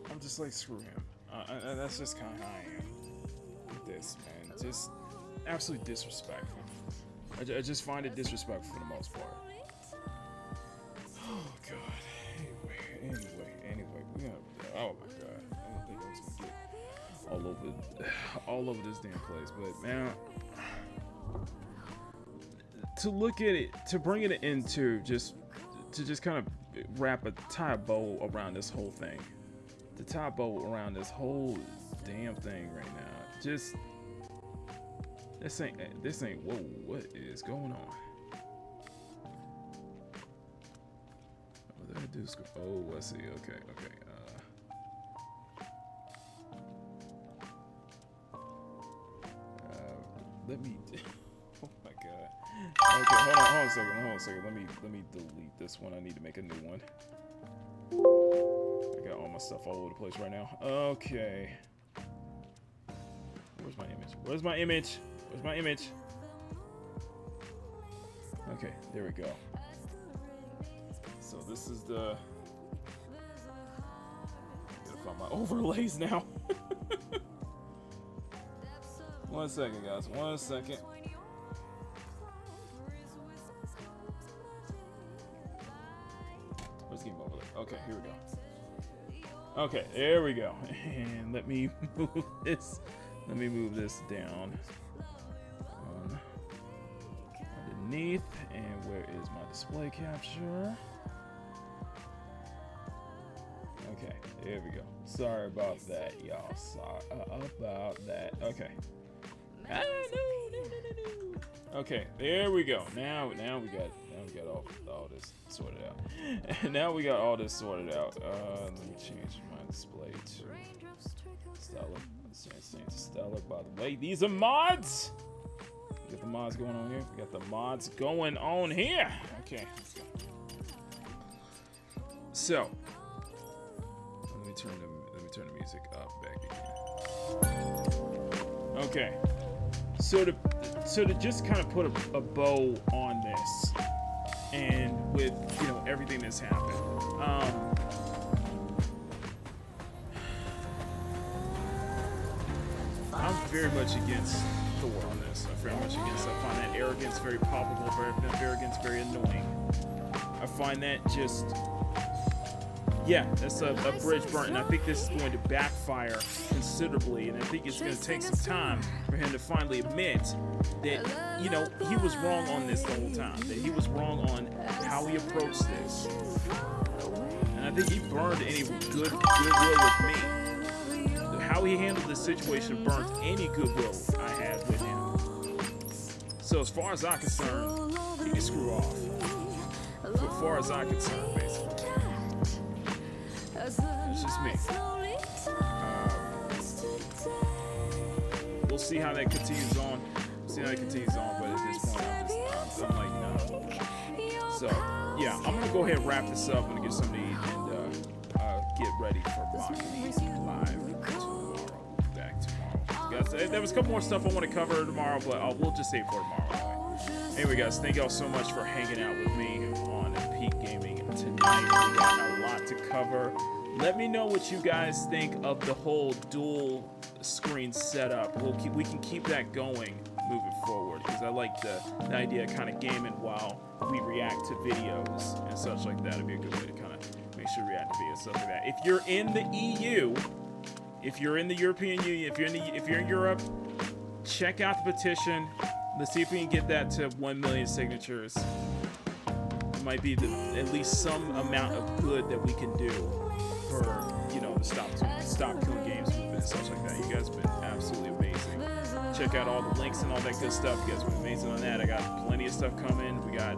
I'm just like, screw him. That's just kind of how I am with this, man. Just absolutely disrespectful. I just find it disrespectful for the most part. Oh god. Anyway. Oh my god. I don't think I was gonna get all over this damn place. But man, to look at it, to bring it into just kind of tie a bow around this whole thing. To tie a bow around this whole damn thing right now. Just. This ain't, whoa, what is going on? Oh, did I do, oh, I see, okay, let me, oh my god. Okay, hold on a second, let me delete this one, I need to make a new one. I got all my stuff all over the place right now. Okay. Where's my image? Where's my image? Okay, there we go. So this is the... I gotta find my overlays now. One second, guys. 1 second. Where's the game overlay? Okay, here we go. Okay, there we go. And let me move this. Let me move this down. Underneath, and where is my display capture? Okay, there we go. Sorry about that, y'all. Sorry about that. Okay. No. Okay, there we go. Now we got all this sorted out. Now we got all this sorted out. Let me change my display to Stellar. Let's change to Stellar. By the way, these are mods. We got the mods going on here. We got the mods going on here. Okay, let's go. So let me turn the music up back again. Okay. So to just kind of put a bow on this, and with everything that's happened, I'm very much against Thor on this. I'm very much against. I find that arrogance very palpable, arrogance very annoying. I find that just, that's a bridge burnt, and I think this is going to backfire considerably, and I think it's going to take some time for him to finally admit that, he was wrong on this the whole time, that he was wrong on how he approached this. And I think he burned any goodwill with me. How he handled this situation burnt any goodwill I had with him. So as far as I'm concerned, he can screw off. As far as I'm concerned, basically. It's just me. We'll see how that continues on. But at this point, I'm like, no. So, yeah, I'm gonna go ahead and wrap this up. I'm gonna get something to eat and get ready for Makini live tomorrow. Back tomorrow. Guys, there was a couple more stuff I want to cover tomorrow, but we'll just save for tomorrow anyway. Guys, thank y'all so much for hanging out with me on Peak Gaming tonight. We got a lot to cover. Let me know what you guys think of the whole dual screen setup. We can keep that going moving forward, because I like the idea of kind of gaming while we react to videos and such like that. It'd be a good way to kind of make sure we react to videos, stuff like that. If you're in the EU, if you're in the European Union, if you're in Europe, check out the petition. Let's see if we can get that to 1 million signatures. It might be at least some amount of good that we can do for the stop killing games movement and such like that. You guys have been absolutely amazing. Check out all the links and all that good stuff. You guys have been amazing on that. I got plenty of stuff coming. We got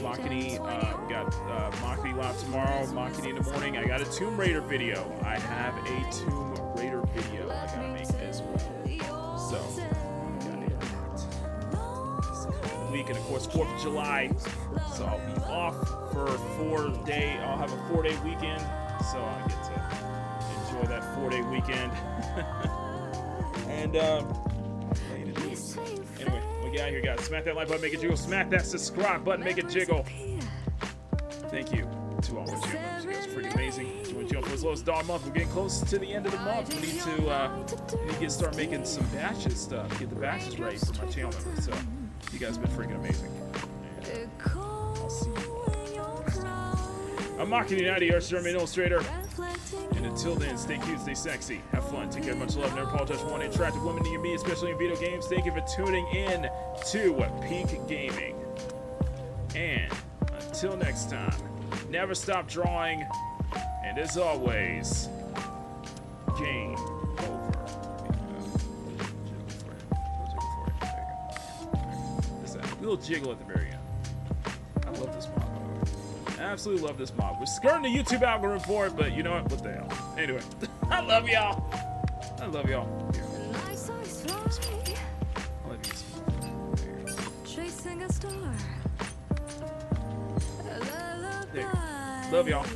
Makini. We got Makini live tomorrow. Makini in the morning. I got a Tomb Raider video. I have a Tomb Raider video I gotta make as well. So week, and of course 4th of July, so I'll be off for a 4-day. I'll have a 4-day weekend, so I get to enjoy that 4-day weekend. And anyway, we get out here, guys. Smack that like button, make it jiggle. Smack that subscribe button, make it jiggle. Thank you to all my channel members. You guys are freaking amazing. Join channel for as low as $1 a month. We're getting close to the end of the month. We need to start making some batches stuff. Get the batches ready for my channel members. So you guys have been freaking amazing. And I'll see you all. I'm Makini, your German illustrator. And until then, stay cute, stay sexy, have fun, take care, much love, never apologize for wanting attractive women near me, especially in video games. Thank you for tuning in to Peak Gaming. And until next time, never stop drawing, and as always, game over. Little jiggle at the very end. I love this mod, by the way. I absolutely love this mod. We're skirting the YouTube algorithm for it, but you know what the hell. Anyway, I love y'all. I love y'all. Here. I love you. Chasing a star. There. Love y'all.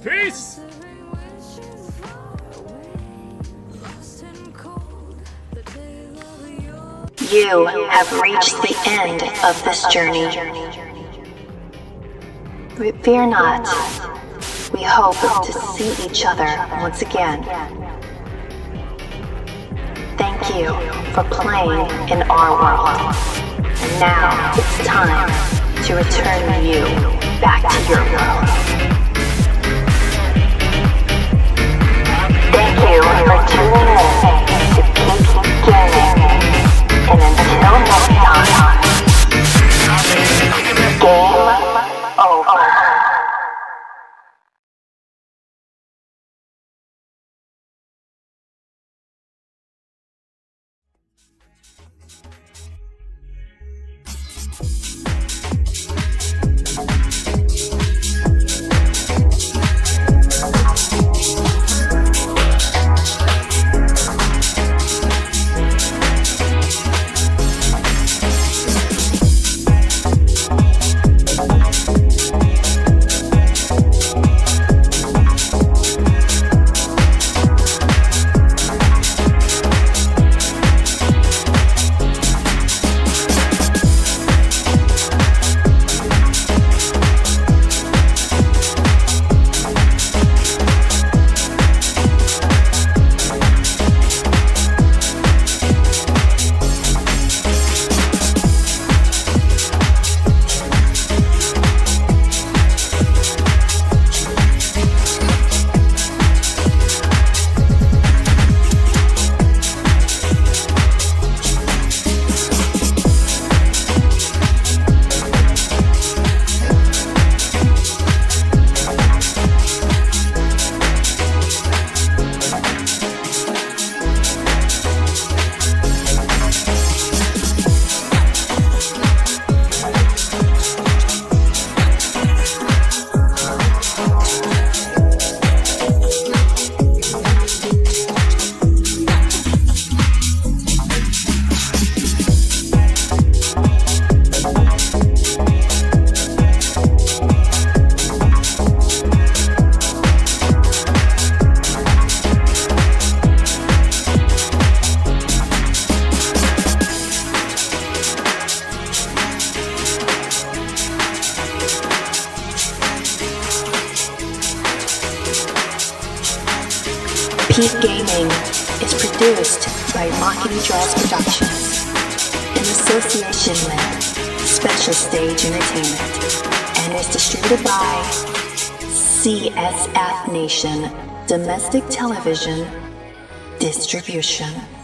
Peace. You have reached the end of this journey. Fear not. We hope to see each other once again. Thank you for playing in our world. And now it's time to return you back to your world. Thank you for tuning in to Peak Gaming. And until next time, game over. produced by Makini Productions in association with Special Stage Entertainment and is distributed by CSF Nation Domestic Television Distribution.